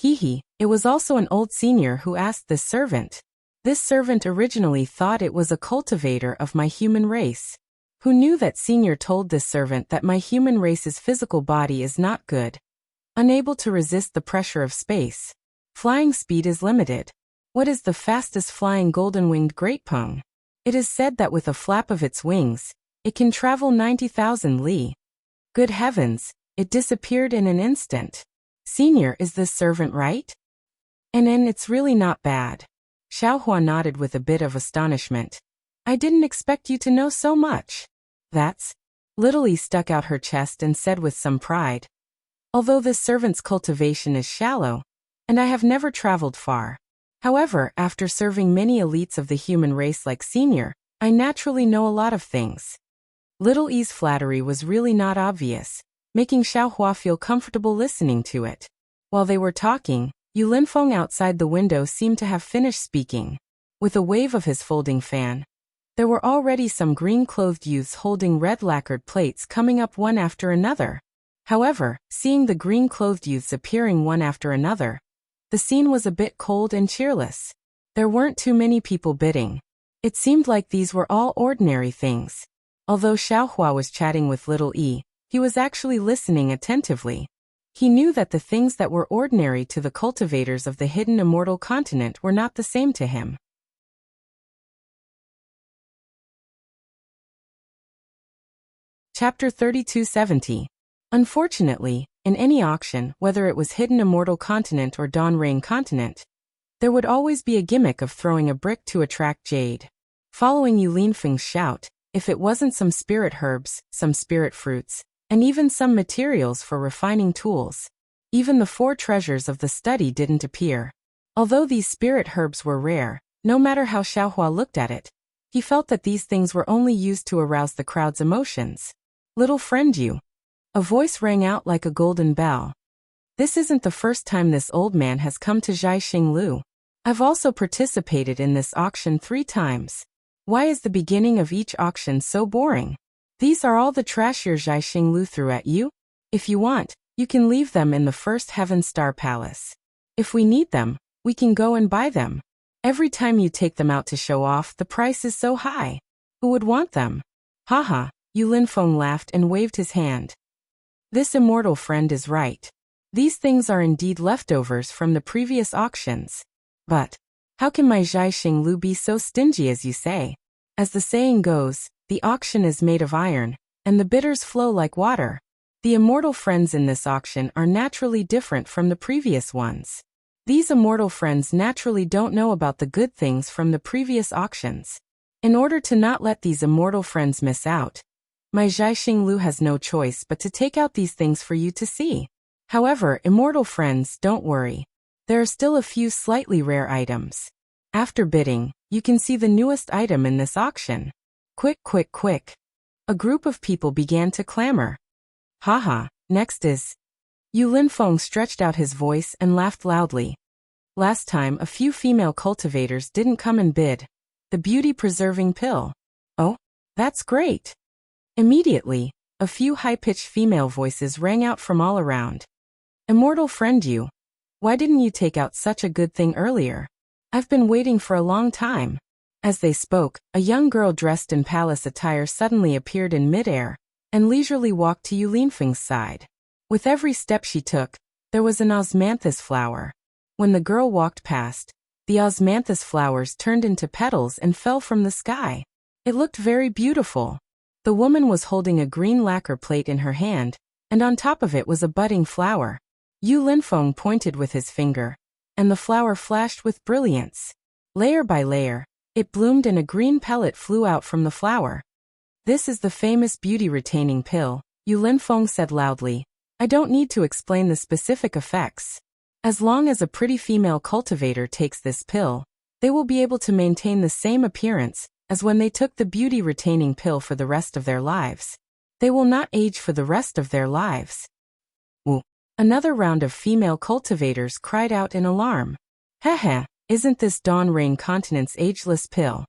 It was also an old senior who asked this servant. This servant originally thought it was a cultivator of my human race. Who knew that senior told this servant that my human race's physical body is not good. Unable to resist the pressure of space. Flying speed is limited. What is the fastest flying golden-winged greatpung? It is said that with a flap of its wings, it can travel 90,000 li. Good heavens, it disappeared in an instant. Senior, is this servant right? And it's really not bad. Xiaohua nodded with a bit of astonishment. I didn't expect you to know so much. That's. Little E stuck out her chest and said with some pride. Although this servant's cultivation is shallow, and I have never traveled far. However, after serving many elites of the human race like Senior, I naturally know a lot of things. Little E's flattery was really not obvious, making Xiaohua feel comfortable listening to it. While they were talking, Yu Linfeng outside the window seemed to have finished speaking. With a wave of his folding fan, there were already some green-clothed youths holding red lacquered plates coming up one after another. However, seeing the green-clothed youths appearing one after another, the scene was a bit cold and cheerless. There weren't too many people bidding. It seemed like these were all ordinary things. Although Xiaohua was chatting with Little E, he was actually listening attentively. He knew that the things that were ordinary to the cultivators of the hidden immortal continent were not the same to him. Chapter 3270. Unfortunately, in any auction, whether it was hidden immortal continent or Dawn Rain continent, there would always be a gimmick of throwing a brick to attract jade. Following Yu Linfeng's shout, if it wasn't some spirit herbs, some spirit fruits, and even some materials for refining tools, even the 4 treasures of the study didn't appear. Although these spirit herbs were rare, no matter how Xiaohua looked at it, he felt that these things were only used to arouse the crowd's emotions. Little friend Yu. A voice rang out like a golden bell. This isn't the first time this old man has come to Zhaixing Lu. I've also participated in this auction 3 times. Why is the beginning of each auction so boring? These are all the trash your Zhaixing Lu threw at you? If you want, you can leave them in the first Heaven Star Palace. If we need them, we can go and buy them. Every time you take them out to show off, the price is so high. Who would want them? Haha, Yu Linfeng laughed and waved his hand. This immortal friend is right. These things are indeed leftovers from the previous auctions. But how can my Zhaixing Lu be so stingy as you say? As the saying goes, the auction is made of iron, and the bidders flow like water. The immortal friends in this auction are naturally different from the previous ones. These immortal friends naturally don't know about the good things from the previous auctions. In order to not let these immortal friends miss out, my Zhaixing Lu has no choice but to take out these things for you to see. However, immortal friends, don't worry. There are still a few slightly rare items. After bidding, you can see the newest item in this auction. Quick, quick, quick. A group of people began to clamor. Haha, next is. Yu Linfeng stretched out his voice and laughed loudly. Last time a few female cultivators didn't come and bid. The beauty-preserving pill. Oh, that's great. Immediately, a few high-pitched female voices rang out from all around. Immortal friend Yu, why didn't you take out such a good thing earlier? I've been waiting for a long time. As they spoke, a young girl dressed in palace attire suddenly appeared in midair, and leisurely walked to Yu Linfeng's side. With every step she took, there was an osmanthus flower. When the girl walked past, the osmanthus flowers turned into petals and fell from the sky. It looked very beautiful. The woman was holding a green lacquer plate in her hand, and on top of it was a budding flower. Yu Linfeng pointed with his finger, and the flower flashed with brilliance. Layer by layer, it bloomed and a green pellet flew out from the flower. This is the famous beauty-retaining pill, Yu Linfeng said loudly. I don't need to explain the specific effects. As long as a pretty female cultivator takes this pill, they will be able to maintain the same appearance as when they took the beauty-retaining pill for the rest of their lives. They will not age for the rest of their lives. Woo! Another round of female cultivators cried out in alarm. Heh, isn't this Dawn Rain Continent's ageless pill?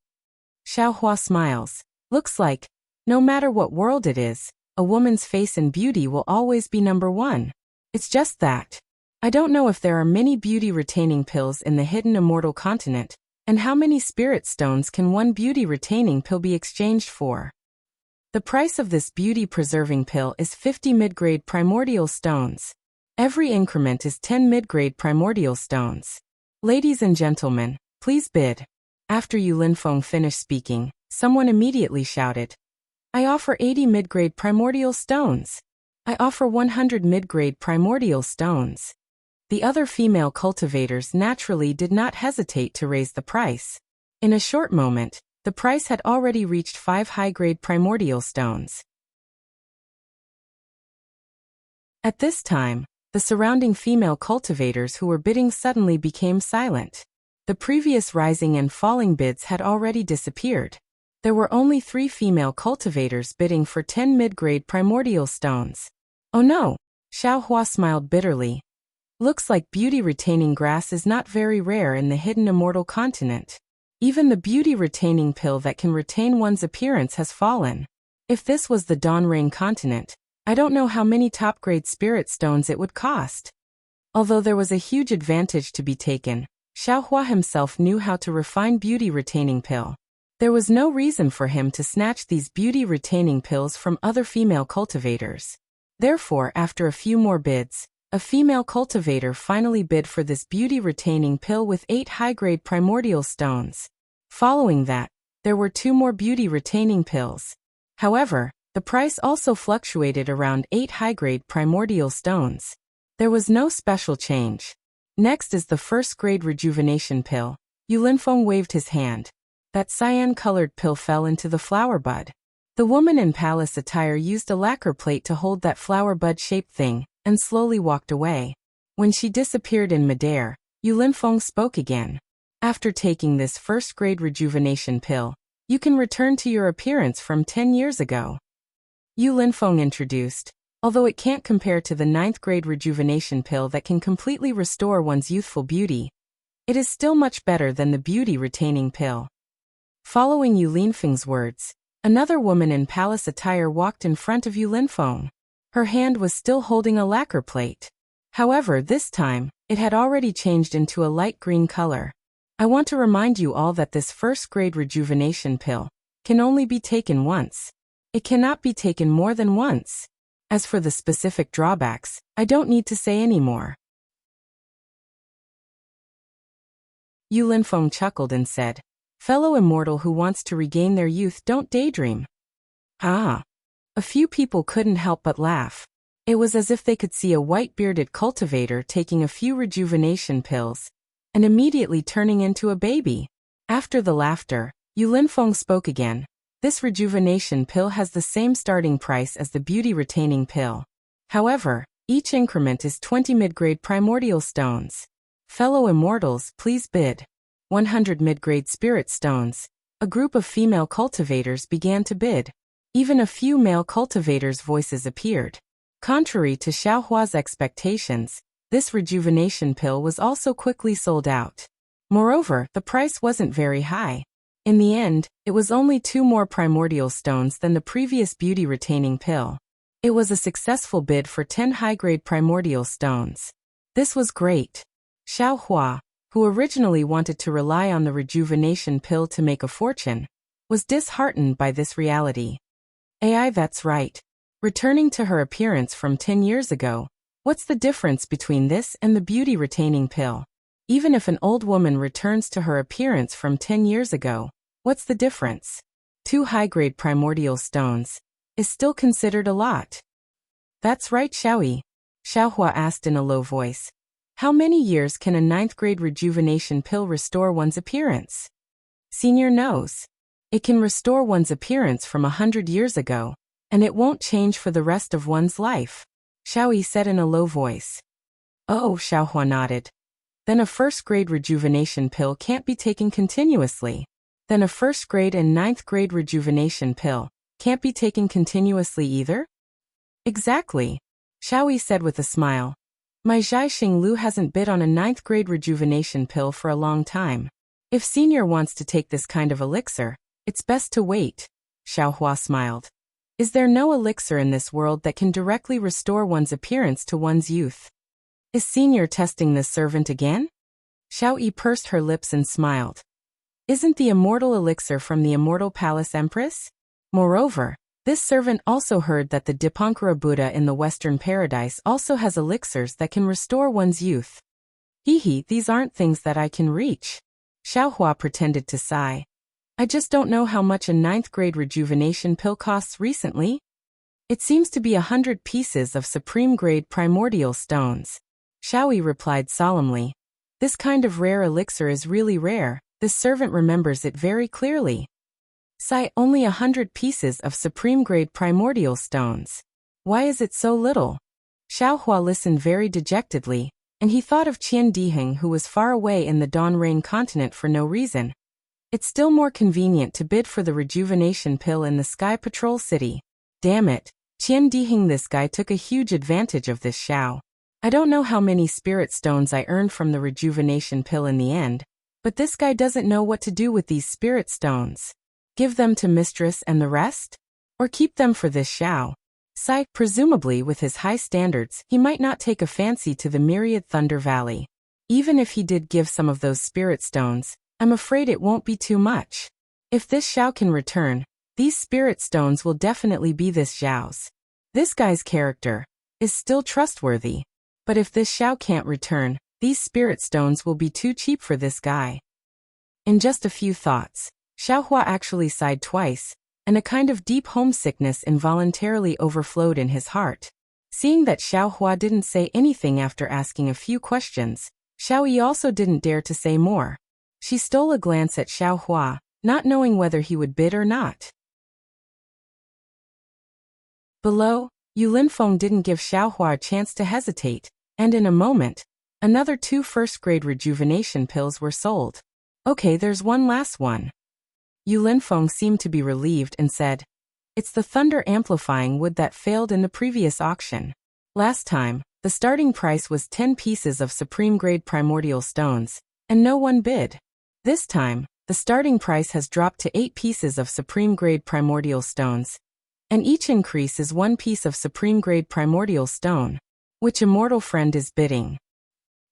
Xiaohua smiles. Looks like, no matter what world it is, a woman's face and beauty will always be number one. It's just that. I don't know if there are many beauty-retaining pills in the hidden immortal continent, and how many spirit stones can one beauty-retaining pill be exchanged for? The price of this beauty-preserving pill is 50 mid-grade primordial stones. Every increment is 10 mid-grade primordial stones. Ladies and gentlemen, please bid. After Yu Linfeng finished speaking, someone immediately shouted, I offer 80 mid-grade primordial stones. I offer 100 mid-grade primordial stones. The other female cultivators naturally did not hesitate to raise the price. In a short moment, the price had already reached 5 high-grade primordial stones. At this time, the surrounding female cultivators who were bidding suddenly became silent. The previous rising and falling bids had already disappeared. There were only 3 female cultivators bidding for 10 mid-grade primordial stones. Oh no! Xiao Hua smiled bitterly. Looks like beauty-retaining grass is not very rare in the hidden immortal continent. Even the beauty-retaining pill that can retain one's appearance has fallen. If this was the Dawn Rain continent, I don't know how many top-grade spirit stones it would cost. Although there was a huge advantage to be taken, Xiao Hua himself knew how to refine beauty-retaining pill. There was no reason for him to snatch these beauty-retaining pills from other female cultivators. Therefore, after a few more bids, a female cultivator finally bid for this beauty-retaining pill with 8 high-grade primordial stones. Following that, there were 2 more beauty-retaining pills. However, the price also fluctuated around 8 high-grade primordial stones. There was no special change. Next is the first-grade rejuvenation pill. Yu Linfeng waved his hand. That cyan-colored pill fell into the flower bud. The woman in palace attire used a lacquer plate to hold that flower bud-shaped thing, and slowly walked away. When she disappeared in midair, Yu Linfeng spoke again. After taking this first-grade rejuvenation pill, you can return to your appearance from 10 years ago. Yu Linfeng introduced, although it can't compare to the 9th-grade rejuvenation pill that can completely restore one's youthful beauty, it is still much better than the beauty-retaining pill. Following Yu Linfeng's words, another woman in palace attire walked in front of Yu Linfeng. Her hand was still holding a lacquer plate. However, this time, it had already changed into a light green color. I want to remind you all that this first-grade rejuvenation pill can only be taken once. It cannot be taken more than once. As for the specific drawbacks, I don't need to say any more. Yu Linfeng chuckled and said, Fellow immortal who wants to regain their youth, don't daydream. Ah. A few people couldn't help but laugh. It was as if they could see a white-bearded cultivator taking a few rejuvenation pills and immediately turning into a baby. After the laughter, Yu Linfeng spoke again. This rejuvenation pill has the same starting price as the beauty-retaining pill. However, each increment is 20 mid-grade primordial stones. Fellow immortals, please bid. 100 mid-grade spirit stones. A group of female cultivators began to bid. Even a few male cultivators' voices appeared. Contrary to Xiao Hua's expectations, this rejuvenation pill was also quickly sold out. Moreover, the price wasn't very high. In the end, it was only 2 more primordial stones than the previous beauty-retaining pill. It was a successful bid for 10 high-grade primordial stones. This was great. Xiao Hua, who originally wanted to rely on the rejuvenation pill to make a fortune, was disheartened by this reality. AI, that's right. Returning to her appearance from 10 years ago, what's the difference between this and the beauty-retaining pill? Even if an old woman returns to her appearance from 10 years ago, what's the difference? 2 high-grade primordial stones is still considered a lot. That's right, Xiaoyi. Xiao Hua asked in a low voice. How many years can a 9th-grade rejuvenation pill restore one's appearance? Senior knows. It can restore one's appearance from 100 years ago, and it won't change for the rest of one's life, Xiaoyi said in a low voice. Oh, Xiao Hua nodded. Then a first-grade rejuvenation pill can't be taken continuously. Then a first-grade and 9th-grade rejuvenation pill can't be taken continuously either? Exactly, Xiaoyi said with a smile. My Zhai Xinglu hasn't bid on a 9th-grade rejuvenation pill for a long time. If Senior wants to take this kind of elixir, it's best to wait, Xiao Hua smiled. Is there no elixir in this world that can directly restore one's appearance to one's youth? Is Senior testing this servant again? Xiao Yi pursed her lips and smiled. Isn't the immortal elixir from the immortal palace empress? Moreover, this servant also heard that the Dipankara Buddha in the Western Paradise also has elixirs that can restore one's youth. These aren't things that I can reach. Xiaohua pretended to sigh. I just don't know how much a 9th grade rejuvenation pill costs recently. It seems to be 100 pieces of supreme grade primordial stones. Xiao Yi replied solemnly. This kind of rare elixir is really rare. This servant remembers it very clearly. Sigh, only 100 pieces of supreme grade primordial stones. Why is it so little? Xiaohua listened very dejectedly, and he thought of Qian Diheng, who was far away in the Dawn Rain continent for no reason. It's still more convenient to bid for the rejuvenation pill in the Sky Patrol City. Damn it, Qian Diheng, this guy took a huge advantage of this Xiao. I don't know how many spirit stones I earned from the rejuvenation pill in the end, but this guy doesn't know what to do with these spirit stones. Give them to Mistress and the rest? Or keep them for this Xiao? Sai, presumably with his high standards, he might not take a fancy to the myriad Thunder Valley. Even if he did give some of those spirit stones, I'm afraid it won't be too much. If this Xiao can return, these spirit stones will definitely be this Xiao's. This guy's character is still trustworthy. But if this Xiao can't return, these spirit stones will be too cheap for this guy. In just a few thoughts, Xiaohua actually sighed twice, and a kind of deep homesickness involuntarily overflowed in his heart. Seeing that Xiaohua didn't say anything after asking a few questions, Xiao Yi also didn't dare to say more. She stole a glance at Xiaohua, not knowing whether he would bid or not. Below, Yu Linfeng didn't give Xiaohua a chance to hesitate, and in a moment, another 2 first-grade rejuvenation pills were sold. Okay, there's one last one. Yu Linfeng seemed to be relieved and said, It's the thunder amplifying wood that failed in the previous auction. Last time, the starting price was 10 pieces of supreme-grade primordial stones, and no one bid. This time, the starting price has dropped to 8 pieces of supreme-grade primordial stones, and each increase is 1 piece of supreme-grade primordial stone. Which immortal friend is bidding?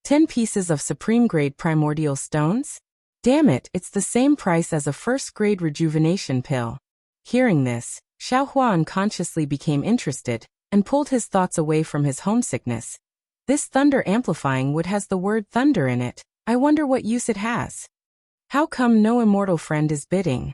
10 pieces of supreme-grade primordial stones? Damn it, it's the same price as a first-grade rejuvenation pill. Hearing this, Xiaohua unconsciously became interested, and pulled his thoughts away from his homesickness. This thunder amplifying wood has the word thunder in it. I wonder what use it has. How come no immortal friend is bidding?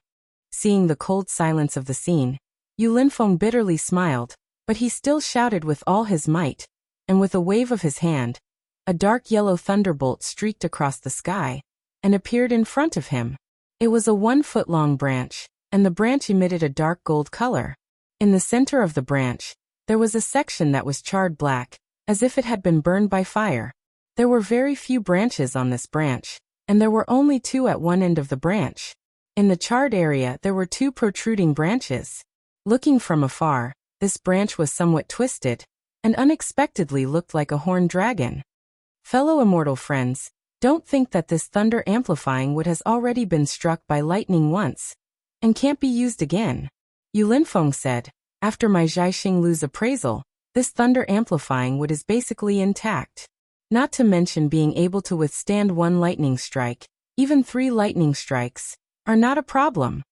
Seeing the cold silence of the scene, Yu Linfeng bitterly smiled, but he still shouted with all his might, and with a wave of his hand, a dark yellow thunderbolt streaked across the sky, and appeared in front of him. It was a 1-foot-long branch, and the branch emitted a dark gold color. In the center of the branch, there was a section that was charred black, as if it had been burned by fire. There were very few branches on this branch, and there were only 2 at one end of the branch. In the charred area there were 2 protruding branches. Looking from afar, this branch was somewhat twisted, and unexpectedly looked like a horned dragon. Fellow immortal friends, don't think that this thunder amplifying wood has already been struck by lightning once, and can't be used again. Yu Linfeng said, after my Zhai Xinglu's appraisal, this thunder amplifying wood is basically intact. Not to mention being able to withstand 1 lightning strike, even 3 lightning strikes, are not a problem.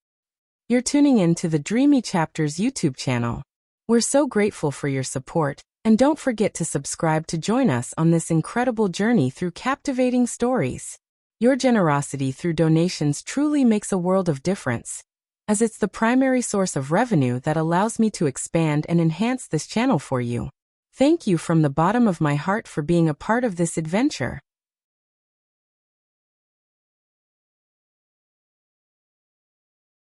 You're tuning in to the Dreamy Chapters YouTube channel. We're so grateful for your support, and don't forget to subscribe to join us on this incredible journey through captivating stories. Your generosity through donations truly makes a world of difference, as it's the primary source of revenue that allows me to expand and enhance this channel for you. Thank you from the bottom of my heart for being a part of this adventure.